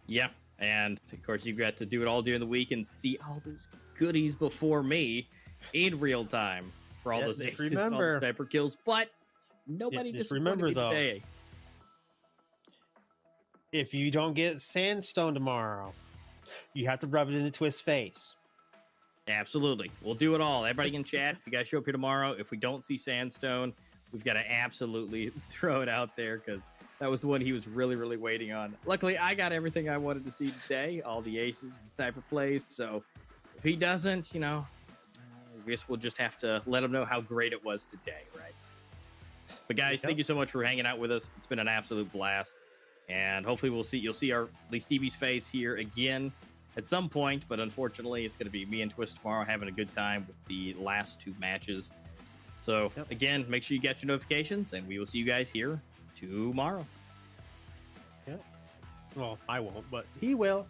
Yeah, and of course you got to do it all during the week and see all those goodies before me in real time for all those aces and all those sniper kills. But nobody just remember me though, today. If you don't get sandstone tomorrow, you have to rub it in the Twist face. Absolutely. We'll do it all. Everybody in chat, if you guys show up here tomorrow, if we don't see sandstone, we've got to absolutely throw it out there, because that was the one he was really, really waiting on. Luckily, I got everything I wanted to see today, all the aces and sniper plays. So if he doesn't, I guess we'll just have to let him know how great it was today, right? But guys, thank you so much for hanging out with us. It's been an absolute blast. And hopefully you'll see our at least Stevie's face here again at some point, but unfortunately it's going to be me and Twist tomorrow having a good time with the last 2 matches. So again, make sure you get your notifications, and we will see you guys here tomorrow. Yeah. Well, I won't, but he will.